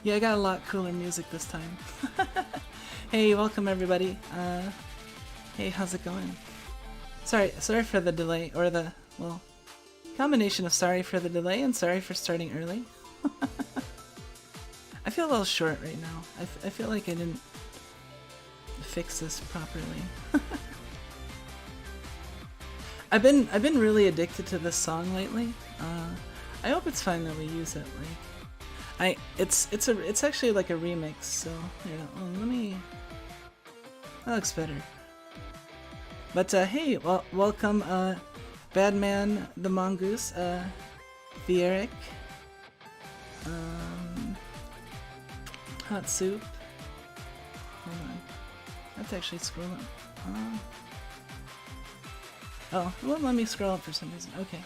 Yeah, I got a lot cooler music this time. Hey, welcome everybody. Hey, how's it going? Sorry for the delay, or well, combination of sorry for the delay and sorry for starting early. I feel a little short right now. I feel like I didn't fix this properly. I've been really addicted to this song lately. I hope it's fine that we use it. Like, it's actually like a remix. So here, let me. That looks better. But hey, welcome, Badman the Mongoose, the Eric, Hot Soup. Hold on, I have to actually scroll up. Oh, it won't let me scroll up for some reason. Okay.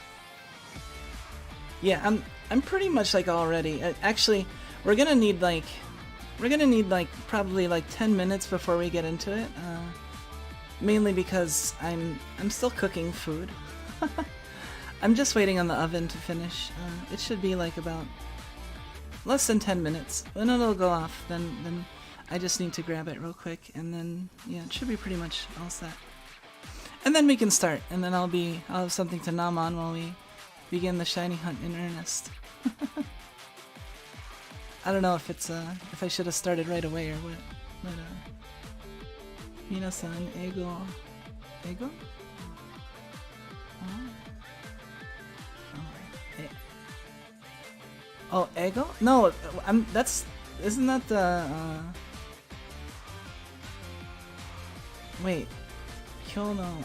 Yeah, I'm pretty much like all ready. Actually, we're gonna need like probably like 10 minutes before we get into it. Mainly because I'm still cooking food. I'm just waiting on the oven to finish. It should be like about less than 10 minutes. When it'll go off, then I just need to grab it real quick, and then yeah, it should be pretty much all set. And then we can start, and then I'll have something to nom on while we begin the shiny hunt in earnest. I don't know if if I should have started right away or what, but Minasan, ego? Oh, ego? No, isn't that the, wait, Kyono.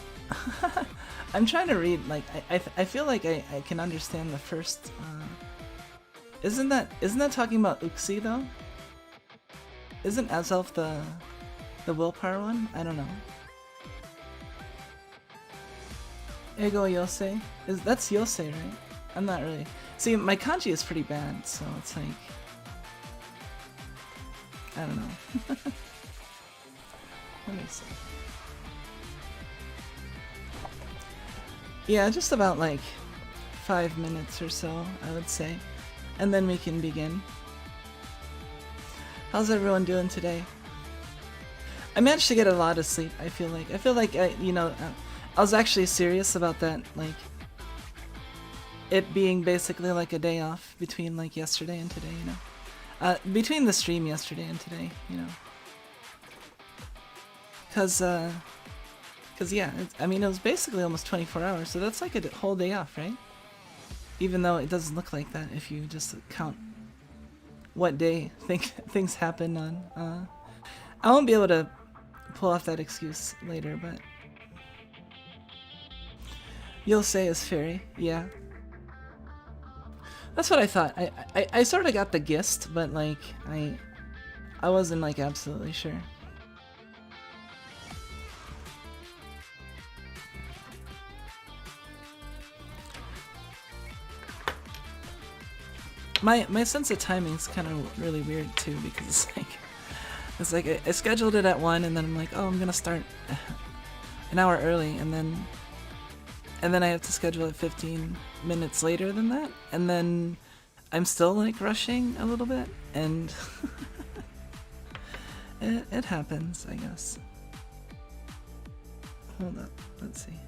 I'm trying to read, like, I feel like I can understand the first, isn't that talking about Uxie though? Isn't Azelf the willpower one? I don't know. Ego Yosei? That's Yosei, right? I'm not really. See, my kanji is pretty bad, so it's like, I don't know. Let me see. Yeah, just about like 5 minutes or so, I would say. And then we can begin. How's everyone doing today? I managed to get a lot of sleep, I feel like. I was actually serious about that, like, it being basically like a day off between like yesterday and today, you know? Between the stream yesterday and today, you know? Cause yeah, I mean, it was basically almost 24 hours, so that's like a whole day off, right? Even though it doesn't look like that if you just count what day things happen on. I won't be able to pull off that excuse later, but you'll say is fairy, yeah. That's what I thought. I sort of got the gist, but like I wasn't like absolutely sure. My sense of timing is kind of really weird too, because it's like I scheduled it at 1, and then I'm like, oh, I'm gonna start an hour early, and then I have to schedule it 15 minutes later than that, and then I'm still like rushing a little bit, and it happens, I guess. Hold up, let's see.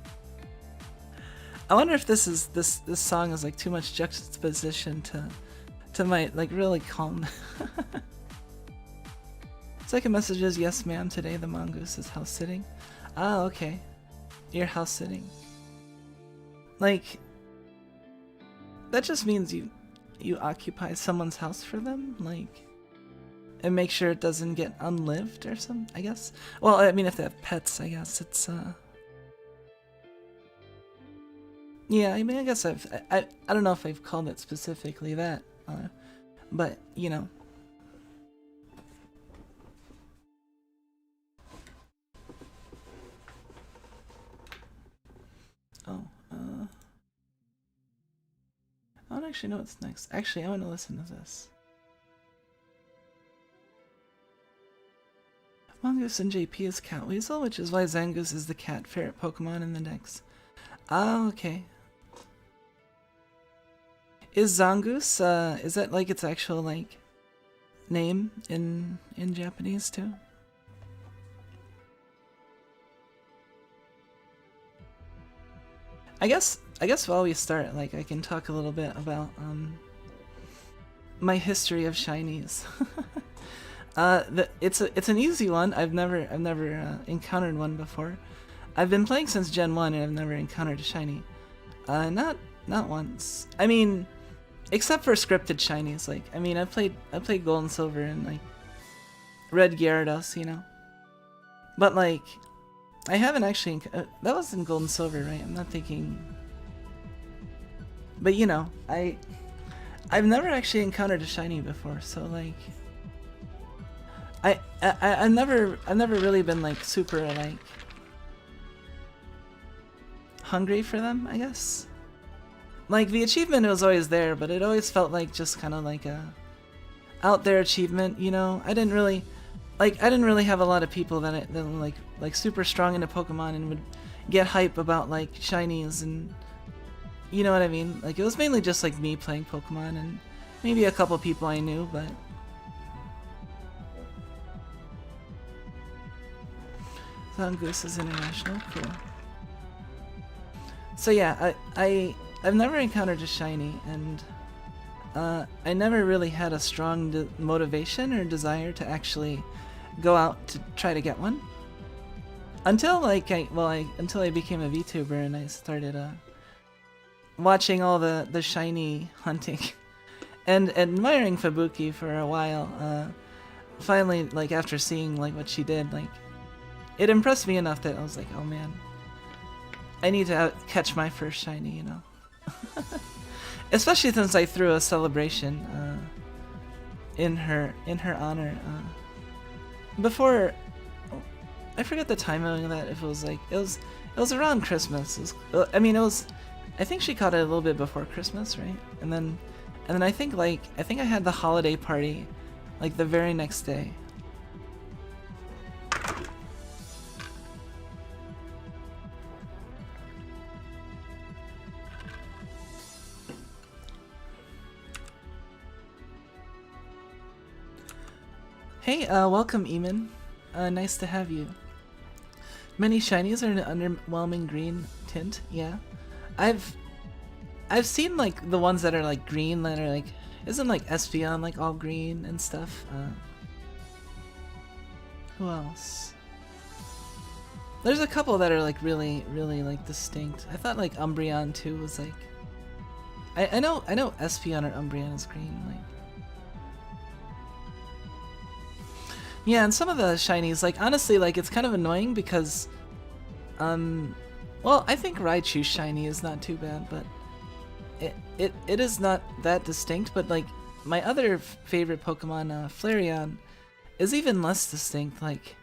I wonder if this song is like too much juxtaposition to my like really calm. Second message is, yes ma'am, today the mongoose is house sitting. Ah, okay. You're house sitting. Like, that just means you occupy someone's house for them, like, and make sure it doesn't get unlived or something, I guess. Well, I mean, if they have pets, I guess it's yeah, I mean, I guess I don't know if I've called it specifically that, but you know. Oh, I don't actually know what's next. Actually, I want to listen to this. Mongoose and JP is Cat Weasel, which is why Zangoose is the cat ferret Pokemon in the decks. Ah, okay. Is Zangoose, is that like its actual, like, name in Japanese too. I guess while we start, like, I can talk a little bit about my history of shinies. It's an easy one. I've never encountered one before. I've been playing since Gen 1 and I've never encountered a shiny. Not once. I mean, except for scripted shinies. Like, I mean, I played Gold and Silver and like Red Gyarados, you know. But like, I haven't actually. That was in Gold and Silver, right? I'm not thinking. But you know, I've never actually encountered a shiny before, so like. I've never really been like super like hungry for them, I guess. Like the achievement was always there, but it always felt like just kind of like a out there achievement, you know. I didn't really have a lot of people that were like super strong into Pokemon and would get hype about like shinies, and you know what I mean. Like it was mainly just like me playing Pokemon and maybe a couple people I knew, but. Goose is international, cool. So yeah, I've never encountered a shiny, and I never really had a strong motivation or desire to actually go out to try to get one. Until like until I became a VTuber and I started watching all the shiny hunting and admiring Fubuki for a while. Finally, like after seeing like what she did, like. It impressed me enough that I was like, oh man, I need to catch my first shiny, you know. Especially since I threw a celebration in her honor. Before, I forget the timing of that. If it was like it was around Christmas. I think she caught it a little bit before Christmas, right? And then I think I had the holiday party, like the very next day. Hey, welcome, Eamon. Nice to have you. Many shinies are an underwhelming green tint. Yeah, I've seen like the ones that are like green that are like isn't like Espeon like all green and stuff. Who else? There's a couple that are like really like distinct. I thought like Umbreon too was like. I know Espeon or Umbreon is green like. Yeah, and some of the shinies, like, honestly, like, it's kind of annoying because, well, I think Raichu's shiny is not too bad, but it is not that distinct, but, like, my other favorite Pokemon, Flareon, is even less distinct, like,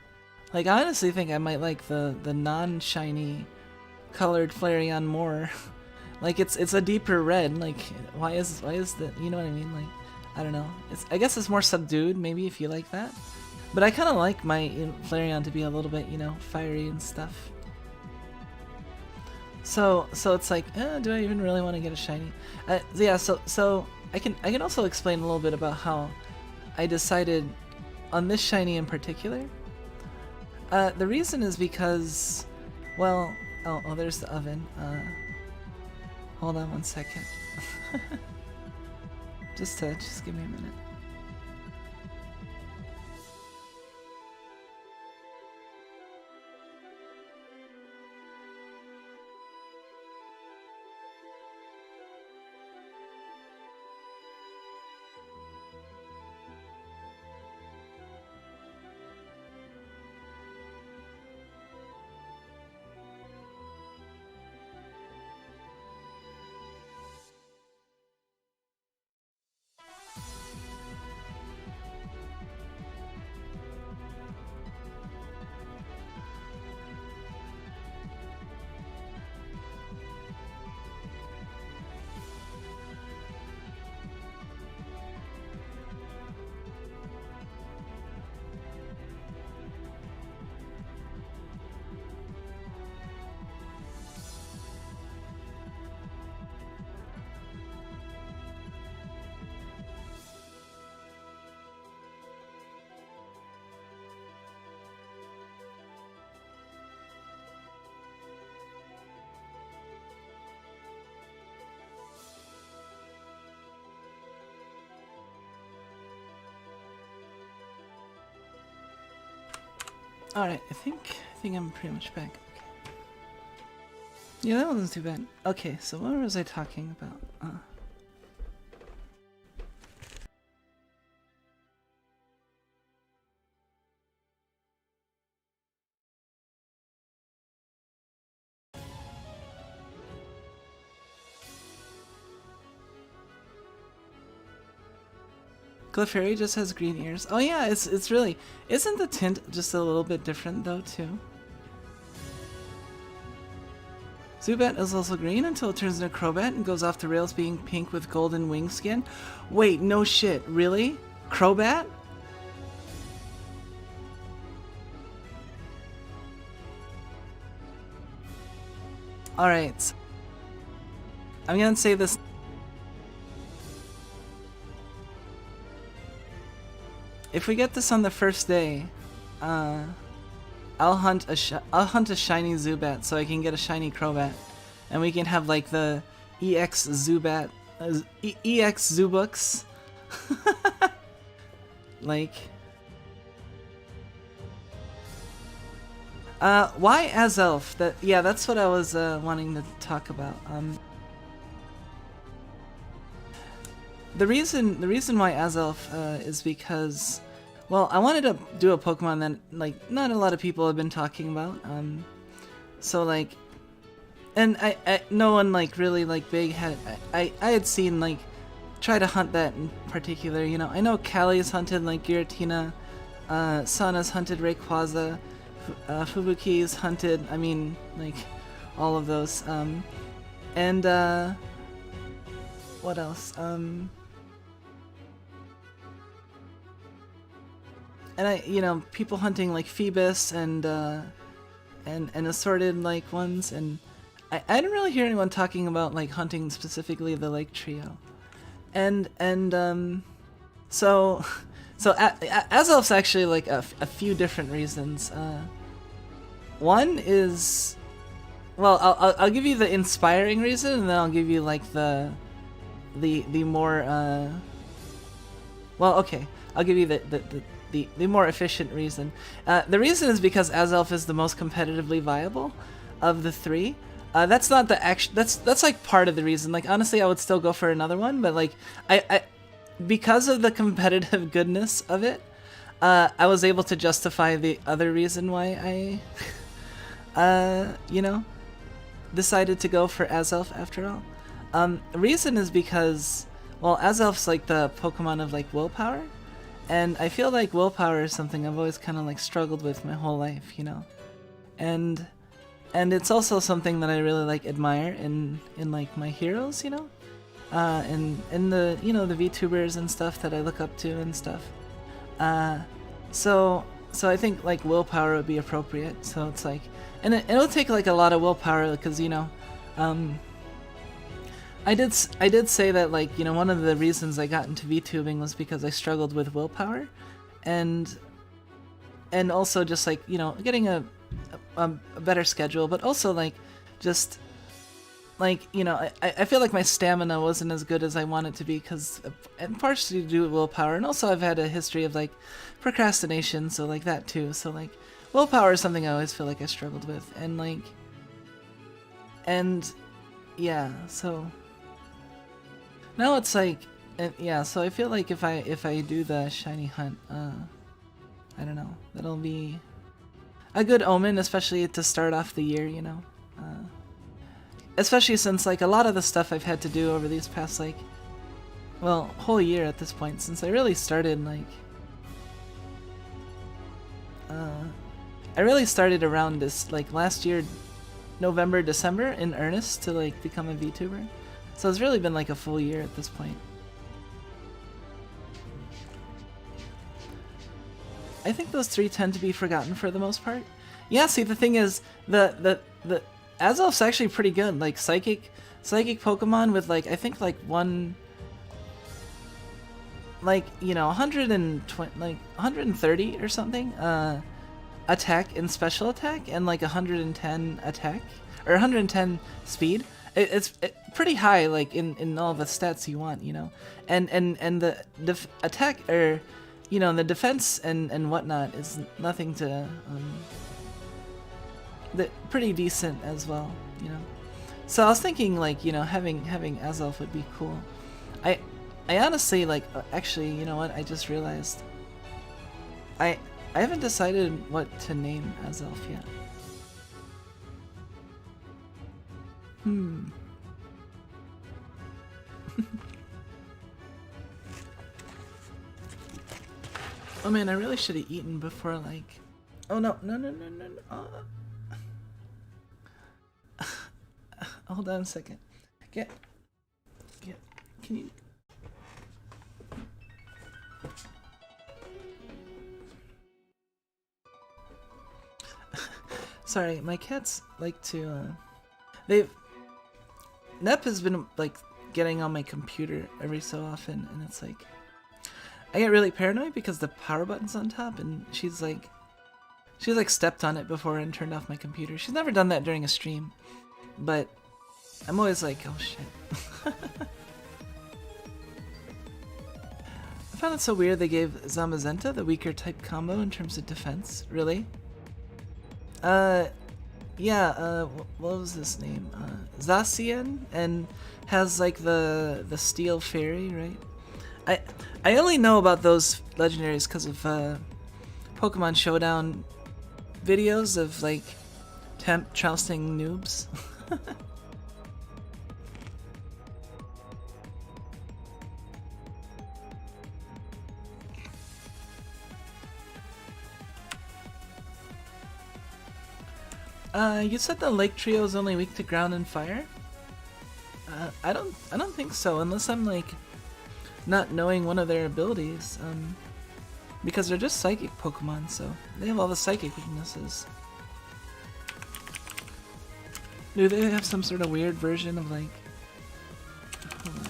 I honestly think I might like the non-shiny colored Flareon more. Like, it's a deeper red, like, why is that, you know what I mean, like, I don't know, I guess it's more subdued, maybe, if you like that. But I kind of like my Flareon to be a little bit, you know, fiery and stuff. So it's like, do I even really want to get a shiny? Yeah, so I can also explain a little bit about how I decided on this shiny in particular. The reason is because, well, oh, there's the oven. Hold on one second. just give me a minute. Alright, I think I'm pretty much back. Okay. Yeah, that wasn't too bad. Okay, so what was I talking about? Clefairy just has green ears. Oh yeah, it's really... Isn't the tint just a little bit different though, too? Zubat is also green until it turns into Crobat and goes off the rails being pink with golden wing skin. Wait, no shit, really? Crobat? Alright. I'm gonna say this... If we get this on the first day, I'll hunt a shiny Zubat so I can get a shiny Crobat, and we can have like the EX Zubat, EX Zubux, like. Why Azelf? That's what I was wanting to talk about. The reason why Azelf is because, well, I wanted to do a Pokemon that like not a lot of people have been talking about. So like, and I no one like really like big had I had seen like try to hunt that in particular. You know, I know Callie's hunted like Giratina, Sana's hunted Rayquaza, Fubuki's hunted. I mean like all of those. And what else? And people hunting like Phoebus and assorted like ones, and I didn't really hear anyone talking about like hunting specifically the like trio, and so Azelf's actually like a few different reasons. One is, well, I'll give you the inspiring reason, and then I'll give you like the more well, okay, I'll give you the more efficient reason. The reason is because Azelf is the most competitively viable of the three. That's not the action. That's like part of the reason. Like honestly, I would still go for another one, but like I because of the competitive goodness of it, I was able to justify the other reason why I, decided to go for Azelf after all. The reason is because, well, Azelf's like the Pokemon of like willpower. And I feel like willpower is something I've always kind of like struggled with my whole life, and it's also something that I really like admire in like my heroes, and the the VTubers and stuff that I look up to and stuff. So I think like willpower would be appropriate. So it's like, and it'll take like a lot of willpower because I did say that like one of the reasons I got into VTubing was because I struggled with willpower, and also just like getting a better schedule, but also like just like I feel like my stamina wasn't as good as I want it to be because and partially to do with willpower, and also I've had a history of like procrastination, so like that too. So like willpower is something I always feel like I struggled with, and yeah, so. Now it's like, yeah, so I feel like if I do the shiny hunt, I don't know, that'll be a good omen, especially to start off the year, especially since like a lot of the stuff I've had to do over these past like, well, whole year at this point, since I really started like, I really started around this like last year, November, December in earnest to like become a VTuber. So it's really been like a full year at this point. I think those three tend to be forgotten for the most part. Yeah, see the thing is the Azelf's actually pretty good. Like psychic Pokemon with like I think like one like 120 like 130 or something attack and special attack, and like 110 attack or 110 speed. It's pretty high, like in all the stats you want, and the attack or you know, the defense and whatnot is nothing to pretty decent as well, you know. So I was thinking, like, you know, having Azelf would be cool. I honestly, like, actually, you know what? I just realized I haven't decided what to name Azelf yet. Oh man, I really should have eaten before, like... Oh no. Hold on a second. Can you... Sorry, my cats like to, Nep has been, like, getting on my computer every so often, and it's like... I get really paranoid because the power button's on top, and she's like stepped on it before and turned off my computer. She's never done that during a stream, but I'm always like, oh shit. I found it so weird they gave Zamazenta the weaker type combo in terms of defense. Really? Yeah, what was his name? Zacian, and has like the steel fairy, right? I only know about those legendaries because of Pokemon Showdown videos of like temp jousting noobs. You said the Lake Trio is only weak to ground and fire? I don't think so, unless I'm like not knowing one of their abilities, because they're just psychic Pokemon, so they have all the psychic weaknesses. Do they have some sort of weird version of like... Hold on.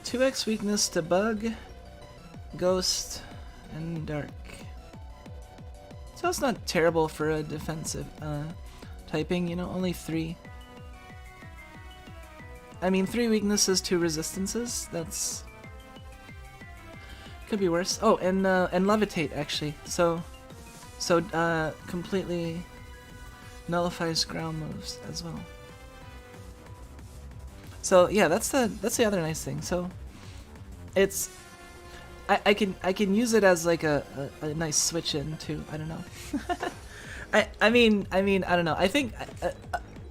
2x weakness to Bug, Ghost, and Dark. So it's not terrible for a defensive typing, you know, only 3. I mean, 3 weaknesses, 2 resistances, that's... Could be worse. Oh, and Levitate, actually. So completely nullifies ground moves as well. So yeah, that's the other nice thing. So it's... I can use it as like a nice switch in too. I don't know. I mean I don't know. I think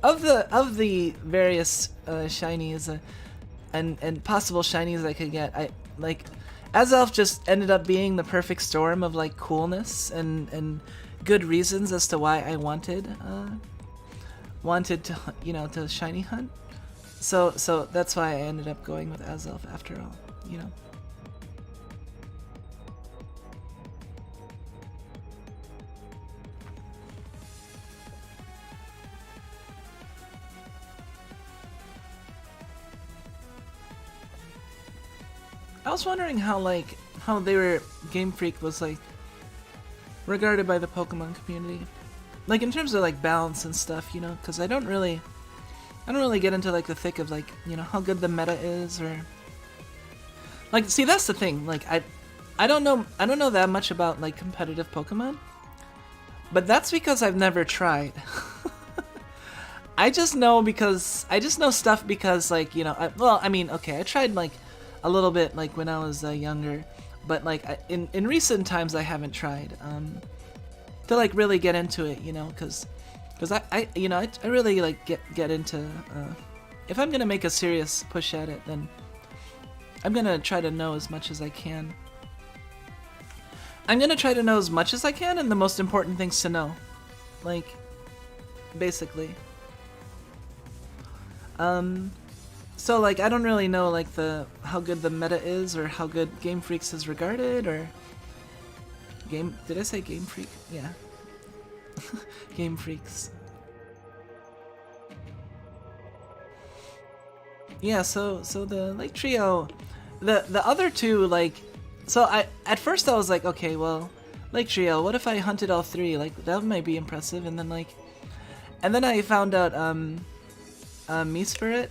of the various shinies and possible shinies I could get, I like Azelf just ended up being the perfect storm of like coolness and good reasons as to why I wanted to, you know, to shiny hunt. So that's why I ended up going with Azelf after all, you know. I was wondering how they were Game Freak was like regarded by the Pokemon community, like in terms of like balance and stuff, you know, because I don't really get into like the thick of like, you know, how good the meta is, or like, see, that's the thing, like I don't know that much about like competitive Pokemon, but that's because I've never tried. I just know stuff because, like, you know, I mean, okay, I tried like a little bit like when I was younger, but like in recent times I haven't tried to like really get into it, you know, because I you know, I really like get into if I'm gonna make a serious push at it, then I'm gonna try to know as much as I can. I'm gonna try to know as much as I can, and the most important things to know, like, basically. So like I don't really know like how good the meta is, or how good Game Freaks is regarded, or did I say Game Freak? Yeah. Game Freaks. Yeah, so the Lake Trio, the other two, like, so at first I was like, okay, well, Lake Trio, what if I hunted all 3? Like, that might be impressive. And then like And then I found out Mesprit.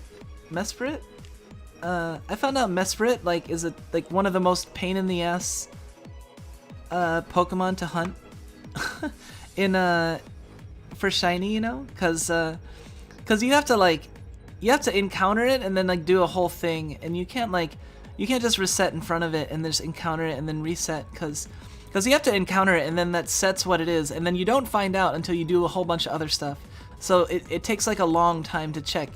I found out Mesprit like is like one of the most pain in the ass Pokemon to hunt in for shiny, you know, because you have to encounter it and then like do a whole thing, and you can't just reset in front of it and just encounter it and then reset, because you have to encounter it and then that sets what it is, and then you don't find out until you do a whole bunch of other stuff. So it takes like a long time to check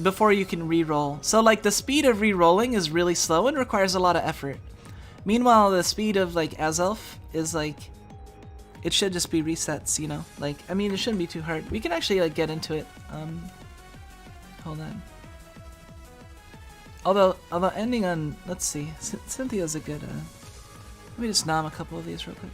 before you can re-roll. So like the speed of re-rolling is really slow and requires a lot of effort. Meanwhile, the speed of like Azelf is like, it should just be resets, you know? Like, I mean, it shouldn't be too hard. We can actually like get into it. Hold on. Although ending on, let's see, Cynthia's a good, let me just nom a couple of these real quick.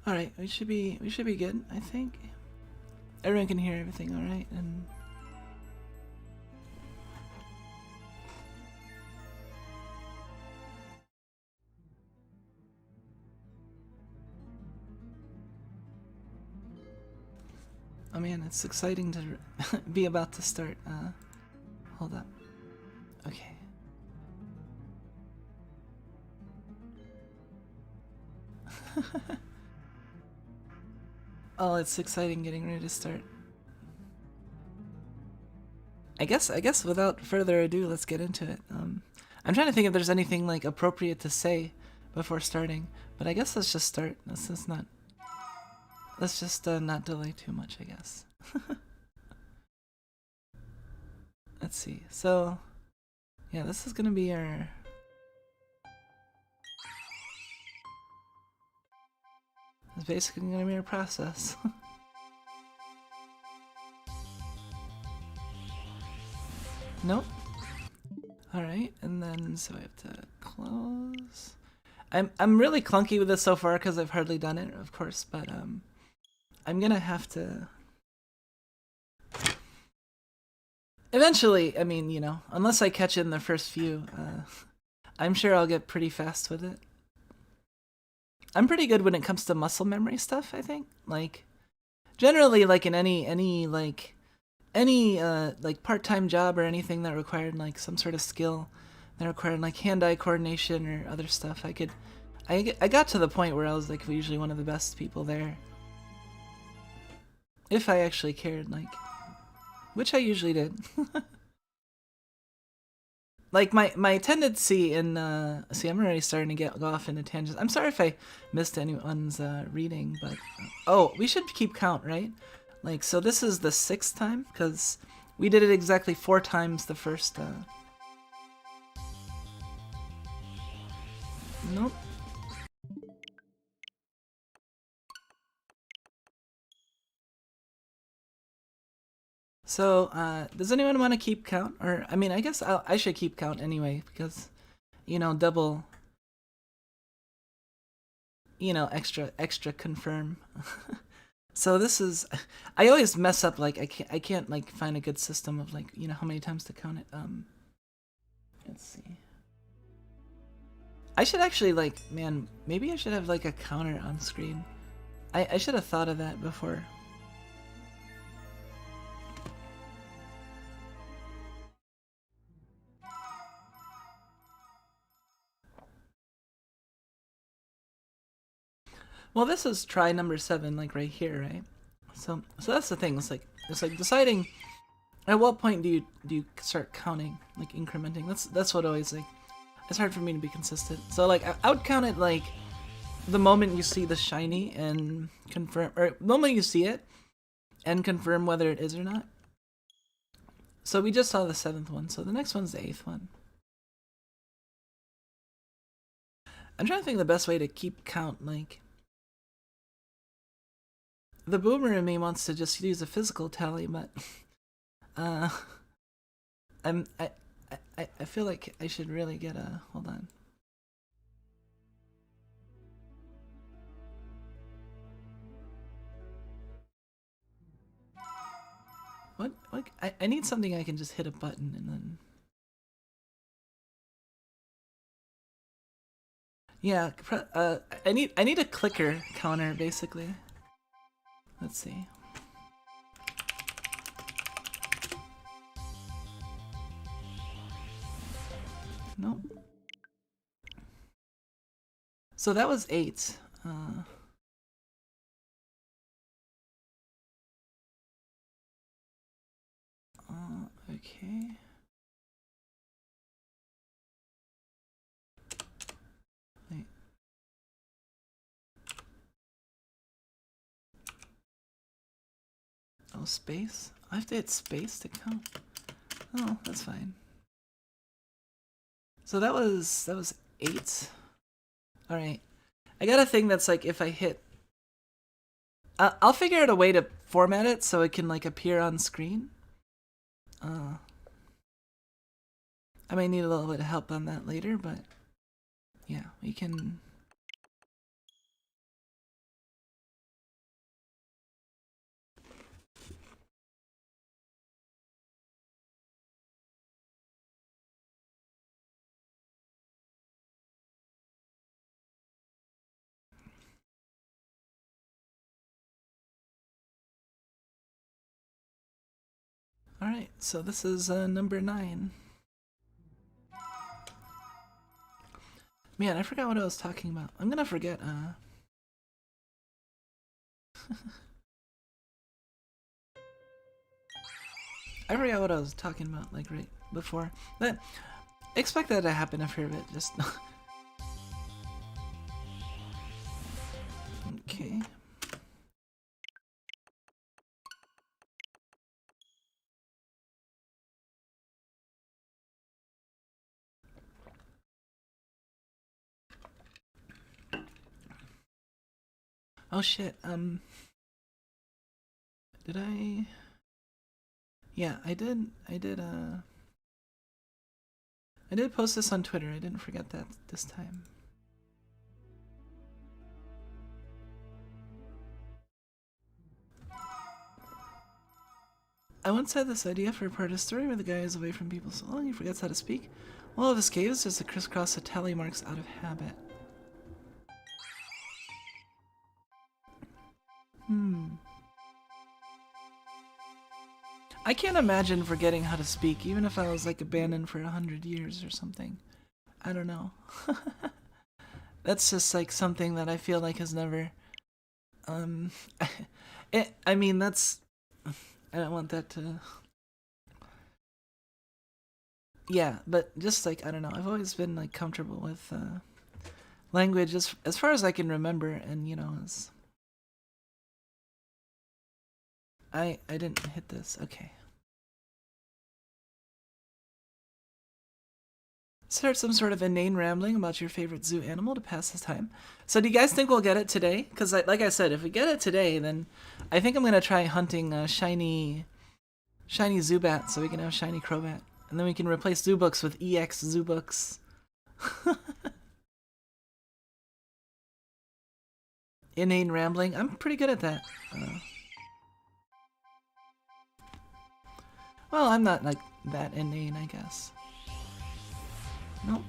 All right, we should be good, I think. Everyone can hear everything, all right? And oh man, it's exciting to be about to start. Hold up. Okay. Oh, it's exciting getting ready to start. I guess without further ado, let's get into it. I'm trying to think if there's anything like appropriate to say before starting, but I guess let's just start. Let's just not delay too much, I guess. Let's see. So, yeah, this is gonna be our. It's basically gonna be our process. Nope. Alright, and then so I have to close. I'm really clunky with this so far because I've hardly done it, of course, but I'm gonna have to eventually, I mean, you know, unless I catch it in the first few, I'm sure I'll get pretty fast with it. I'm pretty good when it comes to muscle memory stuff, I think. Like, generally, like in any like part-time job or anything that required like some sort of skill, that required like hand-eye coordination or other stuff, I got to the point where I was like usually one of the best people there. If I actually cared, like, which I usually did. Like my tendency in see, I'm already starting to go off into tangents. I'm sorry if I missed anyone's reading, but oh, we should keep count, right? Like, so this is the 6th time because we did it exactly 4 times the first. Nope. So, does anyone want to keep count? Or, I mean, I guess I should keep count anyway, because, you know, double, you know, extra confirm. So this is, I always mess up, like, I can't, like, find a good system of, like, you know, how many times to count it. Let's see. I should actually, like, man, maybe I should have, like, a counter on screen. I should have thought of that before. Well, this is try number 7, like right here, right? So that's the thing. It's like deciding At what point do you start counting, like incrementing? That's what always like. It's hard for me to be consistent. So like I would count it like the moment you see the shiny and confirm, or the moment you see it and confirm whether it is or not. So we just saw the 7th one, so the next one's the 8th one. I'm trying to think of the best way to keep count, like... The boomer in me wants to just use a physical tally, but... I feel like I should really get a... Hold on. What? I need something I can just hit a button and then... Yeah, I need a clicker counter, basically. Let's see. Nope. So that was 8. Okay. Wait. Oh, space? I have to hit space to count? Oh, that's fine. So that was 8. Alright. I got a thing that's like if I hit... I'll figure out a way to format it so it can like appear on screen. I may need a little bit of help on that later, but yeah, we can... Alright, so this is number 9. Man, I forgot what I was talking about. I'm gonna forget, I forgot what I was talking about, like, right before. But, expect that to happen a fair bit, just... Okay. Oh shit, did I... Yeah, I did post this on Twitter, I didn't forget that this time. I once had this idea for a part of a story where the guy is away from people so long he forgets how to speak. All of his caves just to crisscross the tally marks out of habit. I can't imagine forgetting how to speak, even if I was like abandoned for 100 years or something. I don't know. That's just like something that I feel like has never... I mean, that's... I don't want that to... Yeah, but just like, I don't know, I've always been like comfortable with language as far as I can remember, and you know, as... I didn't hit this, okay. Start some sort of inane rambling about your favorite zoo animal to pass the time. So do you guys think we'll get it today? Because like I said, if we get it today, then I think I'm going to try hunting shiny Zubat so we can have shiny Crobat. And then we can replace Zubooks with EX Zubooks. Inane rambling. I'm pretty good at that. Well, I'm not like that inane, I guess. Nope.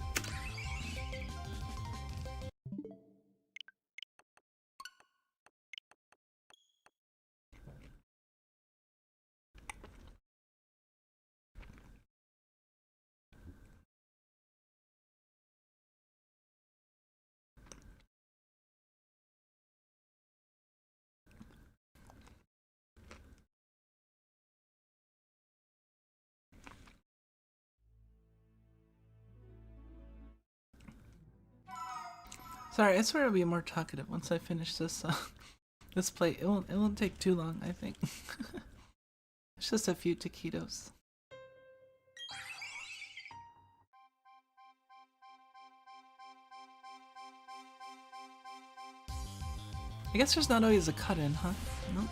Sorry, I swear I'll be more talkative once I finish this this plate. It won't take too long, I think. It's just a few taquitos. I guess there's not always a cut-in, huh? No?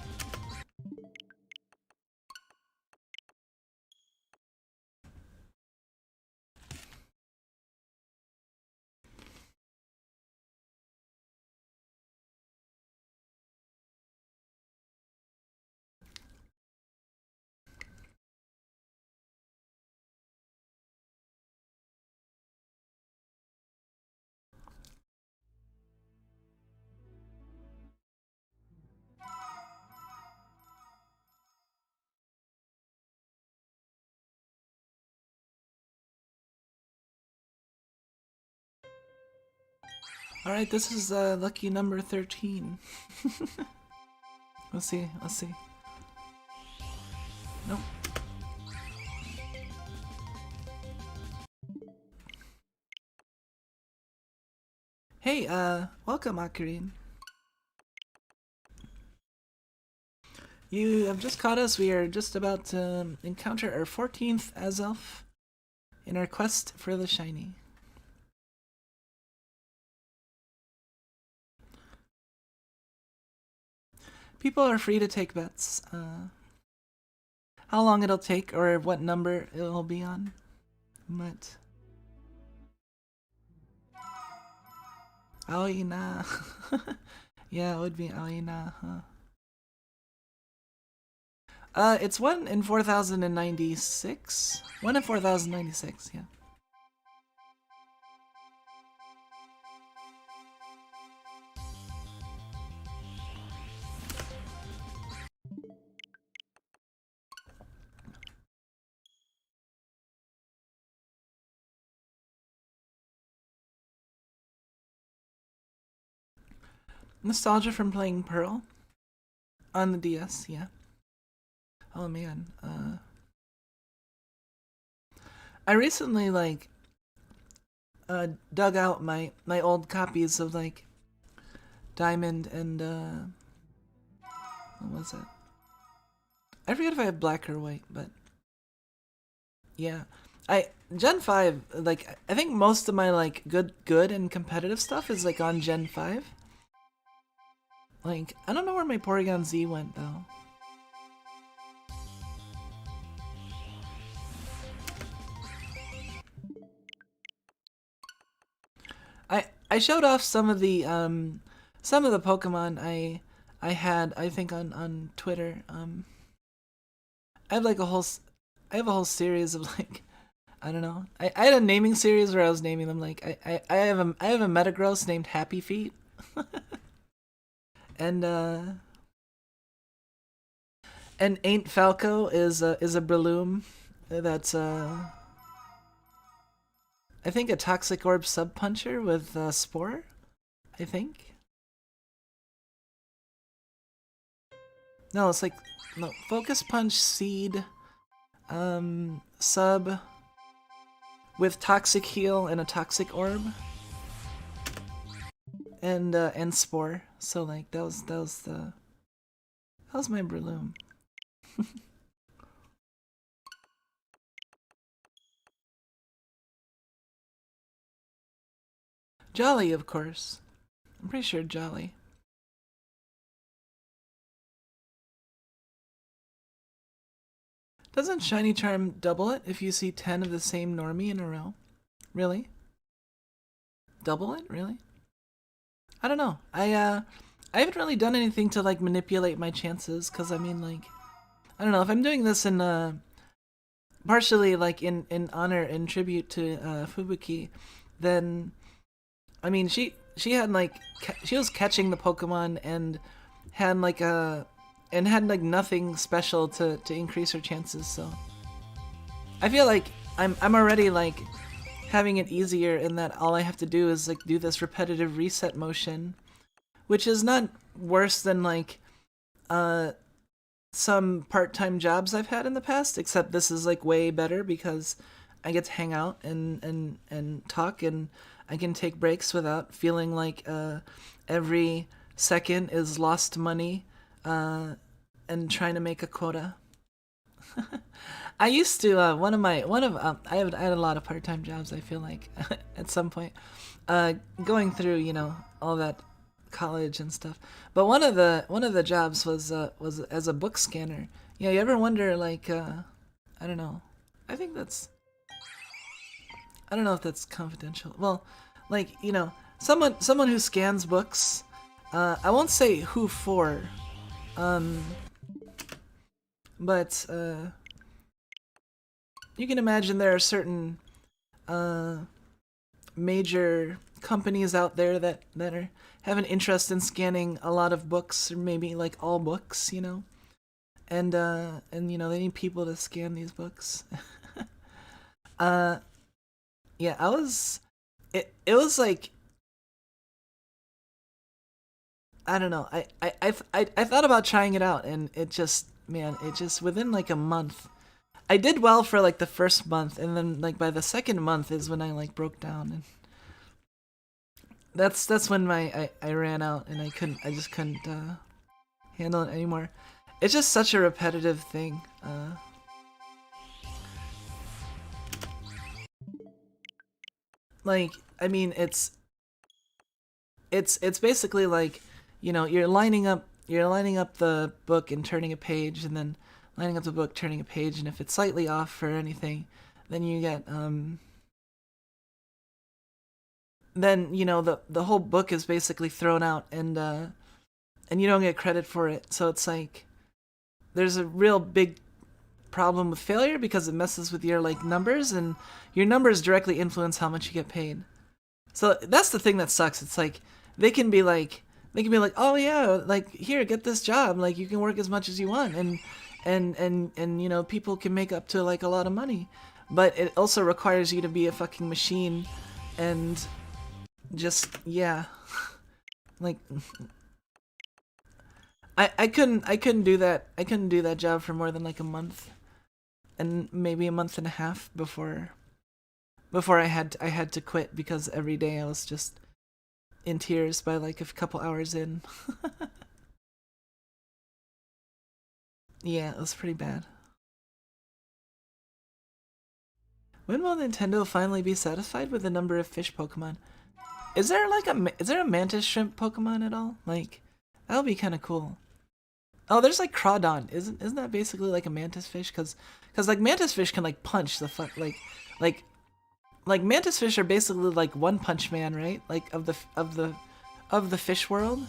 Alright, this is lucky number 13. Let's see, let's see. Nope. Hey, welcome, Akarin. You have just caught us. We are just about to encounter our 14th Azelf in our quest for the shiny. People are free to take bets. How long it'll take or what number it'll be on. But... Aoina. Yeah, it would be Aoina, huh? It's 1 in 4096? 1 in 4096, yeah. Nostalgia from playing Pearl on the DS, yeah. Oh man, I recently like dug out my old copies of like Diamond and what was it? I forget if I have black or white, but yeah. Gen 5, like I think most of my like good and competitive stuff is like on Gen 5. Like, I don't know where my Porygon Z went, though. I showed off some of the Pokemon I had, I think, on Twitter. I have like a whole series of like, I don't know. I had a naming series where I was naming them like I have a Metagross named Happy Feet. And Ain't Falco is a Breloom that's I think a Toxic Orb Sub-Puncher with Spore, I think. No, it's like no Focus Punch Seed Sub with Toxic Heal and a Toxic Orb. And Spore. So like that was my Breloom. Jolly, of course. I'm pretty sure Jolly. Doesn't Shiny Charm double it if you see 10 of the same normie in a row? Really? Double it? Really? I don't know. I haven't really done anything to like manipulate my chances, because I mean like I don't know, if I'm doing this in partially like in honor and tribute to Fubuki, then I mean she had like she was catching the Pokemon and had like nothing special to increase her chances, so I feel like I'm already like having it easier in that all I have to do is like do this repetitive reset motion, which is not worse than like some part-time jobs I've had in the past, except this is like way better because I get to hang out and talk, and I can take breaks without feeling like every second is lost money and trying to make a quota. I used to I had a lot of part-time jobs. I feel like at some point, going through all that college and stuff. But one of the jobs was as a book scanner. You ever wonder like I don't know. I think that's I don't know if that's confidential. Well, like someone who scans books. I won't say who for. But you can imagine there are certain major companies out there that have an interest in scanning a lot of books, or maybe like all books, and they need people to scan these books. Yeah, it was like, I don't know. I thought about trying it out, and it just within like a month, I did well for like the first month, and then like by the second month is when I like broke down, and that's when I ran out, and I just couldn't handle it anymore. It's just such a repetitive thing. Like, I mean, it's basically like, you're lining up the book and turning a page, and then lining up the book, turning a page, and if it's slightly off or anything, then you get then the whole book is basically thrown out, and you don't get credit for it. So it's like there's a real big problem with failure because it messes with your like numbers, and your numbers directly influence how much you get paid. So that's the thing that sucks. It's like they can be like, oh yeah, like here, get this job, like you can work as much as you want, and people can make up to like a lot of money, but it also requires you to be a fucking machine, and just like I couldn't do that. I couldn't do that job for more than like a month, and maybe a month and a half before I had to quit, because every day I was just in tears by like a couple hours in. Yeah, it was pretty bad. When will Nintendo finally be satisfied with the number of fish Pokemon? Is there a mantis shrimp Pokemon at all? Like, that would be kind of cool. Oh, there's like Crawdon. Isn't that basically like a mantis fish? Cause like mantis fish can like punch the fuck like mantis fish are basically like One Punch Man, right? Like of the fish world.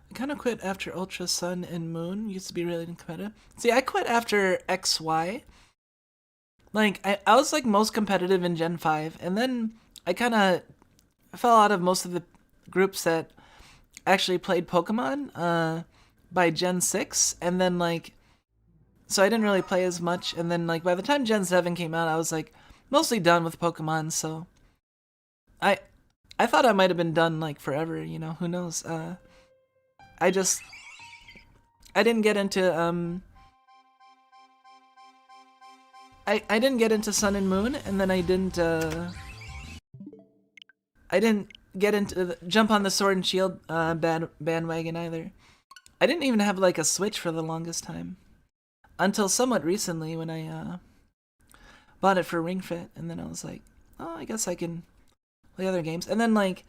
I kind of quit after Ultra Sun and Moon. Used to be really competitive. See, I quit after XY. Like, I was like most competitive in Gen 5, and then I kind of fell out of most of the groups that actually played Pokemon by Gen 6, and then like, so I didn't really play as much, and then like by the time Gen 7 came out, I was like mostly done with Pokemon, so I I thought I might have been done like forever, who knows. I didn't get into I didn't get into Sun and Moon, and then I didn't get into jump on the Sword and Shield bandwagon either. I didn't even have like a Switch for the longest time, until somewhat recently when I bought it for Ring Fit, and then I was like, oh, I guess I can play other games. And then like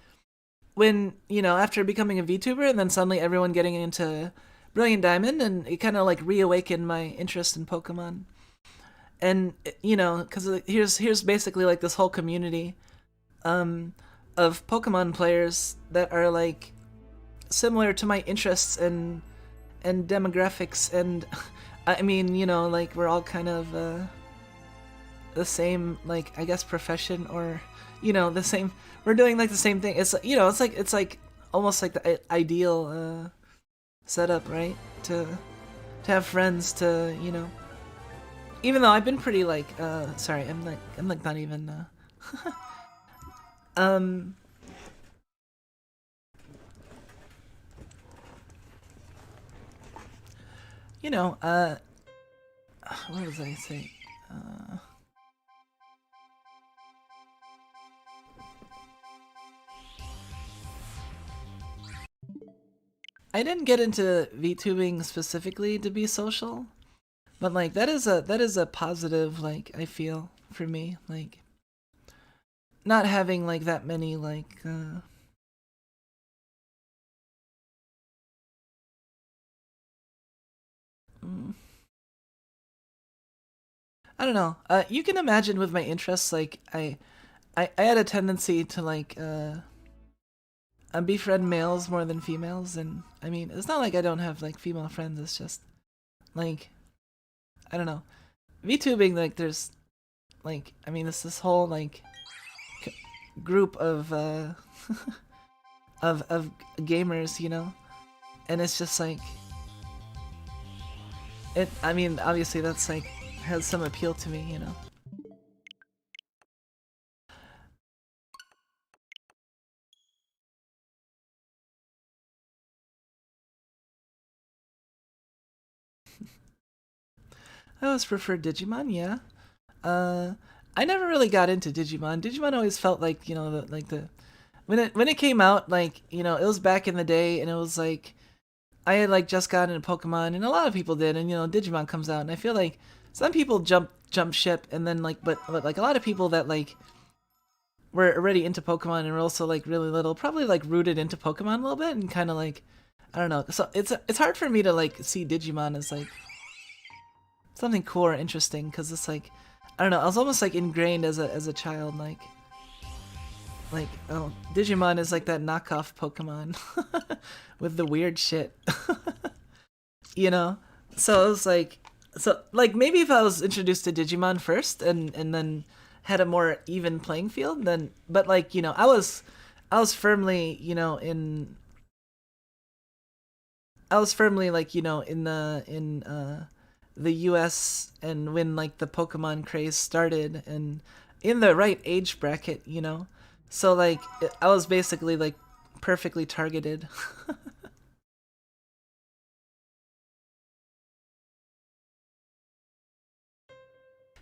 when after becoming a VTuber, and then suddenly everyone getting into Brilliant Diamond, and it kind of like reawakened my interest in Pokemon. And because here's basically like this whole community of Pokemon players that are like similar to my interests and demographics, and I mean, like we're all kind of the same, like I guess profession, or the same. We're doing like the same thing. It's it's like almost like the ideal setup, right? To have friends, to even though I've been pretty like sorry, I'm like not even Um, you know, what was I saying? I didn't get into VTubing specifically to be social, but like that is a positive, like, I feel, for me, like not having like that many like mm, I don't know. You can imagine with my interests, like I had a tendency to like befriend males more than females, and I mean it's not like I don't have like female friends. It's just like I don't know. VTubing, like there's like I mean it's this whole like group of of gamers, you know, and it's just like it. I mean, obviously that's like has some appeal to me, you know. I always preferred Digimon, yeah. Uh, I never really got into Digimon. Digimon always felt like you know like the when it came out, like you know it was back in the day, and it was like I had like just gotten into Pokemon, and a lot of people did, and you know Digimon comes out, and I feel like some people jump ship, and then like but like a lot of people that like were already into Pokemon and were also like really little, probably like rooted into Pokemon a little bit, and kind of like I don't know. So it's hard for me to like see Digimon as like something cool or interesting because it's like I don't know. I was almost like ingrained as a child, like oh Digimon is like that knockoff Pokemon with the weird shit, you know. So it was like like maybe if I was introduced to Digimon first and then had a more even playing field, then but like you know I was firmly you know in I was firmly like you know in the US and when like the Pokemon craze started and in the right age bracket, you know. So like I was basically like perfectly targeted.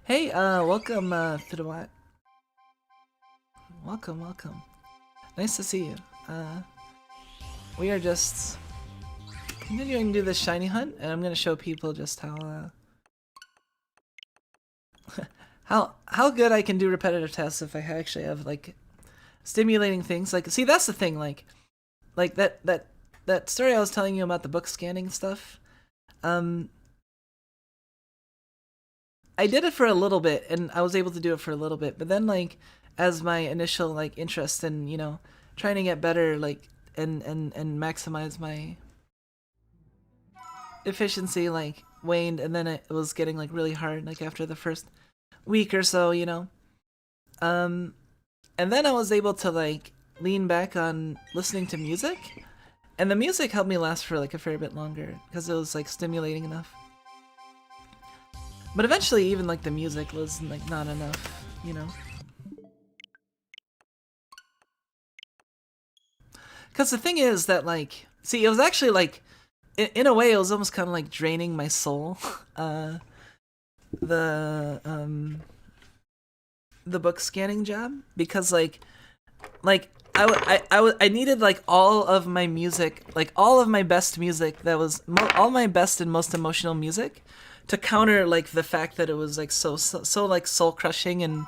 Hey, welcome to the what? Welcome, welcome. Nice to see you. Uh we are just continuing to do this shiny hunt and I'm gonna show people just how good I can do repetitive tests if I actually have like stimulating things. Like see that's the thing, like that story I was telling you about the book scanning stuff. Um I did it for a little bit and I was able to do it for a little bit, but then like as my initial like interest in, you know, trying to get better like and maximize my efficiency like waned and then it was getting like really hard like after the first week or so, you know. Um and then I was able to like lean back on listening to music and the music helped me last for like a fair bit longer because it was like stimulating enough. But eventually even like the music was like not enough, you know. Because the thing is that like see it was actually like in a way it was almost kind of like draining my soul uh the the book scanning job because like I needed like all of my music, like all of my best music that was all my best and most emotional music to counter like the fact that it was like so like soul crushing and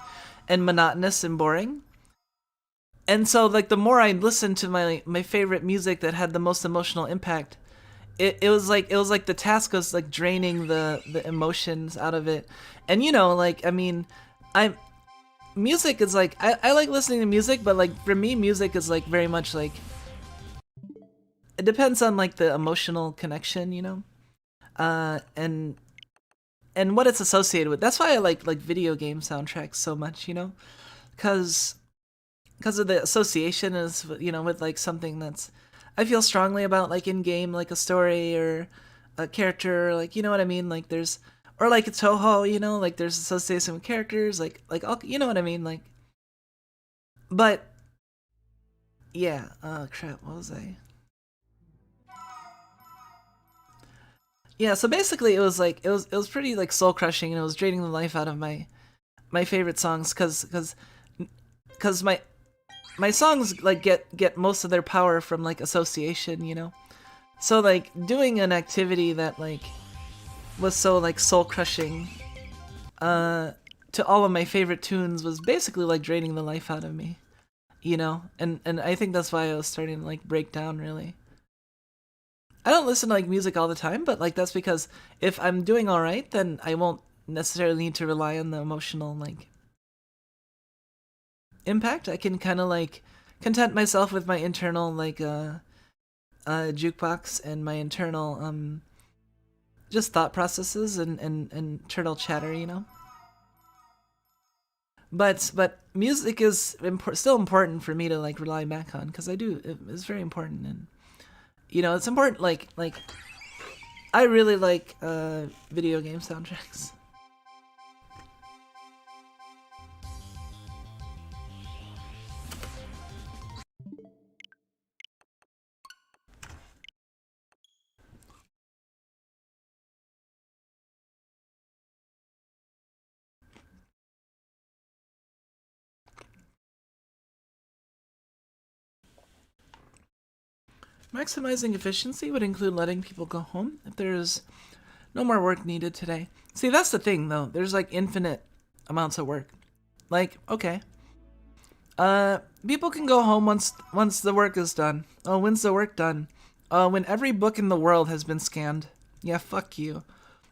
monotonous and boring. And so like the more I listened to my favorite music that had the most emotional impact, it was like the task was like draining the emotions out of it. And you know, like I mean, I music is like I like listening to music, but like for me music is like very much like it depends on like the emotional connection, you know? And what it's associated with. That's why I like video game soundtracks so much, you know? Cuz because of the association is you know with like something that's I feel strongly about like in game like a story or a character like you know what I mean like there's or like it's Toho you know like there's association with characters like all you know what I mean like but Yeah, crap, what was I? Yeah, so basically it was like it was pretty like soul crushing, and it was draining the life out of my favorite songs cuz my songs like get most of their power from like association, you know. So like doing an activity that like was so like soul crushing to all of my favorite tunes was basically like draining the life out of me, you know. And I think that's why I was starting to like break down really. I don't listen to like music all the time, but like that's because if I'm doing all right, then I won't necessarily need to rely on the emotional like impact. I can kind of like content myself with my internal like jukebox and my internal just thought processes and internal chatter, you know. But music is still important for me to like rely back on because it's very important, and you know it's important like I really like video game soundtracks. Maximizing efficiency would include letting people go home if there's no more work needed today. See, that's the thing though. There's like infinite amounts of work. Like, okay. People can go home once the work is done. Oh, when's the work done? When every book in the world has been scanned. Yeah, fuck you.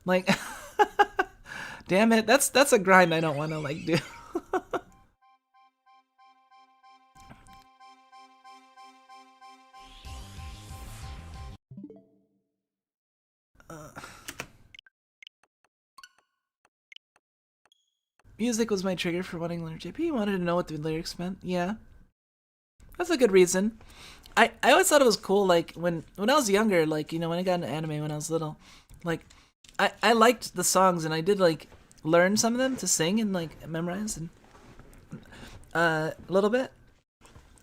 Like damn it. That's a grind I don't want to like do. Music was my trigger for wanting to learn JP. You wanted to know what the lyrics meant. Yeah. That's a good reason. I always thought it was cool, like when I was younger, like, you know, when I got into anime when I was little, like I liked the songs and I did like learn some of them to sing and like memorize and a little bit.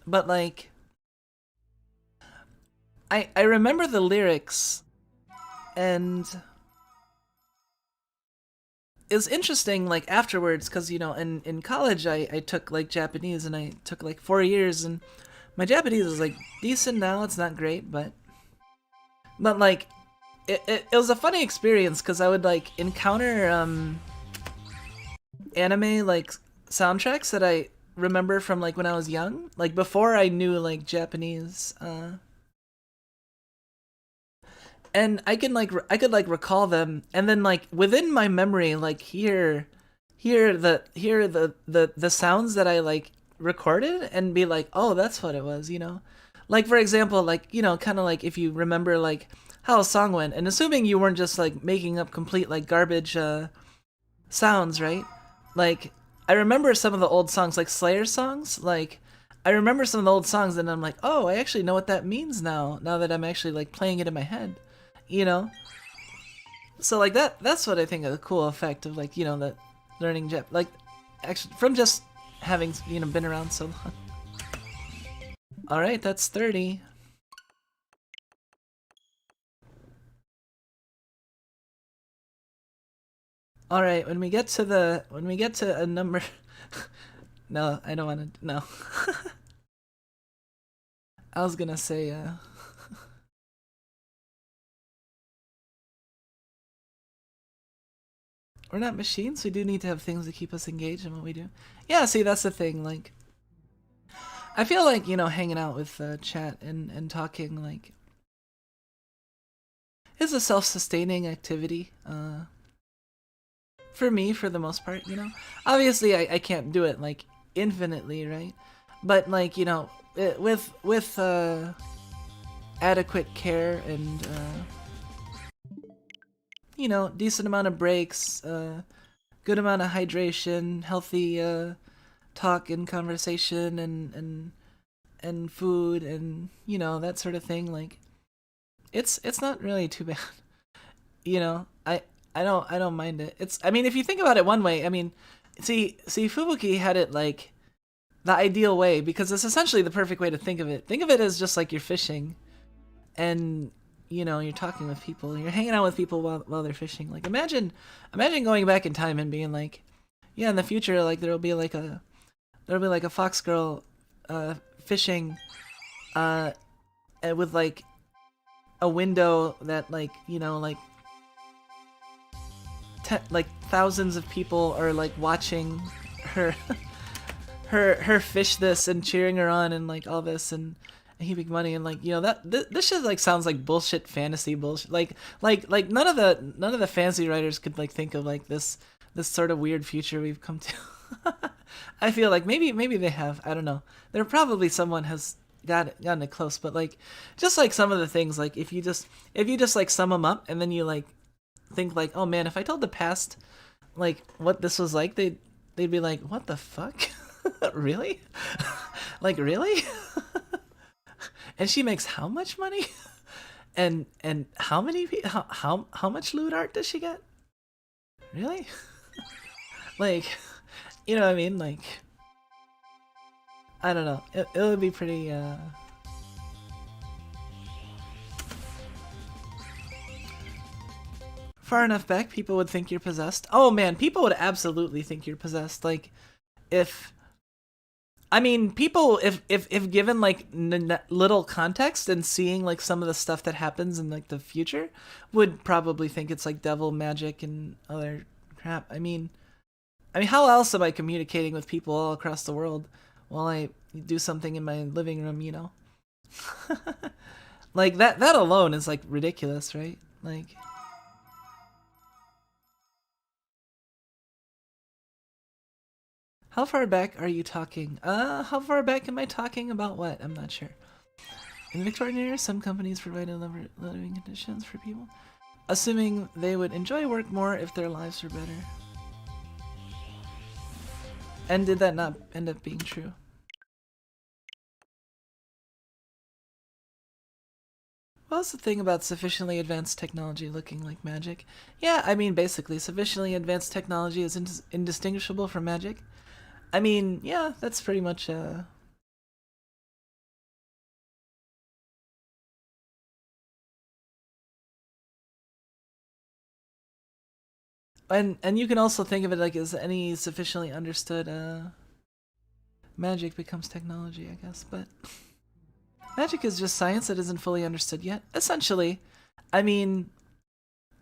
But like I remember the lyrics and it's interesting like afterwards because you know in college I took like Japanese and I took like 4 years and my Japanese is like decent now. It's not great, but like it was a funny experience because I would like encounter anime like soundtracks that I remember from like when I was young, like before I knew like Japanese, and I could like recall them, and then like within my memory, like hear the sounds that I like recorded, and be like, oh, that's what it was, you know. Like for example, like you know, kind of like if you remember like how a song went, and assuming you weren't just like making up complete like garbage sounds, right? Like I remember some of the old songs, like Slayer songs, like. I remember some of the old songs and I'm like, oh, I actually know what that means now. Now that I'm actually like playing it in my head, you know. So like that's what I think of the cool effect of like you know that learning Jap like actually from just having you know been around so long. All right, that's 30. All right, when we get to a number, no, I don't want to. No, I was gonna say we're not machines. We do need to have things to keep us engaged in what we do. Yeah, see, that's the thing. Like, I feel like you know, hanging out with chat and talking like is a self-sustaining activity. For me, for the most part, you know. Obviously, I can't do it like infinitely, right? But like you know, with adequate care and you know, decent amount of breaks, good amount of hydration, healthy talk and conversation, and food, and you know that sort of thing. Like, it's not really too bad. You know, I don't mind it. It's I mean, if you think about it one way, I mean, see Fubuki had it like the ideal way, because it's essentially the perfect way to think of it. Think of it as just like you're fishing, and you know, you're talking with people, you're hanging out with people while they're fishing. Like imagine going back in time and being like, yeah, in the future, like there'll be like a fox girl fishing with like a window that like, you know, like like thousands of people are like watching her her fish this and cheering her on and like all this and heaping money, and like, you know, that this shit like sounds like bullshit fantasy bullshit. Like none of the fantasy writers could like think of like this sort of weird future we've come to. I feel like maybe they have. I don't know. There probably someone has gotten it close, but like just like some of the things, like if you just like sum them up and then you like think like, oh man, if I told the past like what this was like, they'd be like, what the fuck? Really? Like really? And she makes how much money? And how many how much loot art does she get? Really? Like, you know what I mean? Like, I don't know. It would be pretty far enough back, people would think you're possessed. Oh man, people would absolutely think you're possessed. Like, if I mean, people, if given like little context and seeing like some of the stuff that happens in like the future, would probably think it's like devil magic and other crap. I mean, how else am I communicating with people all across the world while I do something in my living room? You know, like that alone is like ridiculous, right? Like. How far back are you talking? How far back am I talking about what? I'm not sure. In the Victorian era, some companies provided living conditions for people, assuming they would enjoy work more if their lives were better. And did that not end up being true? What's the thing about sufficiently advanced technology looking like magic? Yeah, I mean, basically, sufficiently advanced technology is indistinguishable from magic. I mean, yeah, that's pretty much, and you can also think of it like as any sufficiently understood, magic becomes technology, I guess, but magic is just science that isn't fully understood yet, essentially. I mean,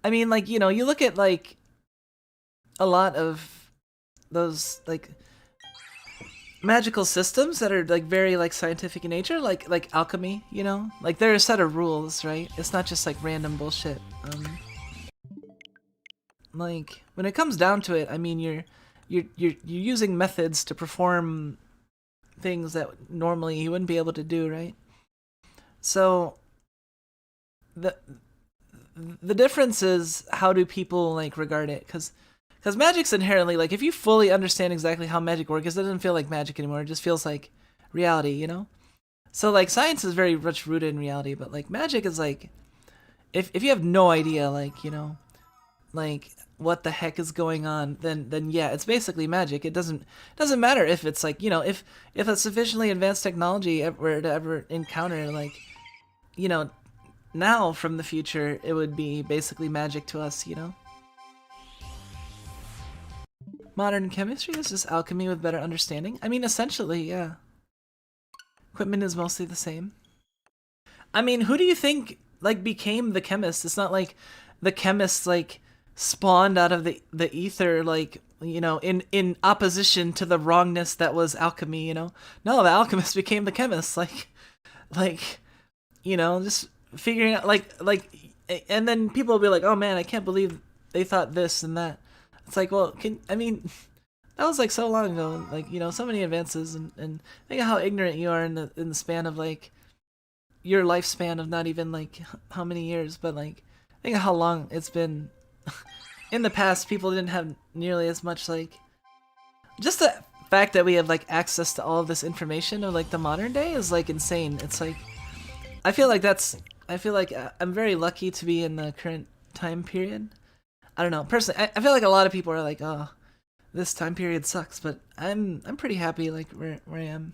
like, you know, you look at, like, a lot of those, like, magical systems that are like very like scientific in nature, like alchemy, you know, like there are a set of rules, right? It's not just like random bullshit. Like when it comes down to it, I mean, you're using methods to perform things that normally you wouldn't be able to do, right? So the difference is how do people like regard it, because magic's inherently, like, if you fully understand exactly how magic works, it doesn't feel like magic anymore. It just feels like reality, you know? So, like, science is very much rooted in reality, but, like, magic is, like, if you have no idea, like, you know, like, what the heck is going on, then yeah, it's basically magic. It doesn't matter if it's, like, you know, if a sufficiently advanced technology were to ever encounter, like, you know, now from the future, it would be basically magic to us, you know? Modern chemistry is just alchemy with better understanding. I mean, essentially, yeah. Equipment is mostly the same. I mean, who do you think, like, became the chemist? It's not like the chemists, like, spawned out of the ether, like, you know, in opposition to the wrongness that was alchemy, you know? No, the alchemist became the chemist, like, you know, just figuring out, like, and then people will be like, oh man, I can't believe they thought this and that. It's like, well, I mean, that was like so long ago, like, you know, so many advances, and think of how ignorant you are in the span of like your lifespan of not even like how many years, but like think of how long it's been. In the past, people didn't have nearly as much, like, just the fact that we have like access to all of this information of like the modern day is like insane. It's like, I feel like I'm very lucky to be in the current time period. I don't know, personally, I feel like a lot of people are like, oh, this time period sucks, but I'm pretty happy like where I am.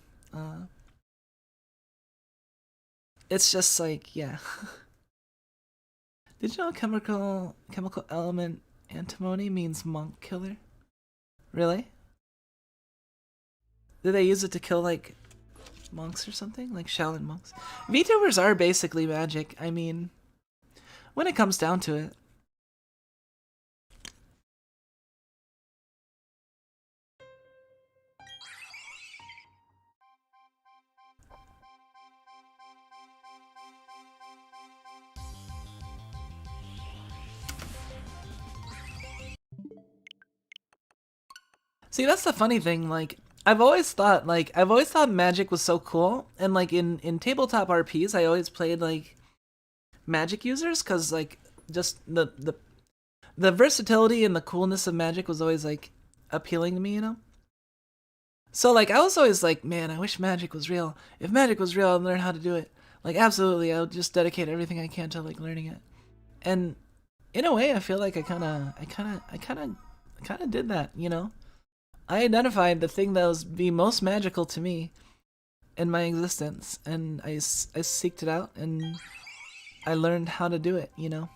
It's just like, yeah. Did you know chemical element antimony means monk killer? Really? Did they use it to kill like monks or something? Like Shaolin monks? VTubers are basically magic. I mean, when it comes down to it. See, that's the funny thing, like, I've always thought magic was so cool, and like in tabletop RPs, I always played like magic users, cause like just the versatility and the coolness of magic was always like appealing to me, you know? So like I was always like, man, I wish magic was real. If magic was real, I'd learn how to do it. Like absolutely, I would just dedicate everything I can to like learning it. And in a way, I feel like I kind of did that, you know? I identified the thing that was be most magical to me in my existence, and I seeked it out, and I learned how to do it, you know?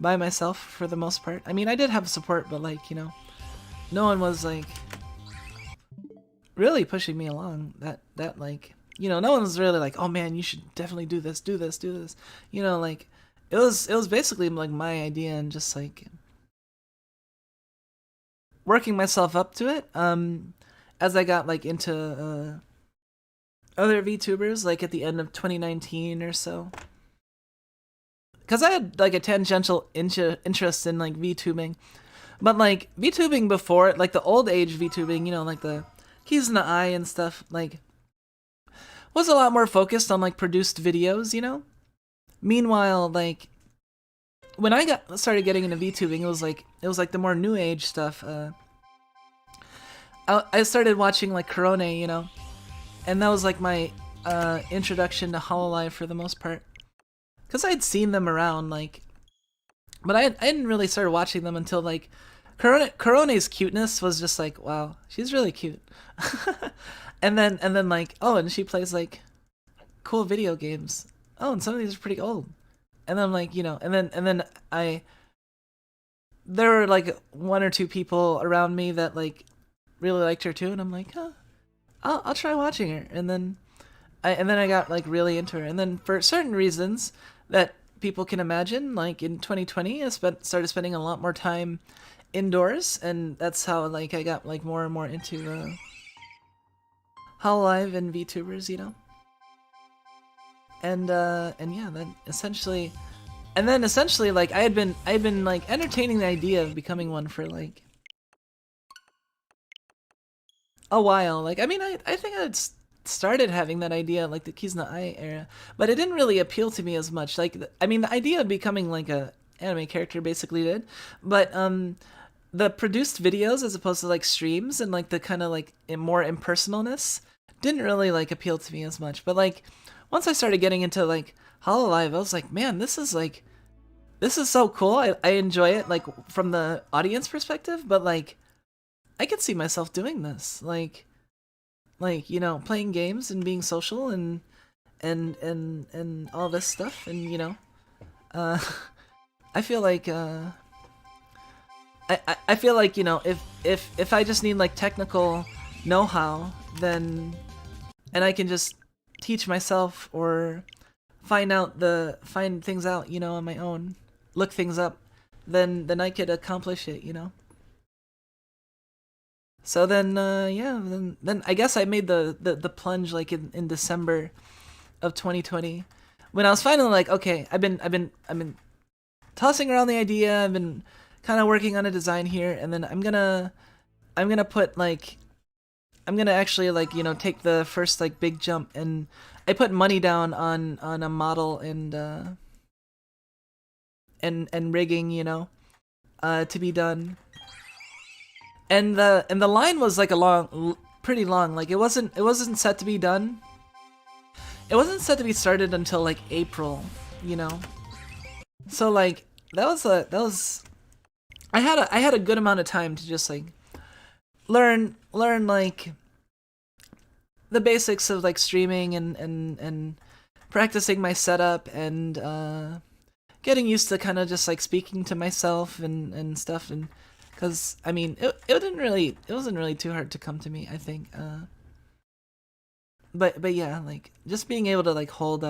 By myself, for the most part. I mean, I did have support, but like, you know, no one was like really pushing me along. That like, you know, no one was really like, oh man, you should definitely do this, do this, do this. You know, like, it was basically like my idea, and just like working myself up to it, as I got like into other VTubers, like at the end of 2019 or so. Because I had like a tangential interest in like VTubing, but like VTubing before, like the old age VTubing, you know, like the keys in the eye and stuff, like was a lot more focused on like produced videos, you know. Meanwhile, like when I started getting into VTubing, it was like the more new age stuff. I started watching like Korone, you know, and that was like my introduction to Hololive for the most part, because I'd seen them around, like, but I didn't really start watching them until like Korone's cuteness was just like, wow, she's really cute. and then like, oh, and she plays like cool video games. Oh, and some of these are pretty old. And then I'm like, you know, and then there were like one or two people around me that like really liked her too, and I'm like, huh, I'll try watching her. And then I got like really into her, and then for certain reasons that people can imagine, like in 2020, I started spending a lot more time indoors, and that's how like I got like more and more into Hololive and VTubers, you know. And yeah, then essentially like I had been like entertaining the idea of becoming one for like a while. Like, I mean, I think I'd started having that idea like the Keys in the Eye era, but it didn't really appeal to me as much. Like, I mean, the idea of becoming like a anime character basically did, but the produced videos as opposed to like streams and like the kind of like more impersonalness didn't really like appeal to me as much. But like once I started getting into like Hololive, I was like, man, this is so cool. I enjoy it like from the audience perspective, but like I could see myself doing this, like you know, playing games and being social and all this stuff, and you know, I feel like I feel like, you know, if I just need like technical know-how, then and I can just teach myself or find things out, you know, on my own, look things up, then I could accomplish it, you know. So then, yeah, then I guess I made the plunge like in December of 2020, when I was finally like, okay, I've been tossing around the idea, I've been kind of working on a design here, and then I'm gonna put like, I'm gonna actually like, you know, take the first like big jump, and I put money down on a model and rigging, you know, to be done. And the line was like pretty long. Like it wasn't set to be done. It wasn't set to be started until like April, you know. So like that was I had a good amount of time to just like learn like the basics of like streaming and practicing my setup and getting used to kind of just like speaking to myself and stuff, and because I mean it wasn't really too hard to come to me, I think. But yeah, like just being able to like hold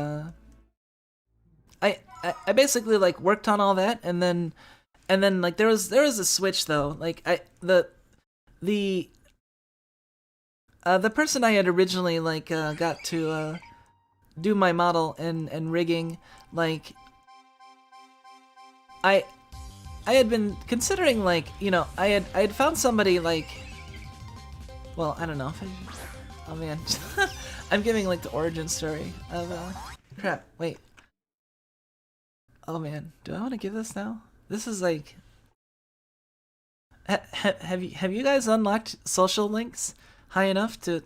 I basically like worked on all that, and then like there was a switch though. Like the person I had originally like got to do my model and rigging, like I had been considering, like, you know, I had found somebody like, well, I don't know if I, oh man, I'm giving like the origin story of crap, wait. Oh man, do I want to give this now? This is like, have you guys unlocked social links high enough to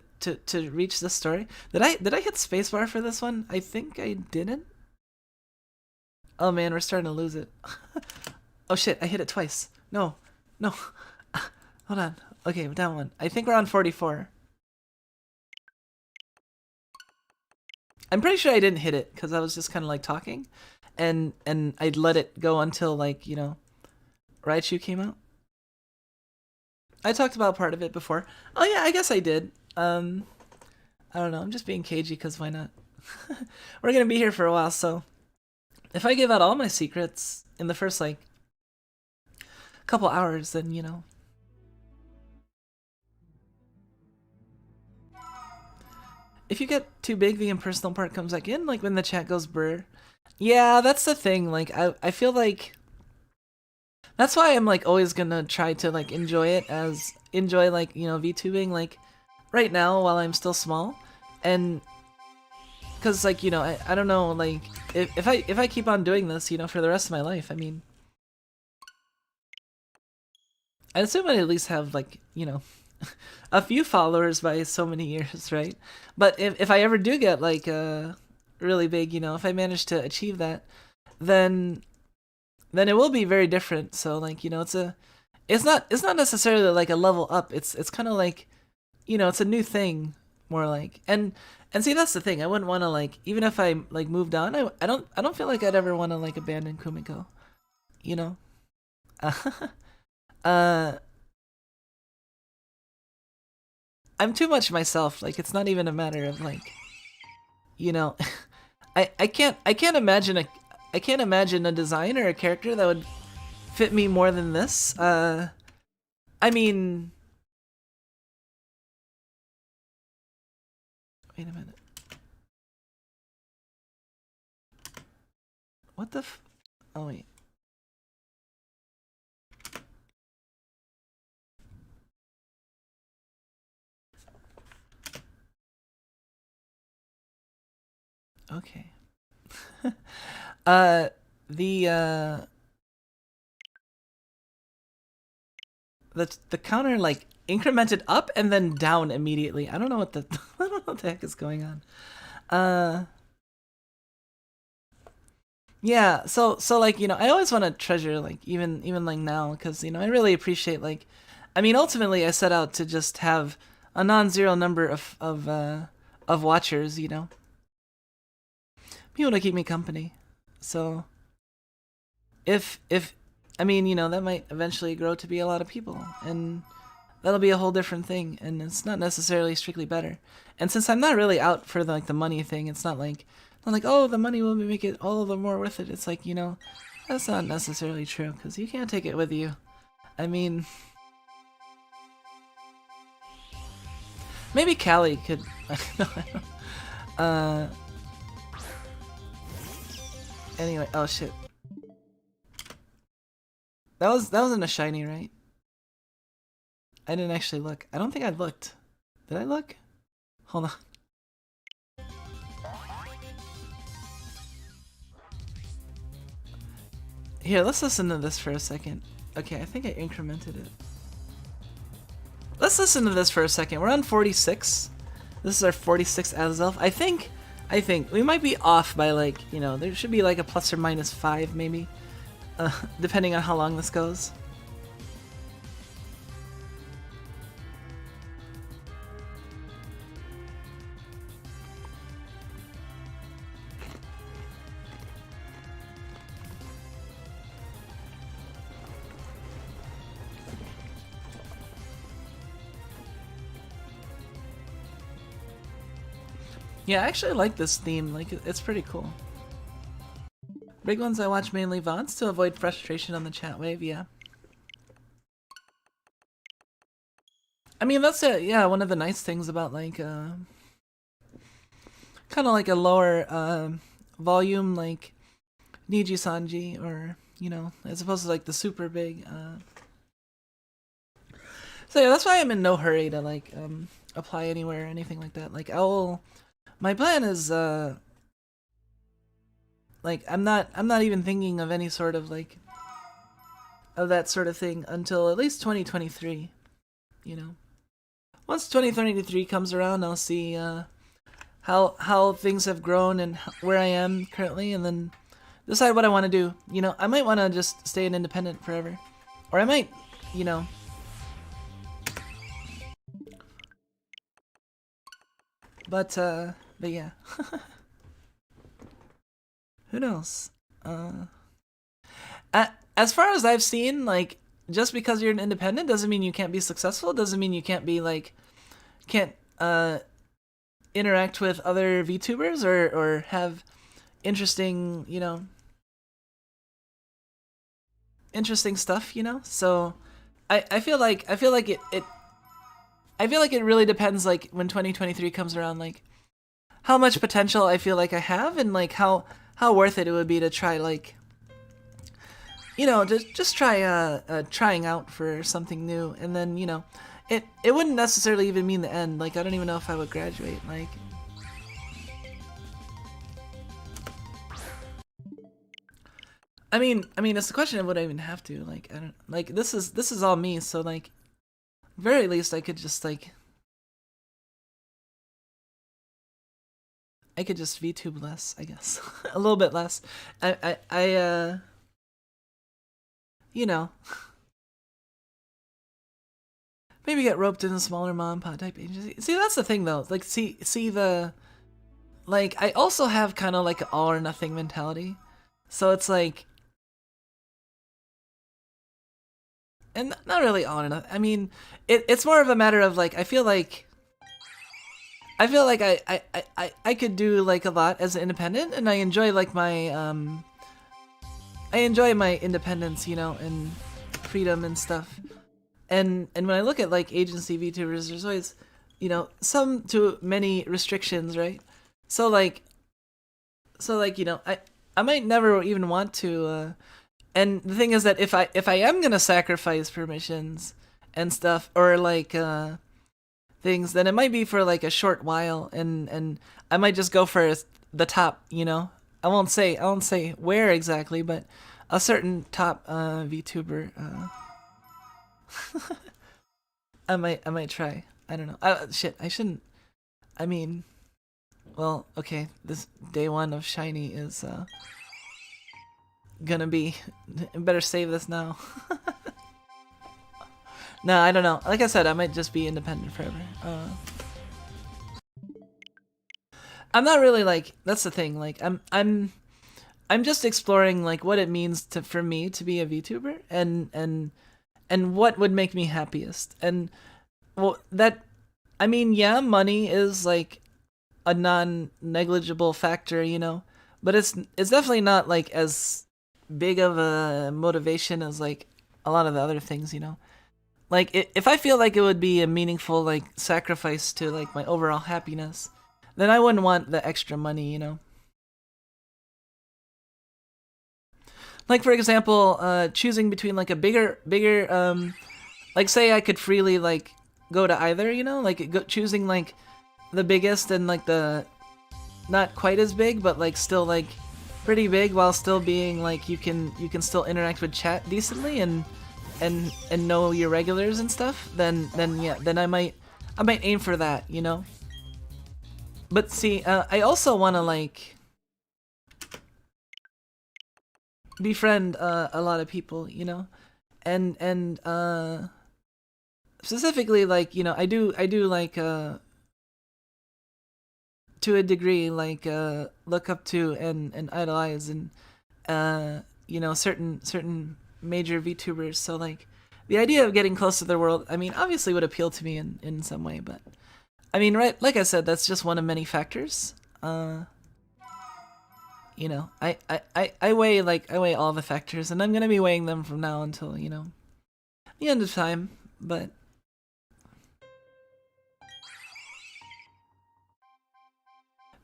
reach this story? Did I hit spacebar for this one? I think I didn't. Oh man, we're starting to lose it. Oh shit, I hit it twice. No. Hold on. Okay, we're down one. I think we're on 44. I'm pretty sure I didn't hit it because I was just kind of like talking, and I'd let it go until, like, you know, Raichu came out. I talked about part of it before. Oh yeah, I guess I did. I don't know. I'm just being cagey because why not? We're gonna be here for a while, so if I give out all my secrets in the first like couple hours, then you know. If you get too big, the impersonal part comes back in, like when the chat goes brr. Yeah, that's the thing. Like I feel like that's why I'm like always gonna try to like enjoy like, you know, VTubing like right now while I'm still small, and because like, you know, I don't know, like if I keep on doing this, you know, for the rest of my life, I mean, I assume I'd at least have like, you know, a few followers by so many years, right? But if I ever do get like really big, you know, if I manage to achieve that, then it will be very different. So like, you know, it's not necessarily like a level up. It's kind of like, you know, it's a new thing more like. And see, that's the thing. I wouldn't want to like, even if I like moved on, I don't feel like I'd ever want to like abandon Kumiko, you know. I'm too much myself. Like, it's not even a matter of like, you know, I can't imagine a design or a character that would fit me more than this. I mean, wait a minute. What the oh wait. Okay. The counter like incremented up and then down immediately. I don't know what the I don't know what the heck is going on. Yeah, so like, you know, I always want to treasure like even like now, because, you know, I really appreciate like, I mean, ultimately I set out to just have a non-zero number of watchers, you know, people to keep me company. So if I mean, you know, that might eventually grow to be a lot of people, and that'll be a whole different thing, and it's not necessarily strictly better. And since I'm not really out for the, like the money thing, it's not like oh, the money will make it all the more worth it. It's like, you know, that's not necessarily true, because you can't take it with you. I mean, maybe Callie could. Anyway, oh shit. That wasn't a shiny, right? I didn't actually look. I don't think I looked. Did I look? Hold on. Here, let's listen to this for a second. Okay, I think I incremented it. Let's listen to this for a second. We're on 46. This is our 46th Azelf. I think we might be off by like, you know, there should be like a plus or minus 5 maybe, depending on how long this goes. Yeah, I actually like this theme. Like, it's pretty cool. Big ones I watch mainly VODs to avoid frustration on the chat wave, yeah. I mean, that's yeah, one of the nice things about like kind of like a lower volume like Niji Sanji, or you know, as opposed to like the super big so yeah, that's why I'm in no hurry to like apply anywhere or anything like that. Like my plan is like I'm not even thinking of any sort of like of that sort of thing until at least 2023, you know. Once 2023 comes around, I'll see how things have grown and where I am currently, and then decide what I want to do. You know, I might want to just stay an independent forever, or I might, you know, but yeah. Who knows? As far as I've seen, like, just because you're an independent doesn't mean you can't be successful. Doesn't mean you can't be like, can't interact with other VTubers or have interesting, you know, interesting stuff, you know. So I feel like it really depends, like, when 2023 comes around, like how much potential I feel like I have, and like how worth it would be to try, like, you know, just try trying out for something new. And then, you know, it wouldn't necessarily even mean the end. Like, I don't even know if I would graduate. Like, I mean, it's the question of would I even have to. Like, I don't, like, this is all me. So like, very least I could just like, I could just VTube less, I guess. A little bit less. I you know, maybe get roped in a smaller mom and pop type agency. See, that's the thing though. Like, see the, like, I also have kind of like an all or nothing mentality. So it's like, and not really all or nothing. I mean, it's more of a matter of like, I feel like I could do like a lot as an independent, and I enjoy like my I enjoy my independence, you know, and freedom and stuff. And when I look at like agency VTubers, there's always, you know, some to many restrictions, right? So like, you know, I might never even want to. And the thing is that if I am gonna sacrifice permissions and stuff, or like things, then it might be for like a short while, and I might just go for the top, you know. I won't say where exactly, but a certain top VTuber. I might try. I don't know. Shit, I shouldn't. I mean, well, okay. This day one of Shiny is gonna be. Better save this now. No, I don't know. Like I said, I might just be independent forever. I'm not really like, that's the thing. Like, I'm just exploring like what it means for me to be a VTuber, and what would make me happiest. And well, that, I mean, yeah, money is like a non-negligible factor, you know, but it's definitely not like as big of a motivation as like a lot of the other things, you know. Like, if I feel like it would be a meaningful like sacrifice to like my overall happiness, then I wouldn't want the extra money, you know. Like, for example, choosing between like a bigger like, say I could freely like go to either, you know, like choosing like the biggest and like the not quite as big, but like still like pretty big, while still being like you can still interact with chat decently and know your regulars and stuff. Then yeah, then I might aim for that, you know. But see, I also want to like befriend a lot of people, you know, and specifically, like, you know, I do like to a degree, like look up to and idolize and you know, certain major VTubers. So like the idea of getting close to their world, I mean, obviously would appeal to me in some way, but I mean, right, like I said, that's just one of many factors. You know, I weigh all the factors, and I'm gonna be weighing them from now until, you know, the end of time, but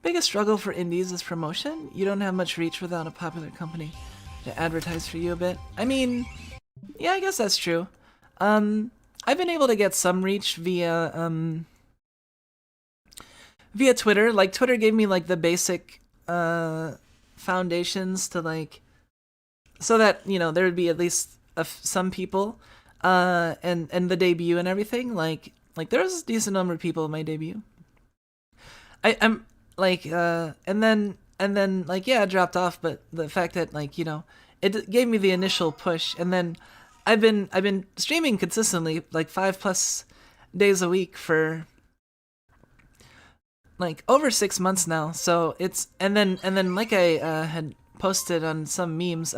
biggest struggle for indies is promotion. You don't have much reach without a popular company to advertise for you a bit. I mean, yeah, I guess that's true. I've been able to get some reach via Twitter. Like, Twitter gave me like the basic foundations to, like, so that, you know, there would be at least some people, and the debut and everything. Like there was a decent number of people in my debut. I'm like, and then like, yeah, it dropped off. But the fact that, like, you know, it gave me the initial push, and then I've been streaming consistently, like 5+ days a week for like over 6 months now. So it's, and then like I had posted on some memes,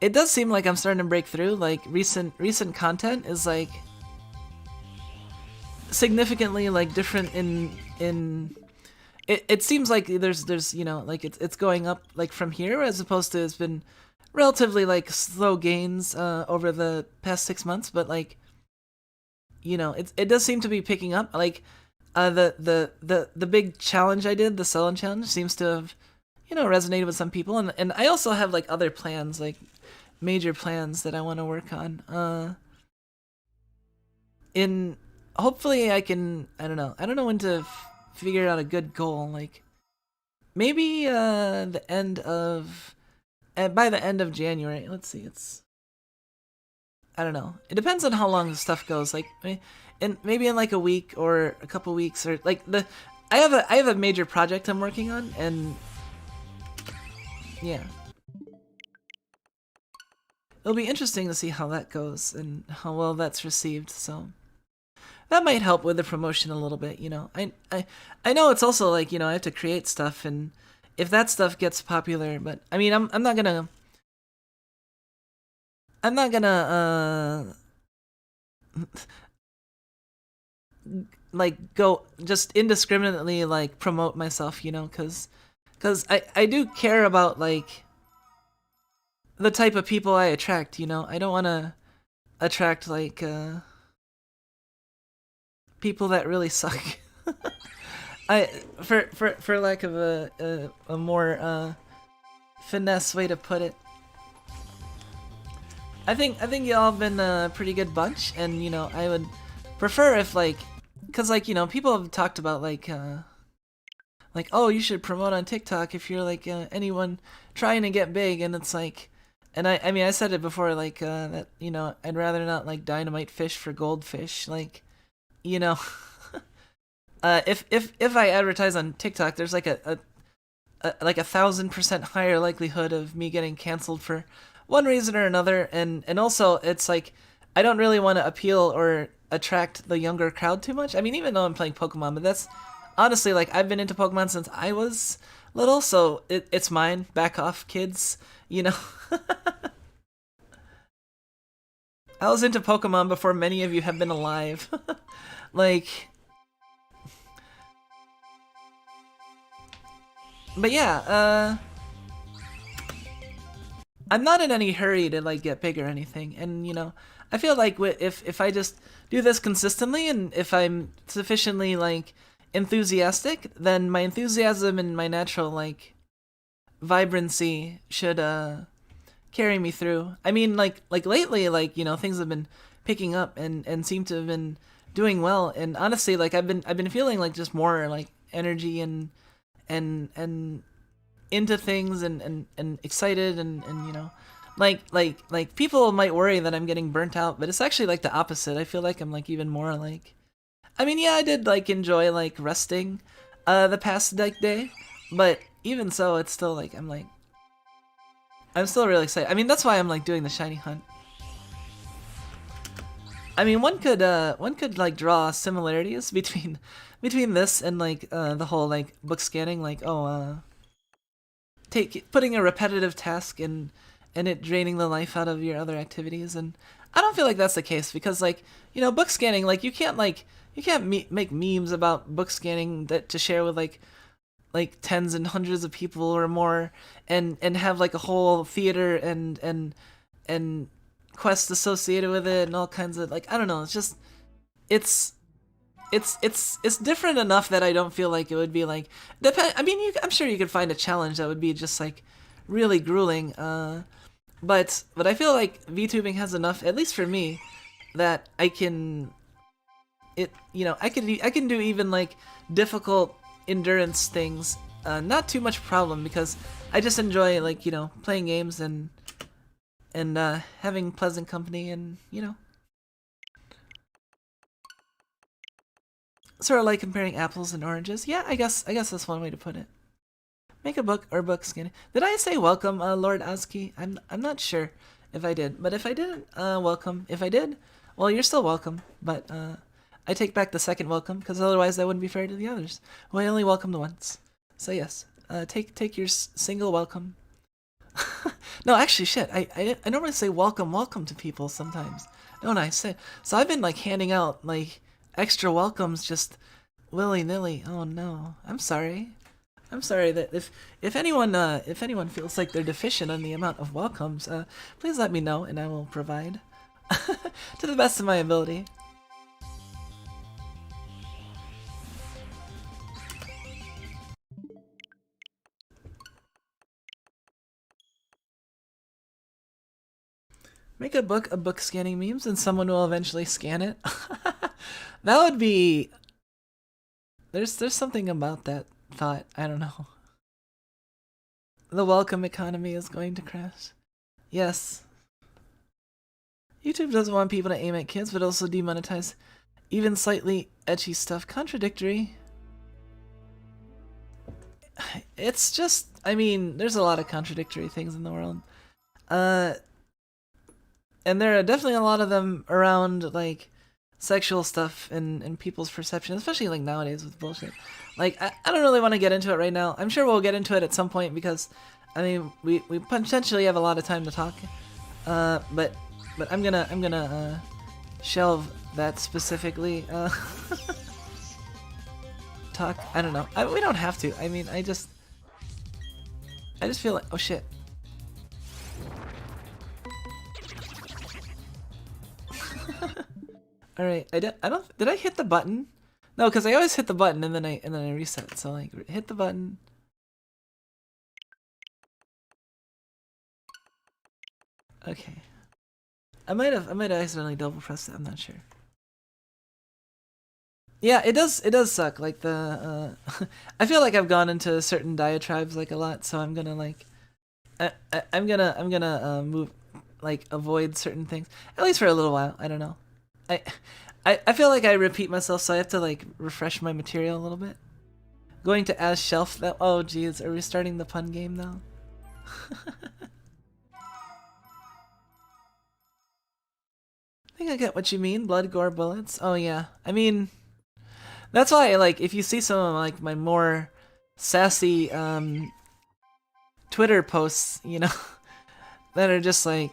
it does seem like I'm starting to break through. Like recent content is like significantly like different in it seems like there's you know, like it's going up like from here, as opposed to it's been relatively like slow gains over the past 6 months. But like, you know, it does seem to be picking up. Like the big challenge I did, the sell-in challenge, seems to have, you know, resonated with some people, and I also have like other plans, like major plans that I want to work on. In hopefully I can, I don't know when to figure out a good goal. Like maybe the end of by the end of January. Let's see, it's, I don't know. It depends on how long the stuff goes. Like, maybe in like a week or a couple weeks, or like I have a major project I'm working on, and yeah, it'll be interesting to see how that goes and how well that's received. So that might help with the promotion a little bit. You know, I know it's also like, you know, I have to create stuff, and if that stuff gets popular, but I mean, I'm not gonna like go just indiscriminately like promote myself, you know, because I do care about like the type of people I attract, you know. I don't want to attract like people that really suck. I for lack of a more finesse way to put it. I think y'all have been a pretty good bunch, and, you know, I would prefer if, like, cause like, you know, people have talked about like oh, you should promote on TikTok if you're like anyone trying to get big, and it's like, and I mean, I said it before, like that, you know, I'd rather not like dynamite fish for goldfish, like, you know. If I advertise on TikTok, there's like a like 1,000% higher likelihood of me getting canceled for one reason or another, and also it's like I don't really want to appeal or attract the younger crowd too much. I mean, even though I'm playing Pokemon, but that's honestly, like, I've been into Pokemon since I was little, so it's mine. Back off, kids. You know. I was into Pokemon before many of you have been alive. Like, but yeah, I'm not in any hurry to like get big or anything, and, you know, I feel like if I just do this consistently, and if I'm sufficiently like enthusiastic, then my enthusiasm and my natural like vibrancy should carry me through. I mean, like lately, like, you know, things have been picking up and seem to have been doing well, and honestly, like I've been feeling like just more like energy and into things and excited, and you know, like people might worry that I'm getting burnt out, but it's actually like the opposite. I feel like I'm like even more like, I mean, yeah, I did like enjoy like resting the past like day, but even so, it's still like I'm still really excited. I mean, that's why I'm like doing the shiny hunt. I mean, one could like draw similarities between this and like the whole like book scanning, like, oh, putting a repetitive task and it draining the life out of your other activities. And I don't feel like that's the case, because, like, you know, book scanning, like, you can't make memes about book scanning that to share with like like tens and hundreds of people or more, and have like a whole theater and quests associated with it and all kinds of, like, I don't know, it's just it's it's different enough that I don't feel like it would be like I mean, I'm sure you could find a challenge that would be just like really grueling, but I feel like VTubing has enough, at least for me, that I can I can do even like difficult endurance things, not too much problem, because I just enjoy, like, playing games and having pleasant company, and sort of like comparing apples and oranges. Yeah, I guess that's one way to put it. Make a book or book scanning. Did I say welcome, Lord Aski? I'm not sure if I did, but if I didn't, welcome. If I did, well, you're still welcome, but I take back the second welcome, because otherwise that wouldn't be fair to the others. Well, I only welcomed once, so yes, take your single welcome. No, actually, shit, I normally say welcome to people sometimes, don't I? So I've been like handing out like extra welcomes just willy-nilly. Oh no, I'm sorry. I'm sorry that if anyone feels like they're deficient on the amount of welcomes, please let me know and I will provide to the best of my ability. Make a book of book scanning memes and someone will eventually scan it. That would be... There's something about that thought. I don't know. The welcome economy is going to crash. Yes. YouTube doesn't want people to aim at kids, but also demonetize even slightly ecchi stuff. Contradictory. It's just... I mean, there's a lot of contradictory things in the world. And there are definitely a lot of them around, like, sexual stuff and people's perception, especially, like, nowadays with bullshit. Like, I don't really want to get into it right now. I'm sure we'll get into it at some point because, I mean, we potentially have a lot of time to talk. But I'm gonna shelve that specifically. Talk, I don't know. We don't have to. I mean, I just feel like, oh shit. All right, I don't. Did I hit the button? No, because I always hit the button and then I reset. So like, hit the button. Okay. I might have accidentally double pressed it. I'm not sure. Yeah, it does suck. Like the I feel like I've gone into certain diatribes like a lot, so I'm gonna like I'm gonna move, like, avoid certain things, at least for a little while. I don't know. I feel like I repeat myself, so I have to like refresh my material a little bit. Going to as shelf that. Oh geez, are we starting the pun game now? I think I get what you mean. Blood, gore, bullets. Oh yeah. I mean, that's why, like, if you see some of like my more sassy Twitter posts, that are just like,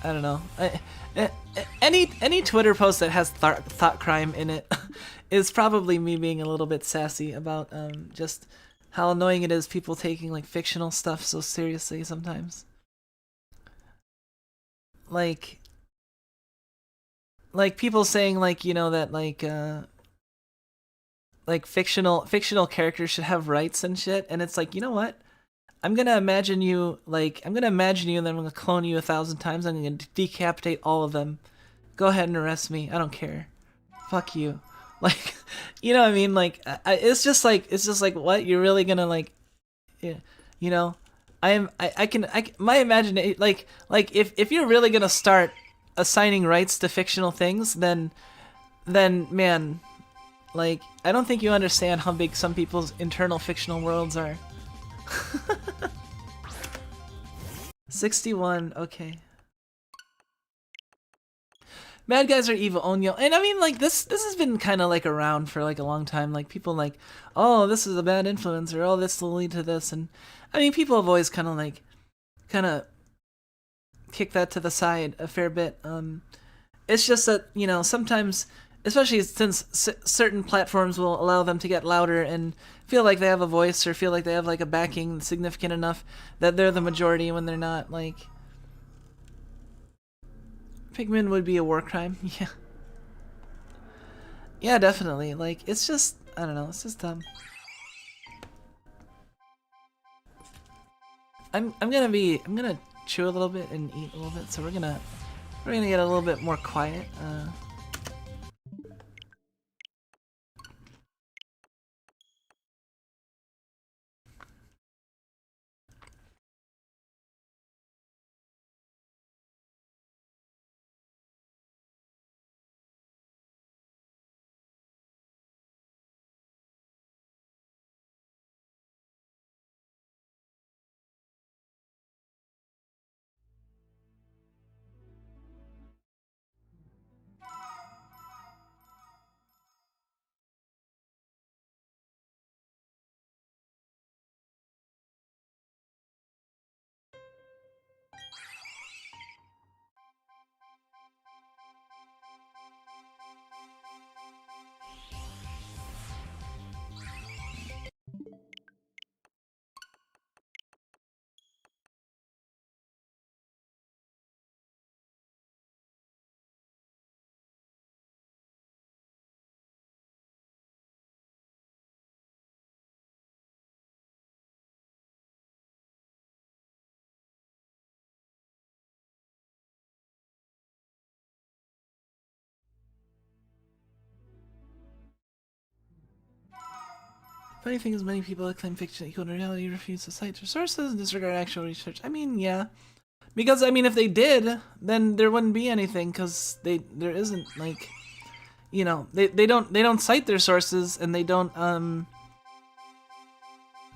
I don't know. Any Twitter post that has thought crime in it is probably me being a little bit sassy about just how annoying it is people taking like fictional stuff so seriously sometimes. Like people saying like, that like fictional characters should have rights and shit, and it's like, you know what? I'm gonna imagine you, and then I'm gonna clone you 1,000 times. I'm gonna decapitate all of them. Go ahead and arrest me. I don't care. Fuck you. Like, you know what I mean? Like, it's just like, what? You're really gonna like, yeah, my imagination, like if you're really gonna start assigning rights to fictional things, then man, like, I don't think you understand how big some people's internal fictional worlds are. 61, okay. Bad guys are evil, Onyo. And I mean, like, this has been kind of like around for like a long time. Like, people like, oh, this is a bad influence, or oh, this will lead to this. And I mean, people have always kind of kicked that to the side a fair bit. It's just that, sometimes, especially since certain platforms will allow them to get louder and feel like they have a voice or feel like they have like a backing significant enough that they're the majority when they're not. Like, Pikmin would be a war crime. Yeah. Yeah, definitely. Like, it's just, I don't know, it's just dumb. I'm gonna chew a little bit and eat a little bit, so we're gonna get a little bit more quiet. Funny thing is, many people that claim fiction equal to reality refuse to cite their sources and disregard actual research. I mean, yeah. Because, I mean, if they did, then there wouldn't be anything, because there isn't, like, you know, they don't cite their sources, and they don't,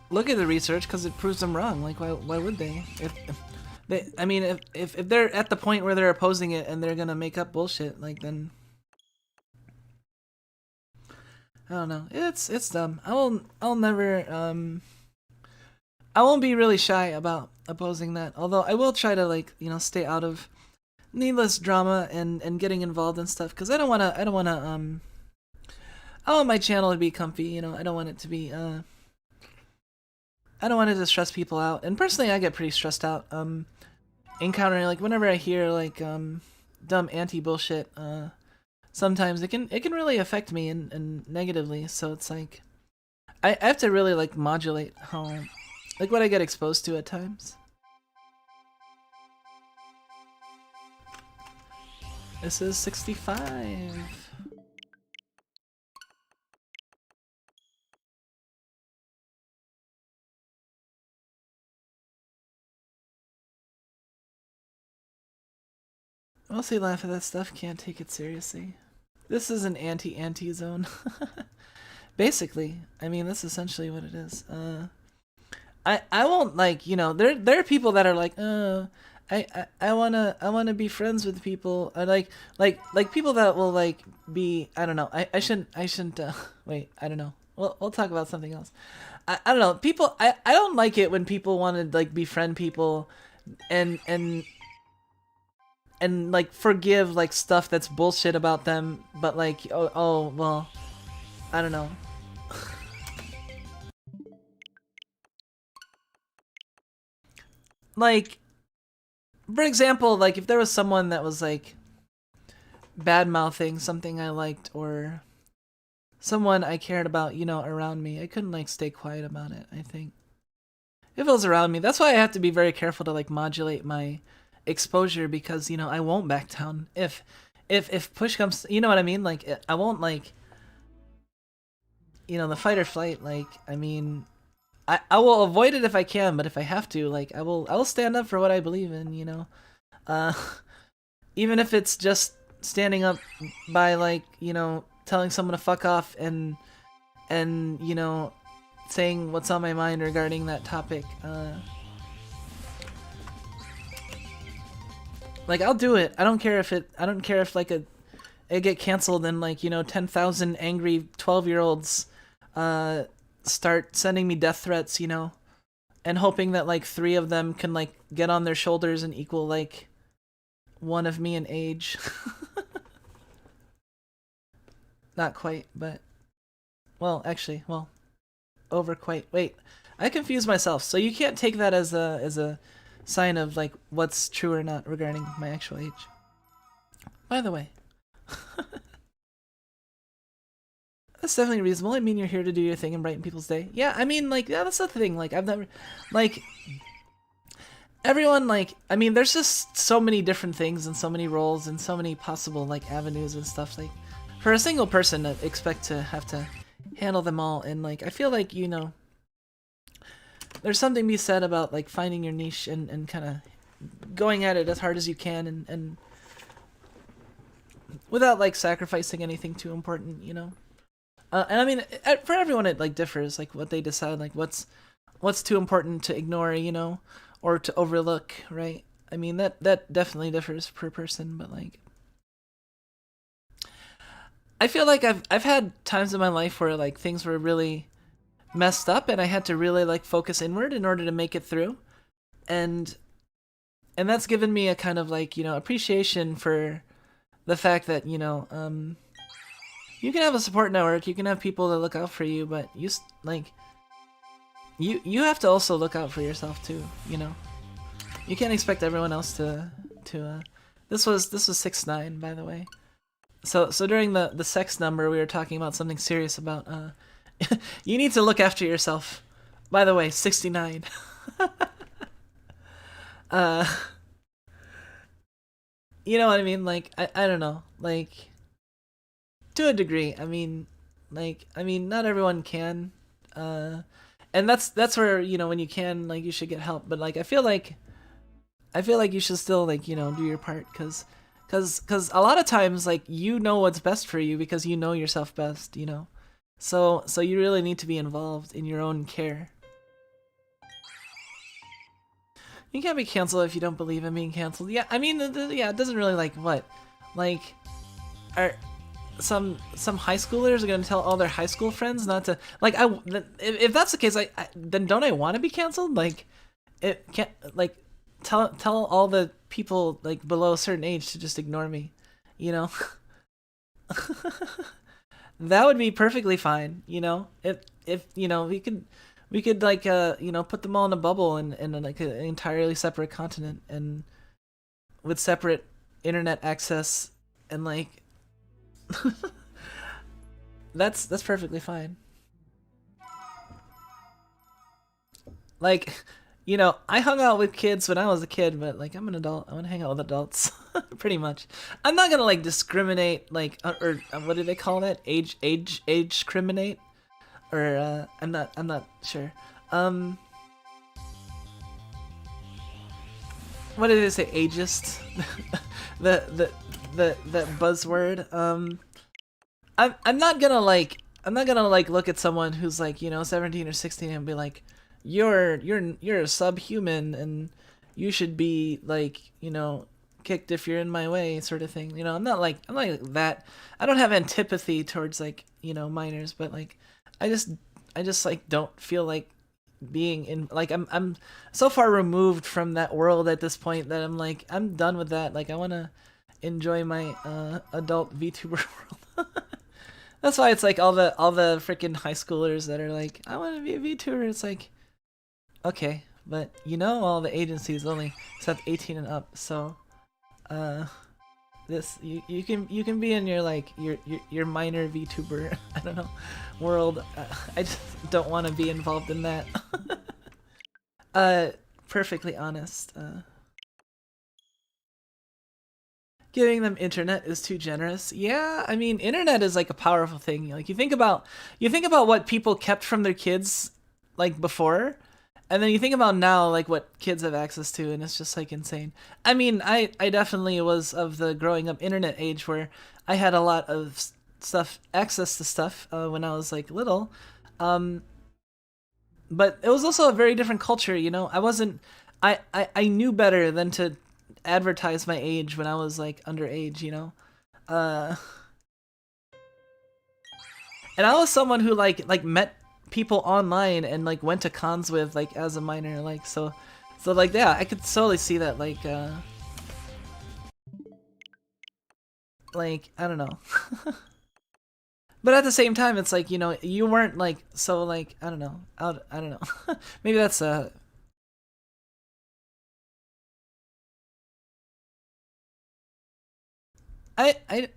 look at the research, because it proves them wrong. Like, why would they? If they, I mean, if they're at the point where they're opposing it, and they're gonna make up bullshit, like, then... I don't know. It's dumb. I'll never I won't be really shy about opposing that. Although I will try to, like, you know, stay out of needless drama and getting involved in stuff, cuz I don't want to I want my channel to be comfy, you know. I don't want it to be I don't want it to stress people out. And personally, I get pretty stressed out encountering, like, whenever I hear like dumb anti-bullshit, sometimes it can really affect me and negatively. So it's like I have to really, like, modulate how, like, what I get exposed to at times. This is 65. Mostly laugh at that stuff, can't take it seriously. This is an anti-anti zone. Basically, I mean, that's essentially what it is. I won't, like, you know, there are people that are like, I wanna be friends with people. I like people that will, like, be, I don't know. I shouldn't wait, I don't know. We'll talk about something else. I don't know. People, I don't like it when people want to, like, befriend people and like forgive, like, stuff that's bullshit about them, but, like, oh well, I don't know. Like, for example, like, if there was someone that was, like, bad mouthing something I liked, or someone I cared about, you know, around me, I couldn't, like, stay quiet about it. I think if it was around me, that's why I have to be very careful to, like, modulate my exposure, because, you know, I won't back down if push comes, you know what I mean? Like, I won't, like, you know, the fight or flight. Like, I mean, I will avoid it if I can, but if I have to, like, I will stand up for what I believe in, you know. Uh, even if it's just standing up by, like, you know, telling someone to fuck off and you know, saying what's on my mind regarding that topic. Like, I'll do it. I don't care if like it get canceled and, like, you know, 10,000 angry 12-year-olds start sending me death threats, you know, and hoping that, like, 3 of them can, like, get on their shoulders and equal, like, 1 of me in age. Not quite, but, well, actually, well, over quite. Wait, I confused myself. So you can't take that as a sign of like what's true or not regarding my actual age. By the way, that's definitely reasonable. I mean, you're here to do your thing and brighten people's day. Yeah, I mean, like, yeah, that's the thing. Like, I've never, like, everyone, like, I mean, there's just so many different things and so many roles and so many possible, like, avenues and stuff. Like, for a single person to expect to have to handle them all, and, like, I feel like, you know, there's something to be said about, like, finding your niche and kind of going at it as hard as you can and without, like, sacrificing anything too important, you know? And I mean, for everyone it, like, differs, like, what they decide, like, what's too important to ignore, you know? Or to overlook, right? I mean, that definitely differs per person, but, like, I feel like I've had times in my life where, like, things were really messed up and I had to really, like, focus inward in order to make it through. And that's given me a kind of, like, you know, appreciation for the fact that, you know, you can have a support network, you can have people that look out for you, but you have to also look out for yourself too, you know. You can't expect everyone else to this was 6'9", by the way. So during the sex number we were talking about something serious about you need to look after yourself. By the way, 69. You know what I mean? Like, I don't know. Like, to a degree. I mean, not everyone can. And that's where, you know, when you can, like, you should get help. But, like, I feel like you should still, like, you know, do your part. Cause a lot of times, like, you know what's best for you because you know yourself best, you know? So you really need to be involved in your own care. You can't be canceled if you don't believe in being canceled. Yeah, I mean, yeah, it doesn't really, like, what? Like, are some high schoolers are gonna tell all their high school friends not to, like, if that's the case, then don't I want to be canceled? Like, it can't, like, tell all the people, like, below a certain age to just ignore me, you know? That would be perfectly fine, you know? If you know, we could like, you know, put them all in a bubble in like an entirely separate continent and with separate internet access and, like, that's perfectly fine. Like, you know, I hung out with kids when I was a kid, but, like, I'm an adult. I want to hang out with adults, pretty much. I'm not gonna, like, discriminate, like, or what do they call that? Age discriminate, or I'm not sure. What did they say? Ageist, the buzzword. I'm not gonna like look at someone who's, like, you know, 17 or 16 and be like, you're a subhuman and you should be, like, you know, kicked if you're in my way, sort of thing. You know, I'm not like that. I don't have antipathy towards, like, you know, minors, but, like, I just like don't feel like being in, like, I'm so far removed from that world at this point that I'm like, I'm done with that. Like, I want to enjoy my adult VTuber world. That's why it's like all the freaking high schoolers that are like, I want to be a VTuber. It's like, okay, but you know, all the agencies only accept 18 and up, so this you can be in your, like, your minor VTuber, I don't know, world. I just don't want to be involved in that. Perfectly honest. Giving them internet is too generous. Yeah, I mean, internet is, like, a powerful thing. Like, you think about what people kept from their kids, like, before, and then you think about now, like, what kids have access to, and it's just, like, insane. I mean, I definitely was of the growing up internet age where I had a lot of access to stuff when I was, like, little. But it was also a very different culture, you know? I knew better than to advertise my age when I was, like, underage, you know? And I was someone who, like met people online and, like, went to cons with, like, as a minor, like, so like, yeah, I could totally see that, like, I don't know. But at the same time, it's like, you know, you weren't like so like I don't know, I don't know. Maybe that's I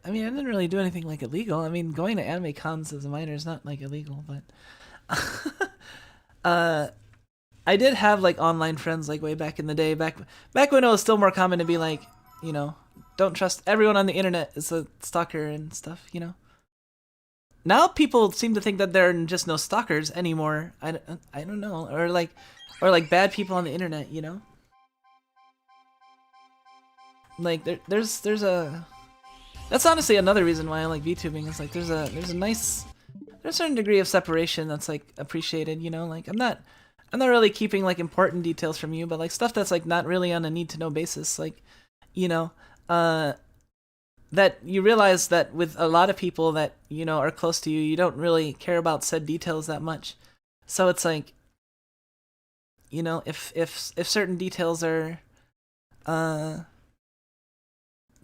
mean I didn't really do anything like illegal. I mean going to anime cons as a minor is not like illegal, but uh I did have like online friends like way back in the day, back when it was still more common to be like, you know, don't trust everyone on the internet is a stalker and stuff, you know. Now people seem to think that there are just no stalkers anymore. I don't know, or like bad people on the internet, you know. Like there's a that's honestly another reason why I like VTubing. Is like there's a nice there's a certain degree of separation that's like appreciated, you know. Like I'm not really keeping like important details from you, but like stuff that's like not really on a need to know basis, like you know, that you realize that with a lot of people that you know are close to you, you don't really care about said details that much. So it's like, you know, if certain details are uh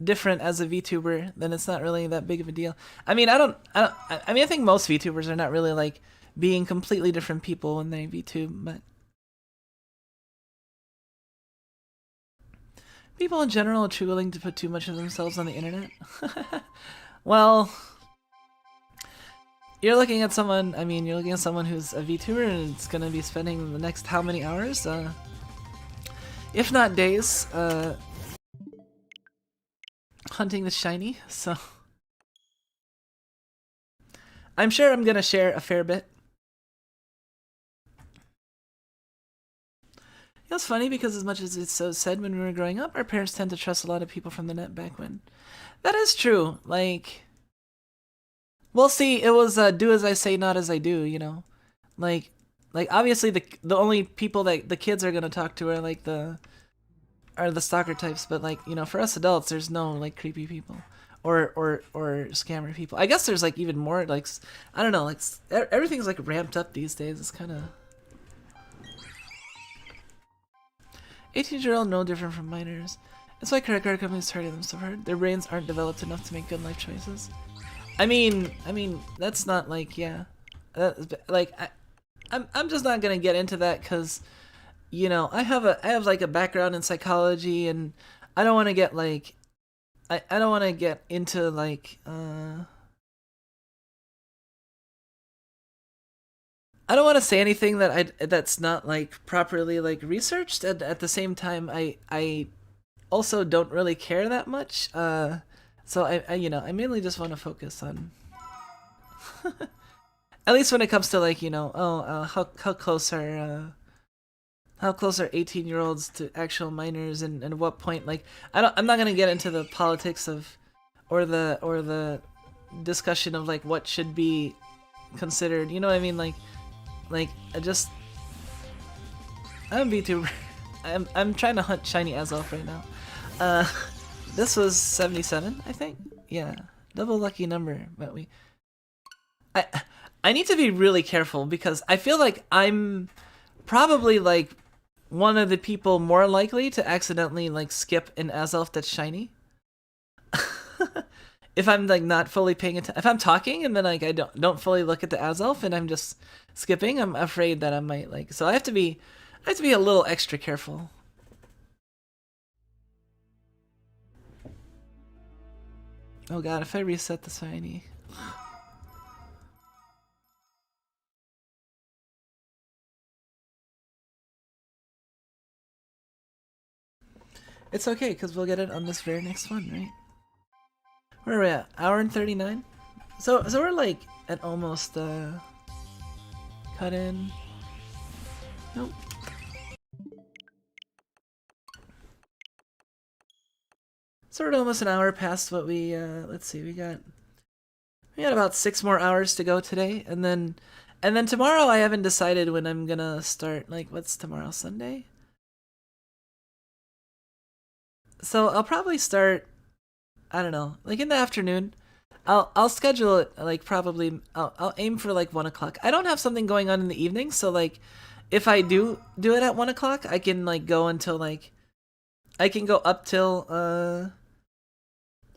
different as a VTuber, then it's not really that big of a deal. I mean, I mean, I think most VTubers are not really like being completely different people when they VTube, but people in general are too willing to put too much of themselves on the internet. Well, you're looking at someone. I mean, you're looking at someone who's a VTuber and it's gonna be spending the next how many hours, if not days, hunting the shiny. So I'm sure I'm gonna share a fair bit. It's funny because as much as it's so said when we were growing up, our parents tend to trust a lot of people from the net back when. That is true. Like, well, see, it was do as I say, not as I do. You know, like, obviously the only people that the kids are gonna talk to are the stalker types. But like, you know, for us adults, there's no like creepy people or scammer people. I guess there's like even more like I don't know, like everything's like ramped up these days. It's kind of 18-year-old no different from minors. That's why credit card companies target them so hard. Their brains aren't developed enough to make good life choices. I mean, that's not like yeah, like I'm just not gonna get into that because you know I have like a background in psychology and I don't want to get like I don't want to get into like I don't want to say anything that's not like properly like researched. And at the same time, I also don't really care that much. So I you know I mainly just want to focus on at least when it comes to like you know how close are 18-year-olds to actual minors and at what point like I'm not gonna get into the politics of or the discussion of like what should be considered. You know what I mean? Like I'm a VTuber. I'm trying to hunt shiny Azelf right now. Uh, this was 77, I think. Yeah, double lucky number. But I, I need to be really careful because I feel like I'm probably like one of the people more likely to accidentally like skip an Azelf that's shiny. If I'm like not fully paying attention, if I'm talking and then like I don't fully look at the Azelf and I'm just skipping, I'm afraid that I might like. So I have to be a little extra careful. Oh god, if I reset the shiny. It's okay, because we'll get it on this very next one, right? Where are we at? Hour and 39? So we're like at almost cut in. Nope. So we're almost an hour past what we let's see, we got about 6 more hours to go today, and then tomorrow I haven't decided when I'm gonna start. Like, what's tomorrow, Sunday? So I'll probably start, I don't know, like in the afternoon. I'll schedule it like probably I'll aim for like 1 o'clock. I don't have something going on in the evening, so like if I do it at 1 o'clock, I can like go until like I can go up till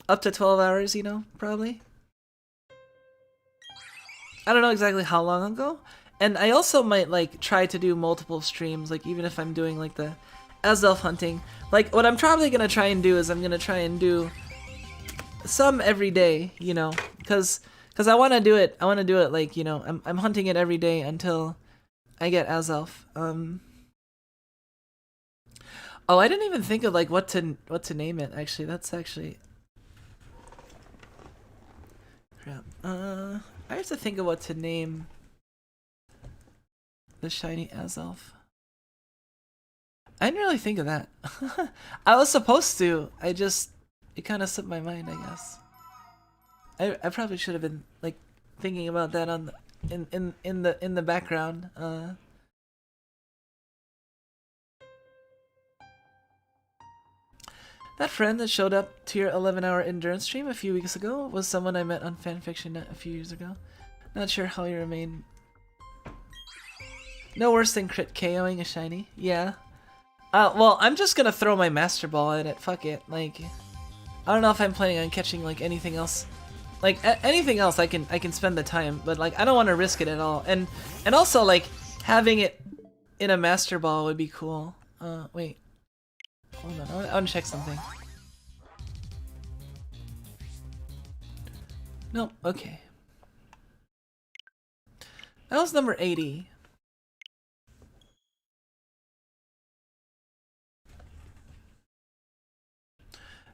up to 12 hours, you know, probably. I don't know exactly how long ago. And I also might like try to do multiple streams, like even if I'm doing like the Azelf hunting. Like what I'm probably gonna try and do is I'm gonna try and do some every day, you know, because I want to do it. I want to do it like, you know, I'm hunting it every day until I get Azelf. Oh, I didn't even think of like what to name it. Actually, that's actually crap. I have to think of what to name the shiny Azelf. I didn't really think of that. I was supposed to. It kind of slipped my mind, I guess. I probably should have been like thinking about that on in the background. That friend that showed up to your 11-hour endurance stream a few weeks ago was someone I met on fanfiction a few years ago. Not sure how he remained. No worse than crit KOing a shiny. Yeah. Well, I'm just gonna throw my Master Ball at it. Fuck it. Like, I don't know if I'm planning on catching like anything else. Like anything else, I can spend the time, but like I don't want to risk it at all. And also like having it in a Master Ball would be cool. Wait. Hold on, I want to check something. Nope, okay. That was number 80.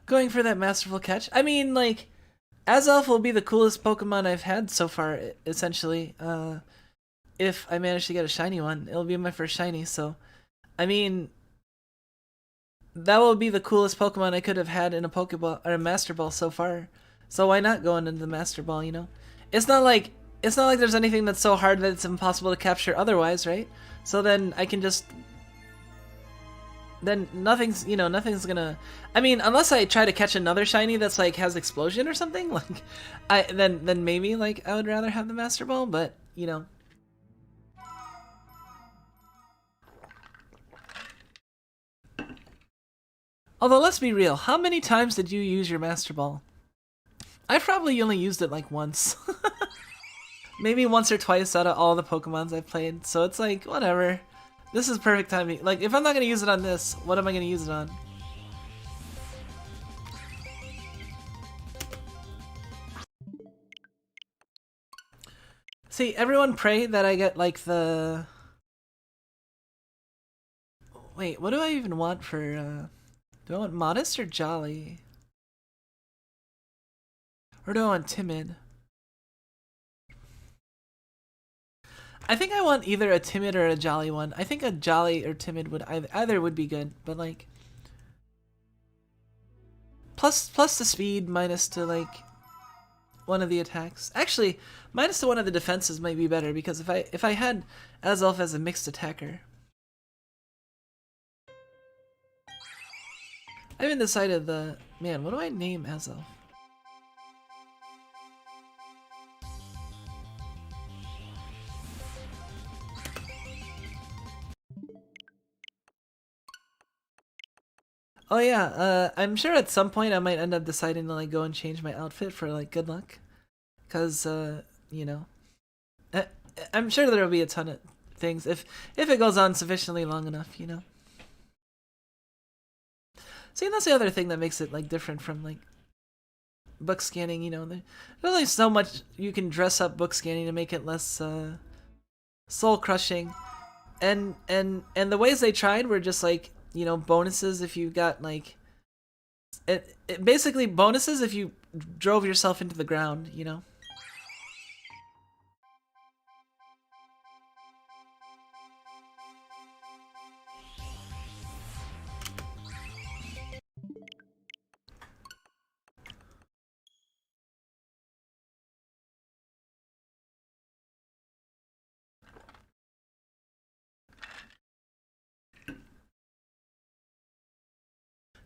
Going for that masterful catch. I mean, like, Azelf will be the coolest Pokemon I've had so far, essentially. If I manage to get a shiny one, it'll be my first shiny, so... I mean... That will be the coolest Pokemon I could have had in a Pokeball, or a Master Ball so far. So why not go into the Master Ball, you know? It's not like there's anything that's so hard that it's impossible to capture otherwise, right? So then I can just... Then nothing's gonna... I mean, unless I try to catch another shiny that's like has explosion or something, like then maybe like I would rather have the Master Ball, but you know. Although let's be real, how many times did you use your Master Ball? I probably only used it like once. Maybe once or twice out of all the Pokemons I've played, so it's like, whatever. This is perfect timing. Like, if I'm not gonna use it on this, what am I gonna use it on? See, everyone pray that I get, like, the... Wait, what do I even want for, Do I want modest or jolly? Or do I want timid? I think I want either a timid or a jolly one. I think a jolly or timid would either would be good, but like plus the speed, minus to like one of the attacks. Actually, minus to one of the defenses might be better because if I had Azelf as a mixed attacker. I haven't decided man, what do I name Azelf? Oh yeah, I'm sure at some point I might end up deciding to like go and change my outfit for like good luck, cause you know, I, I'm sure there'll be a ton of things if it goes on sufficiently long enough, you know. See, that's the other thing that makes it like different from like book scanning. You know, there's only so much you can dress up book scanning to make it less soul crushing, and the ways they tried were just like, you know, bonuses if you got like it basically bonuses if you drove yourself into the ground, you know.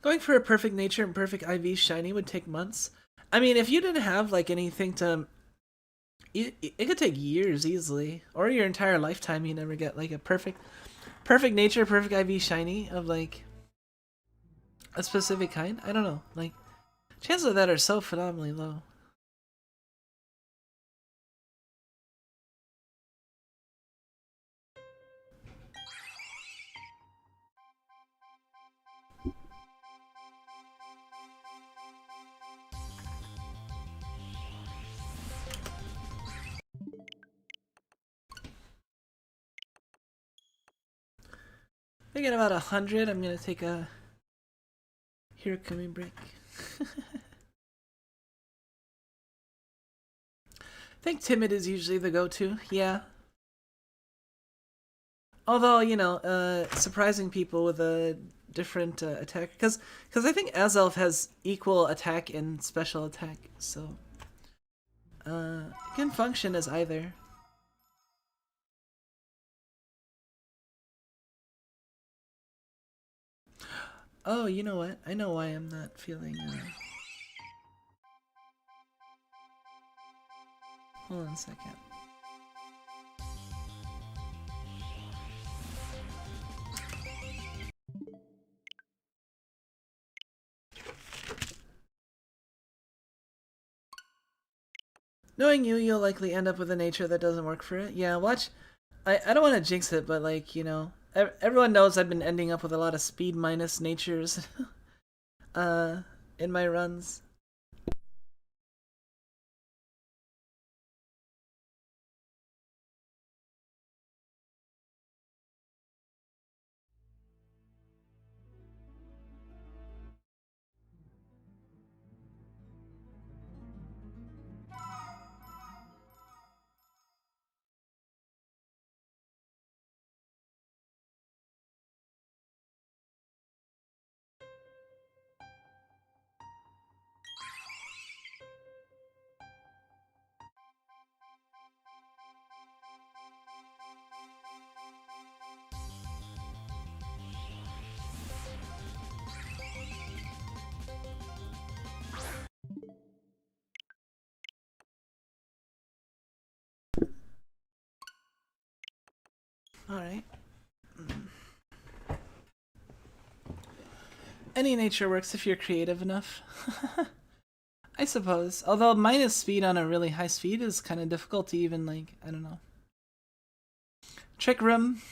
Going for a perfect nature and perfect IV shiny would take months. I mean, if you didn't have like anything to, it could take years easily, or your entire lifetime. You never get like a perfect nature, perfect IV shiny of like a specific kind. I don't know. Like chances of that are so phenomenally low. I get about 100, I'm gonna take a Hirokumi break. I think timid is usually the go-to, yeah. Although, you know, surprising people with a different attack, because I think Azelf has equal attack and special attack, so it can function as either. Oh, you know what? I know why I'm not feeling. Hold on a second. Knowing you, you'll likely end up with a nature that doesn't work for it. Yeah, watch. I don't want to jinx it, but like, you know, everyone knows I've been ending up with a lot of speed minus natures in my runs. Alright. Any nature works if you're creative enough. I suppose. Although minus speed on a really high speed is kind of difficult to even, like, I don't know. Trick room,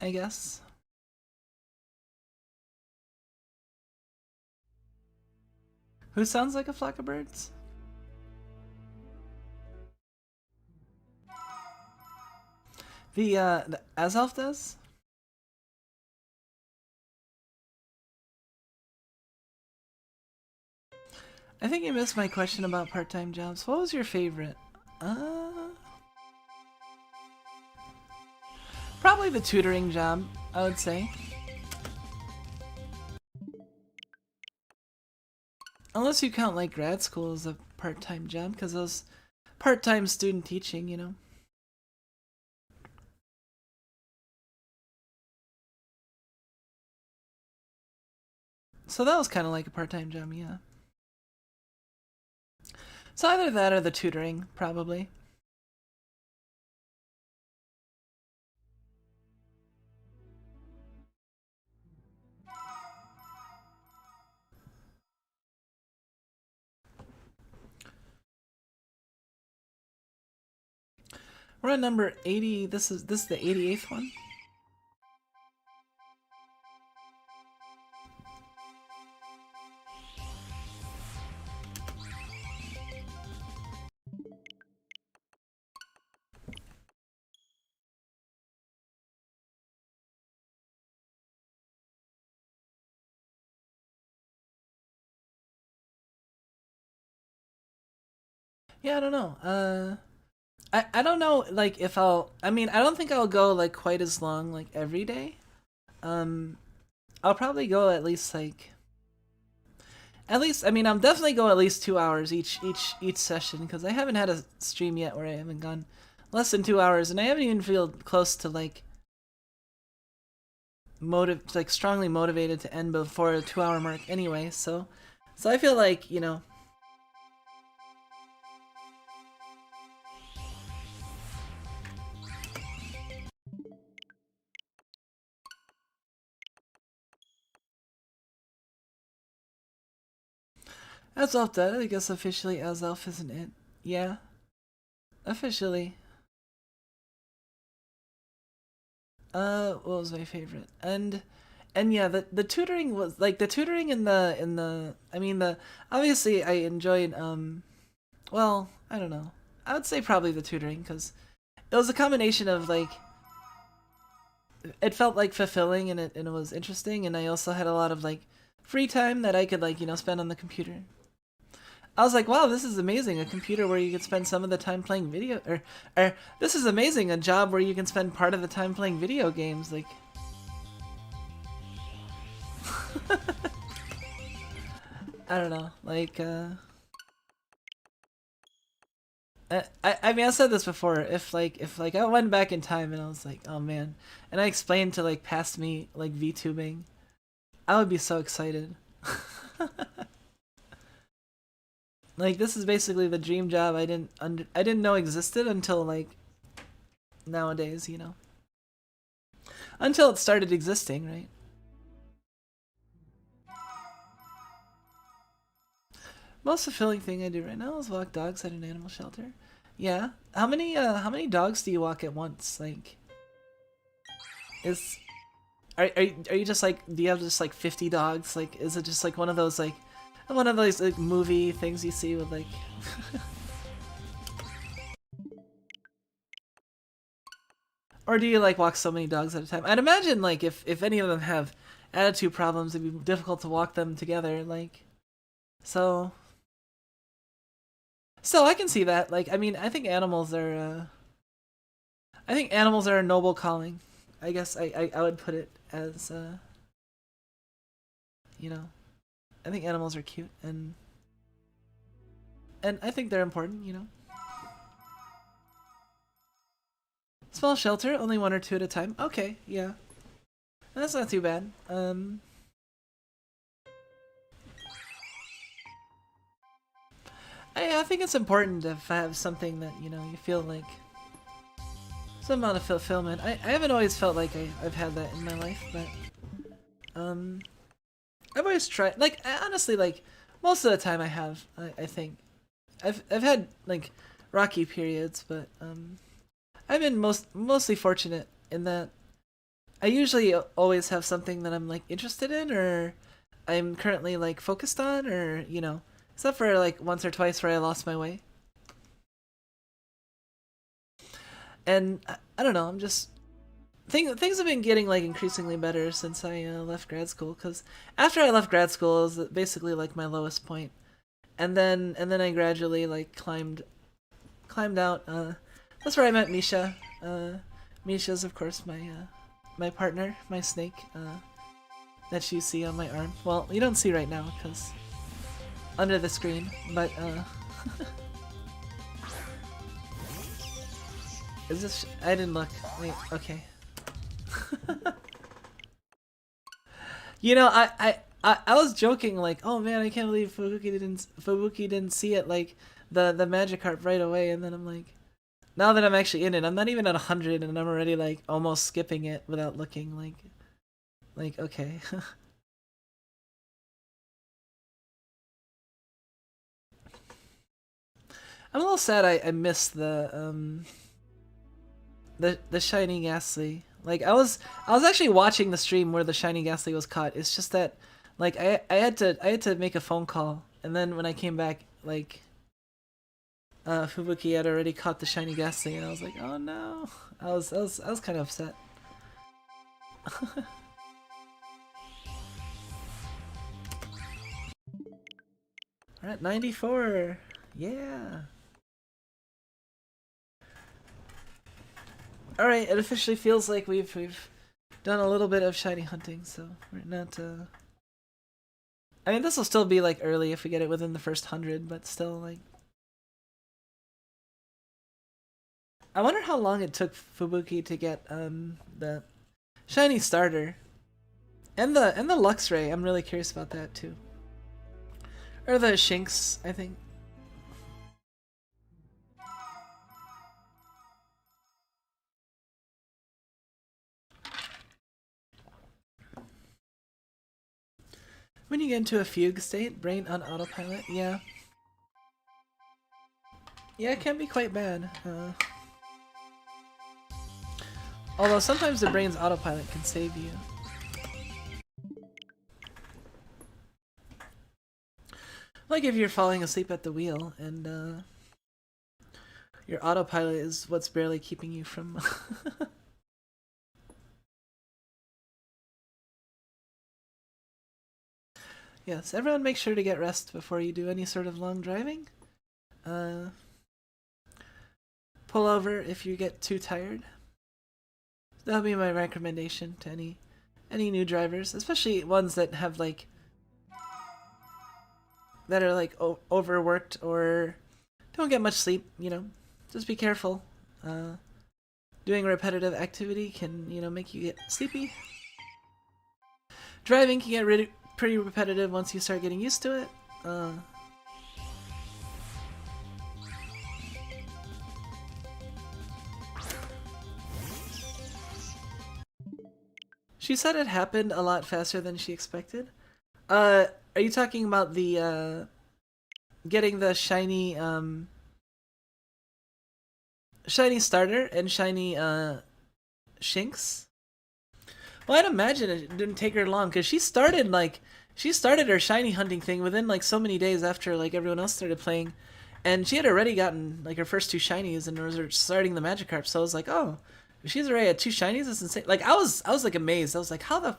I guess. Who sounds like a flock of birds? The Azelf does? I think you missed my question about part-time jobs. What was your favorite? Probably the tutoring job, I would say. Unless you count like grad school as a part-time job, because those part-time student teaching, you know. So that was kind of like a part-time job, yeah. So either that or the tutoring, probably. We're on number 80. This is the 88th one. Yeah, I don't know. I don't know, like, if I mean, I don't think I'll go, like, quite as long, like, every day. I'll probably go at least, like, I mean, I'll definitely go at least 2 hours each session, because I haven't had a stream yet where I haven't gone less than 2 hours, and I haven't even feel close to, like, strongly motivated to end before the 2 hour mark anyway, so I feel like, you know, Azelf dead. I guess officially Azelf isn't it. Yeah. Officially. What was my favorite? And yeah, the tutoring was like the tutoring in the I mean the obviously I enjoyed well, I don't know. I would say probably the tutoring because it was a combination of like it felt like fulfilling, and it was interesting, and I also had a lot of like free time that I could like spend on the computer. I was like, wow, this is amazing, a computer where you could spend some of the time playing video, or this is amazing, a job where you can spend part of the time playing video games, like. I don't know, like, I mean, I said this before, if I went back in time and I was like, oh man, and I explained to like past me, like VTubing, I would be so excited. Like, this is basically the dream job I didn't know existed until like nowadays, you know. Until it started existing, right? Most fulfilling thing I do right now is walk dogs at an animal shelter. Yeah. How many dogs do you walk at once? Like, is are you just like, do you have just like 50 dogs? Like, is it just like one of those like movie things you see with like or do you like walk so many dogs at a time? I'd imagine like if any of them have attitude problems, it'd be difficult to walk them together, like, so I can see that. Like, I mean, I think animals are a noble calling. I guess I would put it as you know, I think animals are cute, and I think they're important, you know. Small shelter, only one or two at a time. Okay, yeah. That's not too bad. I think it's important to have something that, you know, you feel like some amount of fulfillment. I haven't always felt like I've had that in my life, but I've always tried, like, honestly, like, most of the time I have, I think. I've had, like, rocky periods, but I've been mostly fortunate in that I usually always have something that I'm, like, interested in, or I'm currently, like, focused on, or, you know, except for, like, once or twice where I lost my way. And I don't know, I'm just things have been getting like increasingly better since I left grad school. Because after I left grad school, it was basically like my lowest point, and then I gradually like climbed out. That's where I met Misha. Misha's of course my partner, my snake that you see on my arm. Well, you don't see right now because under the screen, but is this? I didn't look. Wait. Okay. You know, I was joking like, oh man, I can't believe Fubuki didn't see it, like the Magikarp right away, and then I'm like, now that I'm actually in it, I'm not even at 100, and I'm already like almost skipping it without looking, like okay. I'm a little sad I missed the shiny ghastly. Like, I was actually watching the stream where the shiny ghastly was caught. It's just that like I had to make a phone call, and then when I came back, like Fubuki had already caught the shiny ghastly, and I was like, oh no. I was kind of upset. Alright, 94. Yeah. Alright, it officially feels like we've done a little bit of shiny hunting, so we're not I mean, this will still be like early if we get it within the first 100, but still, like, I wonder how long it took Fubuki to get the shiny starter and the Luxray. I'm really curious about that too. Or the Shinx, I think. When you get into a fugue state, brain on autopilot, yeah. Yeah, it can be quite bad. Although sometimes the brain's autopilot can save you. Like if you're falling asleep at the wheel and your autopilot is what's barely keeping you from Yes, everyone make sure to get rest before you do any sort of long driving. Pull over if you get too tired. That'll be my recommendation to any new drivers, especially ones that have like that are like overworked or don't get much sleep. You know, just be careful. Doing repetitive activity can make you get sleepy. Driving can get pretty repetitive once you start getting used to it. She said it happened a lot faster than she expected. Are you talking about the getting the shiny shiny starter and shiny Shinx? Well, I'd imagine it didn't take her long because she started her shiny hunting thing within like so many days after like everyone else started playing, and she had already gotten like her first 2 shinies and was starting the Magikarp. So I was like, oh, she's already at 2 shinies. That's insane. Like I was like amazed. I was like, how the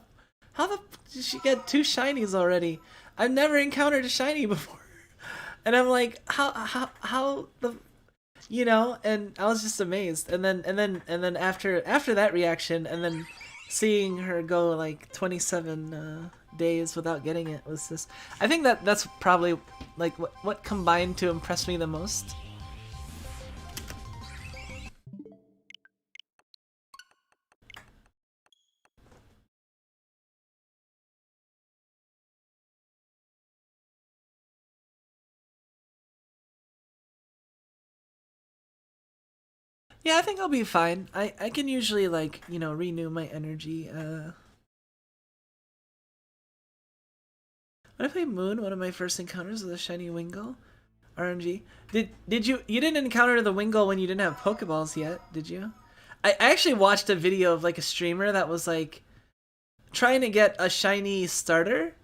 did she get 2 shinies already? I've never encountered a shiny before, and I'm like, how the and I was just amazed. And then after that reaction, and then seeing her go like 27 days without getting it was just, I think that's probably like what combined to impress me the most. Yeah, I think I'll be fine. I can usually like, renew my energy. When I played Moon, one of my first encounters was a shiny Wingull. RNG. Did you didn't encounter the Wingull when you didn't have Pokeballs yet, did you? I actually watched a video of like a streamer that was like trying to get a shiny starter,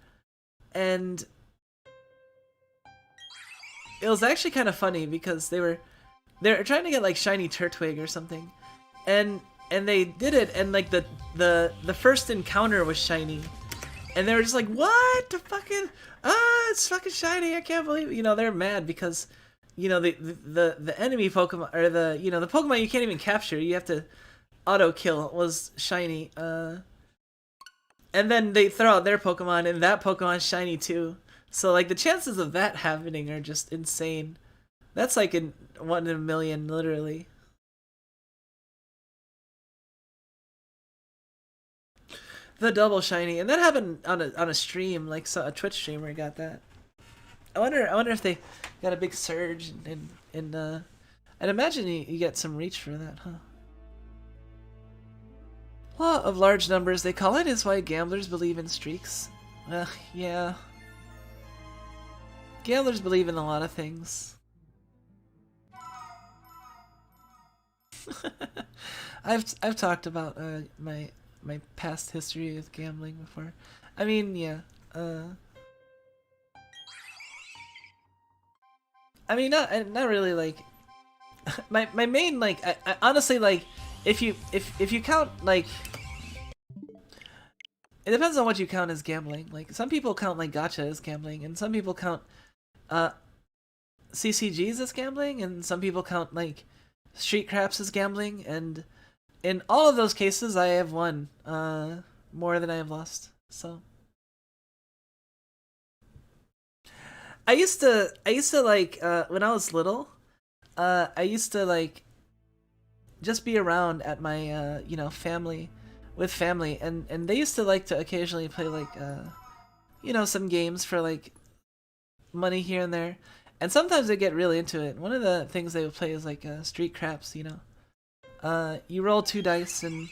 and it was actually kind of funny because they're trying to get like shiny Turtwig or something, and they did it, and like the first encounter was shiny, and they were just like, what the fucking it's fucking shiny, I can't believe it. They're mad because the enemy Pokemon, or the the Pokemon you can't even capture, you have to auto kill, was shiny, and then they throw out their Pokemon and that Pokemon's shiny too. So like the chances of that happening are just insane. That's like 1 in a million, literally. The double shiny, and that happened on a stream, like a Twitch streamer got that. I wonder if they got a big surge in I'd imagine you get some reach for that, huh? Law of large numbers, they call it, is why gamblers believe in streaks. Yeah. Gamblers believe in a lot of things. I've talked about my past history with gambling before. I mean, yeah. I mean, not really like my main, like, I honestly, like, if you count, like, it depends on what you count as gambling. Like some people count like gacha as gambling, and some people count CCGs as gambling, and some people count like street craps as gambling, and in all of those cases I have won more than I have lost. So I used to like when I was little, I used to like just be around at my family, and they used to like to occasionally play like some games for like money here and there, and sometimes they get really into it. One of the things they would play is like street craps. You roll 2 dice, and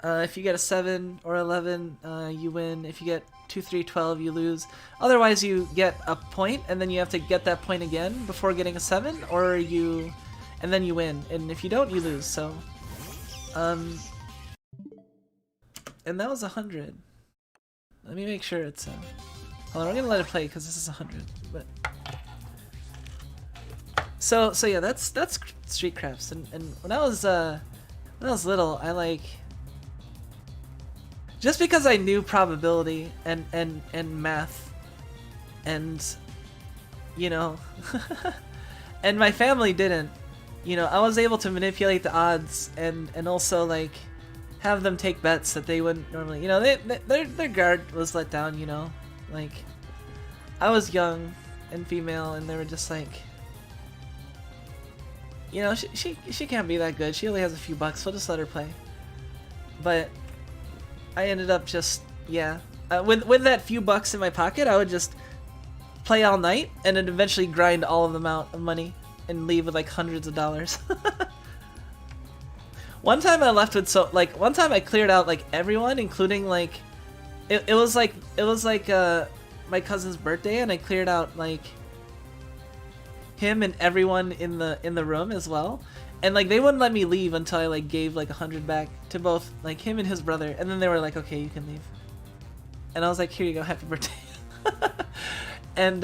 if you get a 7 or 11, you win. If you get 2, 3, 12, you lose. Otherwise, you get a point, and then you have to get that point again before getting a 7, and then you win. And if you don't, you lose. So, and that was 100. Let me make sure it's hold on, I'm gonna let it play because this is 100. But so yeah, that's street crafts. And when I was little, I like, just because I knew probability and math, and you know, and my family didn't. You know, I was able to manipulate the odds and also like have them take bets that they wouldn't normally. You know, their guard was let down. You know, like I was young and female, and they were just like, you know, she can't be that good. She only has a few bucks. We'll just let her play. But I ended up just with that few bucks in my pocket, I would just play all night and then eventually grind all of them out of money and leave with like hundreds of dollars. One time I left with one time I cleared out like everyone, including like it was like my cousin's birthday, and I cleared out like him and everyone in the room as well, and like they wouldn't let me leave until I like gave like 100 back to both like him and his brother, and then they were like, okay, you can leave, and I was like, here you go, happy birthday. And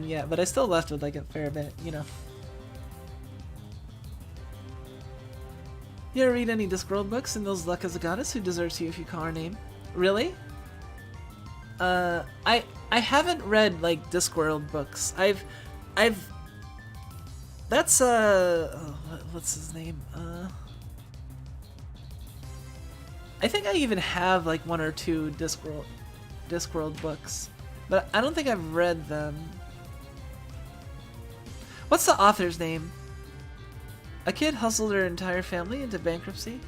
yeah, but I still left with like a fair bit, you know. You ever read any Discworld books? And those Luck as a Goddess, who deserves you if you call her name? Really? I haven't read like Discworld books. That's what's his name? I think I even have like 1 or 2 Discworld books, but I don't think I've read them. What's the author's name? A kid hustled her entire family into bankruptcy.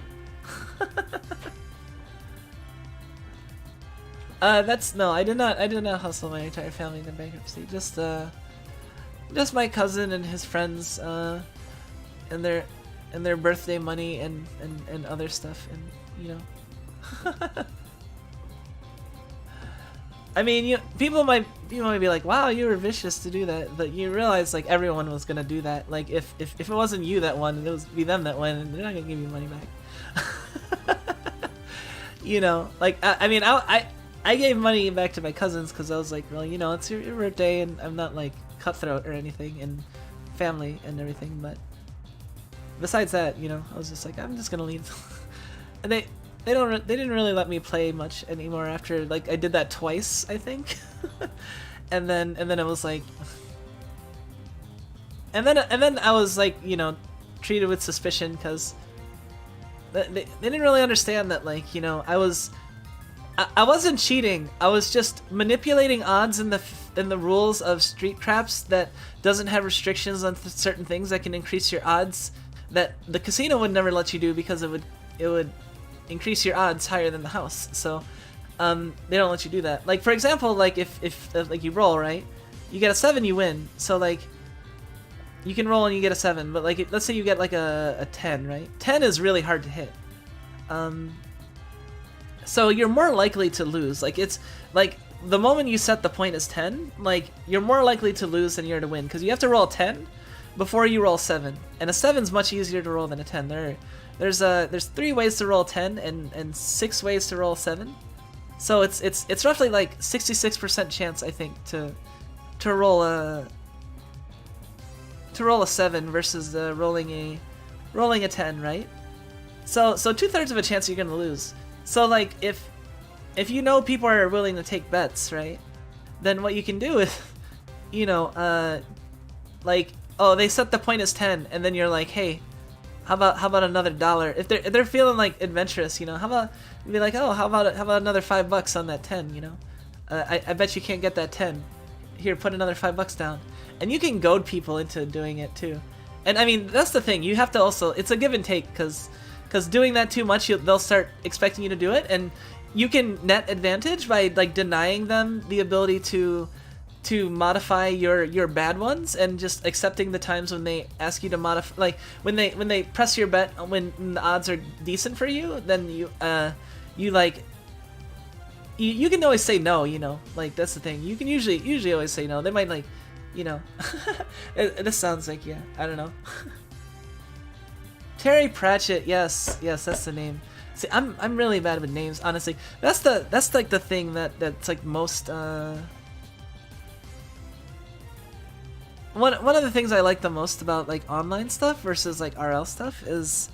No, I did not hustle my entire family into bankruptcy. Just my cousin and his friends, and their birthday money and other stuff, and you know. I mean, people might be like, "Wow, you were vicious to do that," but you realize like everyone was gonna do that. Like if it wasn't you that won, it would be them that won, and they're not gonna give you money back. You know, like I mean, I gave money back to my cousins because I was like, well, you know, it's your birthday, and I'm not like cutthroat or anything, and family and everything. But besides that, you know, I was just like, I'm just gonna leave, and they didn't really let me play much anymore after like I did that twice, I think. and then it was like, and then I was like, you know, treated with suspicion because they didn't really understand that, like, you know, I wasn't cheating. I was just manipulating odds in the rules of Street Craps that doesn't have restrictions on certain things that can increase your odds that the casino would never let you do because it would increase your odds higher than the house. So they don't let you do that. Like for example, like if like you roll, right, you get a 7, you win. So like you can roll and you get a 7, but like let's say you get like a 10, right? 10 is really hard to hit. So you're more likely to lose. Like it's like the moment you set the point as 10, like you're more likely to lose than you're to win because you have to roll a 10 before you roll 7, and a 7's much easier to roll than a 10. There's 3 ways to roll 10 and 6 ways to roll 7. So it's roughly like 66% chance, I think, to roll a 7 versus rolling a 10, right? So 2/3 of a chance you're gonna lose. So like if you know people are willing to take bets, right? Then what you can do is, you know, like, oh, they set the point as 10, and then you're like, hey, how about another $1? If they're feeling like adventurous, you know, how about be like, oh, how about another $5 on that 10, you know? I bet you can't get that 10. Here, put another $5 down, and you can goad people into doing it too. And I mean, that's the thing. You have to also, it's a give and take because doing that too much, they'll start expecting you to do it, and you can net advantage by like denying them the ability to modify your bad ones and just accepting the times when they ask you to modify, like when they press your bet when the odds are decent for you, then you can always say no, you know, like that's the thing. You can usually always say no. They might like, you know, this sounds like, yeah, I don't know. Terry Pratchett, yes, that's the name. See, I'm really bad with names, honestly. That's like the thing that's like most one of the things I like the most about like online stuff versus like RL stuff is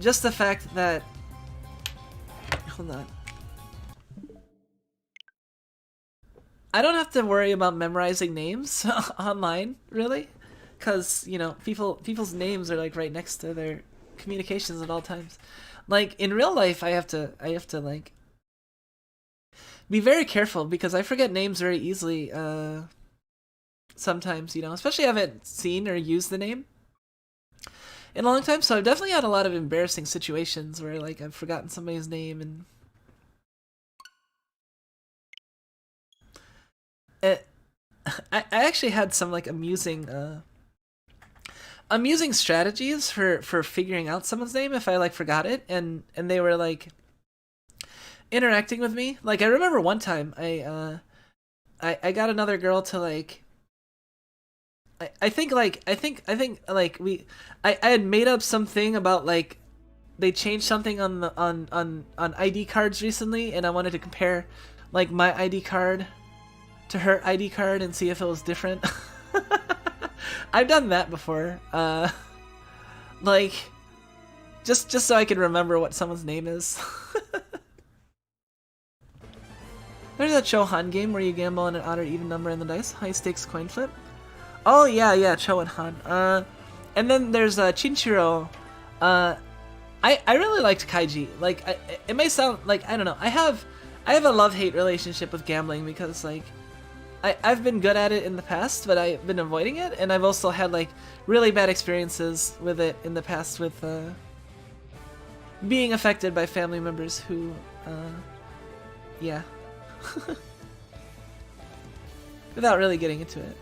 just the fact that, hold on. I don't have to worry about memorizing names online, really, because you know people's names are like right next to their communications at all times. Like in real life, I have to like be very careful because I forget names very easily. Sometimes, you know, especially if I haven't seen or used the name in a long time. So I've definitely had a lot of embarrassing situations where like I've forgotten somebody's name and it, I actually had some like amusing strategies for figuring out someone's name if I like forgot it and they were like interacting with me. Like I remember one time I got another girl to like I think like I had made up something about like they changed something on the on ID cards recently and I wanted to compare like my ID card to her ID card and see if it was different. I've done that before. Like just so I can remember what someone's name is. There's a Chohan game where you gamble on an odd or even number in the dice, high stakes coin flip. Oh yeah, Cho and Han. And then there's Chinchiro. I really liked Kaiji. Like it may sound like I don't know. I have a love-hate relationship with gambling because like I've been good at it in the past, but I've been avoiding it, and I've also had like really bad experiences with it in the past with being affected by family members who yeah. Without really getting into it.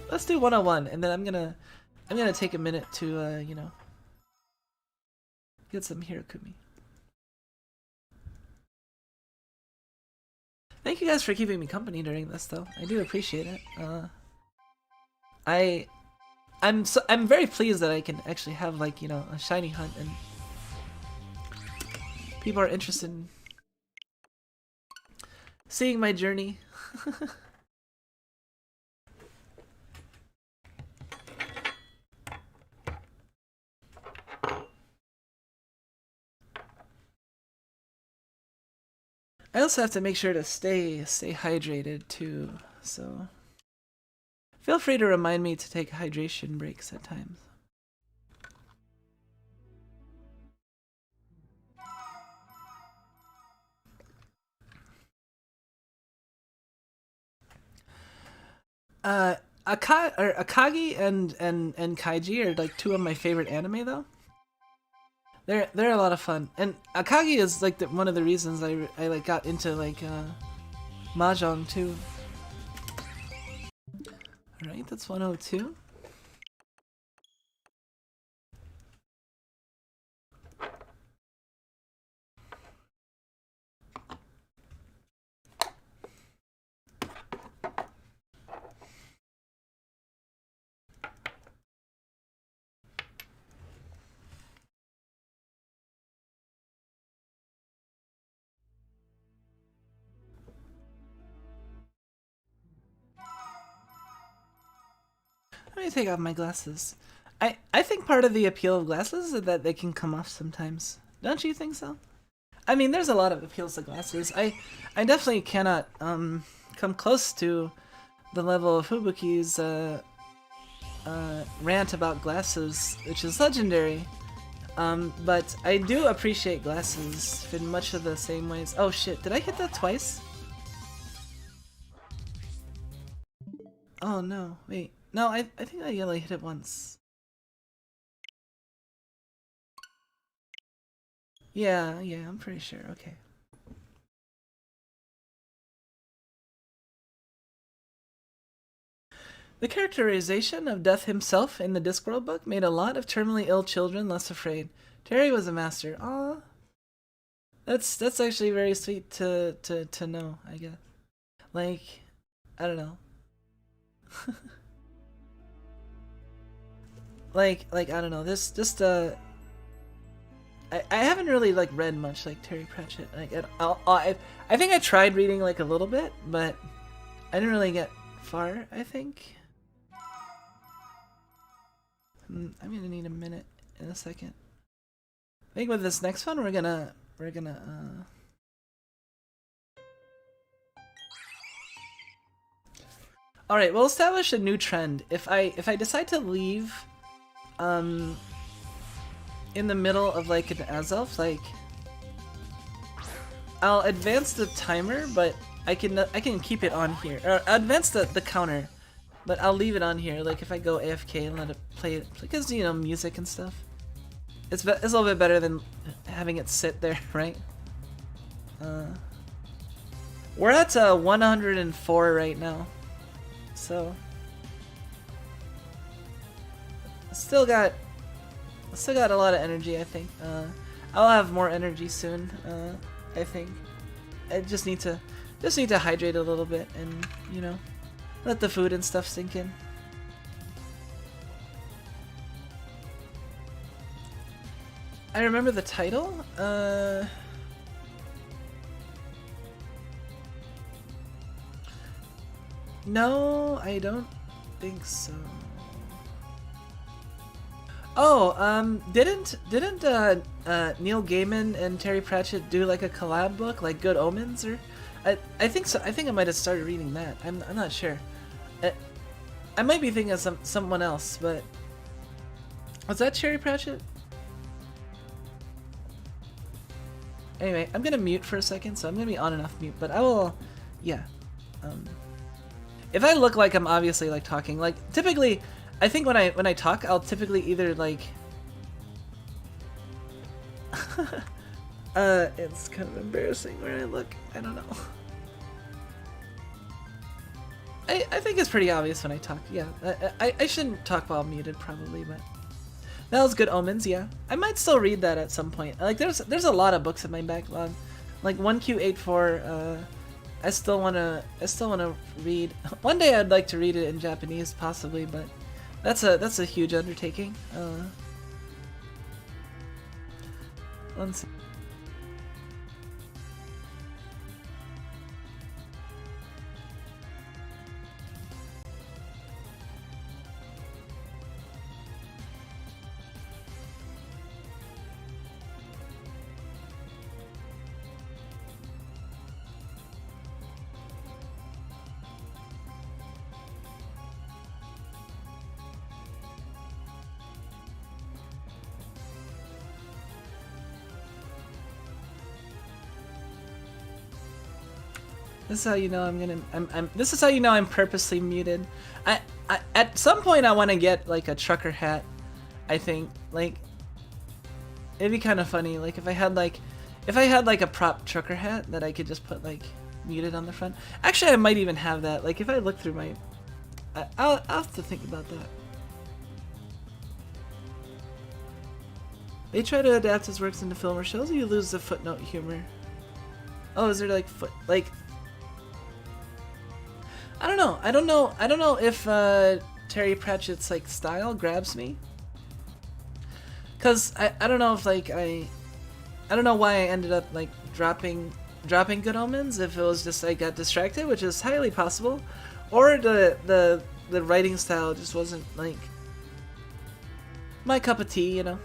Let's do 101 and then I'm gonna take a minute to you know, get some Hirokumi. Thank you guys for keeping me company during this though. I do appreciate it. I'm very pleased that I can actually have like, you know, a shiny hunt and people are interested in seeing my journey. I also have to make sure to stay hydrated too, so feel free to remind me to take hydration breaks at times. Akagi and Kaiji are like two of my favorite anime though. They're a lot of fun, and Akagi is like one of the reasons I like got into like mahjong too. All right, that's 102. Let me take off my glasses. I think part of the appeal of glasses is that they can come off sometimes. Don't you think so? I mean, there's a lot of appeals to glasses. I definitely cannot come close to the level of Fubuki's rant about glasses, which is legendary. But I do appreciate glasses in much of the same ways. Oh shit, did I hit that twice? Oh no, wait. No, I think I only hit it once. Yeah, I'm pretty sure. Okay. The characterization of Death himself in the Discworld book made a lot of terminally ill children less afraid. Terry was a master. Aw. That's actually very sweet to know, I guess. Like, I don't know. like I don't know. This just I haven't really like read much like Terry Pratchett. Like I think I tried reading like a little bit, but I didn't really get far. I think I'm gonna need a minute in a second. I think with this next one we're gonna All right, we'll establish a new trend. If I decide to leave, in the middle of like an Azelf, like I'll advance the timer, but I can keep it on here. Or advance the counter, but I'll leave it on here. Like if I go AFK and let it play it, because you know music and stuff. It's a little bit better than having it sit there, right? We're at 104 right now, so still got a lot of energy. I think I'll have more energy soon. I think I just need to hydrate a little bit and you know let the food and stuff sink in. I remember the title. No, I don't think so. Oh, didn't Neil Gaiman and Terry Pratchett do like a collab book, like Good Omens, or I think so. I think I might have started reading that. I'm not sure. I might be thinking of someone else, but was that Terry Pratchett? Anyway, I'm gonna mute for a second, so I'm gonna be on and off mute. But I will, yeah. If I look like I'm obviously like talking, like typically, I think when I talk, I'll typically either like, it's kind of embarrassing where I look. I don't know. I think it's pretty obvious when I talk. Yeah, I shouldn't talk while muted probably, but that was Good Omens. Yeah, I might still read that at some point. Like there's a lot of books in my backlog, like 1Q84. I still wanna read. One day I'd like to read it in Japanese, possibly, but that's a huge undertaking. Let's see. This is how you know this is how you know I'm purposely muted. I at some point I want to get like a trucker hat. I think like it'd be kind of funny like if I had like a prop trucker hat that I could just put like muted on the front. Actually, I might even have that. Like if I look through my I'll have to think about that. They try to adapt his works into film or shows, or you lose the footnote humor. Oh, is there like I don't know if Terry Pratchett's like style grabs me. Cause I don't know if like I don't know why I ended up like dropping Good Omens, if it was just I got distracted, which is highly possible, or the writing style just wasn't like my cup of tea, you know.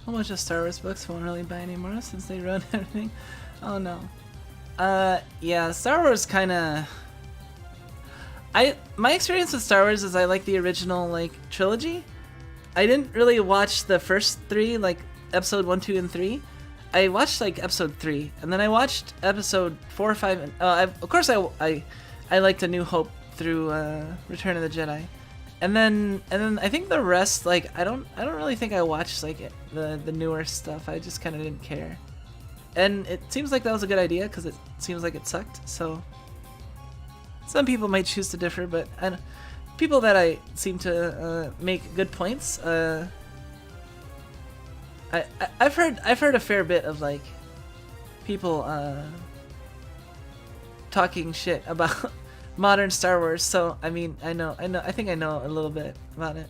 How much of Star Wars books won't really buy anymore since they wrote everything? Oh no. Yeah, Star Wars kinda... My experience with Star Wars is I like the original like trilogy. I didn't really watch the first 3, like episode 1, 2, and 3. I watched like episode 3, and then I watched episode 4, 5, and of course I liked A New Hope through Return of the Jedi, and then I think the rest, like I don't really think I watched like the newer stuff. I just kind of didn't care, and it seems like that was a good idea because it seems like it sucked. So some people might choose to differ, but people that I seem to make good points. I've heard a fair bit of like people talking shit about modern Star Wars, so I mean I think I know a little bit about it.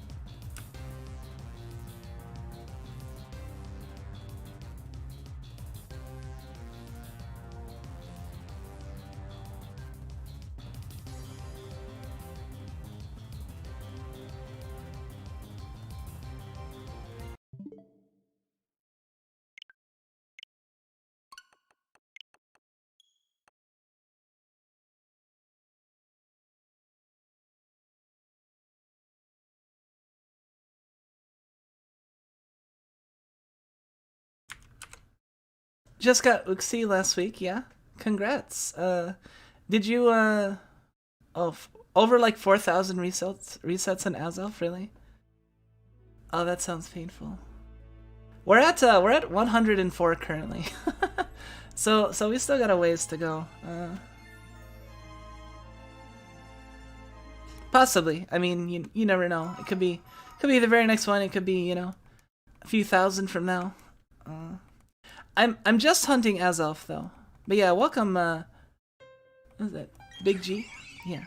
Just got Uxie last week, yeah. Congrats. Did you over like 4,000 resets in Azelf, really? Oh, that sounds painful. We're at 104 currently. so we still got a ways to go. Possibly. I mean, you never know. It could be the very next one. It could be, a few thousand from now. I'm just hunting Azelf though. But yeah, welcome. What is that? Big G? Yeah.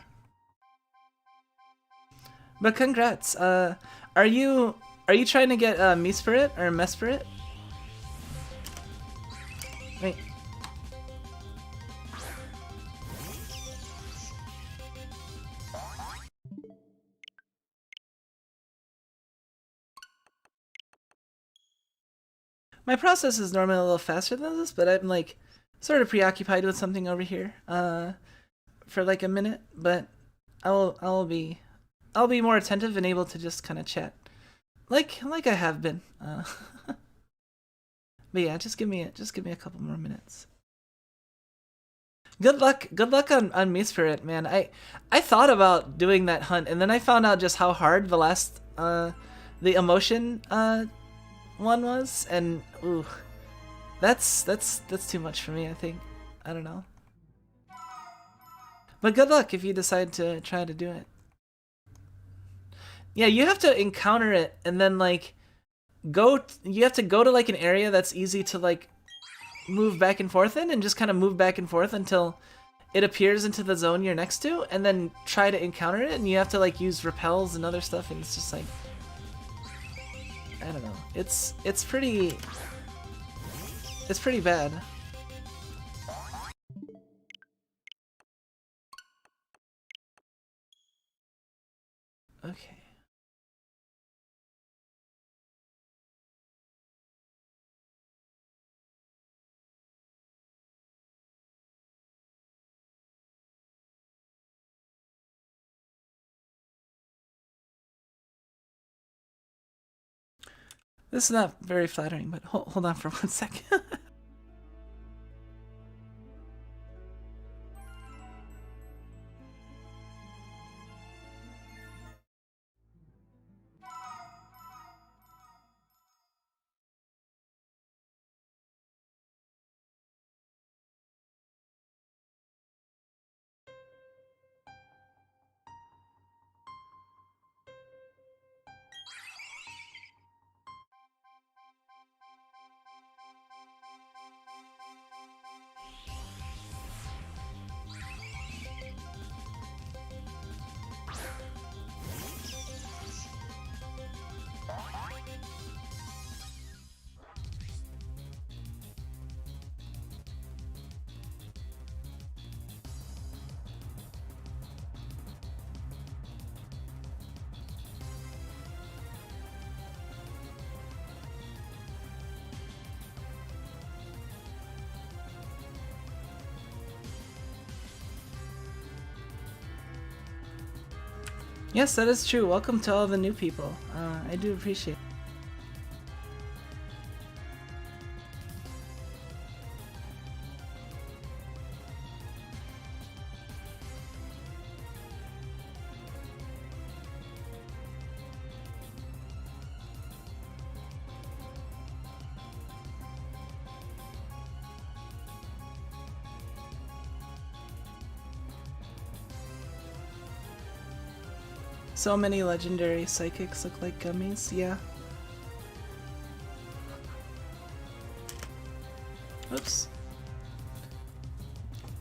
But congrats. Are you trying to get Mespirit or Mespirit? Wait. My process is normally a little faster than this, but I'm like sort of preoccupied with something over here for like a minute, but I'll be more attentive and able to just kind of chat like I have been. But yeah, just give me a couple more minutes. Good luck on Me Spirit, man. I thought about doing that hunt, and then I found out just how hard the last the emotion one was, and ooh, that's too much for me, I think. I don't know. But good luck if you decide to try to do it. Yeah, you have to encounter it and then like you have to go to like an area that's easy to like move back and forth in, and just kind of move back and forth until it appears into the zone you're next to, and then try to encounter it, and you have to like use repels and other stuff, and it's just like, I don't know. It's pretty bad. Okay. This is not very flattering, but hold on for 1 second. Yes, that is true. Welcome to all the new people. I do appreciate it. So many legendary psychics look like gummies, yeah. Oops.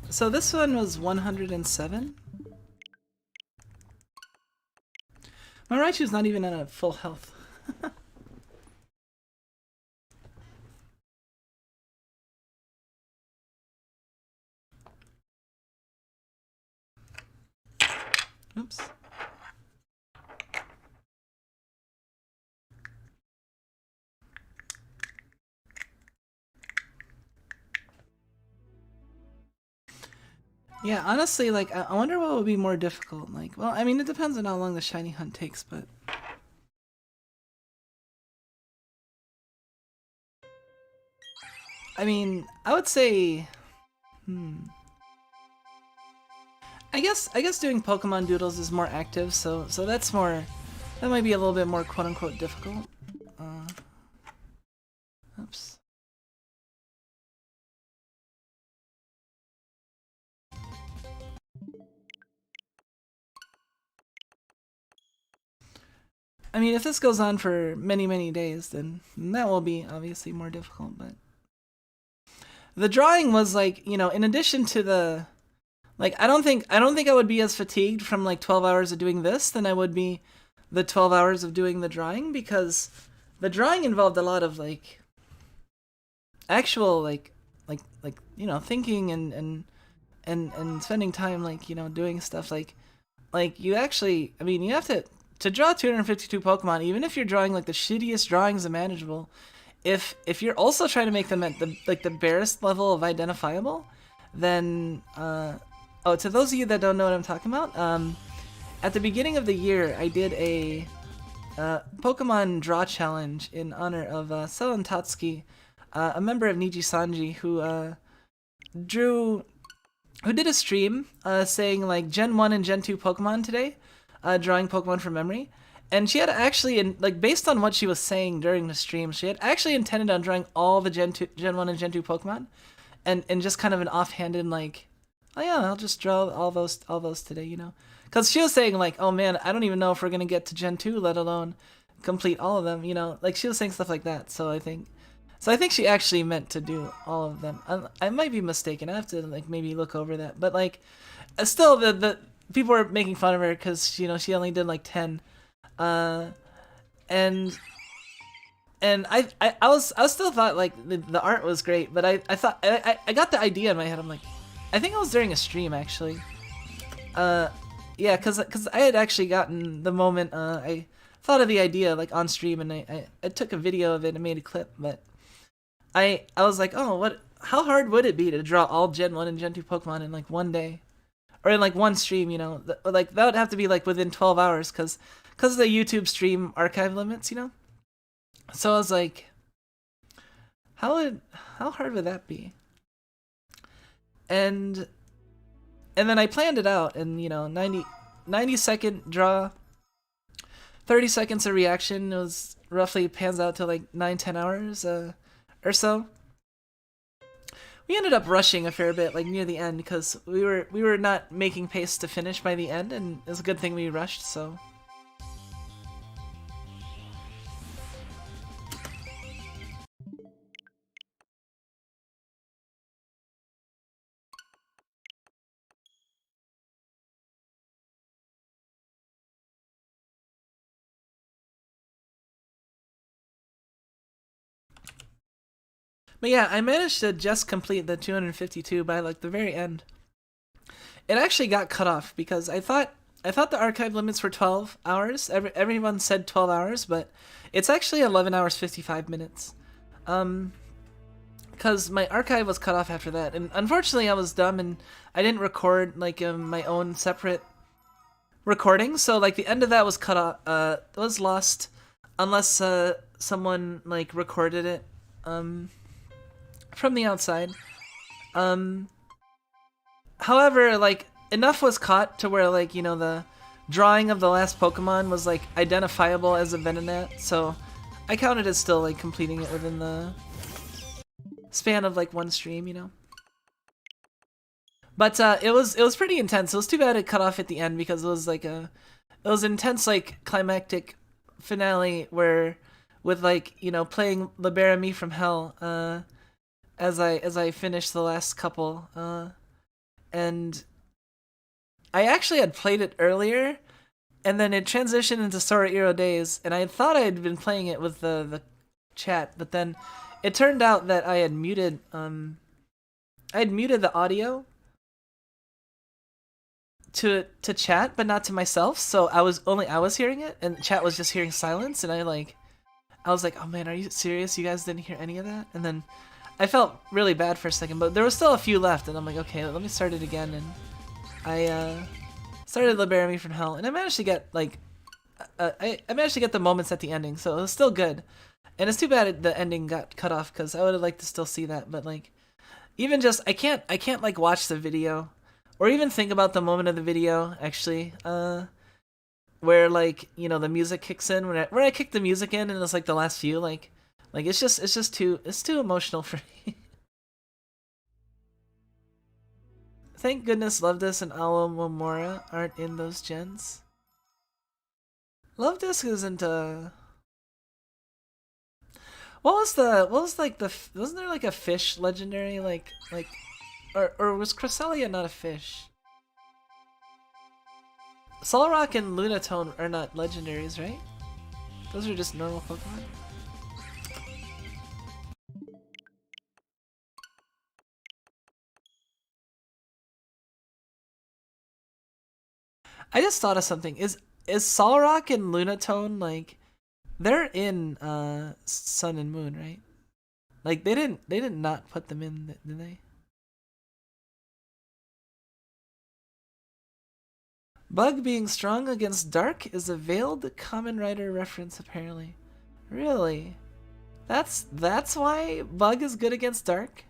So this one was 107. My Raichu's not even at a full health. Oops. Yeah, honestly, like, I wonder what would be more difficult. Like, well, I mean, it depends on how long the shiny hunt takes, but... I mean, I would say... I guess doing Pokemon Doodles is more active, so that's more... That might be a little bit more quote-unquote difficult. Oops. I mean, if this goes on for many, many days, then that will be obviously more difficult, but... The drawing was like, you know, in addition to the... Like, I don't think I would be as fatigued from like 12 hours of doing this than I would be the 12 hours of doing the drawing, because the drawing involved a lot of like actual like you know, thinking and spending time, like, you know, doing stuff like you actually, I mean, you have to draw 252 Pokemon, even if you're drawing like the shittiest drawings imaginable, if you're also trying to make them at the barest level of identifiable, then oh, to those of you that don't know what I'm talking about, at the beginning of the year, I did a Pokemon Draw Challenge in honor of Selen Tatsuki, a member of Niji Sanji, who did a stream saying like Gen 1 and Gen 2 Pokemon today, drawing Pokemon from memory. And she had actually, like, based on what she was saying during the stream, she had actually intended on drawing all the Gen 1 and Gen 2 Pokemon, and just kind of an offhanded like, oh yeah, I'll just draw all those today, you know? Because she was saying like, oh man, I don't even know if we're gonna get to Gen 2, let alone complete all of them, you know? Like, she was saying stuff like that, so I think she actually meant to do all of them. I might be mistaken, I have to like maybe look over that, but like, still the people were making fun of her because, you know, she only did like 10. And I still thought like the art was great, but I thought I got the idea in my head. I'm like, I think it was during a stream actually. Yeah, cause I had actually gotten the moment I thought of the idea like on stream, and I took a video of it and made a clip, but I was like, oh, how hard would it be to draw all Gen 1 and Gen 2 Pokemon in like one day? Or in like one stream, you know? Like, that would have to be like within 12 hours, cause of the YouTube stream archive limits, you know? So I was like, how hard would that be? And then I planned it out, and, you know, 90-second draw, 30 seconds of reaction. It was roughly pans out to like 9-10 hours or so. We ended up rushing a fair bit, like near the end, because we were not making pace to finish by the end, and it was a good thing we rushed. So. But yeah, I managed to just complete the 252 by like the very end. It actually got cut off because I thought the archive limits were 12 hours. Everyone said 12 hours, but it's actually 11 hours 55 minutes. Because my archive was cut off after that, and unfortunately I was dumb and I didn't record like my own separate recording, so like the end of that was cut off, was lost, unless someone like recorded it from the outside. However, like enough was caught to where like, you know, the drawing of the last Pokemon was like identifiable as a Venonat, so I counted as still like completing it within the span of like one stream, you know. But it was pretty intense. It was too bad it cut off at the end because it was like it was intense like climactic finale where with like, you know, playing Libera Me from Hell as I finished the last couple and I actually had played it earlier and then it transitioned into Sora Iro Days and I thought I had been playing it with the chat, but then it turned out that I had muted the audio to chat but not to myself, so I was hearing it and chat was just hearing silence, and I was like, oh man, are you serious? You guys didn't hear any of that? And then I felt really bad for a second, but there was still a few left, and I'm like, okay, let me start it again, and I started Libera Me from Hell, and I managed to get like I managed to get the moments at the ending, so it was still good. And it's too bad the ending got cut off because I would have liked to still see that, but like even just I can't like watch the video or even think about the moment of the video actually where like, you know, the music kicks in when I kick the music in and it's like the last few like it's just too emotional for me. Thank goodness Love Disc and Aomomora aren't in those gens. Love Disc isn't what was like wasn't there like a fish legendary like or was Cresselia not a fish? Solrock and Lunatone are not legendaries, right? Those are just normal Pokemon. I just thought of something. Is Solrock and Lunatone like they're in Sun and Moon, right? Like they did not put them in, did they? Bug being strong against Dark is a veiled Kamen Rider reference apparently. Really? That's why Bug is good against Dark?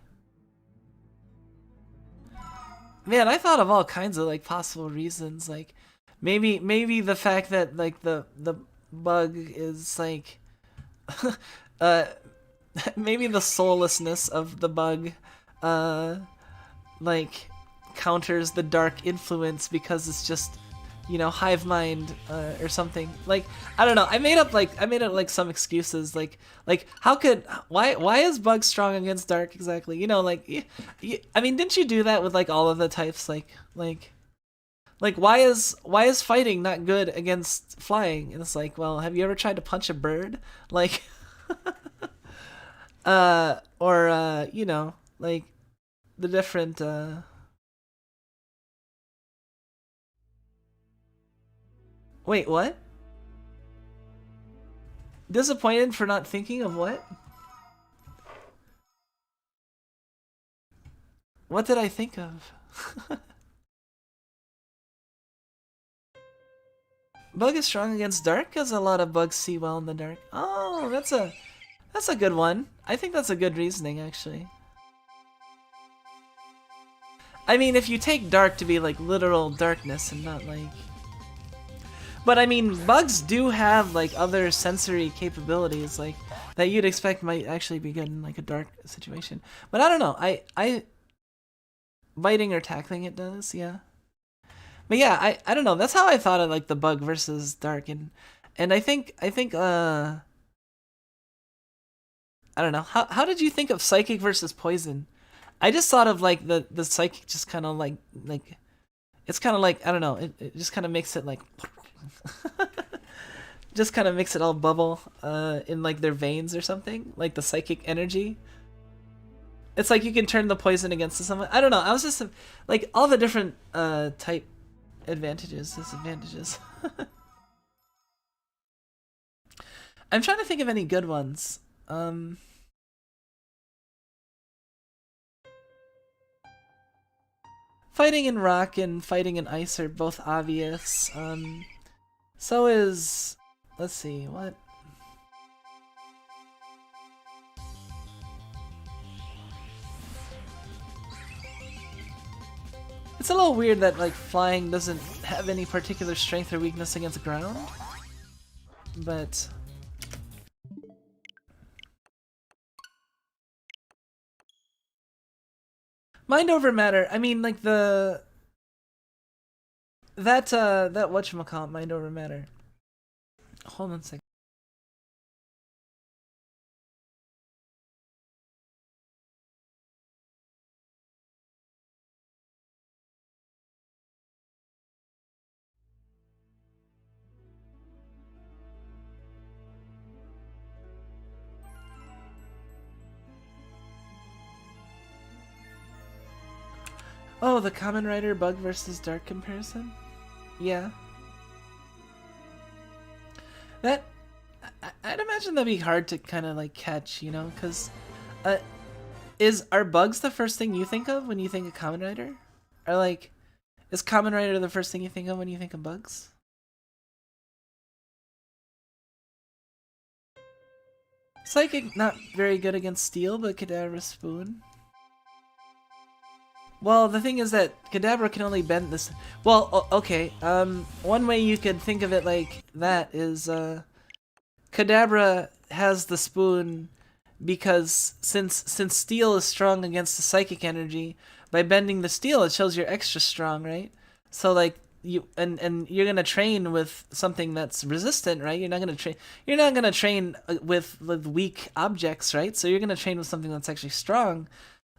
Man, I thought of all kinds of like possible reasons, like maybe the fact that like the Bug is like maybe the soullessness of the Bug like counters the Dark influence because it's just, you know, hive mind or something. Like I don't know. I made up like some excuses. Like why is Bug strong against Dark exactly? You know, like I mean, didn't you do that with like all of the types? Like why is fighting not good against flying? And it's like, well, have you ever tried to punch a bird? Like or you know, like the different Wait, what? Disappointed for not thinking of what? What did I think of? Bug is strong against Dark because a lot of bugs see well in the dark. Oh, that's a good one. I think that's a good reasoning actually. I mean, if you take Dark to be like literal darkness and not like... But I mean, bugs do have like other sensory capabilities like that you'd expect might actually be good in like a dark situation. But I don't know. I biting or tackling it does, yeah. But yeah, I don't know. That's how I thought of like the Bug versus Dark, and I think I don't know. How did you think of Psychic versus Poison? I just thought of like the Psychic just kind of like it's kind of like, I don't know. It just kind of makes it like just kind of makes it all bubble in like their veins or something, like the psychic energy. It's like you can turn the poison against someone. I don't know. I was just like all the different type advantages, disadvantages. I'm trying to think of any good ones. fighting in rock and fighting in ice are both obvious. So is, let's see, what? It's a little weird that like flying doesn't have any particular strength or weakness against ground, but mind over matter. I mean, like that whatchamacallit, mind over matter. Hold on a second. Oh, the Kamen Rider bug versus dark comparison? Yeah. That, I'd imagine that'd be hard to kind of like catch, you know, because are bugs the first thing you think of when you think of Kamen Rider? Or like, is Kamen Rider the first thing you think of when you think of bugs? Psychic, not very good against steel, but Kadabra Spoon. Well, the thing is that Kadabra can only bend this. Well, okay. One way you could think of it like that is, Kadabra has the spoon because since steel is strong against the psychic energy, by bending the steel, it shows you're extra strong, right? So like you and you're gonna train with something that's resistant, right? You're not gonna train with weak objects, right? So you're gonna train with something that's actually strong.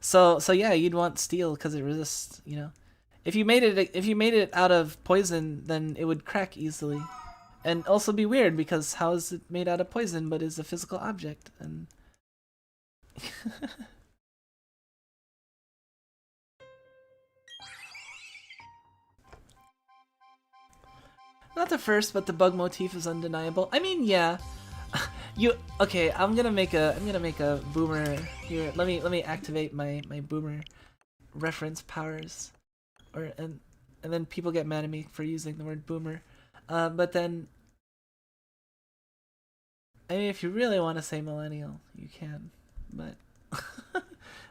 So yeah, you'd want steel because it resists, you know. If you made it out of poison, then it would crack easily, and also be weird because how is it made out of poison but is a physical object? And not the first, but the bug motif is undeniable. I mean, yeah. Okay, I'm gonna make a boomer here. Let me activate my boomer reference powers, and then people get mad at me for using the word boomer. But then, I mean, if you really want to say millennial, you can, but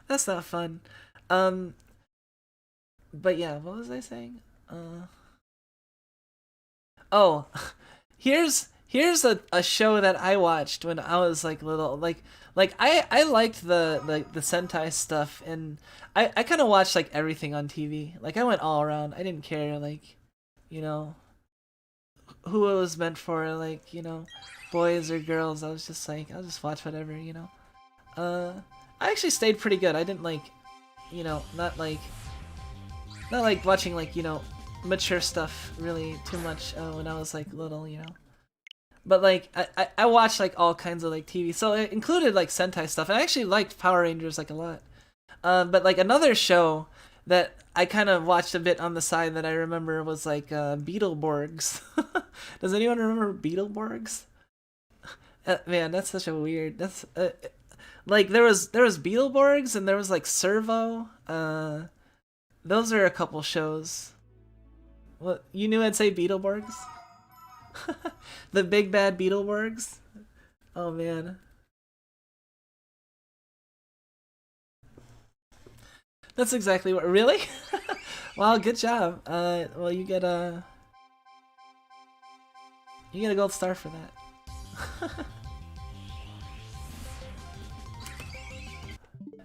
that's not fun. But yeah, what was I saying? Oh, here's a show that I watched when I was like little. Like I liked the Sentai stuff, and I kind of watched like everything on TV. Like I went all around. I didn't care like, you know, who it was meant for, like, you know, boys or girls. I was just like, I'll just watch whatever, you know. I actually stayed pretty good. I didn't like, you know, not like watching like, you know, mature stuff really too much when I was like little, you know. But like I watched like all kinds of like TV, so it included like Sentai stuff, and I actually liked Power Rangers like a lot. But like another show that I kind of watched a bit on the side that I remember was like Beetleborgs. Does anyone remember Beetleborgs? Man, that's such a weird. That's like there was Beetleborgs and there was like Servo. Those are a couple shows. What, you knew I'd say Beetleborgs? The big bad Beetleborgs? Oh man. That's exactly what. Really? Wow, good job. Well, you get a gold star for that.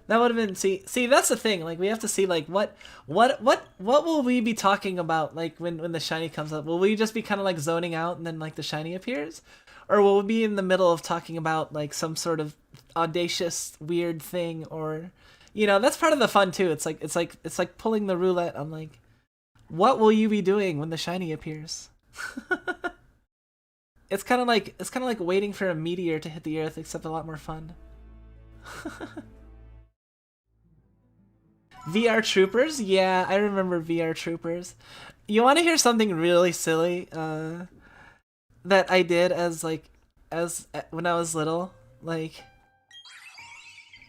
That would have been see that's the thing, like we have to see like what will we be talking about like when the shiny comes up? Will we just be kind of like zoning out and then like the shiny appears? Or will we be in the middle of talking about like some sort of audacious weird thing, or you know, that's part of the fun too. It's like pulling the roulette on like what will you be doing when the shiny appears? It's kind of like waiting for a meteor to hit the earth, except a lot more fun. VR Troopers? Yeah, I remember VR Troopers. You want to hear something really silly that I did as when I was little? Like,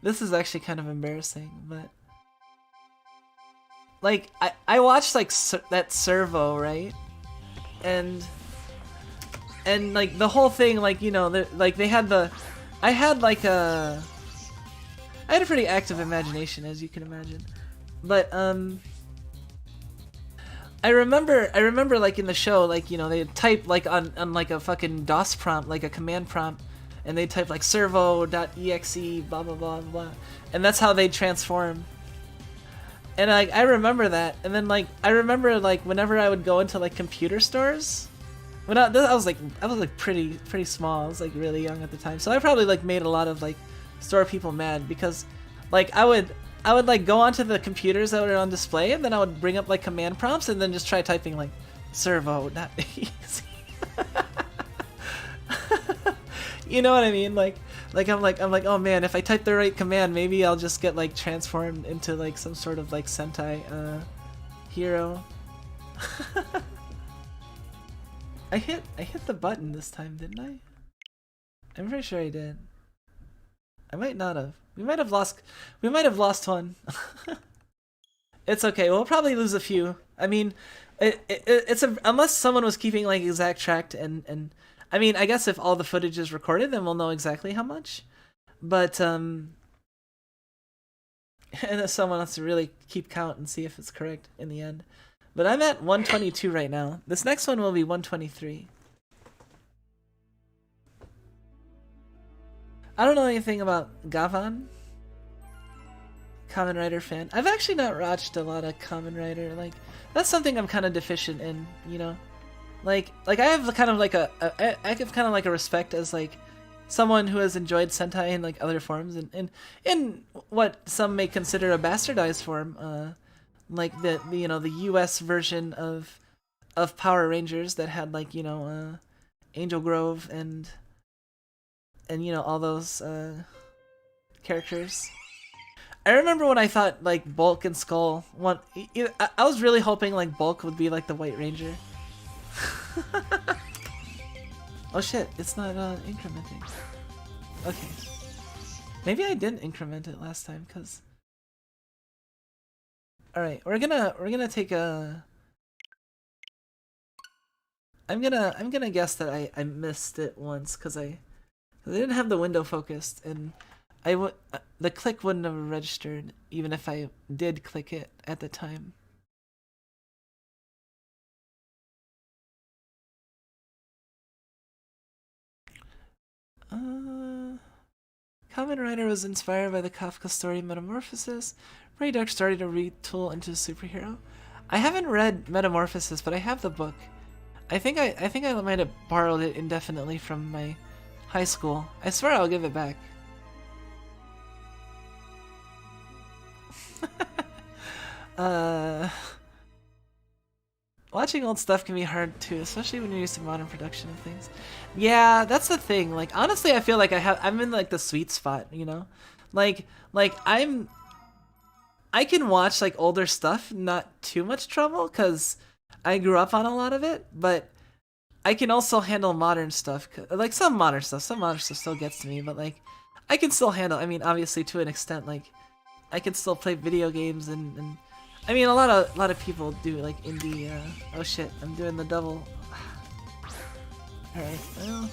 this is actually kind of embarrassing, but like I watched like that servo, right? And like the whole thing, like, you know, like they had the, I had a pretty active imagination, as you can imagine. But I remember like in the show, like, you know, they type like on like a fucking DOS prompt, like a command prompt, and they type like servo.exe blah blah blah blah, and that's how they transform. And like I remember that, and then like I remember like whenever I would go into like computer stores, when I was like pretty small, I was like really young at the time, so I probably like made a lot of like store people mad because like I would like go onto the computers that were on display, and then I would bring up like command prompts and then just try typing like servo.exe. You know what I mean? Like I'm like, oh man, if I type the right command, maybe I'll just get like transformed into like some sort of like Sentai hero. I hit the button this time, didn't I? I'm pretty sure I did. I might not have. We might have lost one. It's okay. We'll probably lose a few. I mean, it's unless someone was keeping like exact track, and I mean, I guess if all the footage is recorded, then we'll know exactly how much. But and if someone wants to really keep count and see if it's correct in the end. But I'm at 122 right now. This next one will be 123. I don't know anything about Gavan. Kamen Rider fan. I've actually not watched a lot of Kamen Rider. Like, that's something I'm kind of deficient in, you know? Like I have kind of like I give kind of like a respect as like someone who has enjoyed Sentai in like other forms, and in what some may consider a bastardized form, like the you know, the US version of Power Rangers that had like, you know, Angel Grove and you know, all those characters. I remember when I thought like Bulk and Skull I was really hoping like Bulk would be like the White Ranger. Oh shit, it's not incrementing. Okay. Maybe I didn't increment it last time, cause alright, we're gonna take a I'm gonna guess that I missed it once cause I didn't have the window focused, and the click wouldn't have registered even if I did click it at the time. Kamen Rider was inspired by the Kafka story Metamorphosis. Ray Dark started to retool into a superhero. I haven't read Metamorphosis, but I have the book. I think I might have borrowed it indefinitely from my high school. I swear I'll give it back. Watching old stuff can be hard too, especially when you're used to modern production of things. Yeah, that's the thing. Like, honestly, I feel like I'm in like the sweet spot, you know? Like I can watch like older stuff, not too much trouble, cause I grew up on a lot of it, but I can also handle modern stuff. Like some modern stuff still gets to me, but like I can still handle, I mean, obviously to an extent, like I can still play video games and I mean, a lot of people do like indie. Oh shit! I'm doing the double. All right. Well.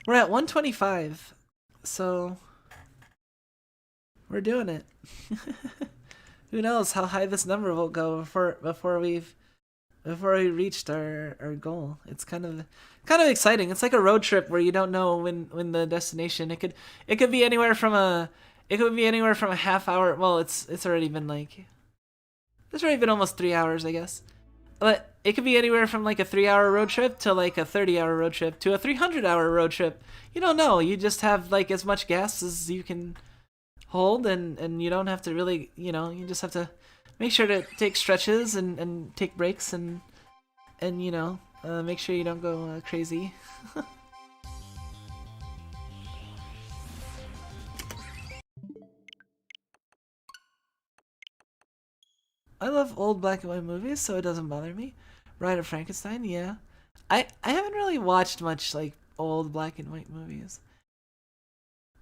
We're at 125, so we're doing it. Who knows how high this number will go before we reached our goal. It's kind of exciting. It's like a road trip where you don't know when the destination. It could be anywhere from a half hour. Well, it's already been almost 3 hours, I guess. But it could be anywhere from like a 3-hour road trip to like a 30-hour road trip to a 300-hour road trip. You don't know. You just have like as much gas as you can hold, and you don't have to really, you know, you just have to make sure to take stretches and take breaks and you know, make sure you don't go crazy. I love old black and white movies, so it doesn't bother me. Bride of Frankenstein, yeah. I haven't really watched much like old black and white movies.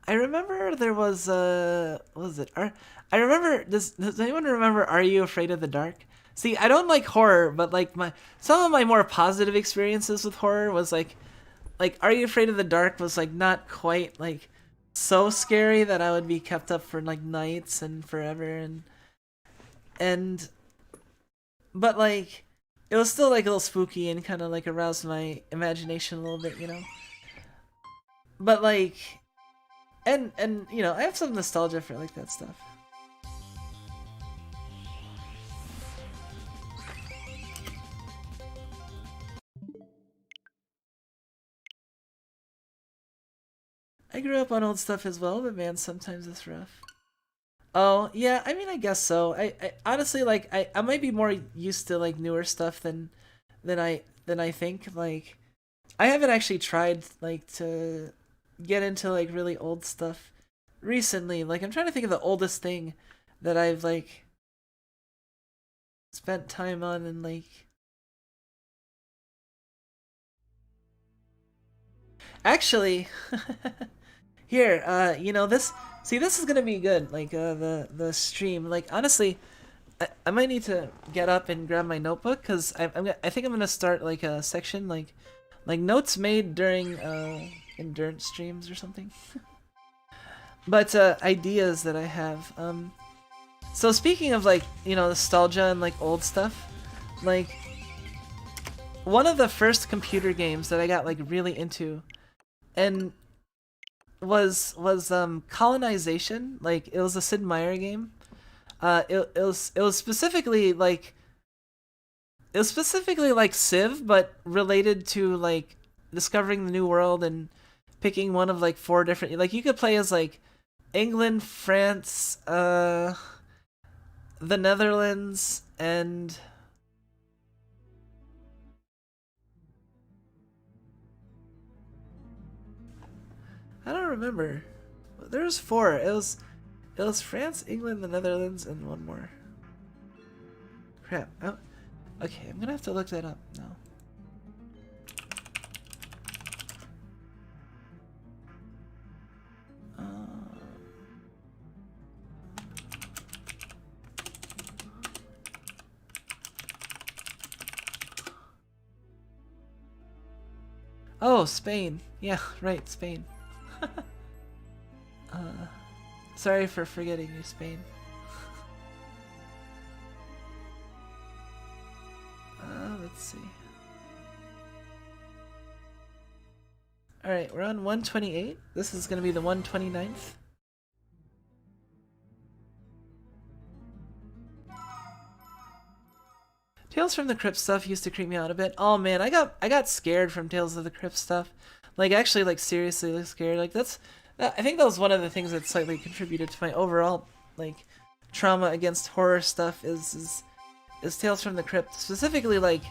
I remember there was what was it? I remember does anyone remember Are You Afraid of the Dark? See, I don't like horror, but like my some of my more positive experiences with horror was like Are You Afraid of the Dark was like not quite like so scary that I would be kept up for like nights and forever and but like it was still like a little spooky and kind of like aroused my imagination a little bit, you know. But like and you know, I have some nostalgia for like that stuff. I grew up on old stuff as well, but man, sometimes it's rough. Oh, yeah, I mean, I guess so. I honestly like I might be more used to like newer stuff than I think. Like I haven't actually tried like to get into like really old stuff recently. Like I'm trying to think of the oldest thing that I've like spent time on and like actually here, you know this see this is gonna be good, like the stream. Like honestly, I might need to get up and grab my notebook because I think I'm gonna start like a section like notes made during endurance streams or something. But ideas that I have. So speaking of like you know nostalgia and like old stuff, like one of the first computer games that I got like really into, and was Colonization. Like it was a Sid Meier game. It was specifically like it was specifically like Civ, but related to like discovering the new world and picking one of like four different. Like you could play as like England, France, the Netherlands, and I don't remember. There was four. It was France, England, the Netherlands, and one more. Crap. Oh, okay, I'm gonna have to look that up now. Oh, Spain. Yeah, right, Spain. Sorry for forgetting you, Spain. Let's see. Alright, we're on 128. This is gonna be the 129th. Tales from the Crypt stuff used to creep me out a bit. Oh man, I got scared from Tales of the Crypt stuff. Like actually like seriously like scared. Like I think that was one of the things that slightly contributed to my overall like trauma against horror stuff is Tales from the Crypt. Specifically like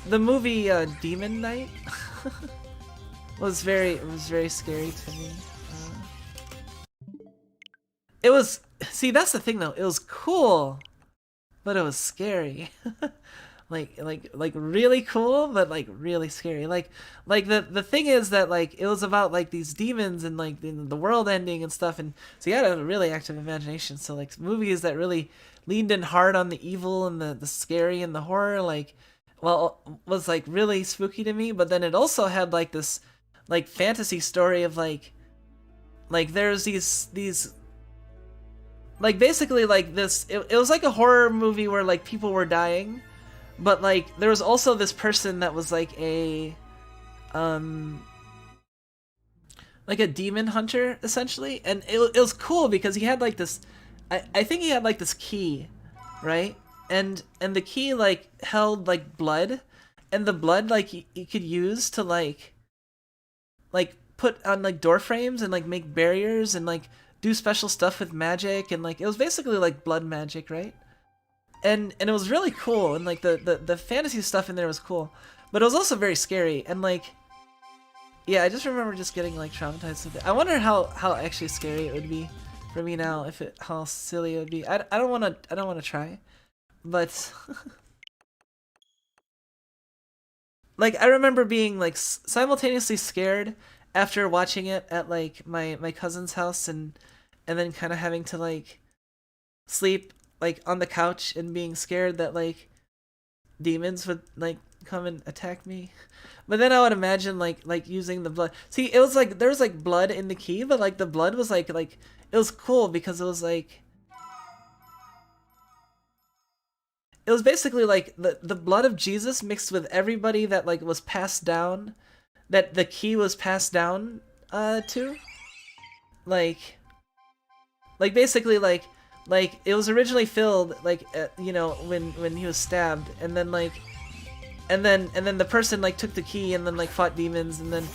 the movie Demon Knight was very scary to me. It was that's the thing though. It was cool. But it was scary. like really cool, but like really scary. Like the thing is that like it was about like these demons and like the world ending and stuff, and so you had a really active imagination. So like movies that really leaned in hard on the evil and the scary and the horror, like well was like really spooky to me. But then it also had like this like fantasy story of like there's these like basically like this it was like a horror movie where like people were dying, but like there was also this person that was like a demon hunter essentially, and it was cool because he had like this I think he had like this key, right? And the key like held like blood, and the blood like he could use to like put on like door frames and like make barriers and like do special stuff with magic, and like it was basically like blood magic, right? And it was really cool, and like the fantasy stuff in there was cool, but it was also very scary, and like yeah, I just remember just getting like traumatized with it. I wonder how actually scary it would be for me now, if it how silly it would be. I don't want to try, but like I remember being like simultaneously scared after watching it at like my cousin's house and then kind of having to like sleep like on the couch and being scared that like demons would like come and attack me. But then I would imagine like using the blood. See, it was like there was like blood in the key, but like the blood was like it was cool because it was like it was basically like the blood of Jesus mixed with everybody that like was passed down, that the key was passed down to. Like basically like it was originally filled like you know when he was stabbed, and then like and then the person like took the key and then like fought demons and then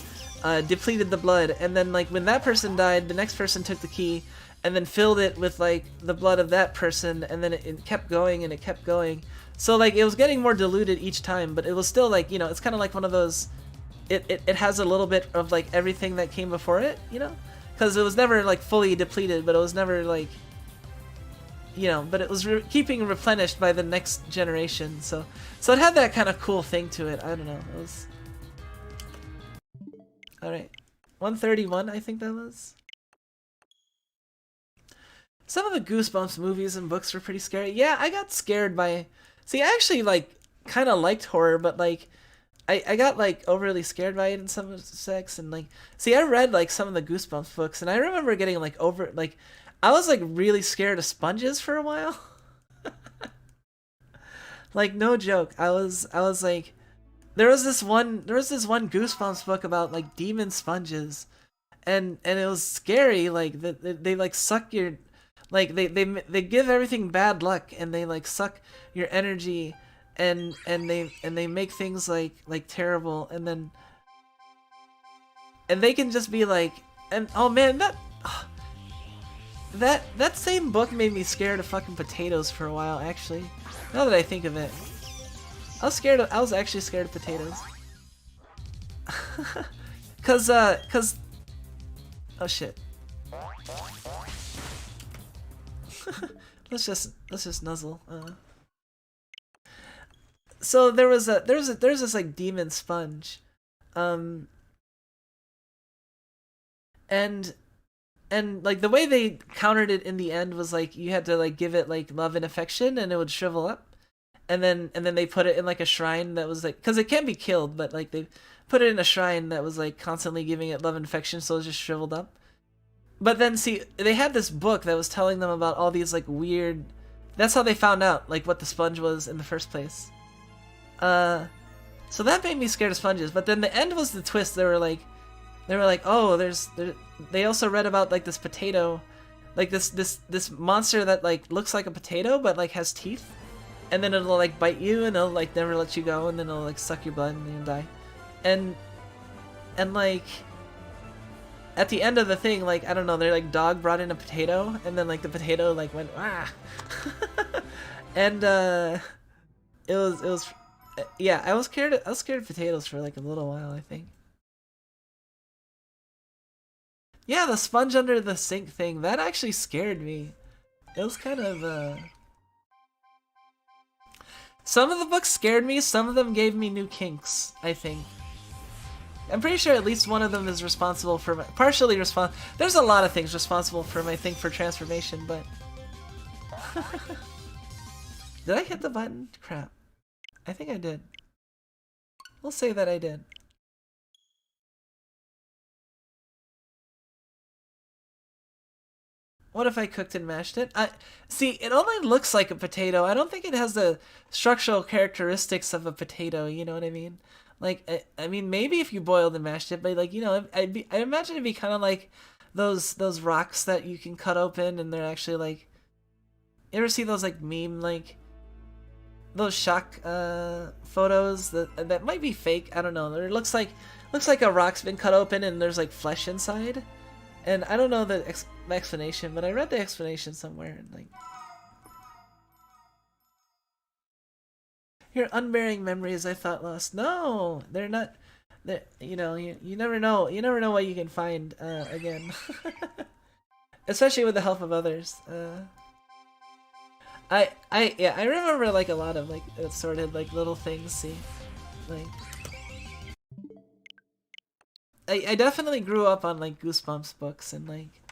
depleted the blood, and then like when that person died, the next person took the key and then filled it with like the blood of that person, and then it kept going and it kept going. So like it was getting more diluted each time, but it was still like, you know, it's kind of like one of those, it has a little bit of like everything that came before it, you know, because it was never like fully depleted, but it was never like, you know, but it was keeping replenished by the next generation. So it had that kind of cool thing to it. I don't know. It was all right. 131, I think that was. Some of the Goosebumps movies and books were pretty scary. Yeah, I got scared by... See, I actually, like, kind of liked horror, but, like, I got, like, overly scared by it in some respects, and, like... See, I read, like, some of the Goosebumps books, and I remember getting, like, I was, like, really scared of sponges for a while. Like, no joke. I was, like... There was this one Goosebumps book about, like, demon sponges, and it was scary, like, they like, suck your... Like they give everything bad luck, and they like suck your energy, and they make things like terrible, and then they can just be like, and oh man, that same book made me scared of fucking potatoes for a while, actually. Now that I think of it, I was actually scared of potatoes. cause oh shit. let's just nuzzle. So there's this like demon sponge, and like the way they countered it in the end was like you had to like give it like love and affection and it would shrivel up, and then they put it in like a shrine that was like, because it can be killed, but like they put it in a shrine that was like constantly giving it love and affection, so it just shriveled up. But then, see, they had this book that was telling them about all these, like, weird... That's how they found out, like, what the sponge was in the first place. So that made me scared of sponges. But then the end was the twist. They were like, oh, they also read about, like, this potato... Like, this monster that, like, looks like a potato, but, like, has teeth. And then it'll, like, bite you, and it'll, like, never let you go, and then it'll, like, suck your blood, and you'll die. And, like... At the end of the thing, like, I don't know, their like dog brought in a potato, and then like the potato like went ah, and it was yeah, I was scared of potatoes for like a little while, I think. Yeah, the sponge under the sink thing, that actually scared me. It was kind of some of the books scared me, some of them gave me new kinks, I think. I'm pretty sure at least one of them is responsible for partially responsible. There's a lot of things responsible for my thing for transformation, but did I hit the button? Crap. I think I did. We'll say that I did. What if I cooked and mashed it? See, it only looks like a potato. I don't think it has the structural characteristics of a potato, you know what I mean? Like, I mean, maybe if you boiled and mashed it, but like, you know, I imagine it'd be kind of like those rocks that you can cut open and they're actually like, you ever see those like meme, like, those shock photos that might be fake, I don't know. It looks like a rock's been cut open and there's like flesh inside. And I don't know the explanation, but I read the explanation somewhere, and like, your unbearing memories I thought lost. No, they're not. You know, you never know. You never know what you can find again, especially with the help of others. Yeah, I remember like a lot of like assorted like little things. See, like, I definitely grew up on like Goosebumps books and like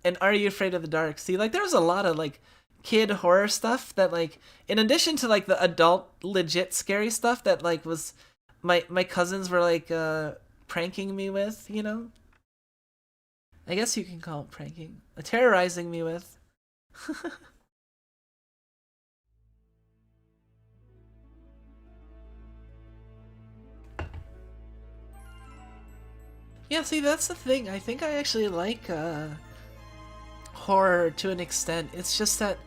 and Are You Afraid of the Dark? See, like there was a lot of like kid horror stuff that like in addition to like the adult legit scary stuff that like was my cousins were like pranking me with, you know? I guess you can call it pranking. Terrorizing me with. Yeah, see, that's the thing. I think I actually like horror to an extent. It's just that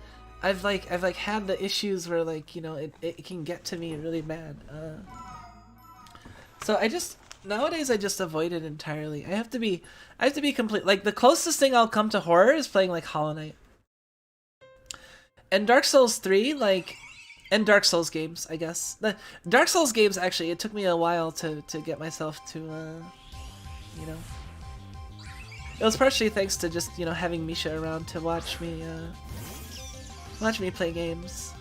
I've had the issues where like, you know, it can get to me really bad. So I just nowadays I just avoid it entirely. I have to be complete. Like the closest thing I'll come to horror is playing like Hollow Knight. And Dark Souls 3, like, and Dark Souls games, I guess. The Dark Souls games, actually, it took me a while to get myself to, you know. It was partially thanks to just, you know, having Misha around to watch me play games.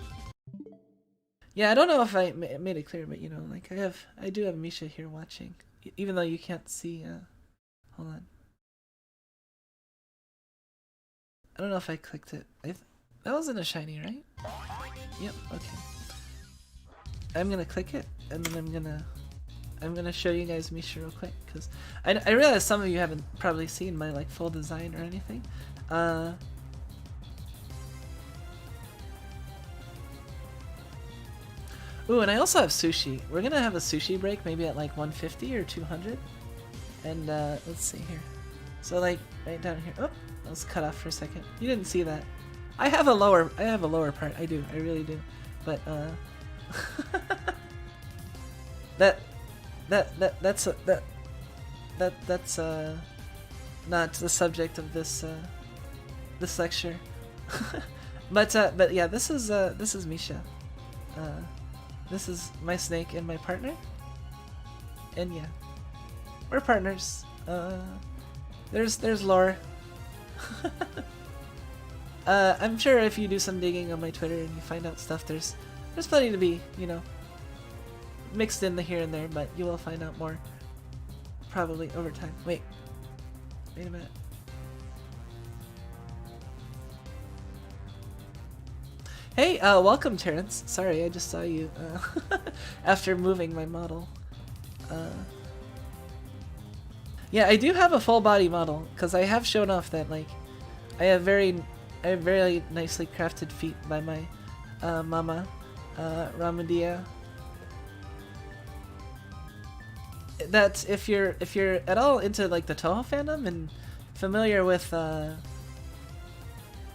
Yeah, I don't know if I made it clear, but, you know, like, I do have Misha here watching. Even though you can't see, hold on. I don't know if I clicked it. That wasn't a shiny, right? Yep, okay. I'm gonna click it, and then I'm gonna show you guys Misha real quick, because I realize some of you haven't probably seen my like full design or anything. Ooh, and I also have sushi. We're gonna have a sushi break, maybe at like 150 or 200. And let's see here. So like right down here. Oh, that was cut off for a second. You didn't see that. I have a lower part. I do. I really do. But that's not the subject of this this lecture. but yeah, this is Misha. This is my snake and my partner. And yeah, we're partners. There's lore. I'm sure if you do some digging on my Twitter and you find out stuff, there's plenty to be, you know, mixed in the here and there, but you will find out more probably over time. Wait a minute. Hey, welcome, Terrence. Sorry, I just saw you after moving my model. Yeah, I do have a full body model because I have shown off that like I have very nicely crafted feet by my mama, Ramdear. That if you're at all into like the Toho fandom and familiar with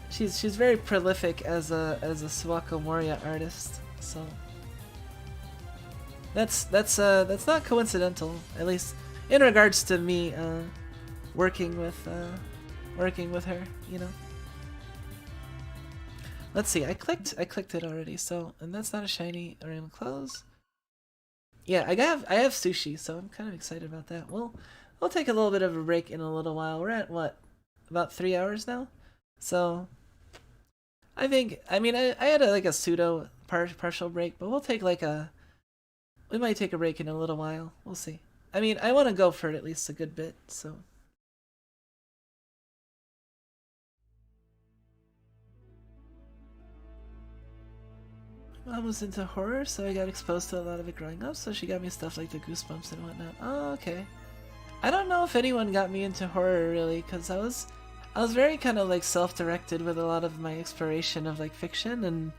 she's very prolific as a Suwako Moria artist, so that's not coincidental, at least in regards to me working with her, you know. Let's see, I clicked it already, so, and that's not a shiny. We're gonna close. Yeah, I have sushi, so I'm kind of excited about that. We'll take a little bit of a break in a little while. We're at what, about 3 hours now, so I think, I mean, I had like a pseudo partial break, but we'll take like we might take a break in a little while. We'll see. I mean, I want to go for it at least a good bit, so. Mom was into horror, so I got exposed to a lot of it growing up, so she got me stuff like the Goosebumps and whatnot. Oh, okay. I don't know if anyone got me into horror really, because I was very kind of like self-directed with a lot of my exploration of like fiction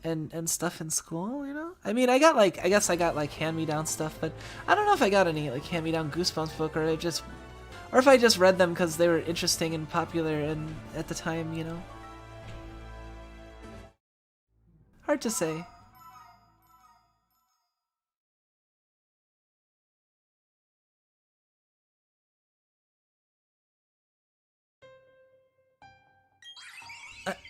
and stuff in school, you know? I mean, I guess I got like hand-me-down stuff, but I don't know if I got any like hand-me-down Goosebumps book, or if I just read them because they were interesting and popular and at the time, you know? Hard to say.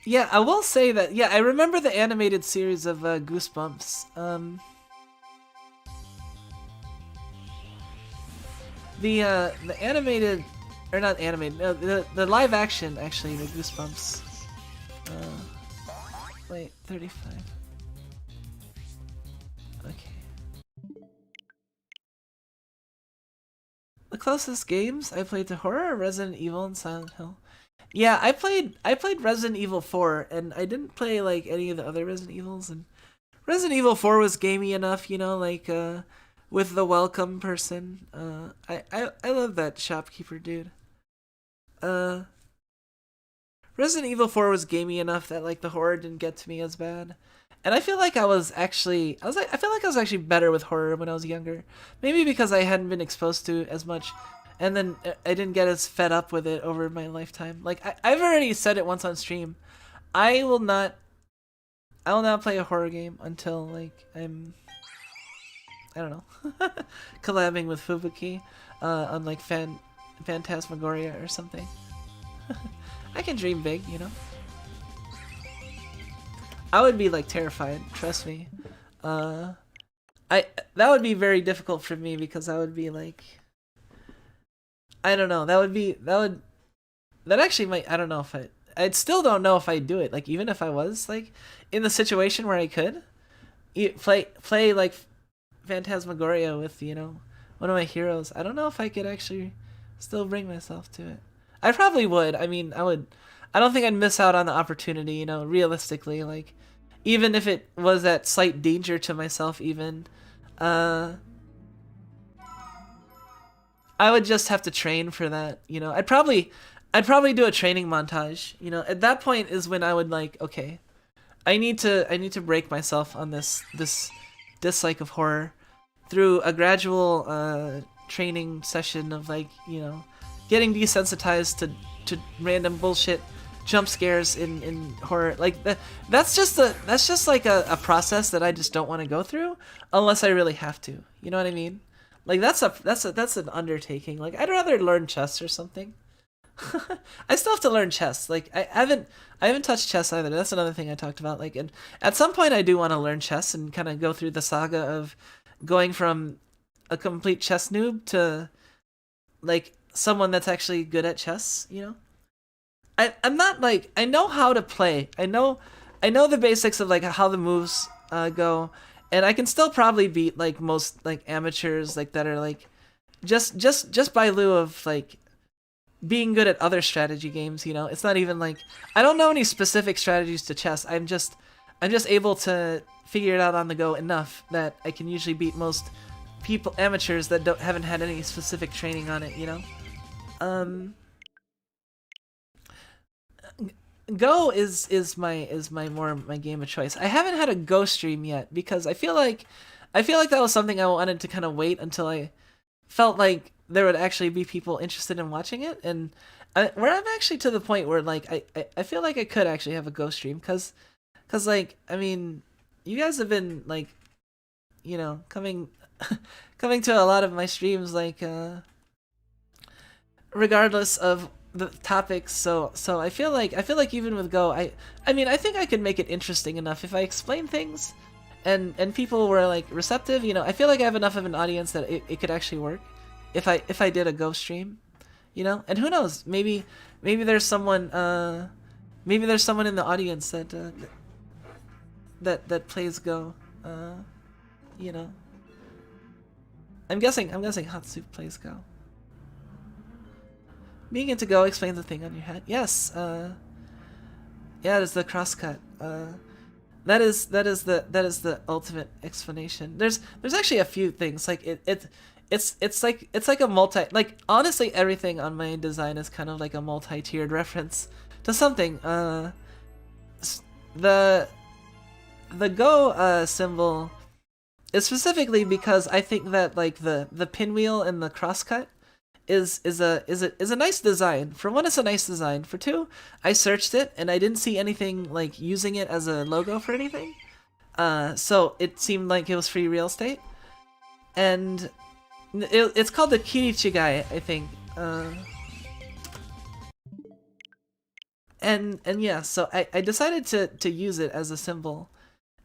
Yeah, I will say that, yeah, I remember the animated series of Goosebumps. The animated, or not animated, no, the live action, actually, the Goosebumps. Wait, 35. Okay. The closest games I played to horror are Resident Evil and Silent Hill. Yeah, I played Resident Evil 4, and I didn't play like any of the other Resident Evils, and Resident Evil 4 was gamey enough, you know, like with the welcome person. I love that shopkeeper dude. Uh Resident Evil 4 was gamey enough that like the horror didn't get to me as bad. And I feel like I feel like I was actually better with horror when I was younger. Maybe because I hadn't been exposed to it as much, and then I didn't get as fed up with it over my lifetime. Like I've already said it once on stream. I will not I will not play a horror game until like I don't know, collabing with Fubuki on like Phantasmagoria or something. I can dream big, you know. I would be like terrified, trust me. That would be very difficult for me because I would be like, I don't know. That actually might. I don't know if I still don't know if I'd do it. Like even if I was like in the situation where I could play like Phantasmagoria with, you know, one of my heroes. I don't know if I could actually still bring myself to it. I probably would. I mean, I would. I don't think I'd miss out on the opportunity, you know, realistically. Like, even if it was at slight danger to myself, even, I would just have to train for that, you know. I'd probably do a training montage, you know. At that point is when I would like, okay, I need to break myself on this dislike of horror through a gradual training session of like, you know, getting desensitized to random bullshit jump scares in horror. Like that's just like a process that I just don't want to go through unless I really have to. You know what I mean? Like that's an undertaking. Like I'd rather learn chess or something. I still have to learn chess. Like I haven't touched chess either. That's another thing I talked about. Like, and at some point I do want to learn chess and kind of go through the saga of going from a complete chess noob to like someone that's actually good at chess, you know? I'm not like, I know how to play. I know the basics of like how the moves go, and I can still probably beat like most like amateurs like that are like just by lieu of like being good at other strategy games, you know? It's not even like I don't know any specific strategies to chess. I'm just able to figure it out on the go enough that I can usually beat most amateurs that haven't had any specific training on it, you know? Go is my game of choice. I haven't had a Go stream yet because I feel like that was something I wanted to kind of wait until I felt like there would actually be people interested in watching it, and where I'm actually to the point where like I feel like I could actually have a Go stream because like I mean you guys have been like, you know, coming to a lot of my streams like regardless of the topics, so I feel like even with Go, I mean I think I could make it interesting enough if I explain things and people were like receptive, you know. I feel like I have enough of an audience that it could actually work if I did a Go stream, you know. And who knows, maybe there's someone in the audience that plays Go, you know. I'm guessing Hatsu plays Go. Being into Go explains the thing on your head. Yes, yeah, it's the crosscut. That is the ultimate explanation. There's actually a few things like it's like a multi, like honestly everything on my design is kind of like a multi-tiered reference to something. The Go symbol is specifically because I think that like the pinwheel and the crosscut is a nice design. For one, it's a nice design. For two, I searched it and I didn't see anything like using it as a logo for anything. So it seemed like it was free real estate. And it's called the Kirichigai, I think. And yeah, so I decided to use it as a symbol.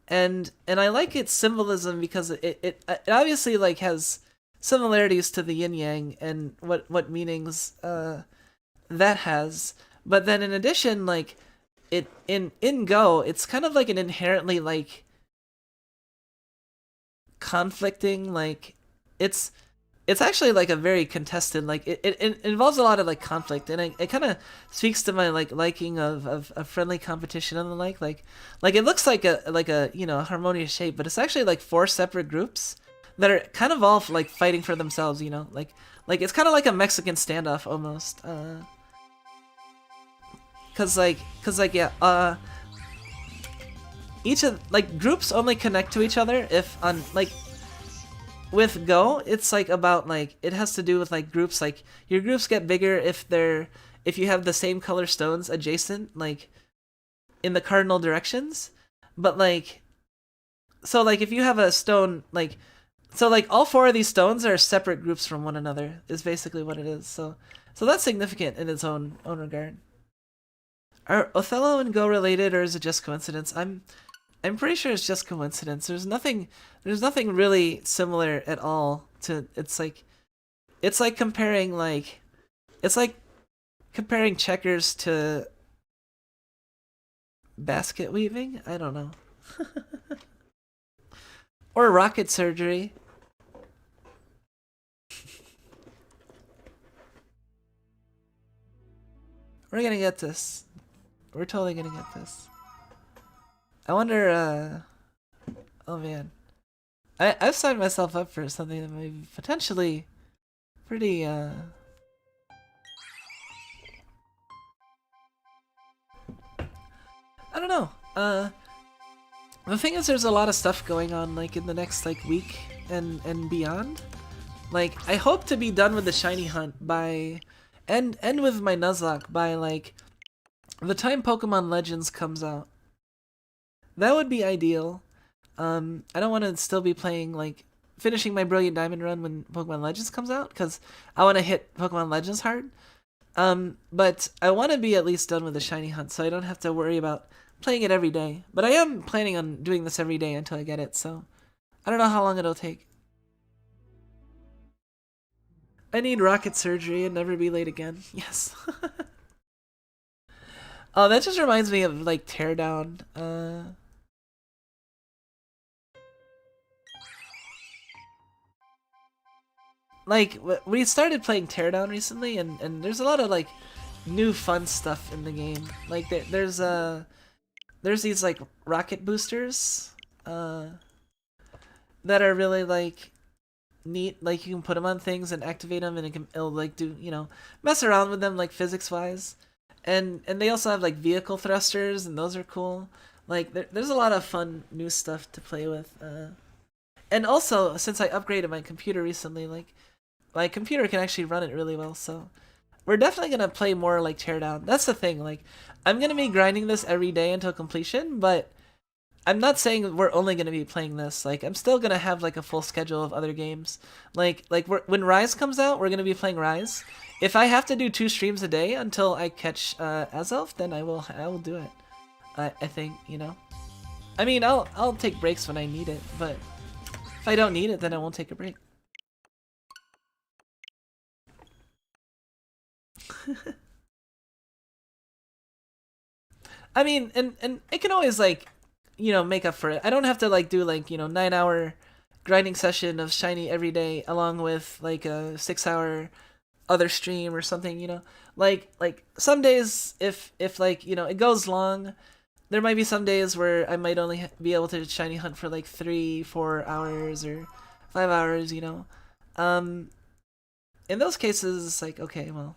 And I like its symbolism because it obviously like has similarities to the yin yang and what meanings that has, but then in addition, like it in Go, it's kind of like an inherently like conflicting, like it's it's actually like a very contested, like it involves a lot of like conflict, and it kind of speaks to my like liking of friendly competition and the like it looks like a you know, harmonious shape, but it's actually like 4 separate groups that are kind of all like fighting for themselves, you know, like it's kind of like a Mexican standoff almost, cause like yeah, each of like groups only connect to each other if on like. With Go, it's like about like it has to do with like groups, like your groups get bigger if you have the same color stones adjacent, like in the cardinal directions. But like so like if you have a stone like so like all 4 of these stones are separate groups from one another is basically what it is. So that's significant in its own regard. Are Othello and Go related, or is it just coincidence? I'm pretty sure it's just coincidence. There's nothing really similar at all to it's like comparing checkers to basket weaving? I don't know. Or rocket surgery. We're gonna get this. We're totally gonna get this. I wonder, oh man. I've signed myself up for something that may be potentially pretty, I don't know. The thing is there's a lot of stuff going on, like, in the next, like, week and beyond. Like, I hope to be done with the shiny hunt by, and with my Nuzlocke by, like, the time Pokemon Legends comes out. That would be ideal. I don't want to still be playing, like, finishing my Brilliant Diamond run when Pokemon Legends comes out, because I want to hit Pokemon Legends hard. But I want to be at least done with the shiny hunt, so I don't have to worry about playing it every day. But I am planning on doing this every day until I get it, so I don't know how long it'll take. I need rocket surgery and never be late again. Yes. Oh, that just reminds me of, like, Teardown. Like, we started playing Teardown recently, and there's a lot of, like, new fun stuff in the game. Like, there's these, like, rocket boosters, that are really, like, neat. Like, you can put them on things and activate them, and it'll, like, do, you know, mess around with them, like, physics-wise. And they also have, like, vehicle thrusters, and those are cool. Like, there's a lot of fun new stuff to play with. And also, since I upgraded my computer recently, like, my computer can actually run it really well, so we're definitely gonna play more like Teardown. That's the thing, like, I'm gonna be grinding this every day until completion, but I'm not saying we're only gonna be playing this. Like, I'm still gonna have, like, a full schedule of other games. Like when Rise comes out, we're gonna be playing Rise. If I have to do 2 streams a day until I catch Azelf, then I will do it. I think, you know. I mean, I'll take breaks when I need it, but if I don't need it, then I won't take a break. I mean, and it can always, like, you know, make up for it. I don't have to, like, do, like, you know, 9-hour grinding session of shiny every day along with, like, a 6-hour other stream or something, you know. Like some days, if like, you know, it goes long, there might be some days where I might only be able to shiny hunt for, like, 3-4 hours or 5 hours, you know. In those cases, it's like, okay, well,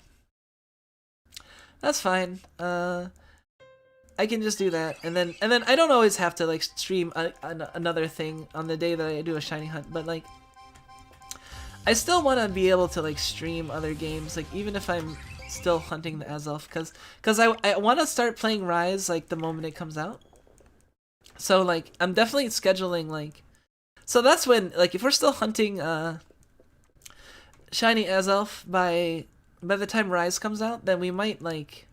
that's fine. I can just do that, and then I don't always have to, like, stream another thing on the day that I do a shiny hunt, but, like, I still want to be able to, like, stream other games, like, even if I'm still hunting the Azelf, because I want to start playing Rise, like, the moment it comes out. So, like, I'm definitely scheduling, like, so that's when, like, if we're still hunting shiny Azelf by the time Rise comes out, then we might, like,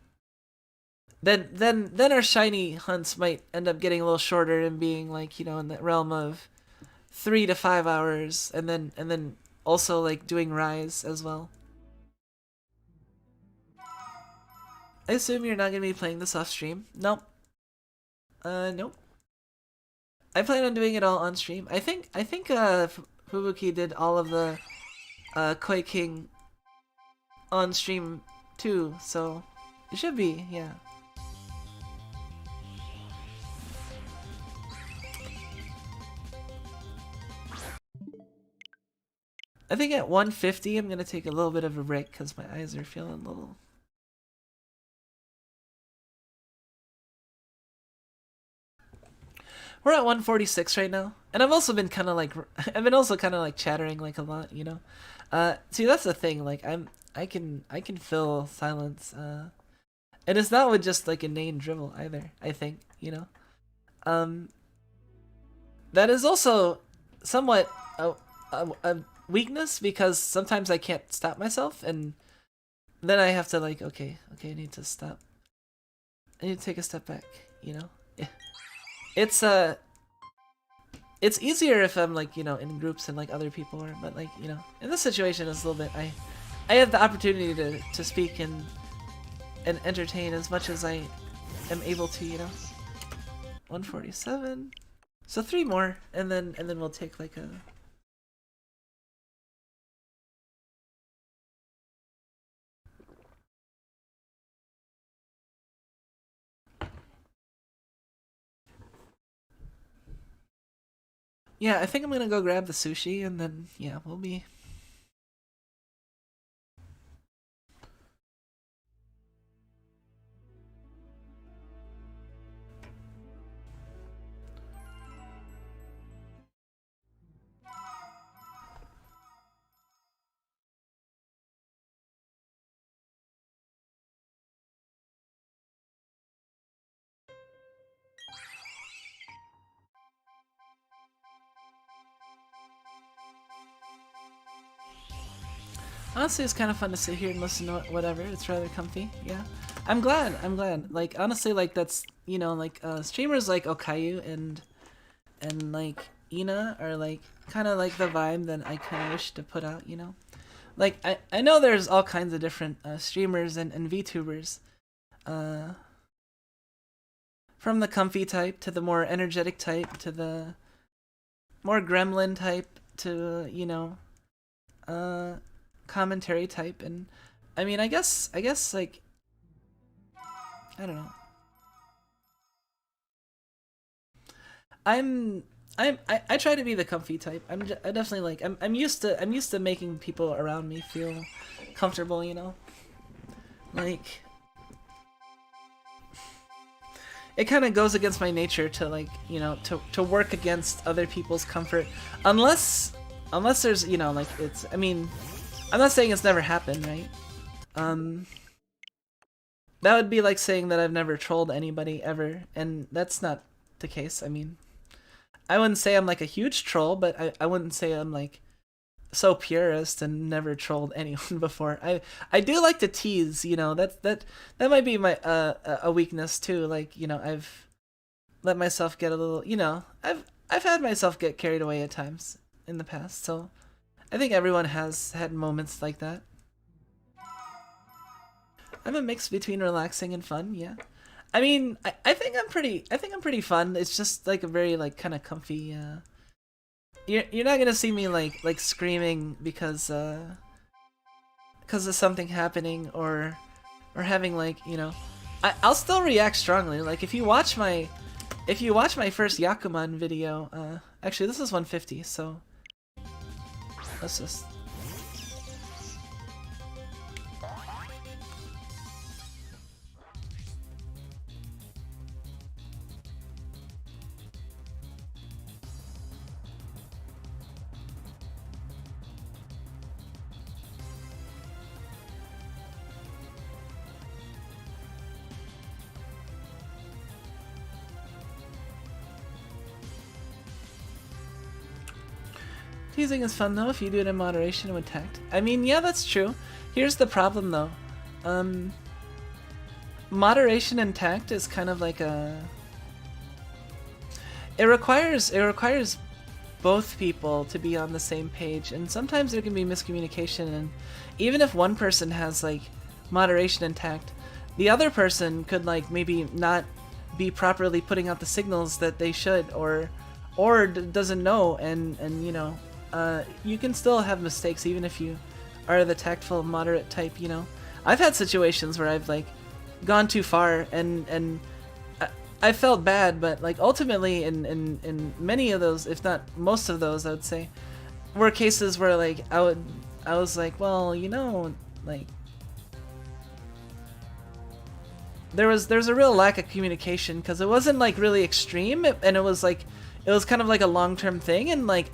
then our shiny hunts might end up getting a little shorter and being, like, you know, in the realm of 3 to 5 hours, and then also, like, doing Rise as well. I assume you're not gonna be playing this off stream? Nope. Nope. I plan on doing it all on stream. I think Fubuki did all of the Koi King on stream too, so it should be, yeah. I think at 150 I'm gonna take a little bit of a break because my eyes are feeling a little... We're at 146 right now, and I've also been kind of like chattering like a lot, you know. See, that's the thing. Like I can fill silence, and it's not with just like inane dribble either. I think, you know. That is also somewhat a weakness because sometimes I can't stop myself, and then I have to like, okay, I need to stop. I need to take a step back, you know. Yeah. It's easier if I'm like, you know, in groups and like other people are, but like, you know, in this situation it's a little bit, I have the opportunity to speak and entertain as much as I am able to, you know. 147. So 3 more, and then we'll take like a... Yeah, I think I'm gonna go grab the sushi, and then, yeah, we'll be... Honestly, it's kind of fun to sit here and listen to whatever. It's rather comfy. Yeah, I'm glad. Like honestly, like that's, you know, like streamers like Okayu and like Ina are like kind of like the vibe that I kind of wish to put out. You know, like I know there's all kinds of different streamers and VTubers, from the comfy type to the more energetic type to the more gremlin type to, you know, commentary type, and I mean I guess like I don't know. I try to be the comfy type. I definitely like I'm used to making people around me feel comfortable, you know. Like it kind of goes against my nature to like, you know, to work against other people's comfort unless there's, you know, like it's, I mean, I'm not saying it's never happened, right? That would be like saying that I've never trolled anybody ever, and that's not the case. I mean, I wouldn't say I'm like a huge troll, but I wouldn't say I'm like so purist and never trolled anyone before. I do like to tease, you know. That might be my a weakness too. Like, you know, I've let myself get a little, you know, I've had myself get carried away at times in the past, so I think everyone has had moments like that. I'm a mix between relaxing and fun, yeah. I mean, I think I'm pretty fun. It's just like a very like kind of comfy. You're not gonna see me like screaming because of something happening or having like, you know, I'll still react strongly. Like if you watch my first Yakuman video, actually this is 150, so let's just. Teasing is fun though if you do it in moderation and with tact. I mean, yeah, that's true. Here's the problem though. Moderation and tact is kind of like a... It requires both people to be on the same page, and sometimes there can be miscommunication, and even if one person has like moderation and tact, the other person could like maybe not be properly putting out the signals that they should, or doesn't know, and you know, you can still have mistakes even if you are the tactful, moderate type, you know. I've had situations where I've, like, gone too far, and I felt bad, but, like, ultimately in many of those, if not most of those, I would say, were cases where, like, I was like, well, you know, like, there was a real lack of communication, because it wasn't, like, really extreme, and it was kind of like a long-term thing, and, like,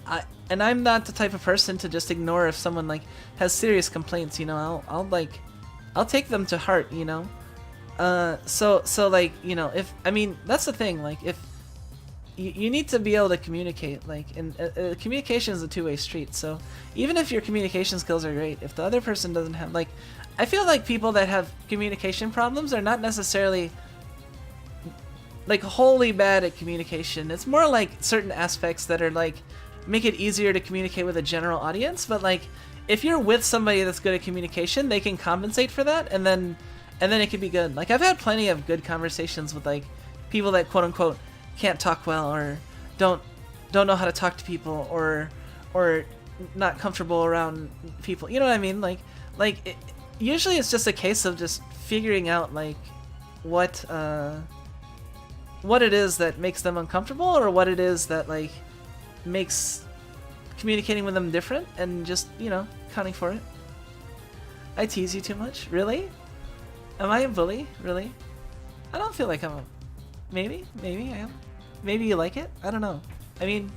I'm not the type of person to just ignore if someone, like, has serious complaints, you know. I'll take them to heart, you know. So like, you know, if, I mean, that's the thing, like, if you need to be able to communicate, like, and communication is a two-way street, so even if your communication skills are great, if the other person doesn't have, like, I feel like people that have communication problems are not necessarily, like, wholly bad at communication. It's more like certain aspects that are, like, make it easier to communicate with a general audience, but, like, if you're with somebody that's good at communication, they can compensate for that, and then it can be good. Like, I've had plenty of good conversations with, like, people that quote-unquote can't talk well, or don't know how to talk to people, or not comfortable around people, you know what I mean? Usually it's just a case of just figuring out, like, what it is that makes them uncomfortable, or what it is that, like, makes communicating with them different, and just, you know, accounting for it. I tease you too much? Really? Am I a bully? Really? I don't feel like I'm a... Maybe I am. Maybe you like it? I don't know. I mean...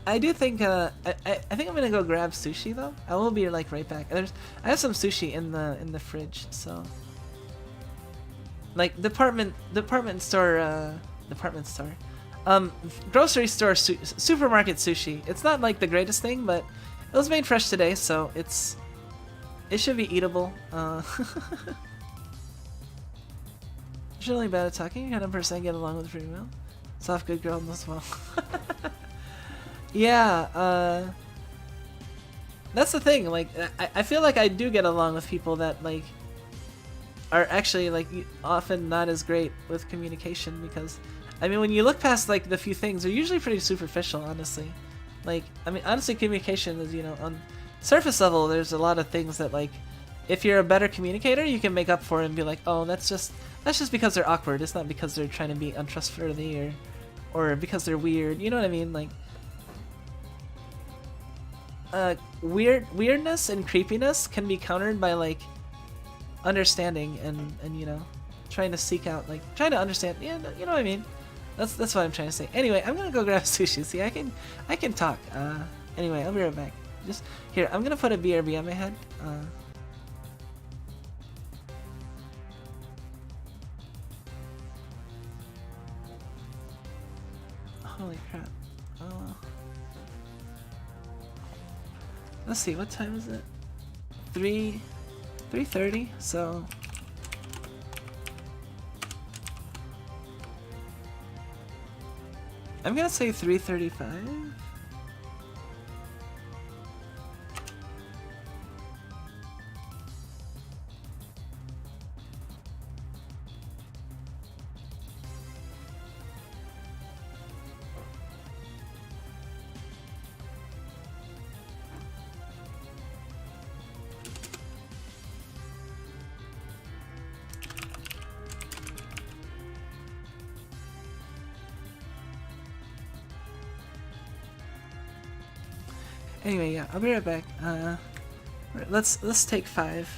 I do think, I think I'm gonna go grab sushi, though. I will be, like, right back. I have some sushi in the fridge, so... Like, department store, grocery store, supermarket sushi. It's not, like, the greatest thing, but it was made fresh today, so it should be eatable. You're really bad at talking. You 100% get along with pretty well. Soft, good girl as well. Yeah, that's the thing. Like, I feel like I do get along with people that, like, are actually, like, often not as great with communication, because, I mean, when you look past, like, the few things, they're usually pretty superficial, honestly. Like, I mean, honestly, communication is, you know, on surface level, there's a lot of things that, like, if you're a better communicator, you can make up for it and be like, oh, that's just because they're awkward. It's not because they're trying to be untrustworthy, or because they're weird. You know what I mean? Like, weirdness and creepiness can be countered by, like, understanding and you know, trying to seek out, like, trying to understand. Yeah, you know what I mean? That's what I'm trying to say. Anyway, I'm gonna go grab sushi. See, I can talk. Anyway, I'll be right back. Just here, I'm gonna put a BRB on my head. Holy crap. Let's see, what time is it? 3:30, so... I'm gonna say 3:35? Anyway, yeah, I'll be right back. Let's take 5.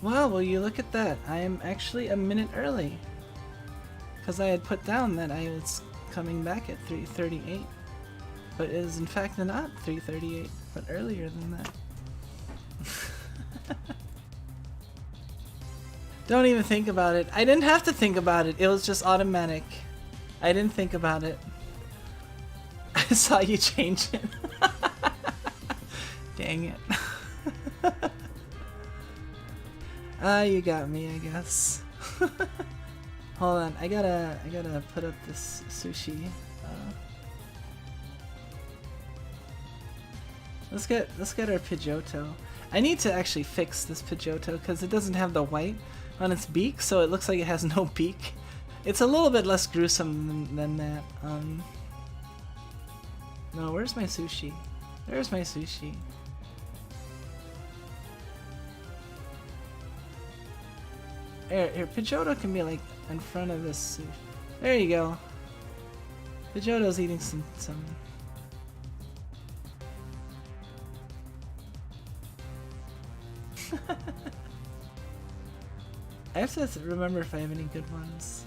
Wow, will you look at that? I am actually a minute early. Because I had put down that I was coming back at 3:38. But it is in fact not 3:38, but earlier than that. Don't even think about it. I didn't have to think about it. It was just automatic. I didn't think about it. I saw you change it. Dang it. You got me, I guess. Hold on, I gotta put up this sushi. Let's get our Pidgeotto. I need to actually fix this Pidgeotto because it doesn't have the white on its beak, so it looks like it has no beak. It's a little bit less gruesome than that. No, where's my sushi? There's my sushi. Here, Pidgeotto can be like in front of this sushi. There you go. Pidgeotto's eating some. I have to remember if I have any good ones.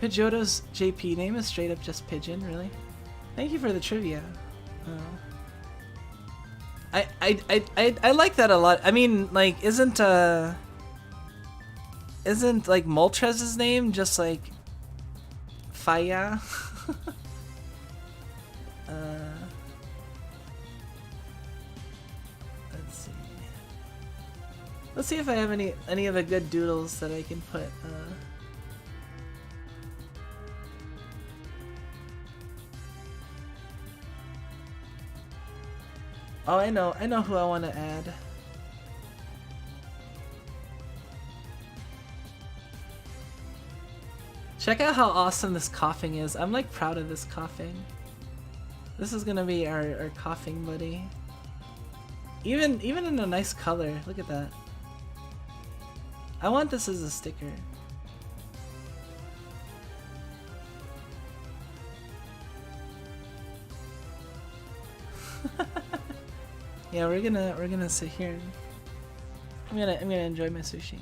Pidgeotto's JP name is straight up just Pigeon, really? Thank you for the trivia. I like that a lot. I mean, like, isn't like Moltres' name just like Faya? Let's see if I have any of the good doodles that I can put. Oh, I know who I want to add. Check out how awesome this coughing is. I'm like proud of this coughing. This is gonna be our coughing buddy. Even in a nice color. Look at that. I want this as a sticker. Yeah, we're gonna sit here. I'm gonna enjoy my sushi.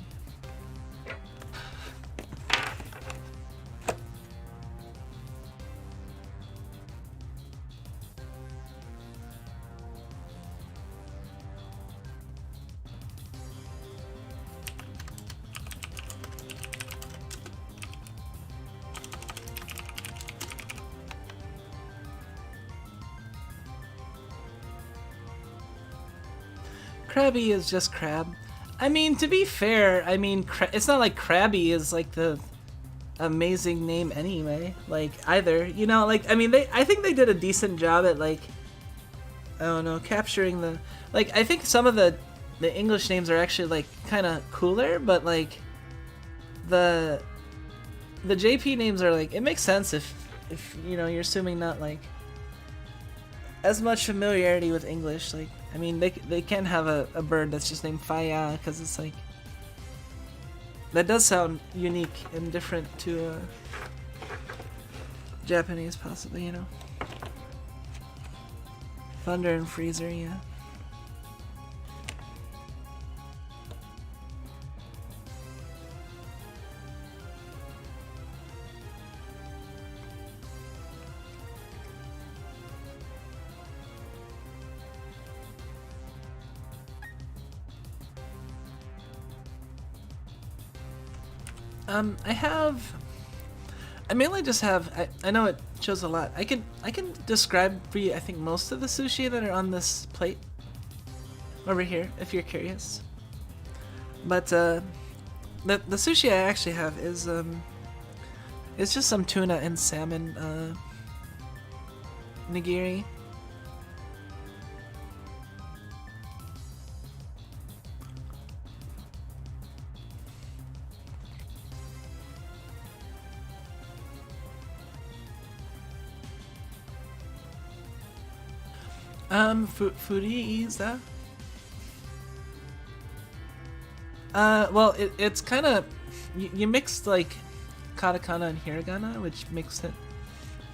Krabby is just crab. I mean, to be fair, I mean, it's not like Krabby is like the amazing name anyway. Like, either, you know, like, I mean, I think they did a decent job at, like, I don't know, capturing the, like, I think some of the English names are actually, like, kind of cooler, but, like, the JP names are, like, it makes sense if, you know, you're assuming not, like, as much familiarity with English, like, I mean, they can have a bird that's just named Faya, because it's like, that does sound unique and different to Japanese, possibly, you know. Thunder and Freezer, yeah. I mainly just have, I know it shows a lot. I can describe for you, I think, most of the sushi that are on this plate over here, if you're curious. But the sushi I actually have is it's just some tuna and salmon nigiri. Furiza? Well, it's kind of, you mixed like katakana and hiragana, which makes it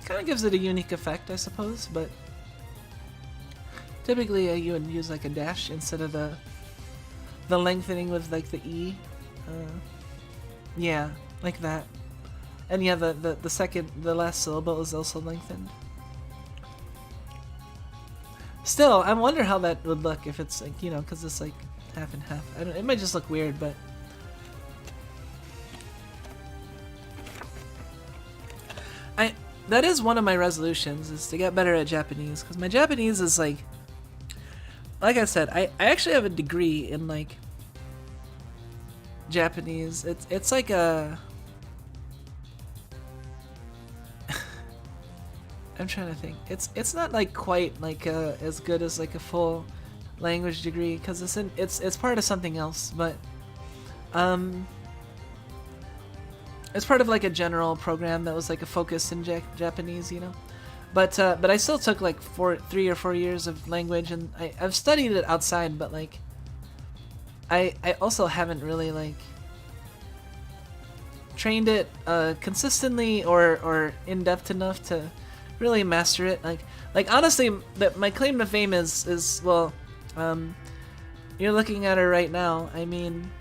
kind of gives it a unique effect, I suppose, but typically you would use like a dash instead of the lengthening with like the E. Yeah, like that. And yeah, the last syllable is also lengthened. Still, I wonder how that would look if it's like, you know, because it's like half and half. I don't, it might just look weird, but that is one of my resolutions, is to get better at Japanese, because my Japanese is like I said, I actually have a degree in like Japanese. It's like a I'm trying to think. It's not like quite like as good as like a full language degree, because it's part of something else, but it's part of like a general program that was like a focus in Japanese, you know. But I still took like 3 or 4 years of language, and I've studied it outside, but like I also haven't really like trained it consistently or in depth enough to really master it. Like honestly, my claim to fame is well, you're looking at her right now. I mean,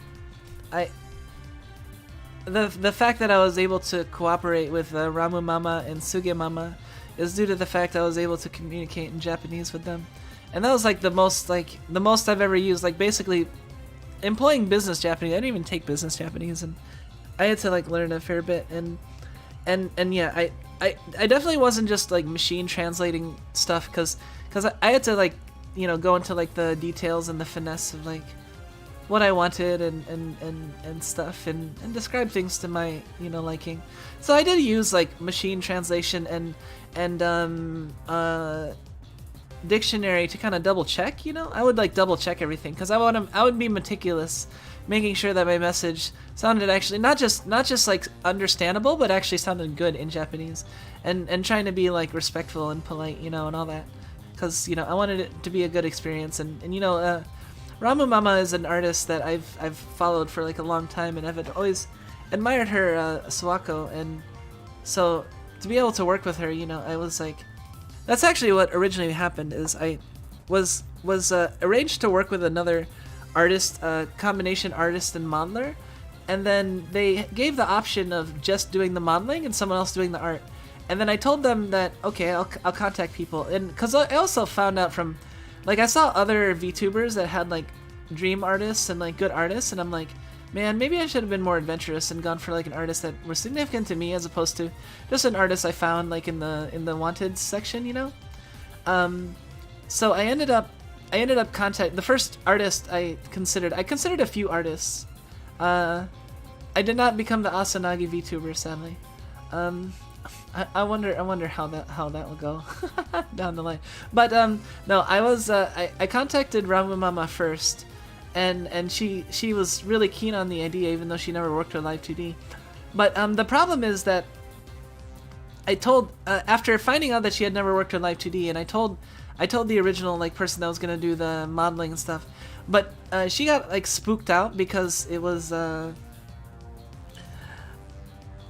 the fact that I was able to cooperate with Ramu Mama and Suge Mama is due to the fact I was able to communicate in Japanese with them, and that was like the most I've ever used. Like basically, employing business Japanese. I didn't even take business Japanese, and I had to like learn a fair bit. And yeah, I definitely wasn't just like machine translating stuff, because I had to like, you know, go into like the details and the finesse of like what I wanted and stuff, and describe things to my, you know, liking. So I did use like machine translation and dictionary to kind of double check, you know. I would like double check everything, because I would be meticulous, making sure that my message sounded actually not just like understandable, but actually sounded good in Japanese, and trying to be like respectful and polite, you know, and all that, because, you know, I wanted it to be a good experience. And you know, Ramu Mama is an artist that I've followed for like a long time, and I've always admired her Suwako, and so to be able to work with her, you know, I was like, that's actually what originally happened. Is I was arranged to work with another artist, combination artist and modeler, and then they gave the option of just doing the modeling and someone else doing the art. And then I told them that okay, I'll contact people, and because I also found out from, like, I saw other VTubers that had like dream artists and like good artists, and I'm like, man, maybe I should have been more adventurous and gone for like an artist that was significant to me, as opposed to just an artist I found like in the wanted section, you know. So I ended up contacting the first artist I considered a few artists. I did not become the Asanagi VTuber, sadly. I wonder how that will go down the line. But no, I contacted Ramu Mama first, and she was really keen on the idea, even though she never worked with Live 2D. But the problem is that I told after finding out that she had never worked with Live 2D, and I told the original like person that was gonna do the modeling and stuff, but she got like spooked out, because it was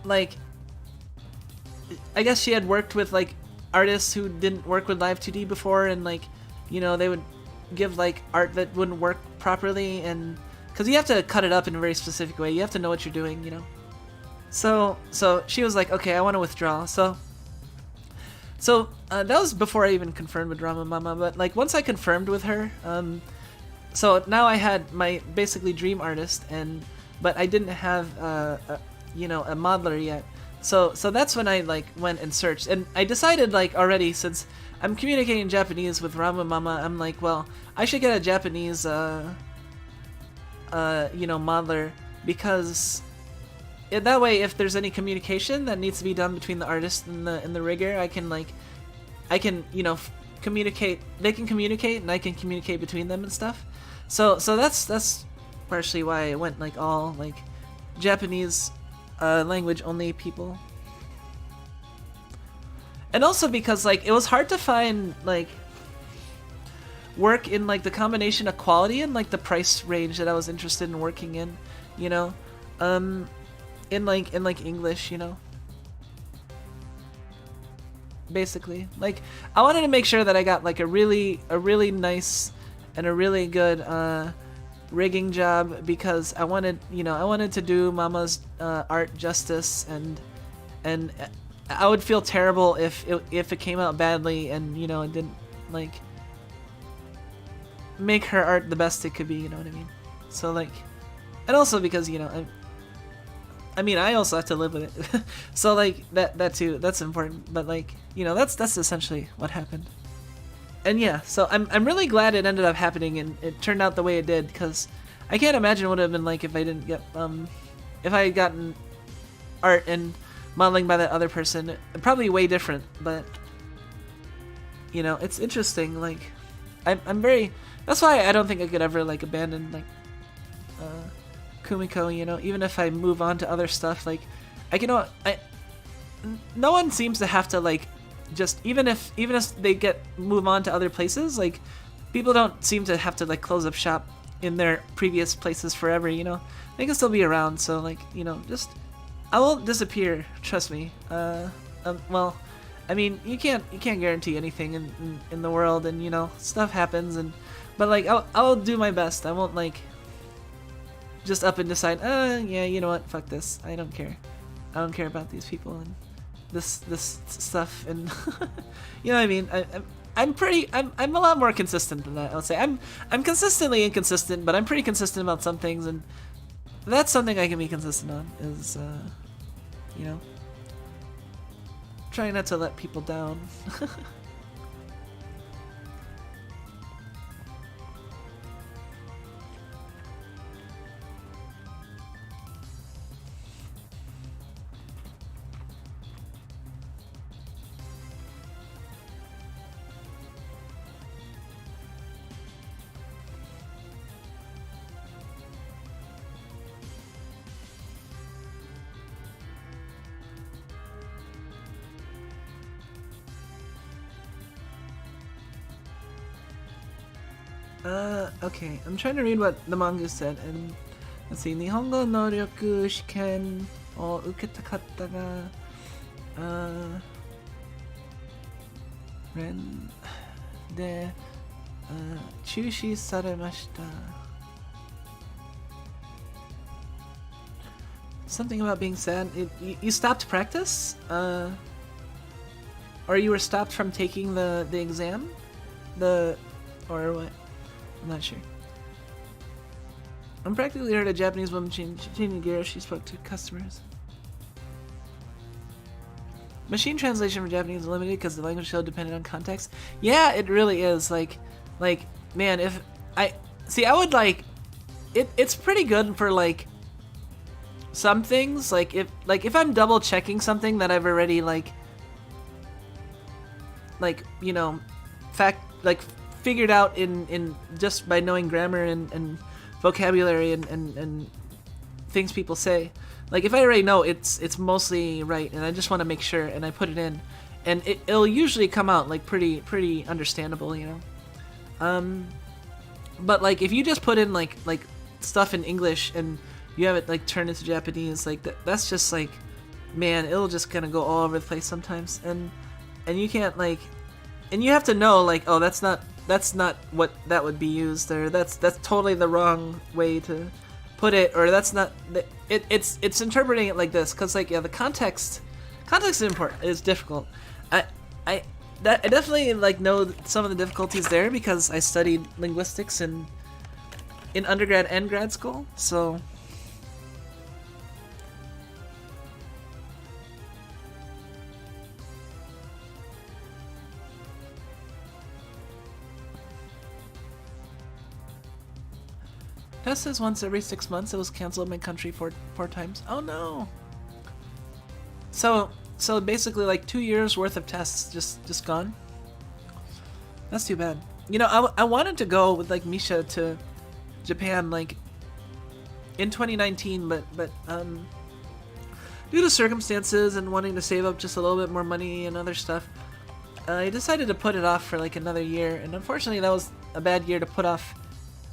like, I guess she had worked with like artists who didn't work with Live 2D before, and like, you know, they would give like art that wouldn't work properly, and because you have to cut it up in a very specific way, you have to know what you're doing, you know. So she was like, okay, I want to withdraw. So that was before I even confirmed with Ramu Mama. But like once I confirmed with her, so now I had my basically dream artist, but I didn't have you know, a modeler yet. So that's when I like went and searched, and I decided like already, since I'm communicating in Japanese with Ramu Mama, I'm like, well, I should get a Japanese you know, modeler, because that way, if there's any communication that needs to be done between the artist and the rigger, I can you know, communicate. They can communicate, and I can communicate between them and stuff. So that's partially why I went like all like Japanese language only people, and also because like it was hard to find like work in like the combination of quality and like the price range that I was interested in working in, you know, in like English, you know. basically. Like, I wanted to make sure that I got like a really nice and a really good rigging job, because I wanted, you know, I wanted to do Mama's art justice, and I would feel terrible if it came out badly and, you know, it didn't like make her art the best it could be, you know what I mean? So like, and also because, you know, I mean, I also have to live with it. So like that too, that's important. But like, you know, that's essentially what happened. And yeah, so I'm really glad it ended up happening and it turned out the way it did, because I can't imagine what it would have been like if I didn't get if I had gotten art and modeling by that other person. Probably way different, but you know, it's interesting. Like, I'm very, that's why I don't think I could ever like abandon like Kumiko, you know, even if I move on to other stuff. Like, no one seems to have to like just, even if they move on to other places, like people don't seem to have to like close up shop in their previous places forever, you know. They can still be around, so like, you know, just, I won't disappear, trust me. Well, I mean, you can't guarantee anything in the world, and you know, stuff happens, but like I'll do my best. I won't like just up and decide, yeah, you know what, fuck this, I don't care. I don't care about these people and this stuff, and you know what I mean. I'm a lot more consistent than that. I would say I'm consistently inconsistent, but I'm pretty consistent about some things, and that's something I can be consistent on, is you know, trying not to let people down. Okay, I'm trying to read what the manga said, and let's see. 日本語能力試験を受けたかったが、連で中止されました。Something about being sad. You stopped practice? Or you were stopped from taking the exam? Or what? I'm not sure. I'm practically heard a Japanese woman changing gear. She spoke to customers. Machine translation for Japanese is limited because the language is so dependent on context. Yeah, it really is. Like, man, if I would like it. It's pretty good for like some things. Like if I'm double checking something that I've already like you know, figured out in just by knowing grammar and vocabulary and things people say. Like if I already know it's mostly right and I just want to make sure and I put it in, and it'll usually come out like pretty understandable, you know. But like if you just put in like stuff in English and you have it like turned into Japanese, like that's just like, man, it'll just kind of go all over the place sometimes, and you can't like, and you have to know like, oh, that's not what that would be used, or that's totally the wrong way to put it, or that's not it's interpreting it like this, because like, yeah, the context is important, is difficult. I definitely like know some of the difficulties there because I studied linguistics in undergrad and grad school, so test says once every 6 months. It was canceled in my country four times. Oh no. So basically like 2 years worth of tests just gone. That's too bad. You know, I wanted to go with like Misha to Japan like in 2019, but due to circumstances and wanting to save up just a little bit more money and other stuff, I decided to put it off for like another year, and unfortunately that was a bad year to put off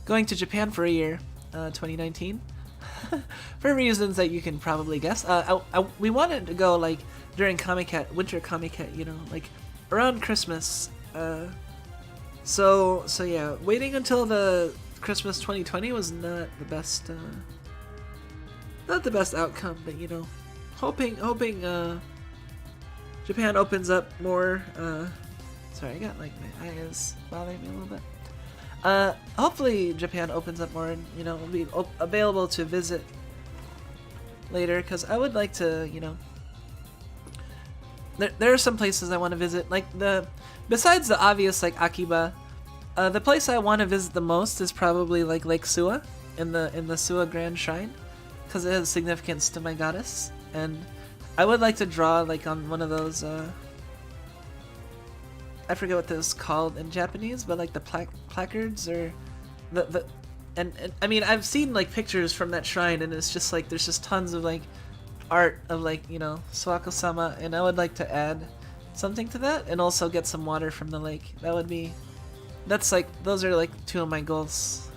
going to Japan for a year, 2019, for reasons that you can probably guess. We wanted to go like during winter Kamiket, you know, like around Christmas. So yeah, waiting until the Christmas 2020 was not the best outcome, but you know, hoping Japan opens up more. Sorry, I got like my eyes bothering me a little bit. Hopefully Japan opens up more and, you know, will be available to visit later, because I would like to, you know, there are some places I want to visit, like besides the obvious like Akiba, the place I want to visit the most is probably like Lake Suwa in the Suwa Grand Shrine, because it has significance to my goddess, and I would like to draw like on one of those I forget what this is called in Japanese, but like the placards or and I mean, I've seen like pictures from that shrine, and it's just like there's just tons of like art of like, you know, Suwako-sama, and I would like to add something to that, and also get some water from the lake. That's like, those are like two of my goals.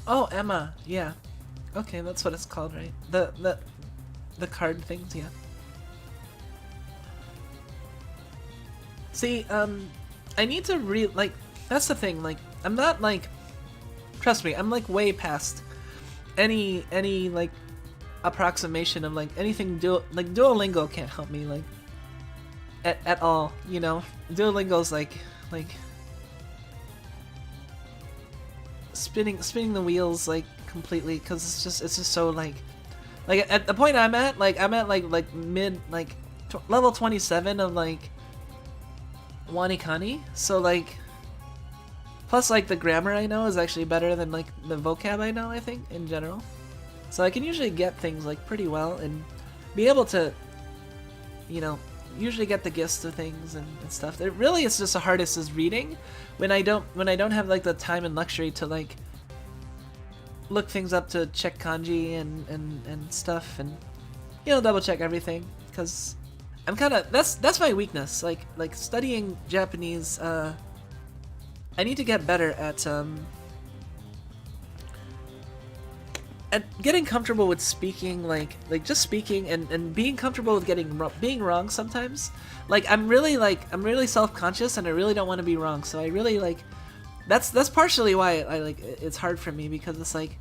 Oh, Emma, yeah. Okay, that's what it's called, right? The card things, yeah. See, I need to like, that's the thing, like, I'm not like, trust me, I'm like way past any like approximation of like anything like Duolingo can't help me like at all, you know. Duolingo's like spinning the wheels like completely, because it's just so like at the point I'm at like mid like level 27 of like Wanikani, so like plus like the grammar I know is actually better than like the vocab I know, I think, in general, so I can usually get things like pretty well and be able to, you know, usually get the gist of things and stuff. It really is just the hardest is reading when I don't have like the time and luxury to like look things up to check kanji and stuff, and, you know, double check everything, because I'm kind of, that's my weakness, like studying Japanese. I need to get better at getting comfortable with speaking, like just speaking and being comfortable with being wrong sometimes. Like I'm really self-conscious, and I really don't want to be wrong, so I really like that's partially why I like it's hard for me, because it's like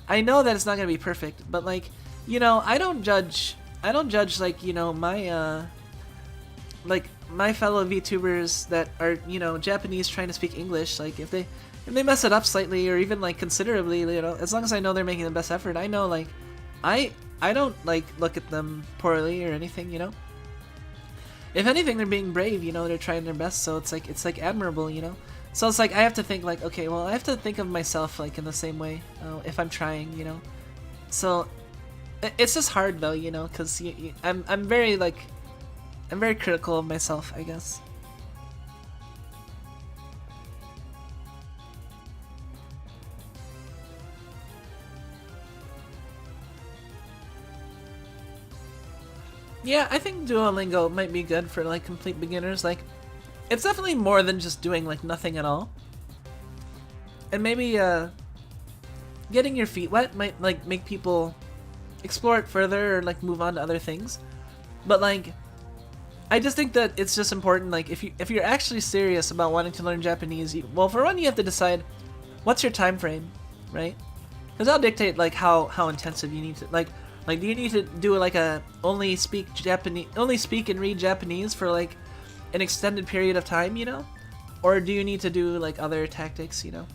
I know that it's not gonna be perfect, but like, you know, I don't judge like, you know, my like my fellow VTubers that are, you know, Japanese trying to speak English. Like if they mess it up slightly or even like considerably, you know, as long as I know they're making the best effort, I know like I don't like look at them poorly or anything, you know. If anything, they're being brave, you know, they're trying their best, so it's like admirable, you know. So it's like I have to think like, okay, well, I have to think of myself like in the same way if I'm trying, you know. So it's just hard though, you know, because I'm very critical of myself, I guess. Yeah, I think Duolingo might be good for like complete beginners. Like, it's definitely more than just doing like nothing at all. And maybe getting your feet wet might like make people explore it further or like move on to other things. But like, I just think that it's just important, like if you're actually serious about wanting to learn Japanese, well, for one, you have to decide what's your time frame, right? Because that'll dictate like how intensive you need to like do you need to do like a only speak and read Japanese for like an extended period of time, you know? Or do you need to do like other tactics, you know?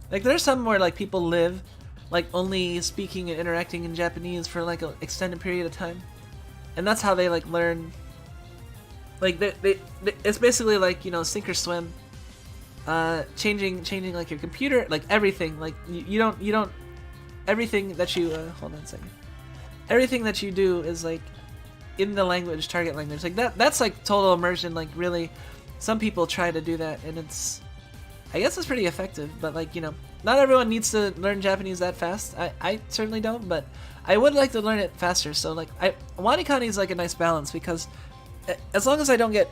Like there's some where like people live like only speaking and interacting in Japanese for like an extended period of time, and that's how they like learn. Like they it's basically like, you know, sink or swim. Changing like your computer, like everything. Like you don't everything that you hold on a second. Everything that you do is like in the language, target language. Like that's like total immersion. Like really, some people try to do that, and I guess it's pretty effective. But like, you know, not everyone needs to learn Japanese that fast. I certainly don't, but I would like to learn it faster. So like Wanikani is like a nice balance, because as long as I don't get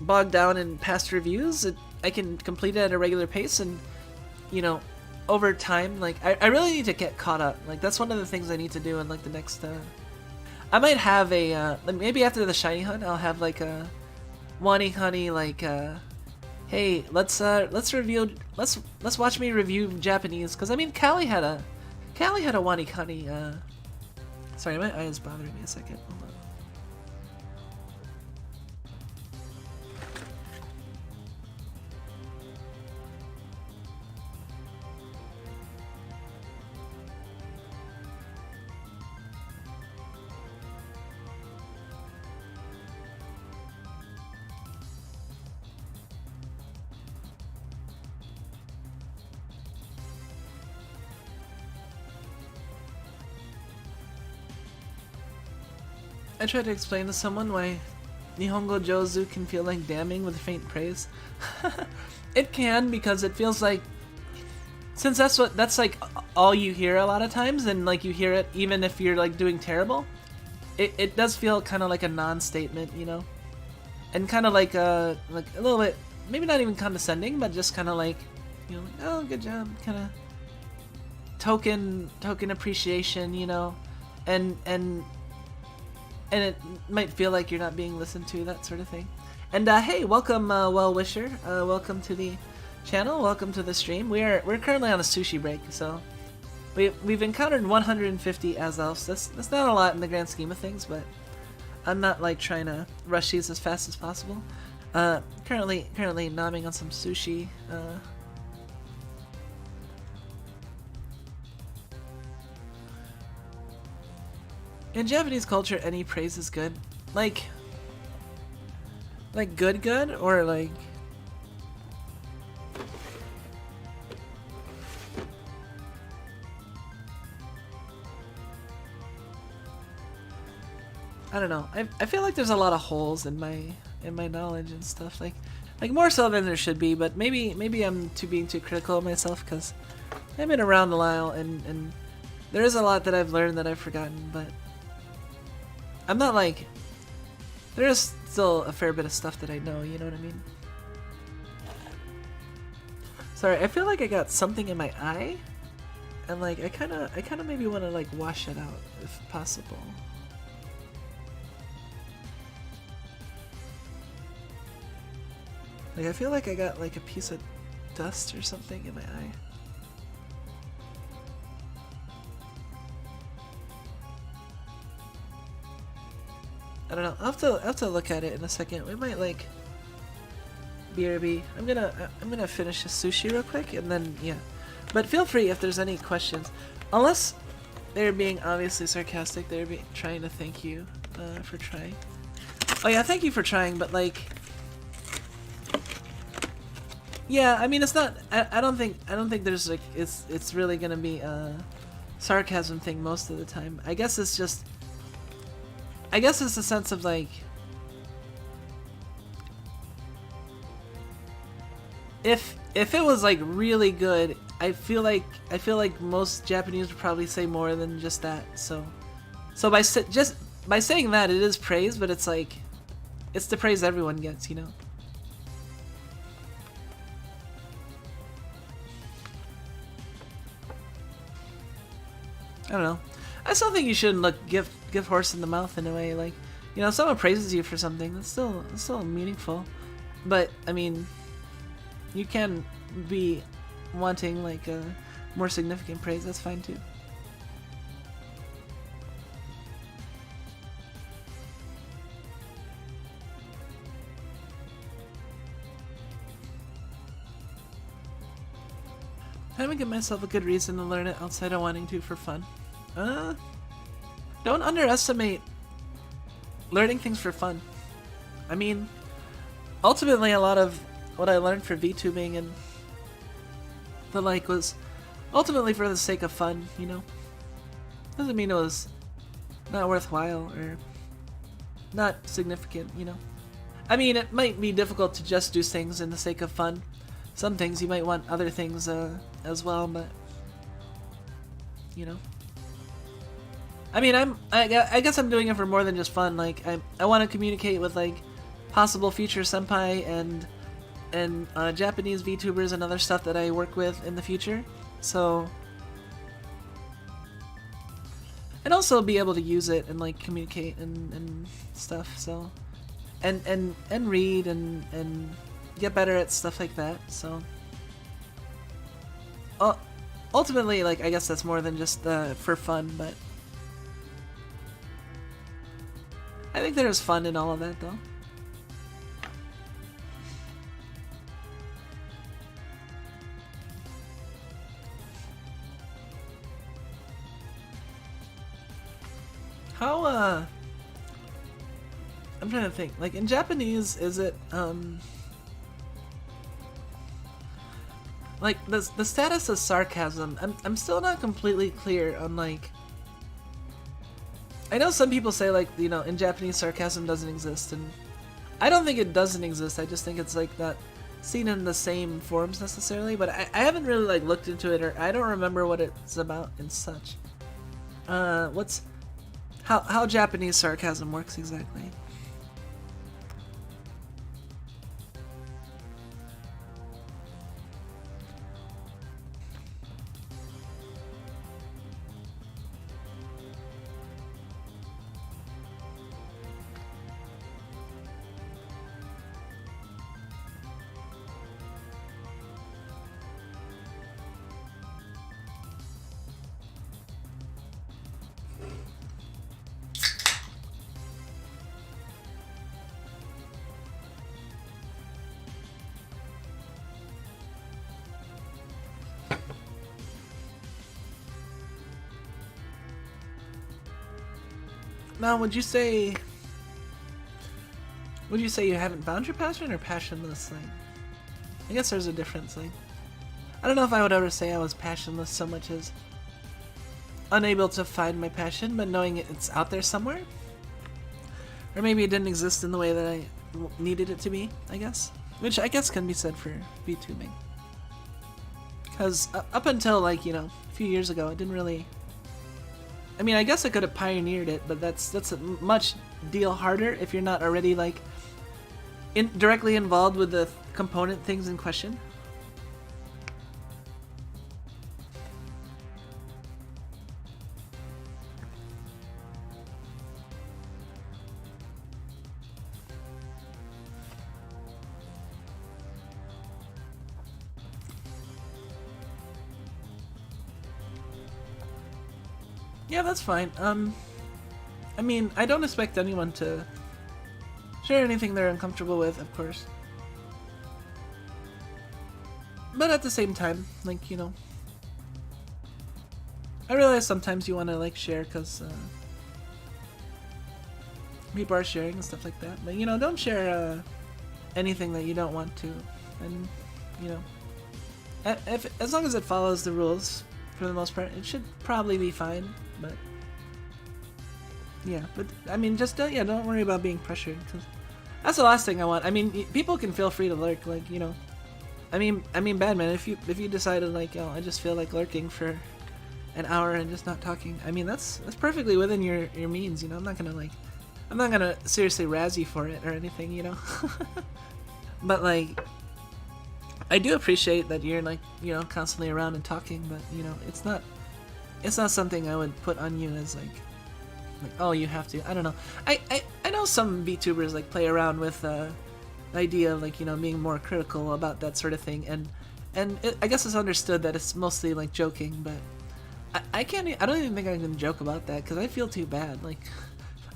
bogged down in past reviews. I can complete it at a regular pace, and you know, over time, like I really need to get caught up. Like that's one of the things I need to do in like the next. I might have a maybe after the shiny hunt, I'll have like a Wani Honey like. Hey, let's review. Let's watch me review Japanese, because I mean, Callie had a Wani Honey. Sorry, my eye is bothering me a second. Hold on. I tried to explain to someone why Nihongo Jozu can feel like damning with faint praise. It can, because it feels like, since that's like all you hear a lot of times, and like you hear it even if you're like doing terrible, it does feel kind of like a non-statement, you know, and kind of like a little bit, maybe not even condescending, but just kind of like, you know, like, oh, good job, kind of token appreciation, you know, and it might feel like you're not being listened to, that sort of thing. And hey, welcome, well-wisher. Welcome to the channel. Welcome to the stream. We're currently on a sushi break, so we've encountered 150 Azelfs. That's not a lot in the grand scheme of things, but I'm not like trying to rush these as fast as possible. Currently nomming on some sushi. In Japanese culture, any praise is good. Like good, or like... I don't know. I feel like there's a lot of holes in my knowledge and stuff. Like more so than there should be. But maybe I'm being too critical of myself, because I've been around a while, and there is a lot that I've learned that I've forgotten. But I'm not like, there is still a fair bit of stuff that I know, you know what I mean? Sorry, I feel like I got something in my eye, and like I kind of maybe want to like wash it out if possible. Like I feel like I got like a piece of dust or something in my eye. I don't know. I'll have to look at it in a second. We might like BRB. I'm gonna finish the sushi real quick, and then yeah. But feel free if there's any questions. Unless they're being obviously sarcastic, they're trying to thank you for trying. Oh yeah, thank you for trying. But like, yeah, I mean it's not. I don't think there's like it's really gonna be a sarcasm thing most of the time. I guess it's just. I guess it's a sense of like, if it was like really good, I feel like most Japanese would probably say more than just that. So by saying that, it is praise, but it's like, it's the praise everyone gets, you know. I don't know. I still think you shouldn't give horse in the mouth in a way. Like, you know, if someone praises you for something, that's still meaningful. But I mean, you can be wanting like a more significant praise. That's fine too. How do I give myself a good reason to learn it outside of wanting to for fun? Don't underestimate learning things for fun. I mean, ultimately a lot of what I learned for VTubing and the like was ultimately for the sake of fun, you know? Doesn't mean it was not worthwhile or not significant, you know? I mean, it might be difficult to just do things in the sake of fun. Some things you might want other things as well, but you know. I mean, I guess I'm doing it for more than just fun. Like I want to communicate with like possible future senpai and Japanese VTubers and other stuff that I work with in the future. So, and also be able to use it and like communicate and stuff. So, and read and get better at stuff like that. So, ultimately, like I guess that's more than just for fun, but I think there's fun in all of that though. How, I'm trying to think, like, in Japanese, is it, like, the status of sarcasm, I'm still not completely clear on, like, I know some people say, like, you know, in Japanese sarcasm doesn't exist, and I don't think it doesn't exist, I just think it's, like, not seen in the same forms necessarily, but I haven't really, like, looked into it, or I don't remember what it's about and such. How Japanese sarcasm works exactly. Now, would you say you haven't found your passion or passionless? Like, I guess there's a difference. Like, I don't know if I would ever say I was passionless so much as unable to find my passion, but knowing it's out there somewhere. Or maybe it didn't exist in the way that I needed it to be, I guess. Which I guess can be said for VTubing. Because up until, like, you know, a few years ago, it didn't really... I mean, I guess I could have pioneered it, but that's a much deal harder if you're not already, like, directly involved with the component things in question. Yeah, that's fine. I mean, I don't expect anyone to share anything they're uncomfortable with, of course. But at the same time, like, you know, I realize sometimes you want to, like, share because people are sharing and stuff like that. But, you know, don't share anything that you don't want to. And, you know, as long as it follows the rules, for the most part, it should probably be fine. But yeah, but I mean, just don't worry about being pressured, because that's the last thing I want. I mean, people can feel free to lurk, like, you know. I mean, Badman, if you decided, like, oh, I just feel like lurking for an hour and just not talking, I mean, that's perfectly within your means, you know. I'm not gonna seriously razz you for it or anything, you know. But, like, I do appreciate that you're, like, you know, constantly around and talking, but, you know, it's not something I would put on you as, like, oh, you have to. I don't know. I know some VTubers, like, play around with the idea of, like, you know, being more critical about that sort of thing, and I guess it's understood that it's mostly, like, joking, but I don't even think I can joke about that, because I feel too bad. Like,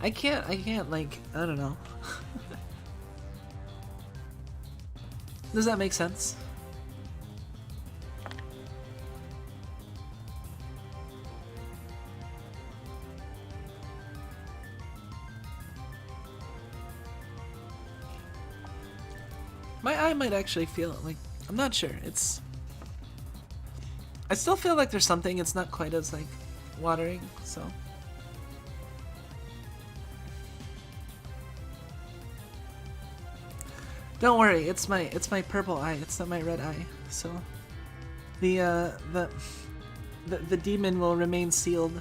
I can't, like, I don't know. Does that make sense? My eye might actually feel it, like, I'm not sure, I still feel like there's something, it's not quite as, like, watering, so. Don't worry, it's my purple eye, it's not my red eye, so. The demon will remain sealed.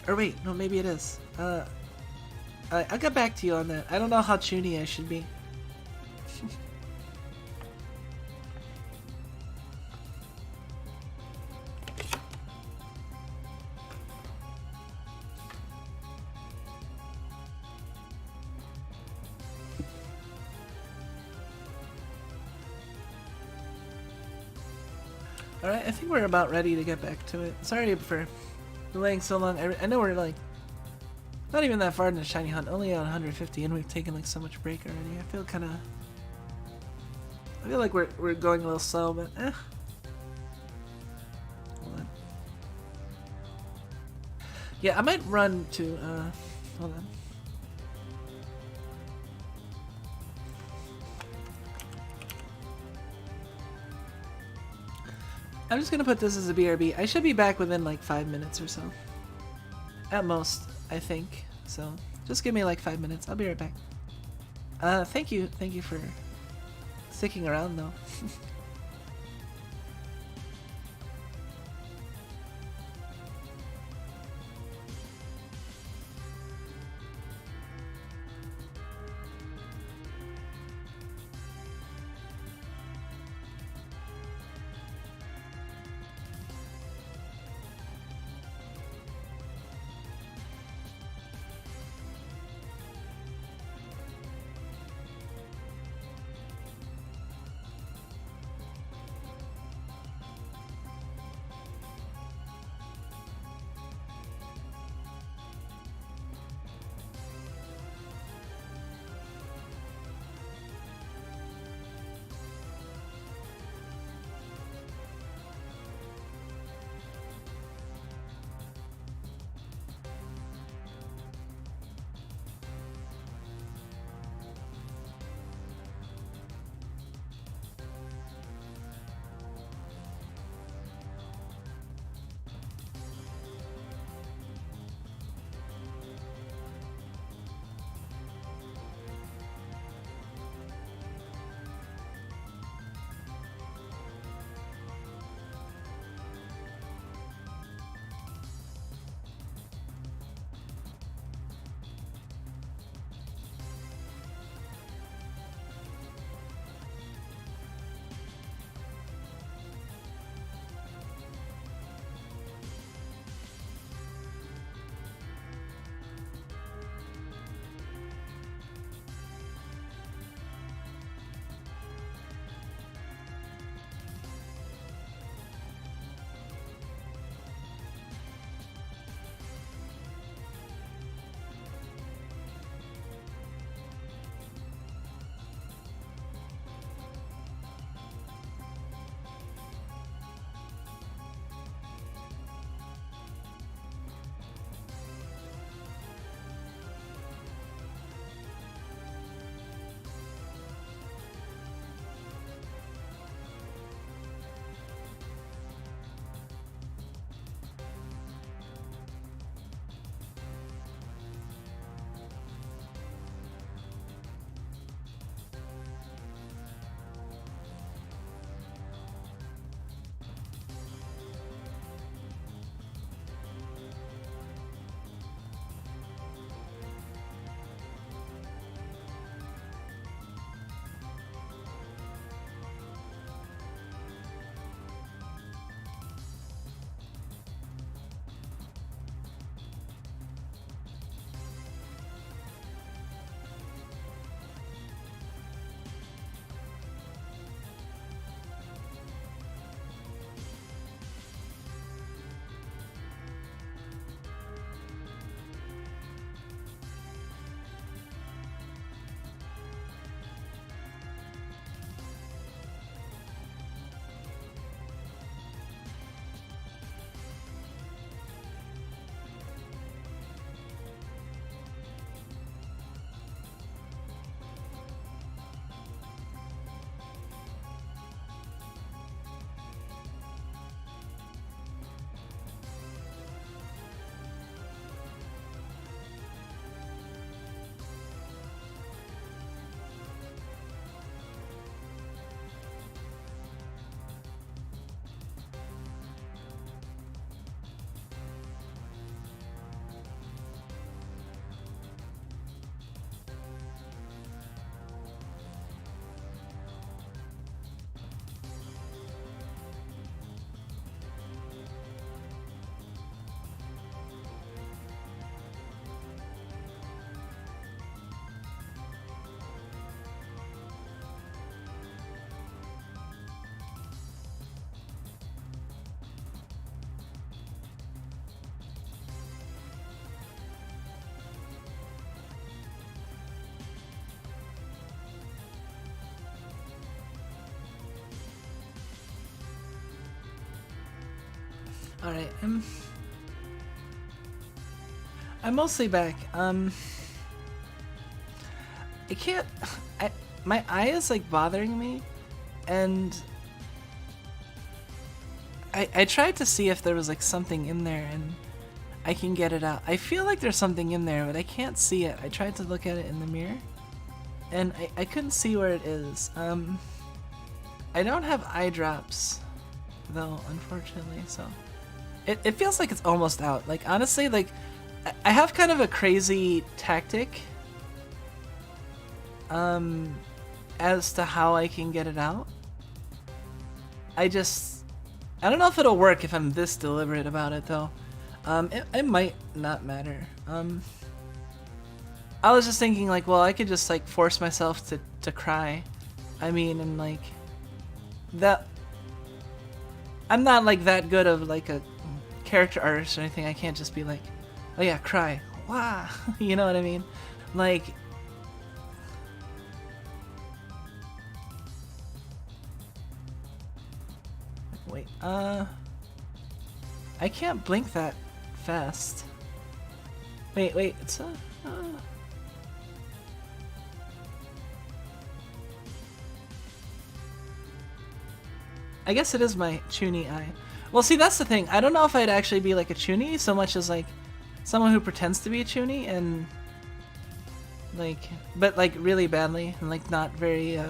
Or wait, no, maybe it is. I'll get back to you on that. I don't know how chuny I should be. Alright, I think we're about ready to get back to it. Sorry for delaying so long. I know we're like not even that far in the shiny hunt, only on 150, and we've taken like so much break already. I feel like we're going a little slow, but eh. Hold on. Yeah, I might run to hold on. I'm just gonna put this as a BRB. I should be back within like 5 minutes or so. At most, I think. So just give me like 5 minutes. I'll be right back. Thank you for sticking around though. Alright, I'm mostly back. I can't... my eye is like bothering me, and I tried to see if there was like something in there and I can get it out. I feel like there's something in there, but I can't see it. I tried to look at it in the mirror and I couldn't see where it is. I don't have eye drops though, unfortunately, so it feels like it's almost out. Like honestly, like I have kind of a crazy tactic as to how I can get it out. I don't know if it'll work if I'm this deliberate about it though. It might not matter. I was just thinking like, well, I could just like force myself to cry. I mean, and like that, I'm not like that good of like a character artist or anything. I can't just be like, oh yeah, cry, wow. You know what I mean? Like, wait, I can't blink that fast. Wait, it's I guess it is my chuny eye. Well, see, that's the thing. I don't know if I'd actually be like a chuny so much as like someone who pretends to be a chuny and like, but like really badly and like not very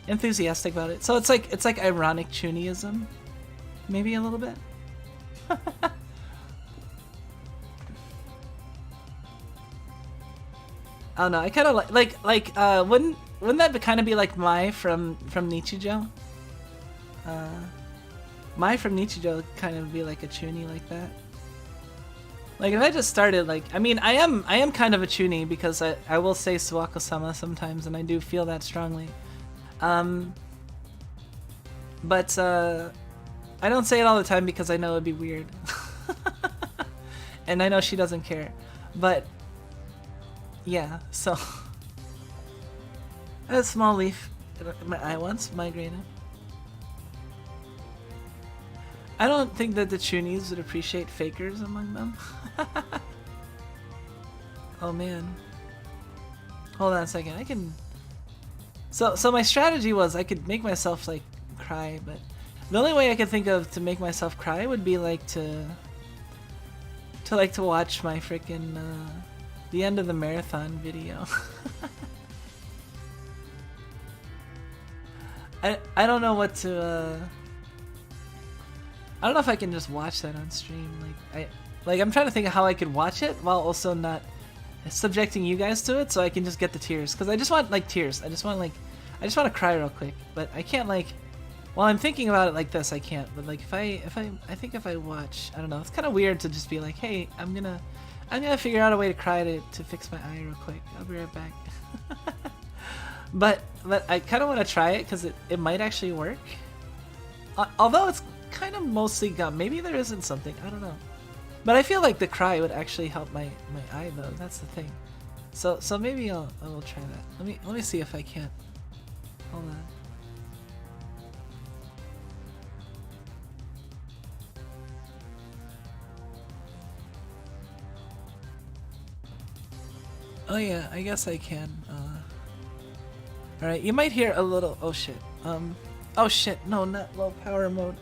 enthusiastic about it. So it's like ironic chunyism, maybe a little bit. I don't know. I kind of like wouldn't that kind of be like Mai from Nichijou? Mai from Nichijou kind of be like a chuny like that. Like if I just started like, I mean, I am kind of a chuny because I will say Suwako-sama sometimes and I do feel that strongly. But I don't say it all the time because I know it'd be weird. And I know she doesn't care. But yeah, so I had a small leaf in my eye once, migraine. I don't think that the chunies would appreciate fakers among them. Oh man. Hold on a second. I can. So my strategy was I could make myself like cry, but the only way I could think of to make myself cry would be like to watch my freaking the end of the marathon video. I don't know what to I don't know if I can just watch that on stream. I'm trying to think of how I could watch it while also not subjecting you guys to it, so I can just get the tears. Because I just want like tears. I just want to cry real quick. But I can't like while I'm thinking about it like this. I can't. But like I think if I watch, I don't know. It's kind of weird to just be like, hey, I'm gonna figure out a way to cry to fix my eye real quick. I'll be right back. But I kind of want to try it because it might actually work. Although it's kind of mostly gum. Maybe there isn't something. I don't know. But I feel like the cry would actually help my eye though. That's the thing. So maybe I will try that. Let me see if I can. Hold on. Oh yeah, I guess I can. All right, you might hear a little. Oh shit. Oh shit. No, not low power mode.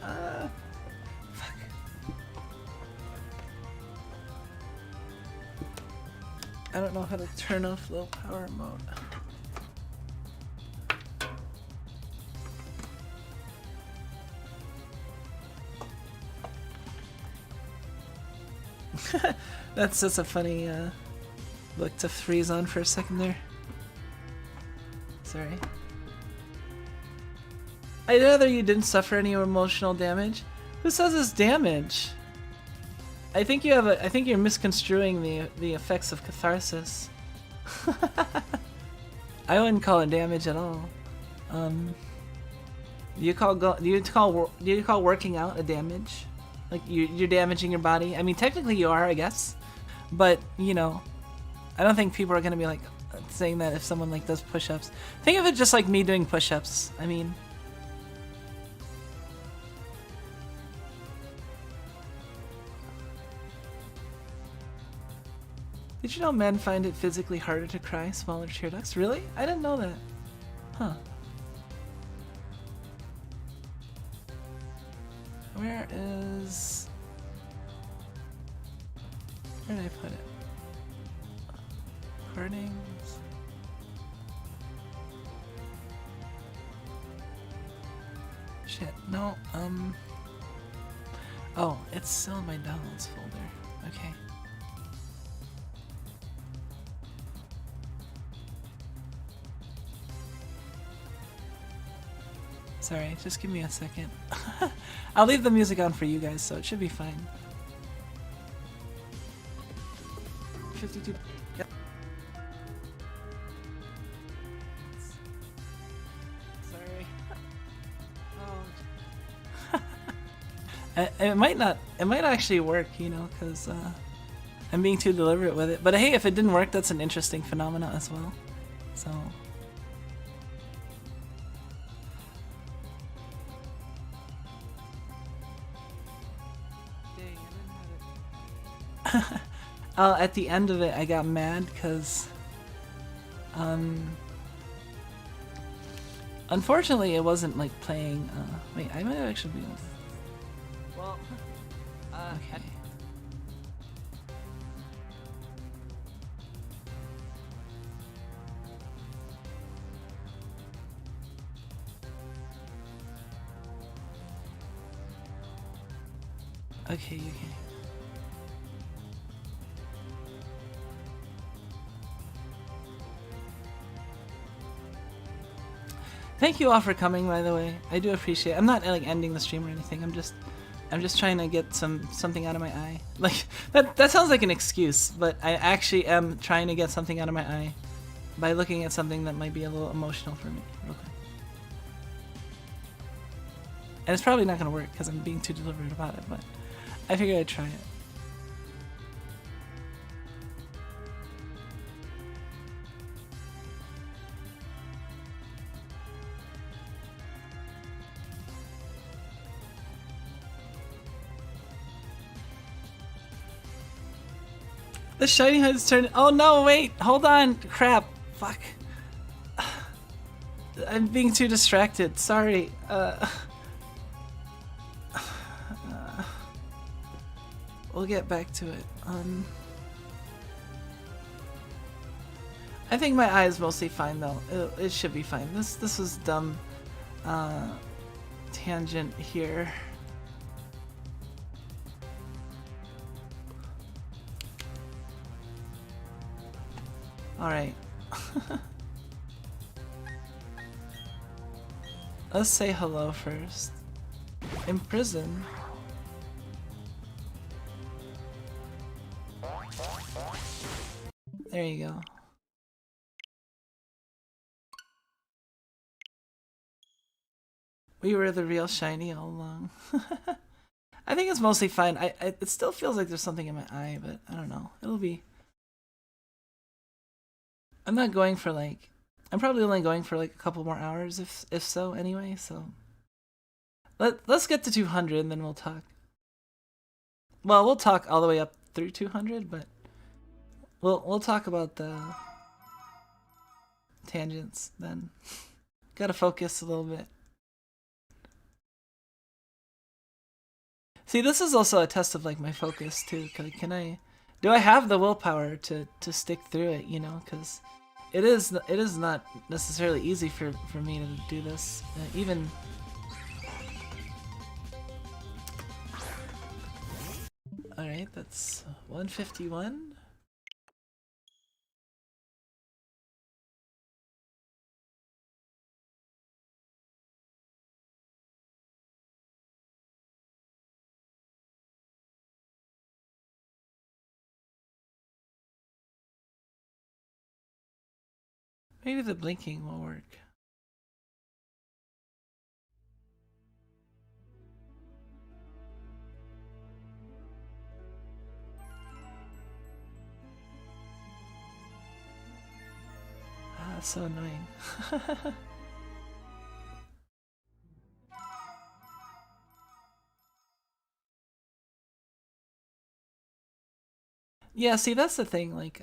Fuck. I don't know how to turn off low power mode. That's just a funny look to freeze on for a second there. Sorry. I'd rather you didn't suffer any emotional damage. Who says it's damage? I think you're misconstruing the effects of catharsis. I wouldn't call it damage at all. Do you call working out a damage? Like you're damaging your body? I mean, technically you are, I guess. But you know, I don't think people are gonna be like saying that if someone like does push-ups. Think of it just like me doing push-ups. I mean, Did you know men find it physically harder to cry smaller tear ducts? Really? I didn't know that. Huh. Where is... Where did I put it? Recordings. Shit, no, oh, it's still in my downloads folder. Okay. Sorry, just give me a second. I'll leave the music on for you guys, so it should be fine. 52. Yep. Sorry. Oh. It might actually work, you know, because I'm being too deliberate with it. But hey, if it didn't work, that's an interesting phenomena as well. So. At the end of it, I got mad because, unfortunately, it wasn't like playing. Wait, I might actually be. Well, okay. Okay, you can. Thank you all for coming, by the way. I do appreciate it. I'm not like ending the stream or anything. I'm just trying to get something out of my eye. Like that sounds like an excuse, but I actually am trying to get something out of my eye by looking at something that might be a little emotional for me, real quick. And it's probably not gonna work because I'm being too deliberate about it, but I figured I'd try it. The shiny head's turning. Oh no, wait, hold on. Crap. Fuck. I'm being too distracted. Sorry. We'll get back to it. I think my eye is mostly fine though. It should be fine. This was dumb. Tangent here. Alright. Let's say hello first. In prison. There you go. We were the real shiny all along. I think it's mostly fine. It still feels like there's something in my eye, but I don't know. It'll be... I'm not going for like... I'm probably only going for like a couple more hours if so anyway, so... Let's get to 200 and then we'll talk. Well, we'll talk all the way up through 200, but... We'll talk about the... tangents then. Gotta focus a little bit. See, this is also a test of like my focus too. Do I have the willpower to stick through it? You know, because it is not necessarily easy for me to do this. Even. All right, that's 151. Maybe the blinking will work. Ah, that's so annoying. Yeah, see, that's the thing. Like,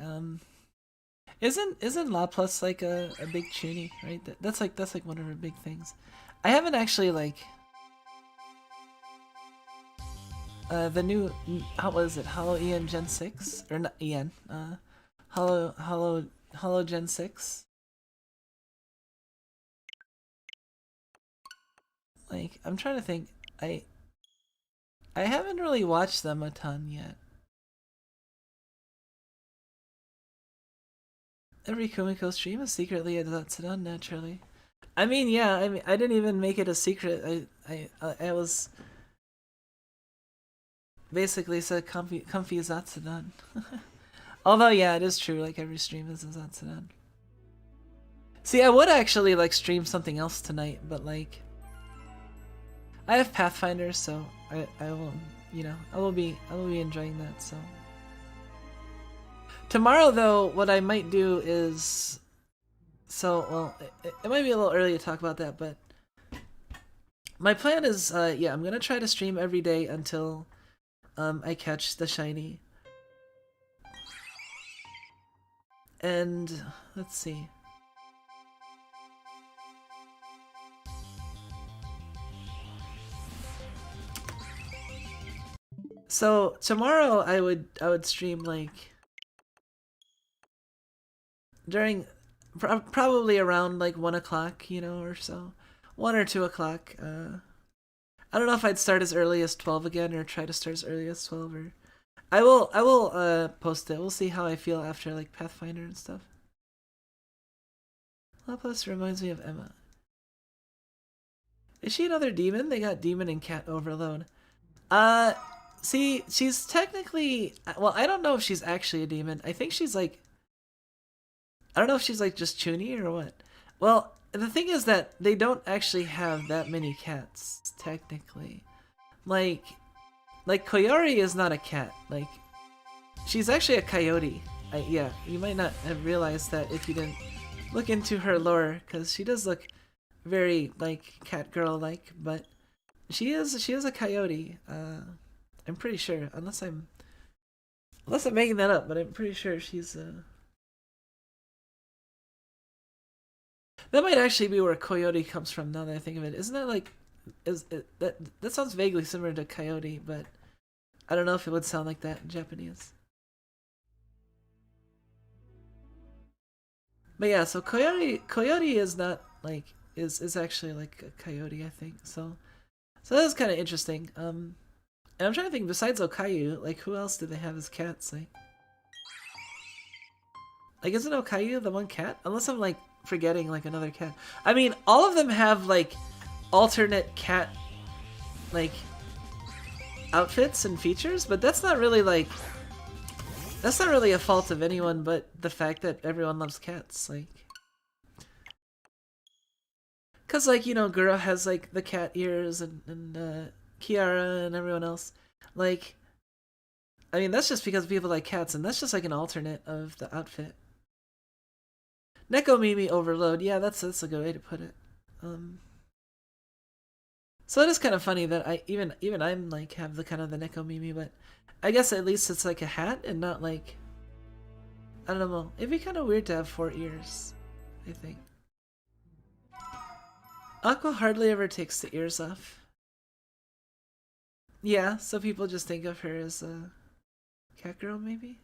isn't La Plus like a big chuny, right? That's like one of her big things. I haven't actually like the new how was it? Hollow EN Gen 6 or not EN? Hollow Gen 6. Like, I'm trying to think. I haven't really watched them a ton yet. Every Kumiko stream is secretly a Datsudan, naturally. I mean, yeah, I mean, I didn't even make it a secret. I was basically said comfy Zatsudan. Although, yeah, it is true, like every stream is a Zatsudan. See, I would actually like stream something else tonight, but like I have Pathfinder, so I will, you know, I will be enjoying that. So tomorrow, though, what I might do is, well, it might be a little early to talk about that, but my plan is, yeah, I'm gonna try to stream every day until I catch the shiny. And let's see. So tomorrow I would stream like during probably around like 1 o'clock, you know, or so, 1 or 2 o'clock. I don't know if I'd start as early as 12 again or try to start as early as 12, or I will post it. We'll see how I feel after like Pathfinder and stuff. Lapis reminds me of Emma. Is she another demon? They got demon and cat overload. See, she's technically, well, I don't know if she's actually a demon. I think she's like, I don't know if she's like just chuny or what. Well, the thing is that they don't actually have that many cats, technically. Like Koyori is not a cat. Like, she's actually a coyote. Yeah, you might not have realized that if you didn't look into her lore, because she does look very like cat girl like, but she is a coyote. I'm pretty sure, unless I'm making that up, but I'm pretty sure she's that might actually be where coyote comes from. Now that I think of it, isn't that like that sounds vaguely similar to coyote, but I don't know if it would sound like that in Japanese. But yeah, so coyote is not like is actually like a coyote, I think. So that's kind of interesting. And I'm trying to think, besides Okayu, like, who else do they have as cats? Like, isn't Okayu the one cat? Unless I'm, like, forgetting, like, another cat. I mean, all of them have, like, alternate cat, like, outfits and features, but that's not really, like, that's not really a fault of anyone but the fact that everyone loves cats, like. Cause, like, you know, Gura has, like, the cat ears, and Kiara and everyone else. Like, I mean, that's just because people like cats, and that's just like an alternate of the outfit. Neko Mimi overload, yeah, that's a good way to put it. So it is kind of funny that I even I'm like have the kind of the Neko Mimi, but I guess at least it's like a hat and not like, I don't know. It'd be kind of weird to have 4 ears, I think. Aqua hardly ever takes the ears off. Yeah, so people just think of her as a cat girl, maybe.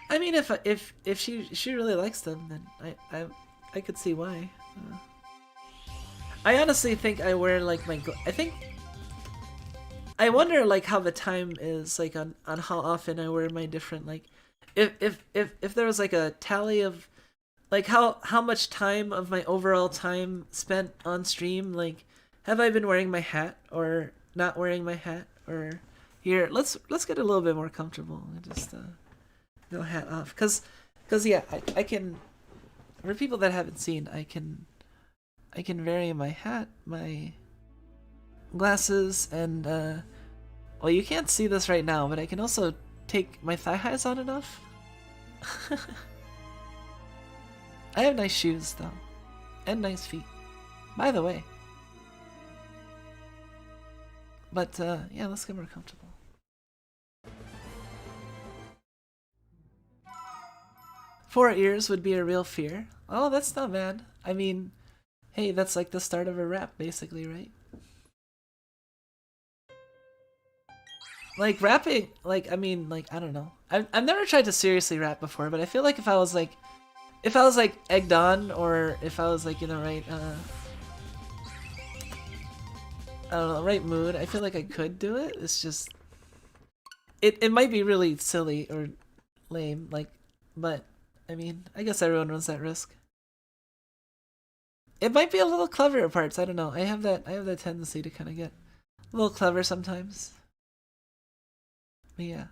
I mean, if she really likes them, then I could see why. I honestly think I wear like my I wonder like how the time is like on how often I wear my different like if there was like a tally of like how much time of my overall time spent on stream, like have I been wearing my hat or not wearing my hat, or here let's get a little bit more comfortable and just no hat off, cause yeah, I can, for people that haven't seen, I can vary my hat, my glasses, and well, you can't see this right now, but I can also take my thigh highs on and off. I have nice shoes though, and nice feet, by the way. But yeah, let's get more comfortable. 4 ears would be a real fear. Oh, that's not bad. I mean, hey, that's like the start of a rap, basically, right? Like rapping, like I mean, like I don't know. I've never tried to seriously rap before, but I feel like if I was like egged on, or if I was like in the right I don't know, right mood, I feel like I could do it. It's just it might be really silly or lame, like, but I mean, I guess everyone runs that risk. It might be a little clever at parts. I don't know. I have that tendency to kind of get a little clever sometimes. But yeah.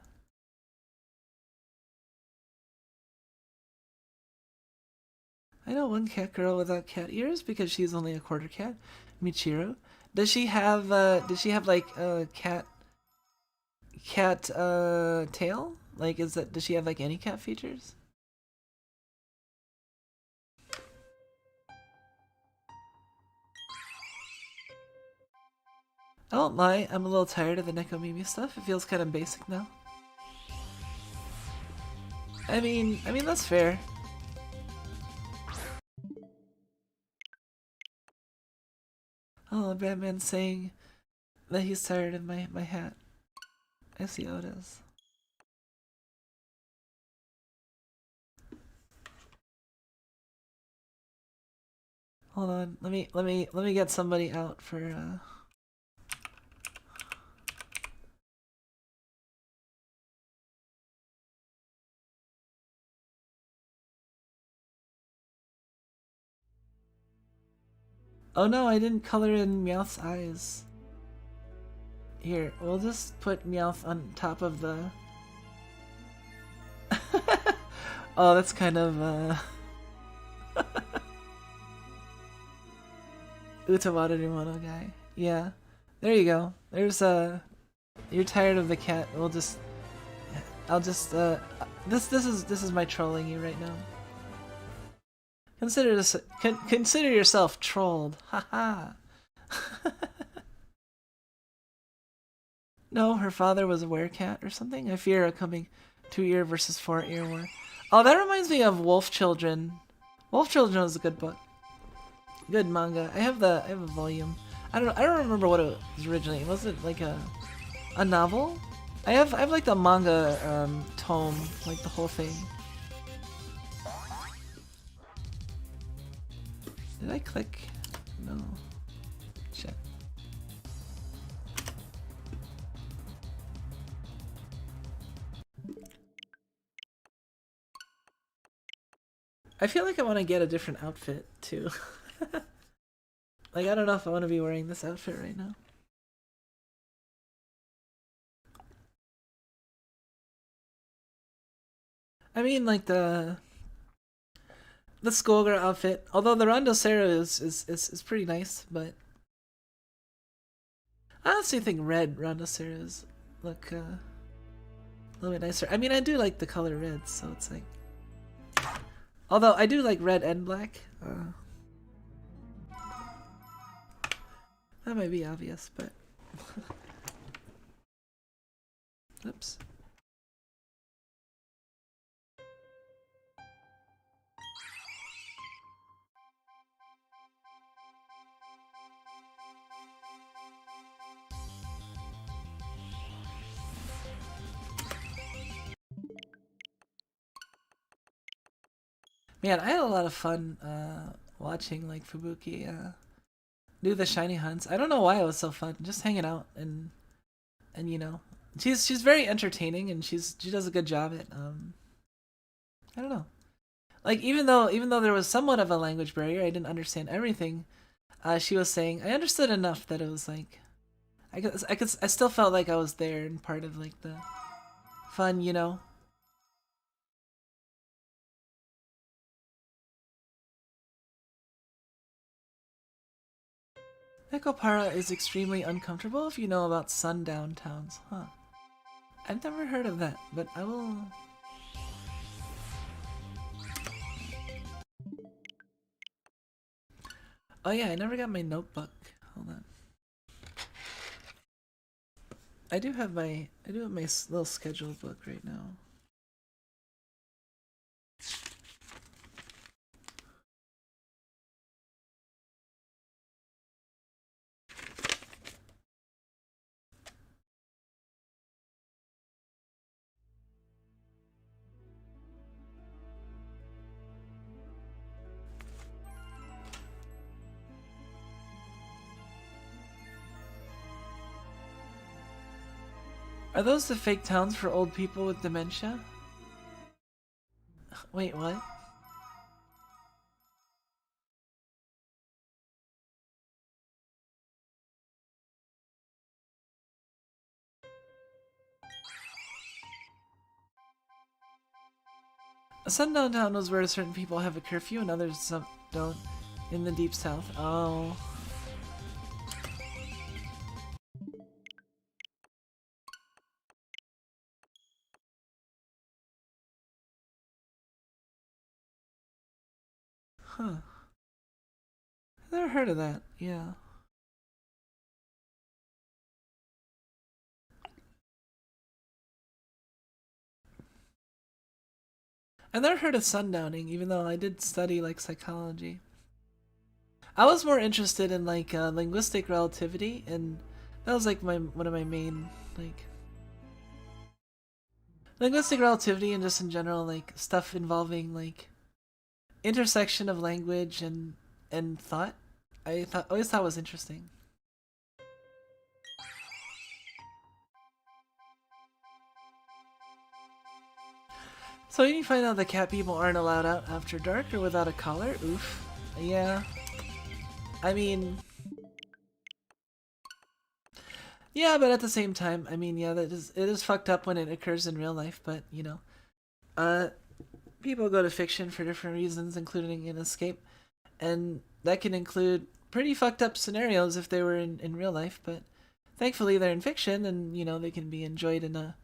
I know one cat girl without cat ears because she's only a quarter cat. Michiru. Does she have like a cat tail? Like does she have like any cat features? I won't lie, I'm a little tired of the Nekomimi stuff. It feels kind of basic now. I mean that's fair. Oh, Batman's saying that he's tired of my hat. I see how it is. Hold on, let me get somebody out for Oh no, I didn't color in Meowth's eyes. Here, we'll just put Meowth on top of the... Oh, that's kind of, Utawada Rumono guy. Yeah. There you go. There's, you're tired of the cat. I'll just, this is my trolling you right now. Consider yourself trolled. Haha. No, her father was a werecat or something. I fear a coming 2-ear versus 4-ear war. Oh, that reminds me of Wolf Children. Wolf Children was a good book. Good manga. I have a volume. I don't remember what it was originally. Was it like a novel? I have like the manga tome, like the whole thing. Did I click? No. Shit. I feel like I want to get a different outfit too. Like, I don't know if I want to be wearing this outfit right now. I mean, like the schoolgirl outfit. Although the Randosera is pretty nice, but I honestly think red Randoseras look a little bit nicer. I mean, I do like the color red, so it's like. Although I do like red and black. That might be obvious, but. Oops. Man, I had a lot of fun watching like Fubuki do the shiny hunts. I don't know why it was so fun, just hanging out and you know, she's very entertaining and she does a good job at I don't know. Like even though there was somewhat of a language barrier, I didn't understand everything she was saying. I understood enough that it was like I still felt like I was there and part of like the fun, you know. Nekopara is extremely uncomfortable if you know about sundown towns, huh? I've never heard of that, but I will... Oh yeah, I never got my notebook. Hold on. I do have my little schedule book right now. Are those the fake towns for old people with dementia? Wait, what? A sundown town is where certain people have a curfew and others don't in the deep south. Oh. Huh. I've never heard of that, yeah. I've never heard of sundowning, even though I did study like psychology. I was more interested in like linguistic relativity, and that was like one of my main like linguistic relativity and just in general like stuff involving like intersection of language and thought. I always thought was interesting. So you find out the cat people aren't allowed out after dark or without a collar? Oof. Yeah. I mean... Yeah, but at the same time, I mean, yeah, it is fucked up when it occurs in real life, but, you know. People go to fiction for different reasons, including an escape. And that can include pretty fucked up scenarios if they were in real life, but thankfully they're in fiction and, you know, they can be enjoyed in a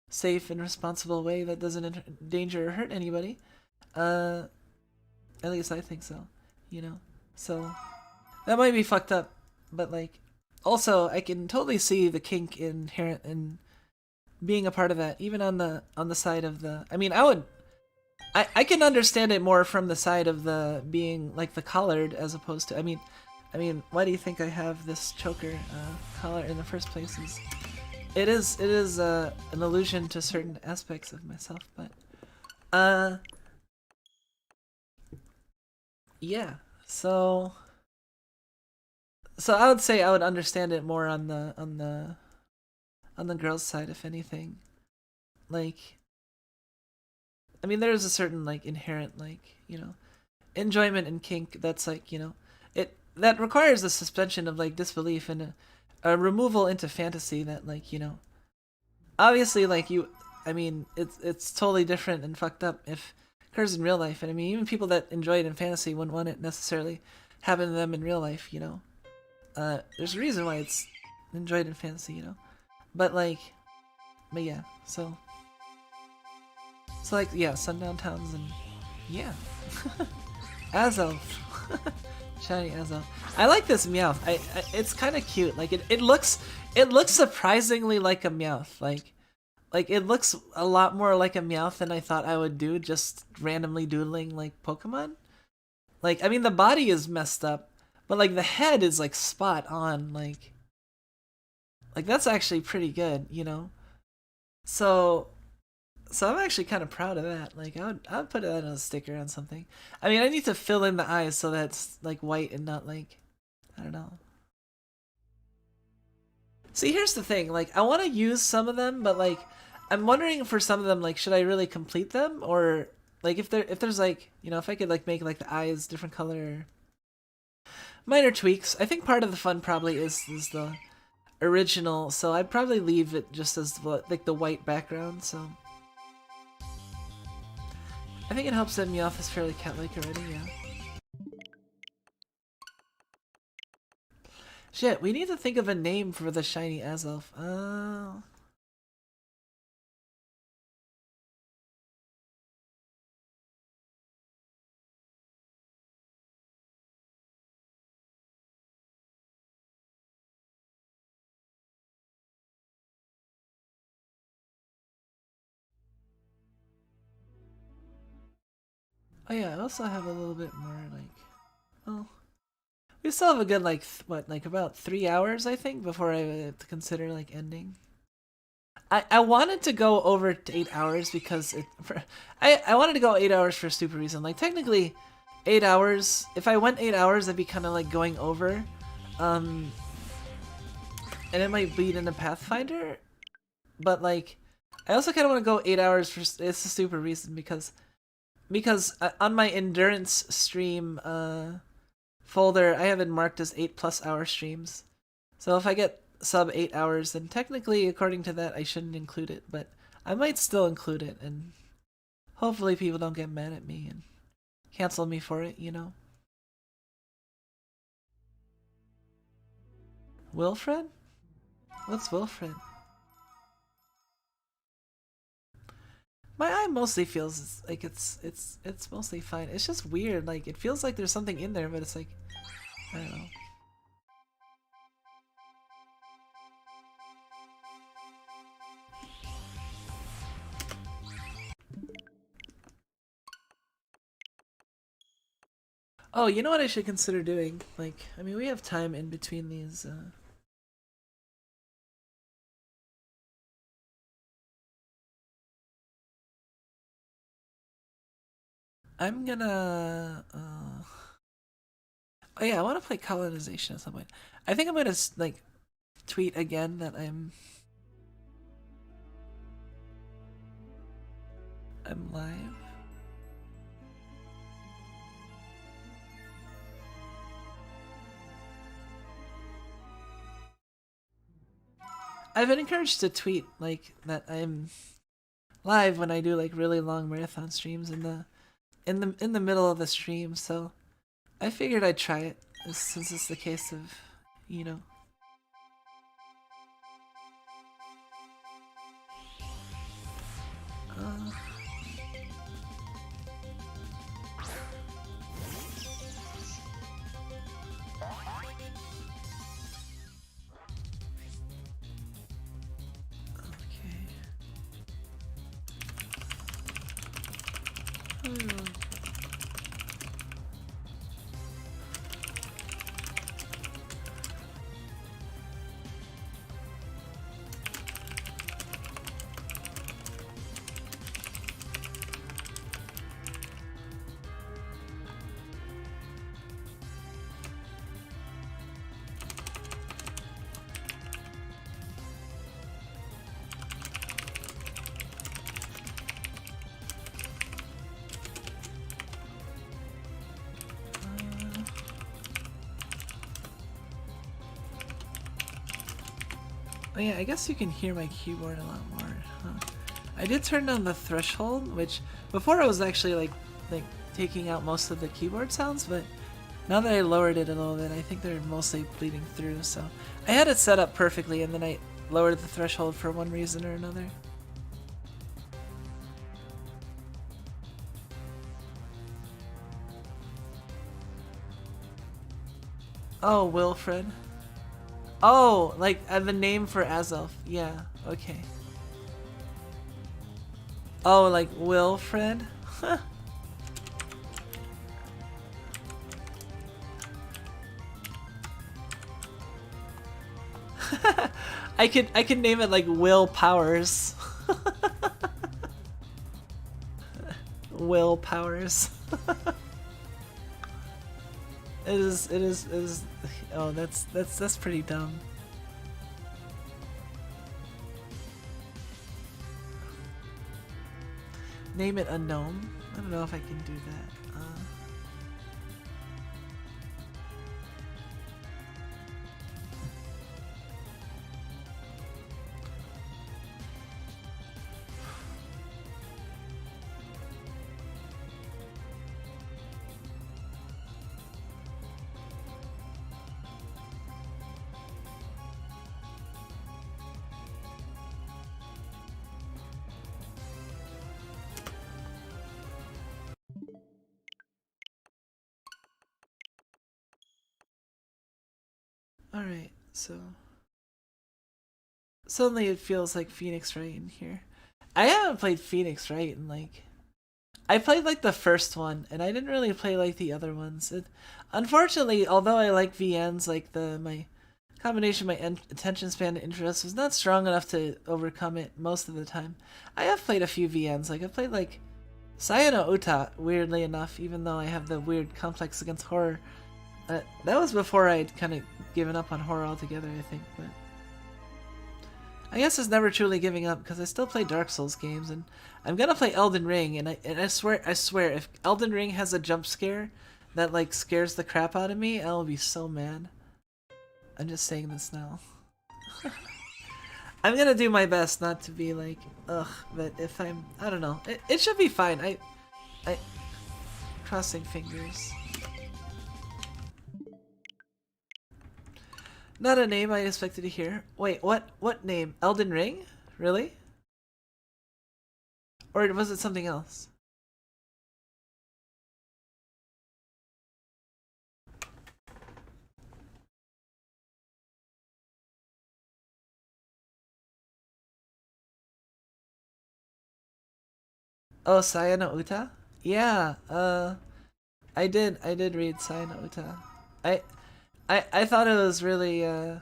safe and responsible way that doesn't endanger or hurt anybody. At least I think so, you know. So that might be fucked up, but like also I can totally see the kink inherent in being a part of that, even on the side of the. I mean, I can understand it more from the side of the being like the collared as opposed to. I mean, why do you think I have this choker collar in the first place? It is an allusion to certain aspects of myself, but yeah. So I would say I would understand it more on the girls' side, if anything. Like, I mean, there's a certain like inherent like, you know, enjoyment in kink that's like, you know, that requires a suspension of like disbelief and a removal into fantasy that like, you know, obviously like I mean, it's totally different and fucked up if it occurs in real life, and I mean even people that enjoy it in fantasy wouldn't want it necessarily happen to them in real life, you know. There's a reason why it's enjoyed in fantasy, you know. But yeah, so like yeah, sundown towns and yeah. Azelf. Shiny Azelf. I like this Meowth. It's kind of cute. Like it looks surprisingly like a Meowth. Like it looks a lot more like a Meowth than I thought I would do, just randomly doodling like Pokemon. Like I mean the body is messed up, but like the head is like spot on. Like that's actually pretty good, you know. So I'm actually kind of proud of that. Like I would put that on a sticker on something. I mean, I need to fill in the eyes so that's like white and not like, I don't know. See, here's the thing. Like I want to use some of them, but like I'm wondering for some of them, like should I really complete them, or like if there's like, you know, if I could like make like the eyes different color, minor tweaks. I think part of the fun probably is the original, so I'd probably leave it just as like the white background. So. I think it helps that Meowth is fairly cat-like already, yeah. Shit, we need to think of a name for the shiny Azelf. Oh. Oh yeah, I also have a little bit more like, well, we still have a good like what, like about 3 hours I think before I have to consider like ending. I wanted to go over to 8 hours because I wanted to go 8 hours for a stupid reason. Like technically, 8 hours. If I went 8 hours, I'd be kind of like going over, and it might bleed into Pathfinder. but like, I also kind of want to go 8 hours for. It's a stupid reason because on my endurance stream folder, I have it marked as 8+ hour streams. So if I get sub 8 hours, then technically, according to that, I shouldn't include it. But I might still include it, and hopefully people don't get mad at me and cancel me for it, you know? Wilfred? What's Wilfred? My eye mostly feels like it's mostly fine. It's just weird. Like it feels like there's something in there, but it's like I don't know. Oh, you know what I should consider doing? Like, I mean, we have time in between these. I'm gonna. Oh yeah, I want to play colonization at some point. I think I'm gonna like tweet again that I'm live. I've been encouraged to tweet like that I'm live when I do like really long marathon streams in the middle of the stream, so I figured I'd try it since it's the case of, you know. Oh yeah, I guess you can hear my keyboard a lot more. Huh. I did turn down the threshold, which before I was actually like taking out most of the keyboard sounds, but now that I lowered it a little bit, I think they're mostly bleeding through. So I had it set up perfectly, and then I lowered the threshold for one reason or another. Oh, Wilfred. Oh, like the name for Azelf. Yeah, okay. Oh, like Wilfred? I could name it like Will Powers. Will Powers. It is. Oh, that's pretty dumb. Name it a gnome? I don't know if I can do that. Alright, so suddenly it feels like Phoenix Wright in here. I haven't played Phoenix Wright in like I played like the first one, and I didn't really play like the other ones. Unfortunately, although I like VNs, like my combination of my attention span and interest was not strong enough to overcome it most of the time. I have played a few VNs, like I played like Sayano Uta, weirdly enough, even though I have the weird complex against horror. That was before I'd kind of given up on horror altogether, I think, but I guess it's never truly giving up because I still play Dark Souls games, and I'm gonna play Elden Ring, and I swear, if Elden Ring has a jump scare that like scares the crap out of me, I'll be so mad. I'm just saying this now. I'm gonna do my best not to be like, ugh, but if I don't know, it should be fine. I crossing fingers. Not a name I expected to hear. Wait, what name? Elden Ring? Really? Or was it something else? Oh, Saya no Uta? Yeah, I did read Saya no Uta. I thought it was really I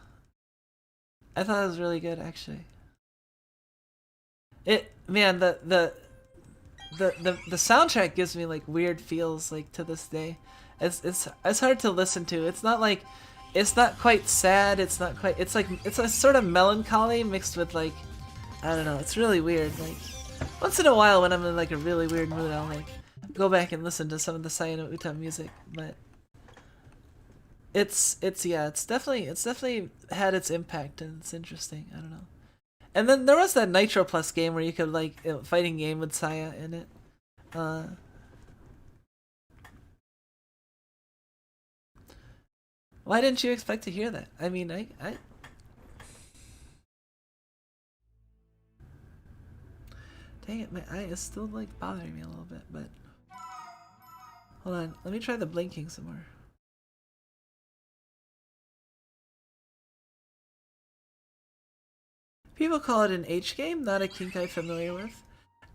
thought it was really good actually. Man, the soundtrack gives me like weird feels like to this day. It's hard to listen to. It's not like, it's not quite sad, it's not quite, it's like, it's a sort of melancholy mixed with like, I don't know, it's really weird. Like once in a while when I'm in like a really weird mood, I'll like go back and listen to some of the Saya no Uta music, but it's definitely had its impact, and it's interesting. I don't know. And then there was that Nitro Plus game where you could like fighting game with Saya in it. Why didn't you expect to hear that? I mean, I dang it, my eye is still like bothering me a little bit, but hold on, let me try the blinking some more. People call it an H game, not a kink I'm familiar with.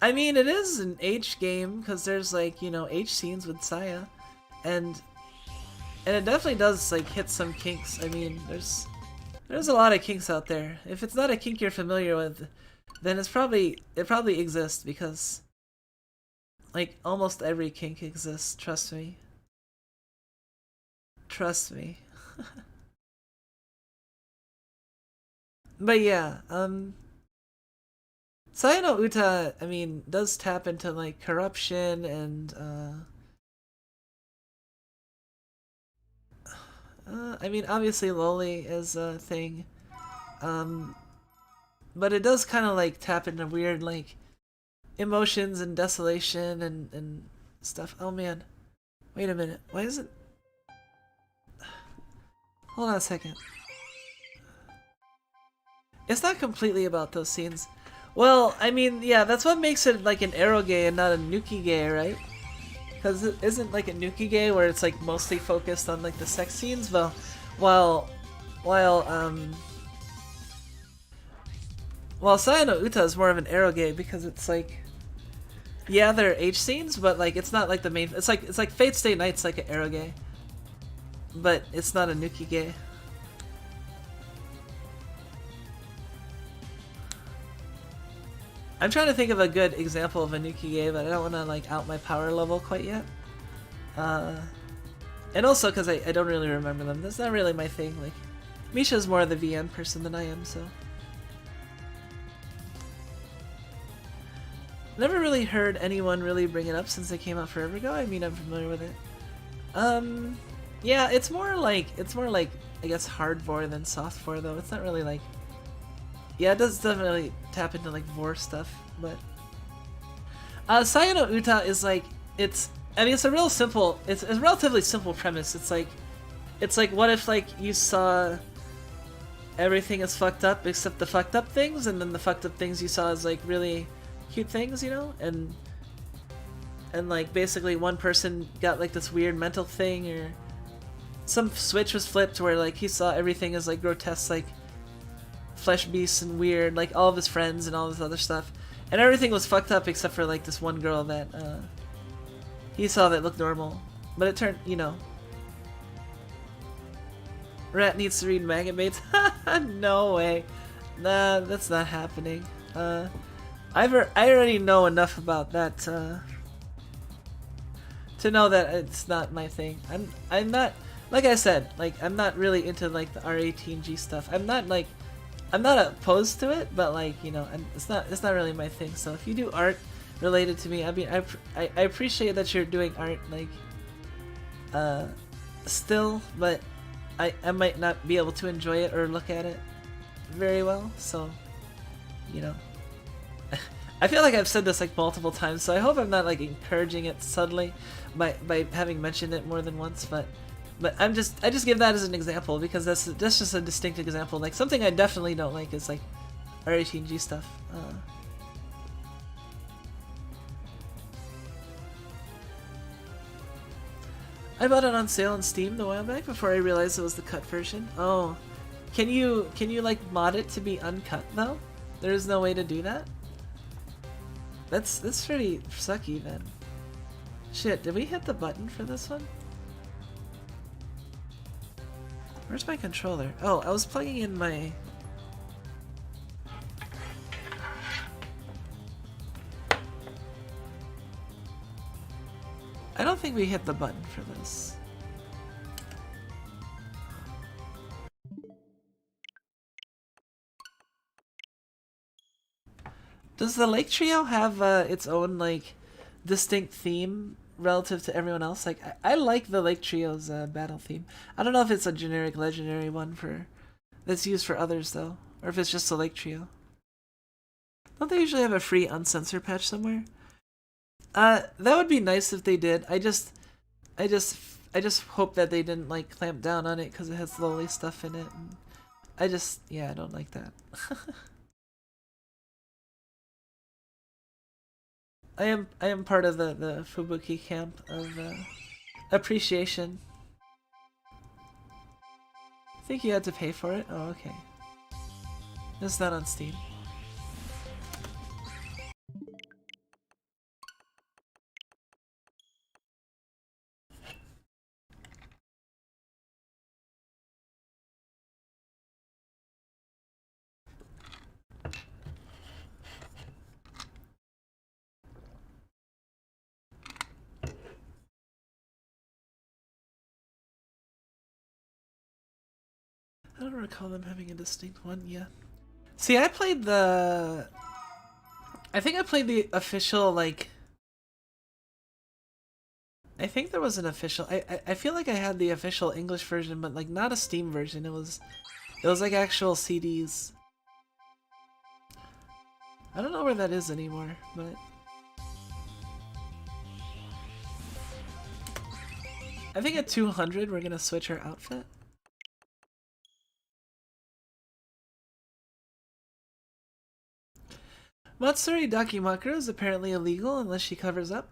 I mean, it is an H game because there's like, you know, H scenes with Saya, and it definitely does like hit some kinks. I mean, there's a lot of kinks out there. If it's not a kink you're familiar with, then it probably exists because like almost every kink exists. Trust me. Trust me. But yeah, Saya no Uta, I mean, does tap into like corruption and I mean, obviously loli is a thing, but it does kind of like tap into weird like emotions and desolation and stuff. Oh man, wait a minute, why is it? Hold on a second. It's not completely about those scenes. Well, I mean, yeah, that's what makes it like an eroge and not a nukige, right? Because it isn't like a nukige where it's like mostly focused on like the sex scenes, but while Saya no Uta is more of an eroge because it's like, yeah, there are H scenes, but like it's not like the main. It's like Fate Stay Night's like an eroge, but it's not a nukige. I'm trying to think of a good example of a nukige, but I don't want to like out my power level quite yet. And also because I don't really remember them. That's not really my thing. Like, Misha's more of the VN person than I am, so. Never really heard anyone really bring it up since it came out forever ago. I mean, I'm familiar with it. Yeah, it's more like I guess hardcore than softcore though. It's not really like. Yeah, it does definitely tap into like vor stuff, but Saya no Uta is like it's a relatively simple premise. It's like what if like you saw everything is fucked up except the fucked up things, and then the fucked up things you saw as like really cute things, you know, and like basically one person got like this weird mental thing, or some switch was flipped where like he saw everything as like grotesque, like flesh beasts and weird, like all of his friends and all this other stuff, and everything was fucked up except for like this one girl that he saw that looked normal, but it turned, you know. Rat needs to read manga mates. No way, nah, that's not happening. I already know enough about that to know that it's not my thing. I'm not, like I said, like I'm not really into like the R18G stuff. I'm not like I'm not opposed to it, but like, you know, it's not really my thing. So if you do art related to me, I mean, I appreciate that you're doing art, like, still, but I might not be able to enjoy it or look at it very well. So, you know, I feel like I've said this like multiple times, so I hope I'm not like encouraging it subtly by having mentioned it more than once, but I just give that as an example because that's just a distinct example. Like something I definitely don't like is like R18G stuff. I bought it on sale on Steam a while back before I realized it was the cut version. Oh, can you like mod it to be uncut though? There's no way to do that? That's pretty sucky then. Shit, did we hit the button for this one? Where's my controller? Oh, I was plugging in my... I don't think we hit the button for this. Does the Lake Trio have its own like distinct theme relative to everyone else? Like I like the Lake Trio's battle theme. I don't know if it's a generic legendary one for that's used for others though, or if it's just the Lake Trio. Don't they usually have a free uncensored patch somewhere? That would be nice if they did. I just hope that they didn't like clamp down on it because it has lowly stuff in it. And I don't like that. I am part of the Fubuki camp of appreciation. I think you had to pay for it? Oh, okay. It's not on Steam. I don't recall them having a distinct one yet. See, I played the... I think I played the official, like... I think there was an official... I feel like I had the official English version, but like not a Steam version. It was like actual CDs. I don't know where that is anymore, but... I think at 200 we're gonna switch our outfit. Matsuri Dakimakura is apparently illegal unless she covers up.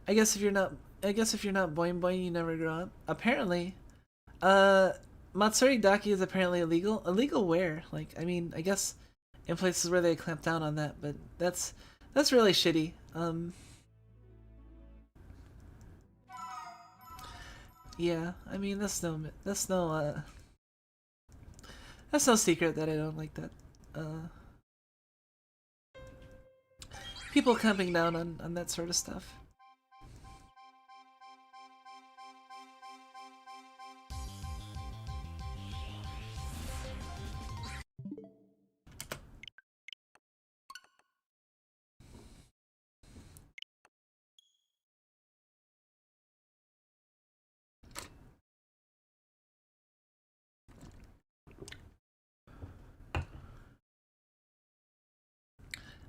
I guess if you're not boing boing, you never grow up. Apparently, Matsuri Daki is apparently illegal. Illegal where? Like, I mean, I guess in places where they clamp down on that, but that's really shitty. Yeah, I mean that's no secret that I don't like that. People clamping down on that sort of stuff.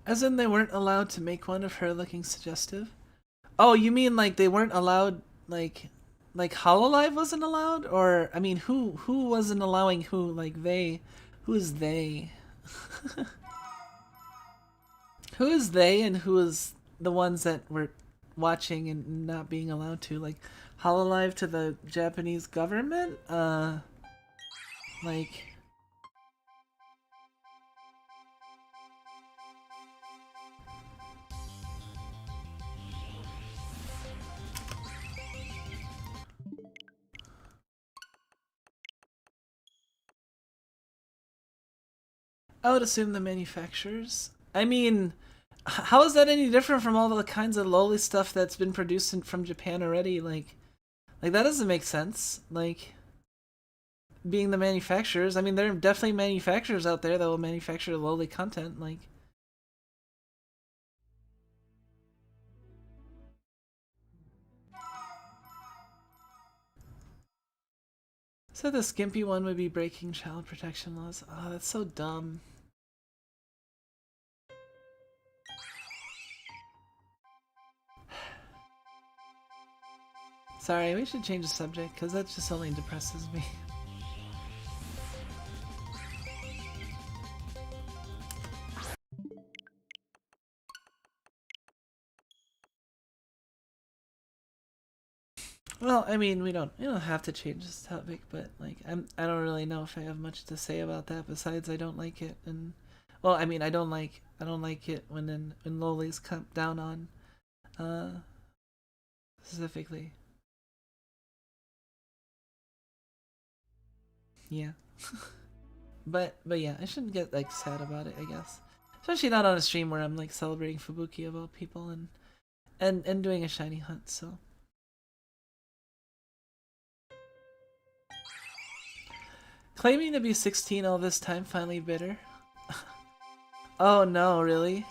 As in they weren't allowed to make one of her looking suggestive? Oh, you mean like they weren't allowed, like Hololive wasn't allowed? Or, I mean, who wasn't allowing who? Like they, who's they? Who is they and who is the ones that were watching and not being allowed to? Like, Hololive to the Japanese government? Like... I would assume the manufacturers. I mean, how is that any different from all the kinds of lowly stuff that's been produced from Japan already? Like that doesn't make sense. Like, being the manufacturers. I mean, there are definitely manufacturers out there that will manufacture lowly content, like. So the skimpy one would be breaking child protection laws. Oh, that's so dumb. Sorry, we should change the subject, because that just only depresses me. Well, I mean, we don't have to change this topic, but like I don't really know if I have much to say about that besides I don't like it. And well, I mean, I don't like it when lolis come down on specifically. Yeah. but yeah, I shouldn't get like sad about it, I guess. Especially not on a stream where I'm like celebrating Fubuki of all people and doing a shiny hunt, so. Claiming to be 16 all this time, finally bitter. Oh no, really?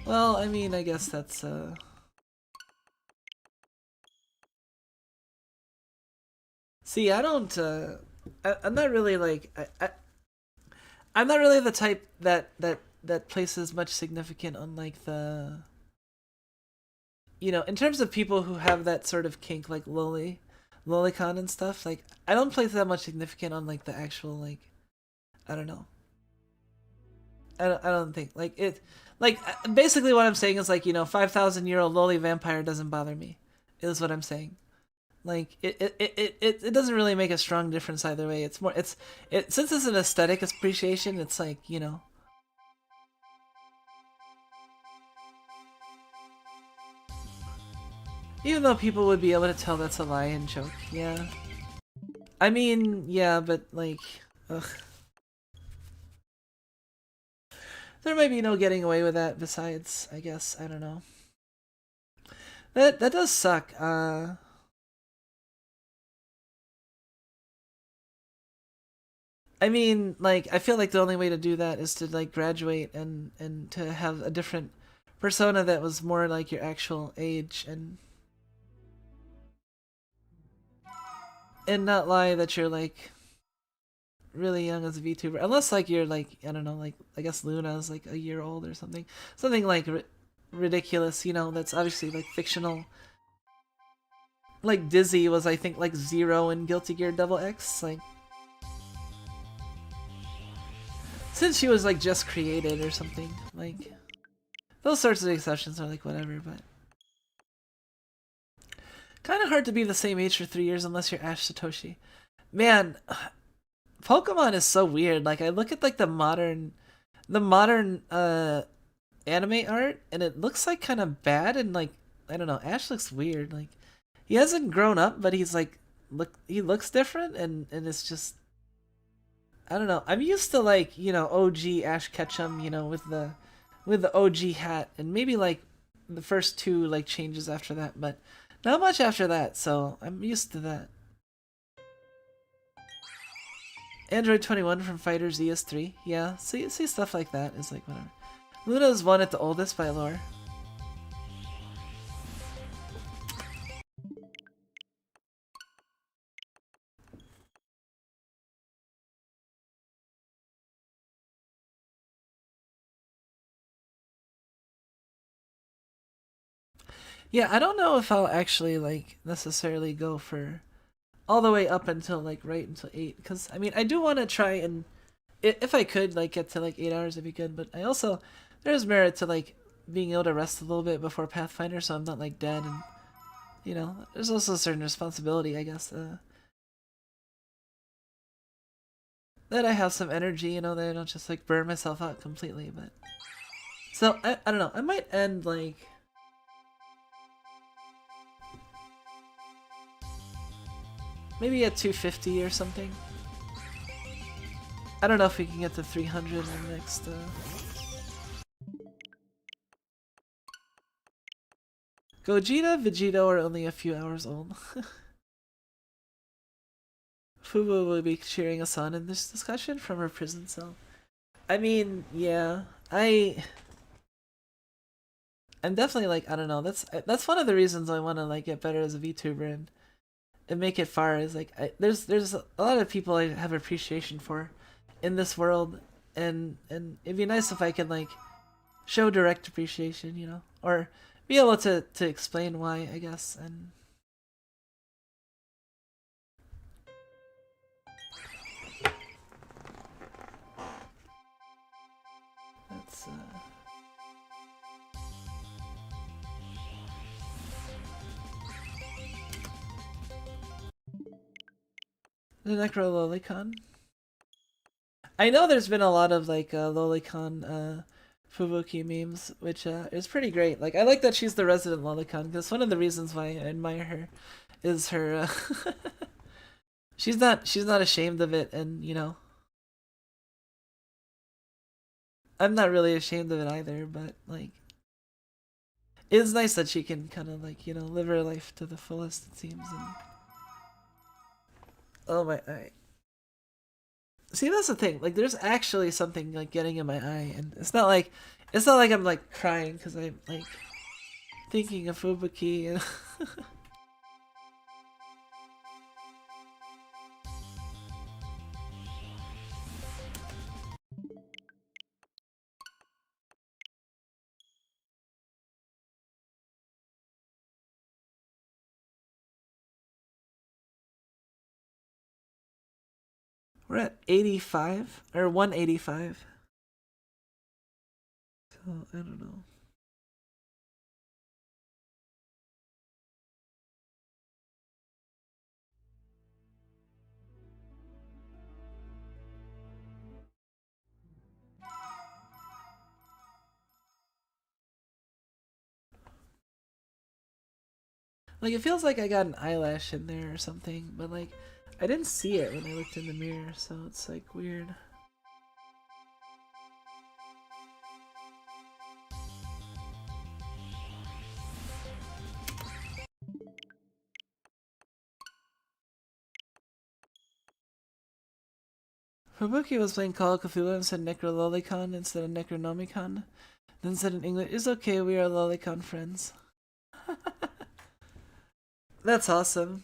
Well, I mean, I guess that's See, I don't I'm not really like I'm not really the type that places much significant on like the, in terms of people who have that sort of kink, like lolicon and stuff. Like, I don't place that much significant on like the actual, like, I don't know. I don't think like it. Like, basically what I'm saying is like, 5,000-year-old loli vampire doesn't bother me. Is what I'm saying. Like, it doesn't really make a strong difference either way. It's more since it's an aesthetic appreciation. It's like, even though people would be able to tell that's a lie and joke. Yeah. I mean, yeah, but like, ugh. There might be no getting away with that besides, I guess, I don't know. That does suck. I mean, like, I feel like the only way to do that is to like graduate and to have a different persona that was more like your actual age and not lie that you're like really young as a VTuber, unless like you're like, I don't know, like I guess Luna's like a year old or something like ridiculous, that's obviously like fictional. Like Dizzy was, I think, like 0 in Guilty Gear Double X, like, since she was like just created or something. Like, those sorts of exceptions are like whatever, but kind of hard to be the same age for 3 years unless you're Ash Satoshi. Man, Pokemon is so weird. Like, I look at like the modern anime art, and it looks like kind of bad, and like, I don't know, Ash looks weird. Like, he hasn't grown up, but he's like, he looks different, and it's just, I don't know. I'm used to like, OG Ash Ketchum, with the OG hat, and maybe like the first two like changes after that, but not much after that, so I'm used to that. Android 21 from Fighters ES3, yeah, see stuff like that is like whatever. Luna's one at the oldest by lore. Yeah, I don't know if I'll actually like necessarily go for all the way up until like right until 8, because I mean I do want to try and if I could like get to like 8 hours it'd be good, but I also, there's merit to like being able to rest a little bit before Pathfinder so I'm not like dead, and there's also a certain responsibility, I guess, that I have some energy, that I don't just like burn myself out completely. But so I don't know, I might end like maybe at 250 or something. I don't know if we can get to 300 in the next Gogeta, Vegito are only a few hours old. Fubu will be cheering us on in this discussion from her prison cell. I mean, yeah, I'm definitely like, I don't know. That's one of the reasons I want to like get better as a VTuber and make it far. Is like there's a lot of people I have appreciation for in this world, and it'd be nice if I could like show direct appreciation, you know, or be able to explain why, I guess. And that's the Necro Lolicon. I know there's been a lot of like Lolicon Fubuki memes, which is pretty great. Like I like that she's the resident Lolicon because one of the reasons why I admire her is her she's not ashamed of it, and you know, I'm not really ashamed of it either, but like it's nice that she can kind of like, you know, live her life to the fullest, it seems. And oh my eye. See, that's the thing. Like, there's actually something like getting in my eye, and it's not like I'm like crying because I'm like thinking of Fubuki. And we're at 85 or 185. So I don't know. Like, it feels like I got an eyelash in there or something, but like, I didn't see it when I looked in the mirror, so it's like weird. Fubuki was playing Call of Cthulhu and said Necrololicon instead of Necronomicon. Then said in English, "It's okay, we are Lolicon friends." That's awesome.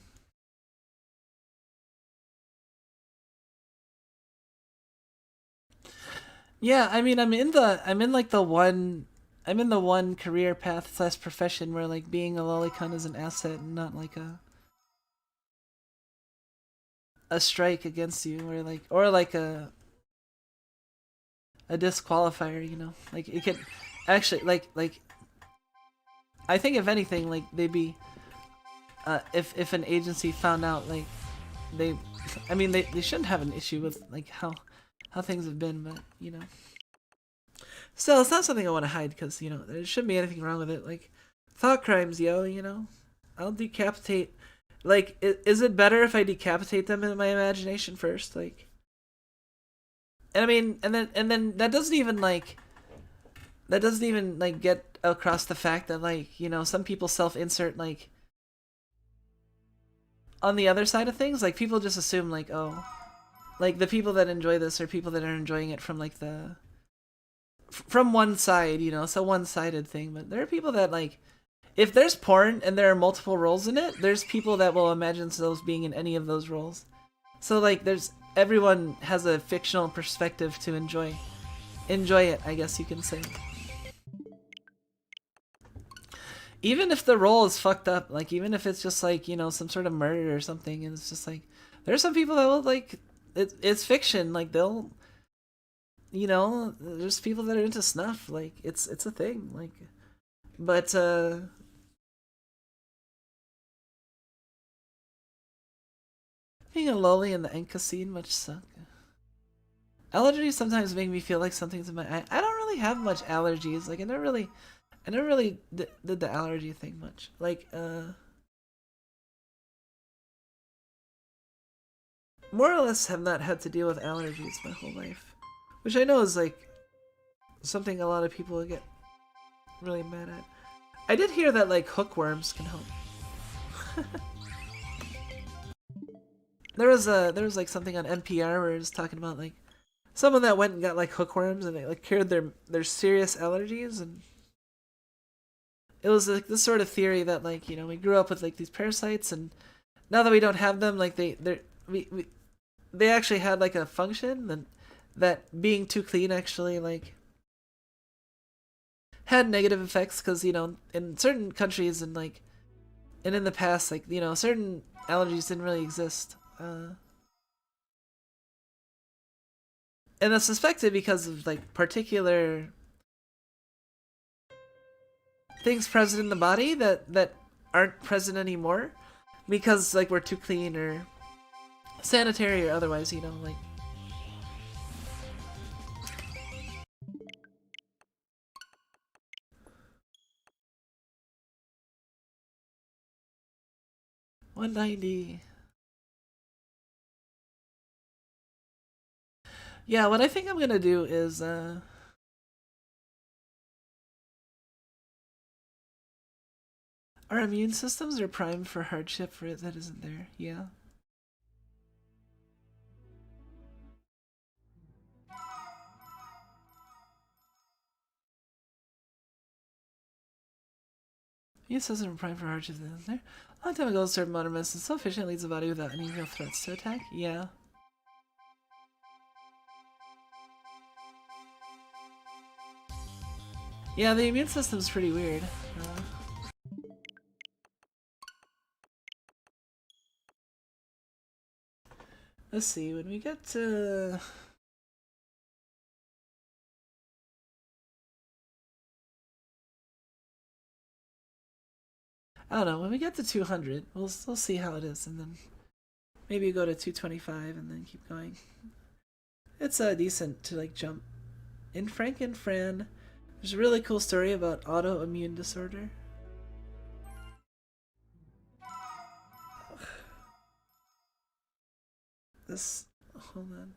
Yeah, I mean, I'm in the one career path slash profession where like being a lolicon is an asset and not like a strike against you, or like a disqualifier, you know? Like it could actually like I think if anything, like they'd be if an agency found out like they I mean they shouldn't have an issue with like how things have been, but you know. Still, it's not something I want to hide because, you know, there shouldn't be anything wrong with it. Like, thought crimes, yo, you know? I'll decapitate. Like, is it better if I decapitate them in my imagination first? Like, and I mean, and then that doesn't even like get across the fact that like, you know, some people self-insert like on the other side of things. Like, people just assume like, oh, like the people that enjoy this are people that are enjoying it from like from one side, you know, it's a one-sided thing. But there are people that like, if there's porn and there are multiple roles in it, there's people that will imagine themselves being in any of those roles. So like, everyone has a fictional perspective to enjoy it, I guess you can say. Even if the role is fucked up, like even if it's just like, you know, some sort of murder or something, and it's just like, there's some people that will like, it's fiction, like they'll, you know, there's people that are into snuff, like it's a thing, like, but being a lolly in the Enka scene much suck. Allergies sometimes make me feel like something's in my eye. I don't really have much allergies, like I never really did the allergy thing much, like more or less have not had to deal with allergies my whole life, which I know is like something a lot of people get really mad at. I did hear that like hookworms can help. there was like something on NPR where it was talking about like someone that went and got like hookworms and it like cured their serious allergies, and it was like this sort of theory that like, you know, we grew up with like these parasites, and now that we don't have them, like they actually had like a function, and that being too clean actually like had negative effects, because, you know, in certain countries and like and in the past, like, you know, certain allergies didn't really exist, and that's suspected because of like particular things present in the body that aren't present anymore because like we're too clean or sanitary or otherwise, you know, like. $190. Yeah, what I think I'm gonna do is our immune systems are primed for hardship for it that isn't there. Yeah. Immune systems are primed for hardship that isn't there. A long time ago, certain modern medicine so efficient leads the body without any real threats to attack. Yeah. Yeah, the immune system's pretty weird. Let's see, when we get to... I don't know, when we get to 200, we'll see how it is, and then maybe go to 225 and then keep going. It's decent to like jump. In Frank and Fran, there's a really cool story about autoimmune disorder. This, hold on.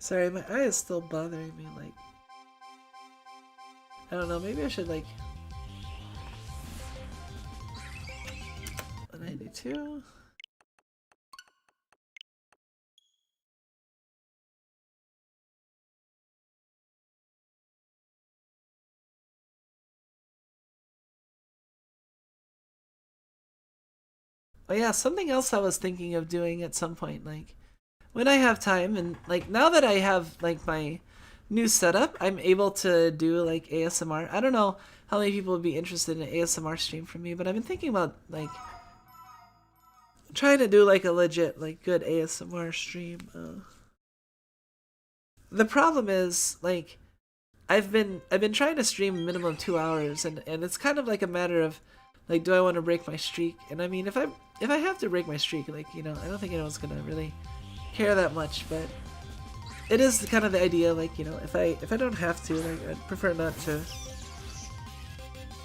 Sorry, my eye is still bothering me, like... I don't know, maybe I should, like... 192? Oh yeah, something else I was thinking of doing at some point, like... When I have time, and, like, now that I have, like, my new setup, I'm able to do, like, ASMR. I don't know how many people would be interested in an ASMR stream from me, but I've been thinking about, like... trying to do, like, a legit, like, good ASMR stream. The problem is, like... I've been trying to stream a minimum of 2 hours, and it's kind of like a matter of, like, do I want to break my streak? And I mean, if I have to break my streak, like, you know, I don't think anyone's gonna really care that much, but it is kind of the idea, like, you know, if I don't have to, like, I'd prefer not to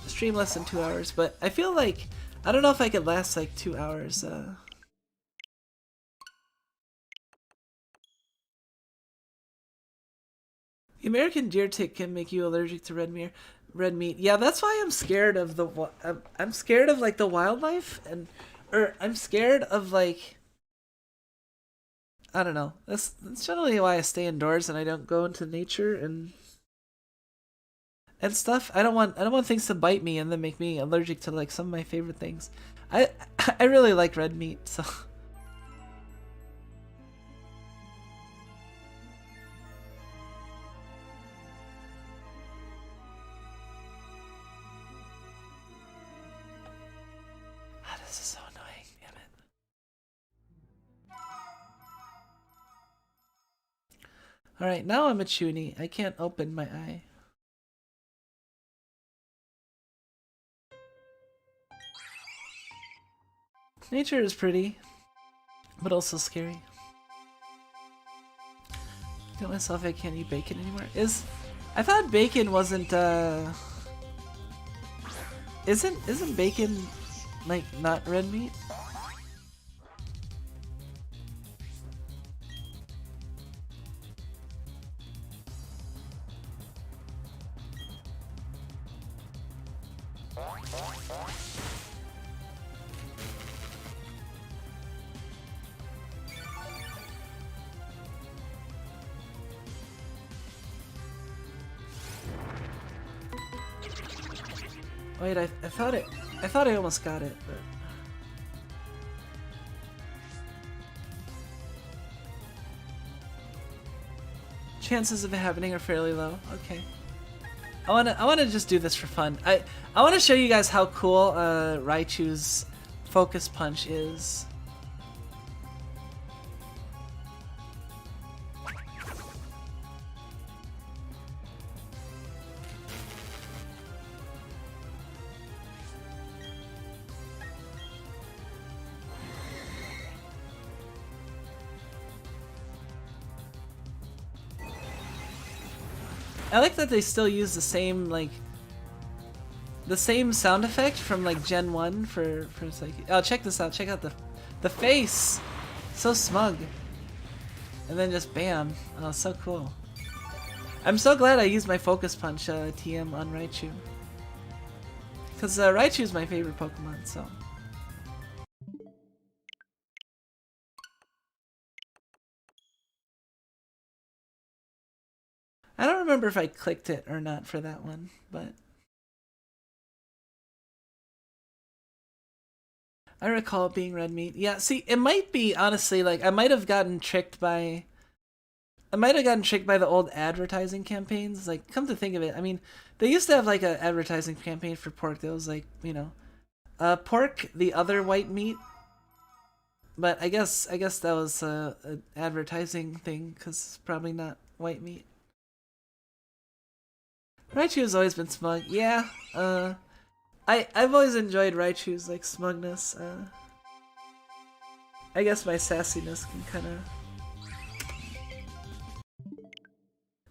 stream less than 2 hours. But I feel like I don't know if I could last like 2 hours. The American deer tick can make you allergic to red meat. Yeah, that's why I'm scared of the I'm scared of like the wildlife, and or I'm scared of like, I don't know. That's generally why I stay indoors and I don't go into nature and stuff. I don't want things to bite me and then make me allergic to like some of my favorite things. I I really like red meat, so. Ah, this is so annoying, damn it. Alright, now I'm a chuny. I can't open my eye. Nature is pretty, but also scary. I tell myself I can't eat bacon anymore. I thought bacon wasn't isn't bacon like not red meat? Wait, I thought I almost got it, but chances of it happening are fairly low. Okay. I wanna just do this for fun. I wanna show you guys how cool Raichu's focus punch is. I like that they still use the same sound effect from like Gen 1 for like, oh, check this out, check out the face, so smug, and then just bam. Oh, so cool. I'm so glad I used my focus punch TM on Raichu, because Raichu is my favorite Pokemon, so. I don't remember if I clicked it or not for that one, but I recall it being red meat. Yeah, see, it might be, honestly, like, I might have gotten tricked by the old advertising campaigns. Like, come to think of it, I mean, they used to have like an advertising campaign for pork that was like, you know, pork, the other white meat. But I guess that was an advertising thing, because it's probably not white meat. Raichu has always been smug. Yeah, I've always enjoyed Raichu's like smugness. I guess my sassiness can kind of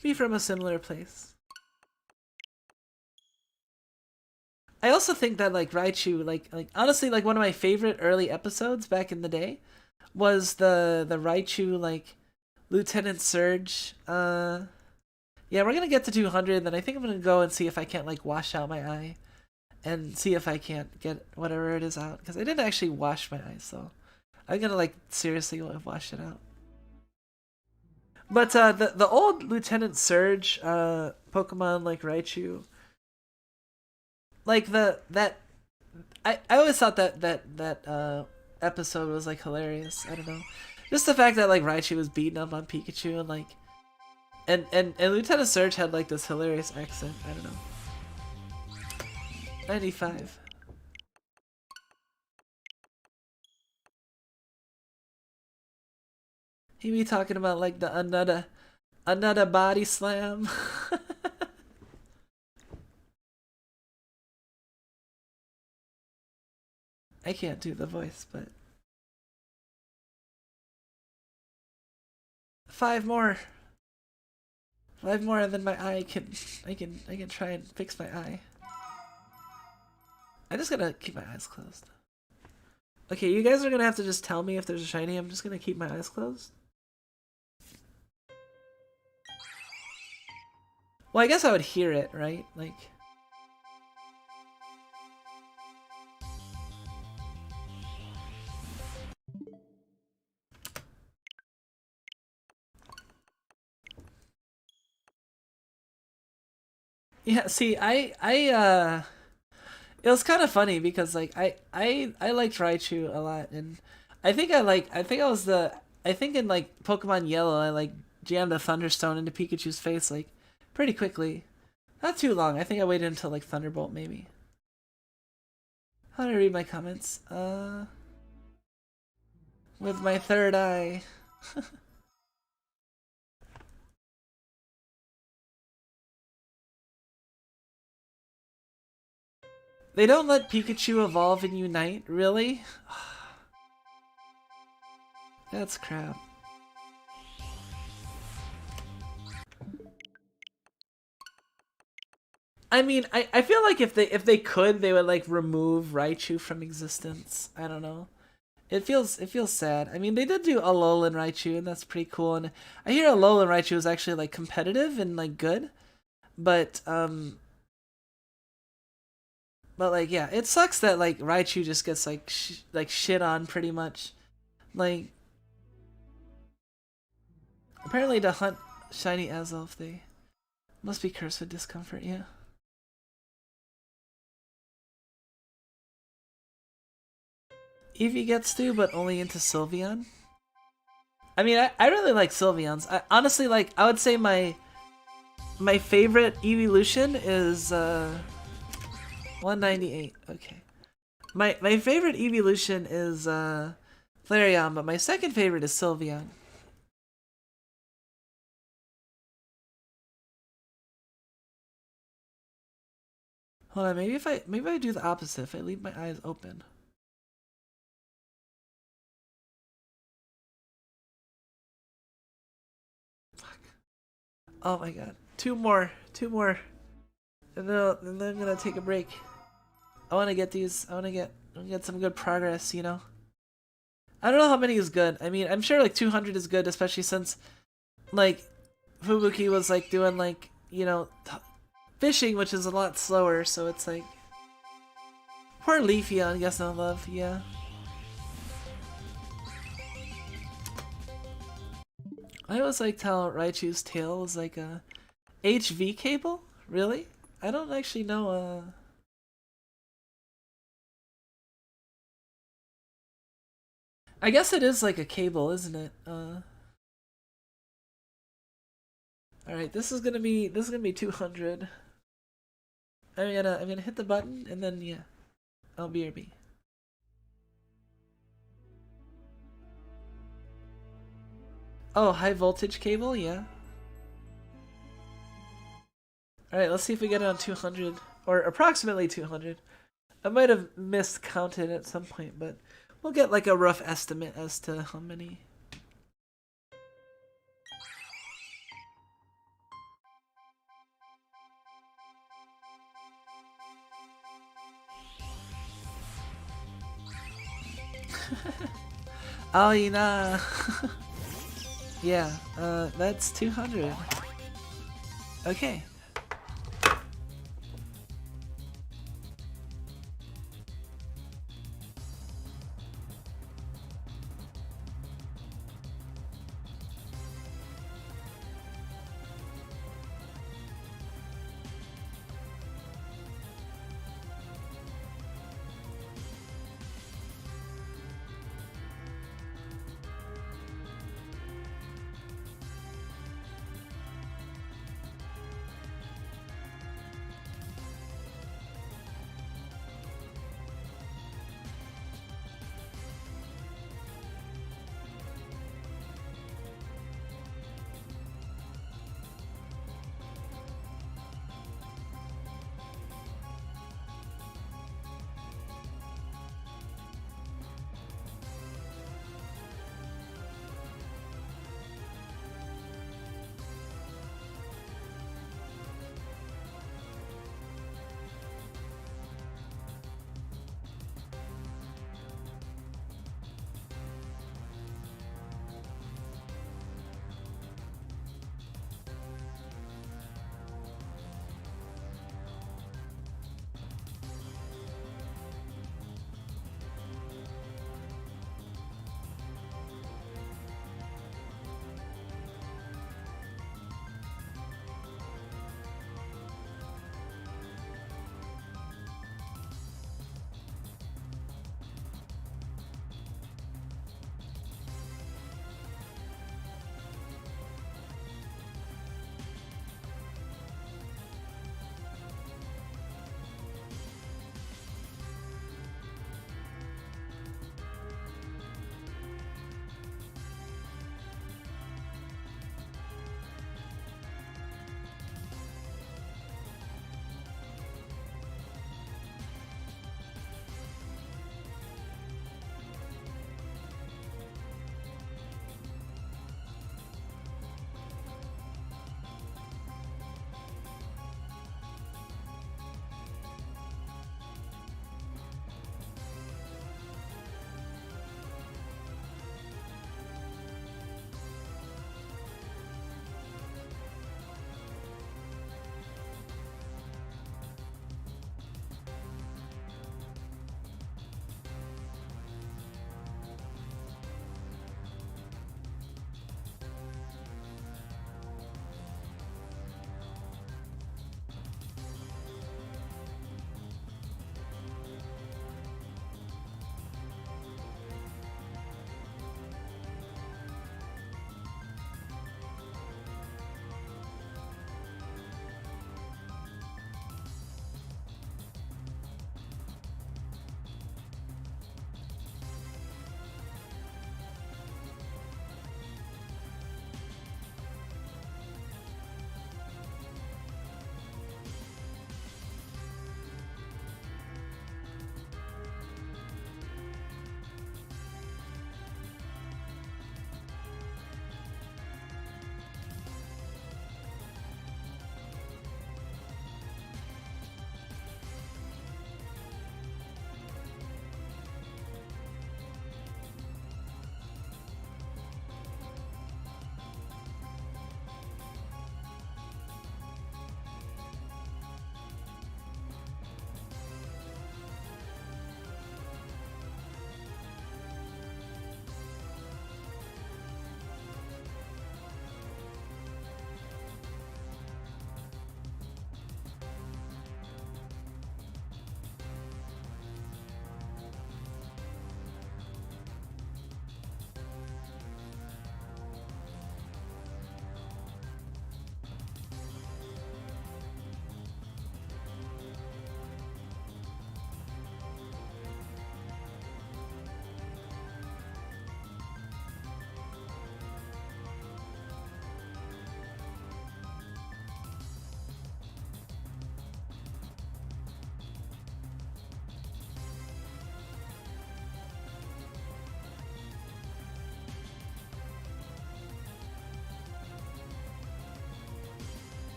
be from a similar place. I also think that like Raichu, like honestly, like one of my favorite early episodes back in the day was the Raichu like Lieutenant Surge. Yeah, we're gonna get to 200, then I think I'm gonna go and see if I can't like wash out my eye, and see if I can't get whatever it is out, because I didn't actually wash my eyes, so I'm gonna like seriously wash it out. But the old Lieutenant Surge Pokemon like Raichu, like I always thought that episode was like hilarious. I don't know, just the fact that like Raichu was beating up on Pikachu, and like and Lieutenant Surge had like this hilarious accent. I don't know. 95. He be talking about like the another body slam. I can't do the voice, but 5 more. 5 more, and then my eye I can try and fix my eye. I just gotta keep my eyes closed. Okay, you guys are gonna have to just tell me if there's a shiny. I'm just gonna keep my eyes closed. Well, I guess I would hear it, right? Like. Yeah, see, it was kind of funny because like I liked Raichu a lot, and I think in like Pokemon Yellow I like jammed a Thunderstone into Pikachu's face like pretty quickly. Not too long. I think I waited until like Thunderbolt maybe. How do I read my comments? With my third eye. They don't let Pikachu evolve and unite, really? That's crap. I mean, I feel like if they could, they would like remove Raichu from existence. I don't know. It feels sad. I mean, they did do Alolan Raichu, and that's pretty cool. And I hear Alolan Raichu is actually like competitive and like good, but But like, yeah, it sucks that like Raichu just gets like shit on pretty much. Like, apparently to hunt shiny Azelf, they must be cursed with discomfort. Yeah. Eevee gets to, but only into Sylveon. I mean, I really like Sylveons. I honestly like. I would say my favorite evolution is 198. Okay. My favorite evolution is Flareon, but my second favorite is Sylveon. Hold on, maybe if I do the opposite, if I leave my eyes open. Fuck. Oh my god. Two more. And then I'm gonna take a break. I wanna get these, I wanna get some good progress, you know? I don't know how many is good. I mean, I'm sure like 200 is good, especially since like Fubuki was like doing like, you know, fishing, which is a lot slower, so it's like poor Leafeon, guess no love, yeah. I always liked how Raichu's tail was like a HV cable? Really? I don't actually know I guess it is like a cable, isn't it? Alright, this is gonna be 200. I'm gonna hit the button and then yeah. I'll BRB. Oh, high voltage cable, yeah. Alright, let's see if we get it on 200. Or approximately 200. I might have miscounted at some point, but we'll get like a rough estimate as to how many. Oh, you know. Yeah, that's 200. Okay.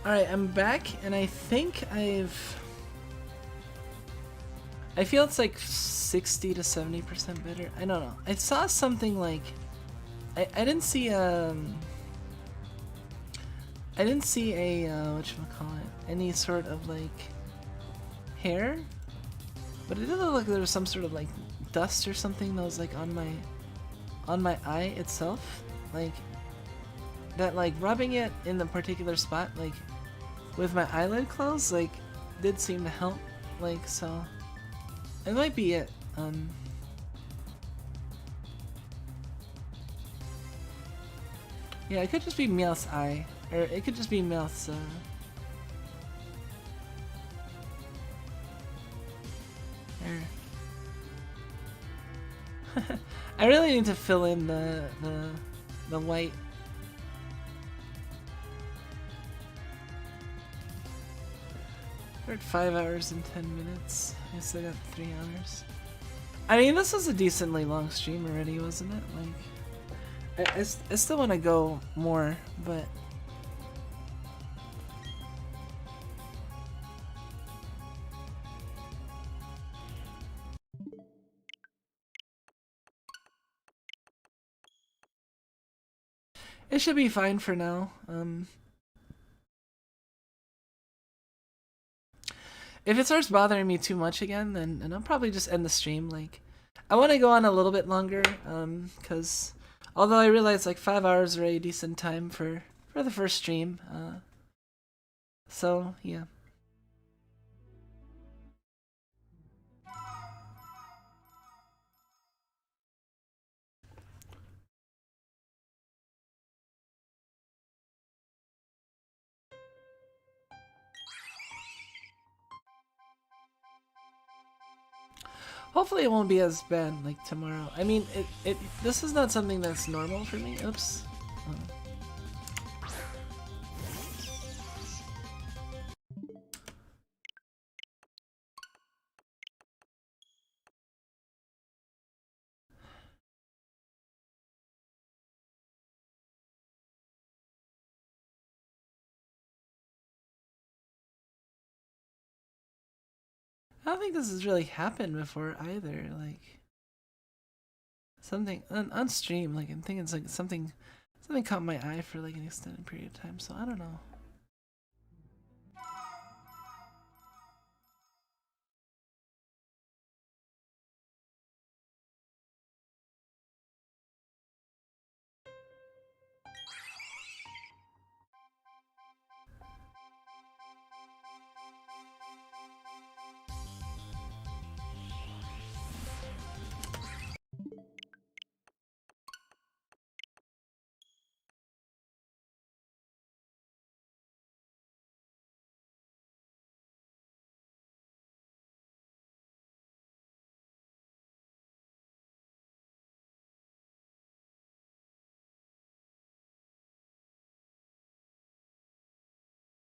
Alright, I'm back, and I think I feel it's like 60 to 70% better. I don't know. I saw something like... I didn't see I didn't see a, whatchamacallit, any sort of like hair, but it did look like there was some sort of like dust or something that was like on my eye itself, like that, like rubbing it in the particular spot, like with my eyelid closed, like did seem to help, like, so it might be it. Yeah, it could just be Meowth's eye, or it could just be Meowth's, I really need to fill in the white. We're at 5 hours and 10 minutes. I still got 3 hours. I mean, this was a decently long stream already, wasn't it? Like, I still want to go more, but it should be fine for now. If it starts bothering me too much again, then I'll probably just end the stream. Like, I want to go on a little bit longer, because although I realize like 5 hours is a really decent time for the first stream, so yeah. Hopefully it won't be as bad like tomorrow. I mean, this is not something that's normal for me. Oops. I don't think this has really happened before either. Like, something on stream. Like, I'm thinking it's like something caught my eye for like an extended period of time. So I don't know.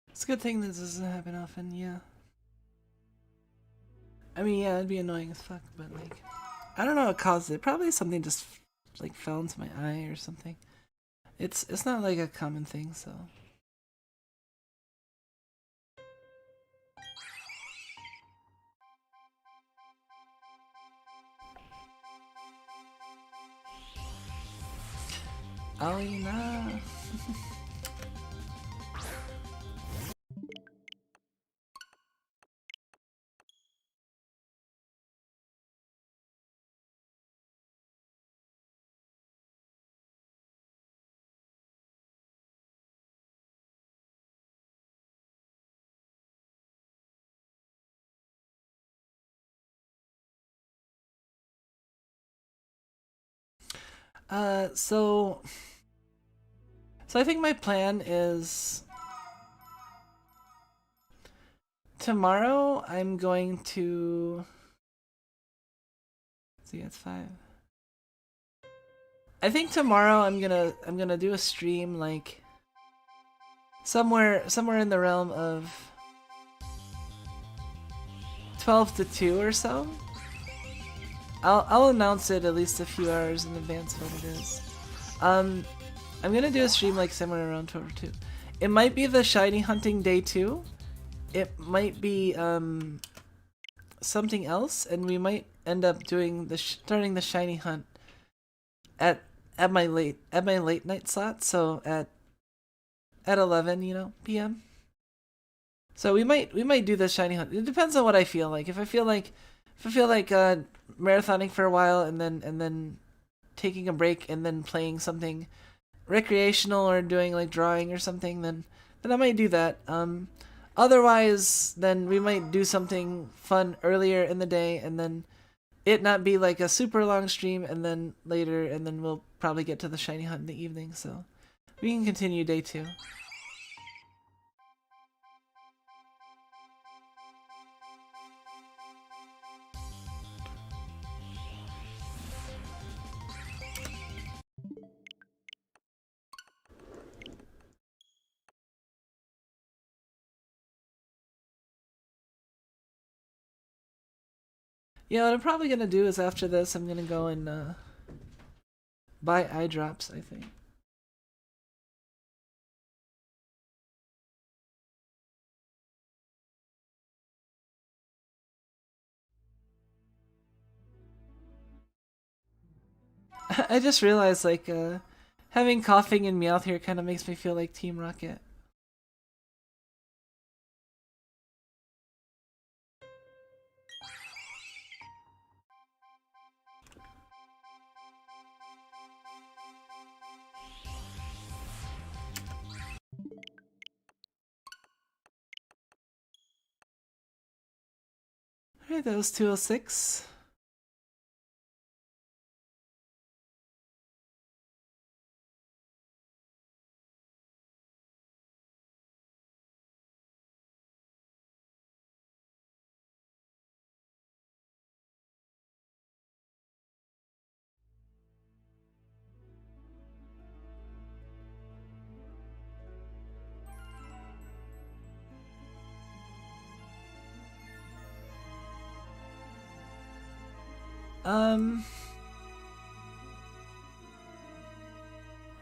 It's a good thing this doesn't happen often, yeah. I mean, yeah, it'd be annoying as fuck, but like, I don't know what caused it. Probably something just like fell into my eye or something. It's not like a common thing, so. Alina. So I think my plan is tomorrow I'm going to see, it's 5. I think tomorrow I'm gonna do a stream like somewhere in the realm of 12 to 2 or so. I'll announce it at least a few hours in advance what it is. I'm gonna do a stream like somewhere around 12 or 2. It might be the shiny hunting day 2. It might be something else, and we might end up doing starting the shiny hunt at my late night slot. So at 11, p.m. So we might do the shiny hunt. It depends on what I feel like. If I feel like marathoning for a while and then taking a break and then playing something recreational or doing like drawing or something, then I might do that. Otherwise, then we might do something fun earlier in the day and then it not be like a super long stream and then later, and then we'll probably get to the shiny hunt in the evening. So we can continue day 2. Yeah, what I'm probably gonna do is after this, I'm gonna go and buy eye drops, I think. I just realized, like, having coughing and Meowth here kind of makes me feel like Team Rocket. Alright, that was 206.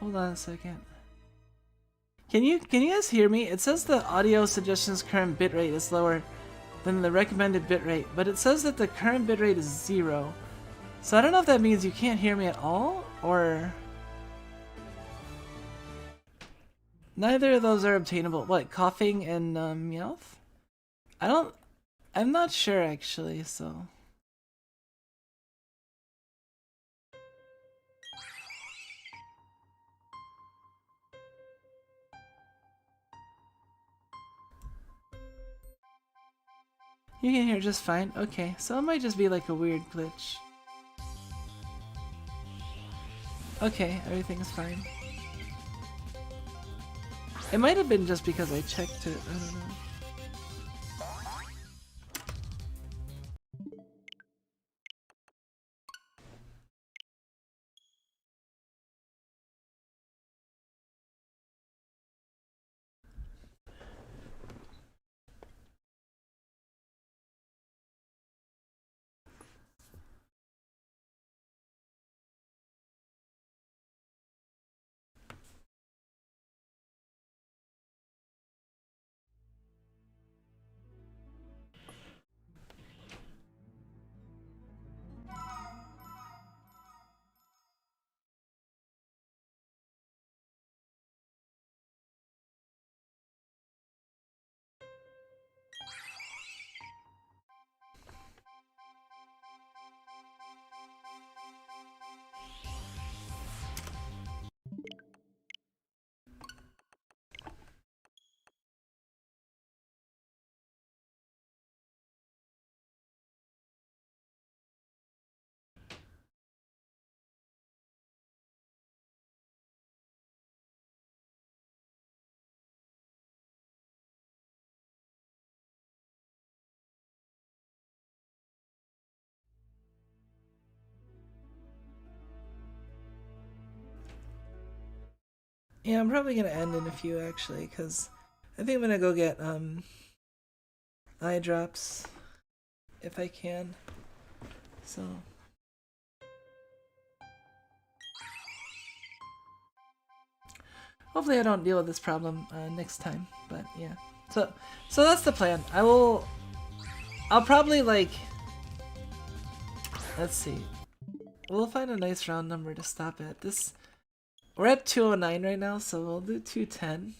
Hold on a second. Can you guys hear me? It says the audio suggestions current bitrate is lower than the recommended bitrate, but it says that the current bitrate is 0. So I don't know if that means you can't hear me at all, or... Neither of those are obtainable. What, coughing and Meowth? I'm not sure actually, so... You can hear just fine? Okay, so it might just be like a weird glitch. Okay, everything's fine. It might have been just because I checked it, I don't know. Yeah, I'm probably gonna end in a few actually, because I think I'm gonna go get eye drops if I can. So hopefully I don't deal with this problem next time. But yeah, so that's the plan. I'll probably like, let's see, we'll find a nice round number to stop at. We're at 209 right now, so we'll do 210.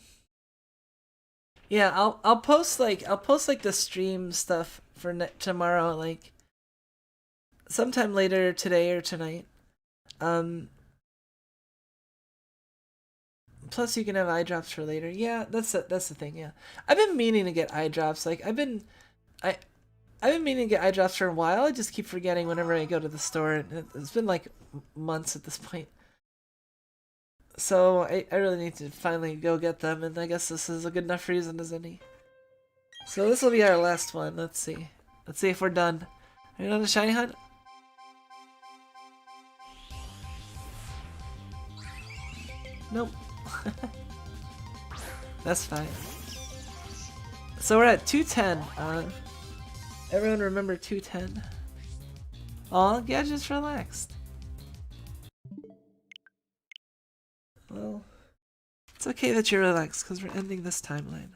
Yeah, I'll post like the stream stuff for tomorrow, like sometime later today or tonight. Plus you can have eye drops for later. Yeah, that's the thing. Yeah, I've been meaning to get eye drops. Like I've been meaning to get eye drops for a while. I just keep forgetting whenever I go to the store. It's been like months at this point. So I really need to finally go get them, and I guess this is a good enough reason as any. So this will be our last one. Let's see. Let's see if we're done. Are you on a shiny hunt? Nope. That's fine. So we're at 210. Everyone remember 210? Aw, Gadget's relaxed. Well, it's okay that you're relaxed because we're ending this timeline.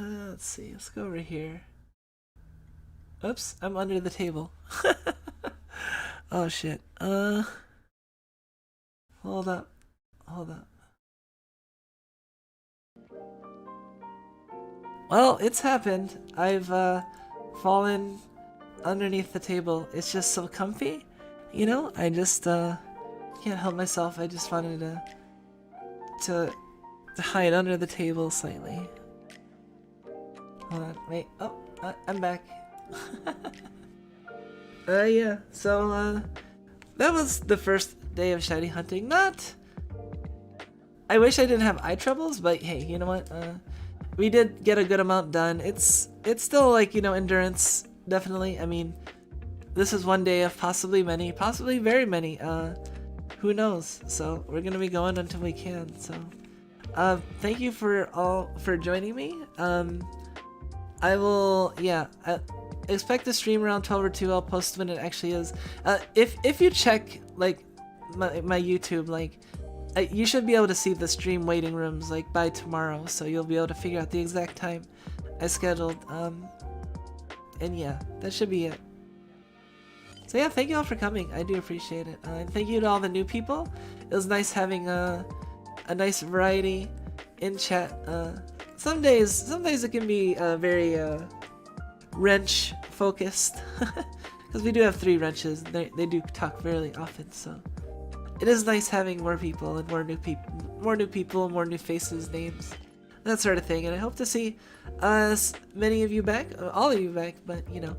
Let's see. Let's go over here. Oops, I'm under the table. Oh shit. Hold up. Hold up. Well, it's happened. I've fallen underneath the table. It's just so comfy. You know, I just can't help myself. I just wanted to hide under the table slightly. Hold on, wait. Oh, I'm back. Yeah, so that was the first day of shiny hunting. Not, I wish I didn't have eye troubles, but hey, you know what, we did get a good amount done. It's still like, you know, endurance, definitely. I mean, this is one day of possibly many, possibly very many, who knows. So we're gonna be going until we can. So thank you for joining me. I will, yeah, expect the stream around 12 or 2. I'll post when it actually is. If you check like my YouTube, like you should be able to see the stream waiting rooms like by tomorrow, so you'll be able to figure out the exact time I scheduled. And yeah, that should be it. So yeah, thank you all for coming. I do appreciate it. And thank you to all the new people. It was nice having a nice variety in chat. Some days it can be very wrench focused, because we do have 3 wrenches. They do talk very often, so it is nice having more people and more new people, more new faces, names, that sort of thing. And I hope to see many of you back, all of you back. But you know,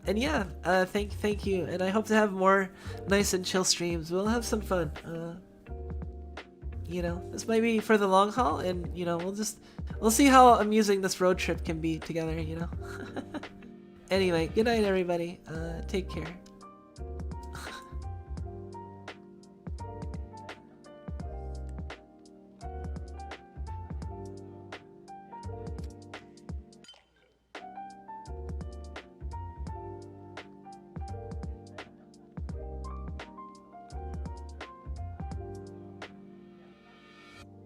and yeah, thank you, and I hope to have more nice and chill streams. We'll have some fun. You know, this might be for the long haul, and you know, we'll see how amusing this road trip can be together, you know. Anyway, good night everybody. Take care.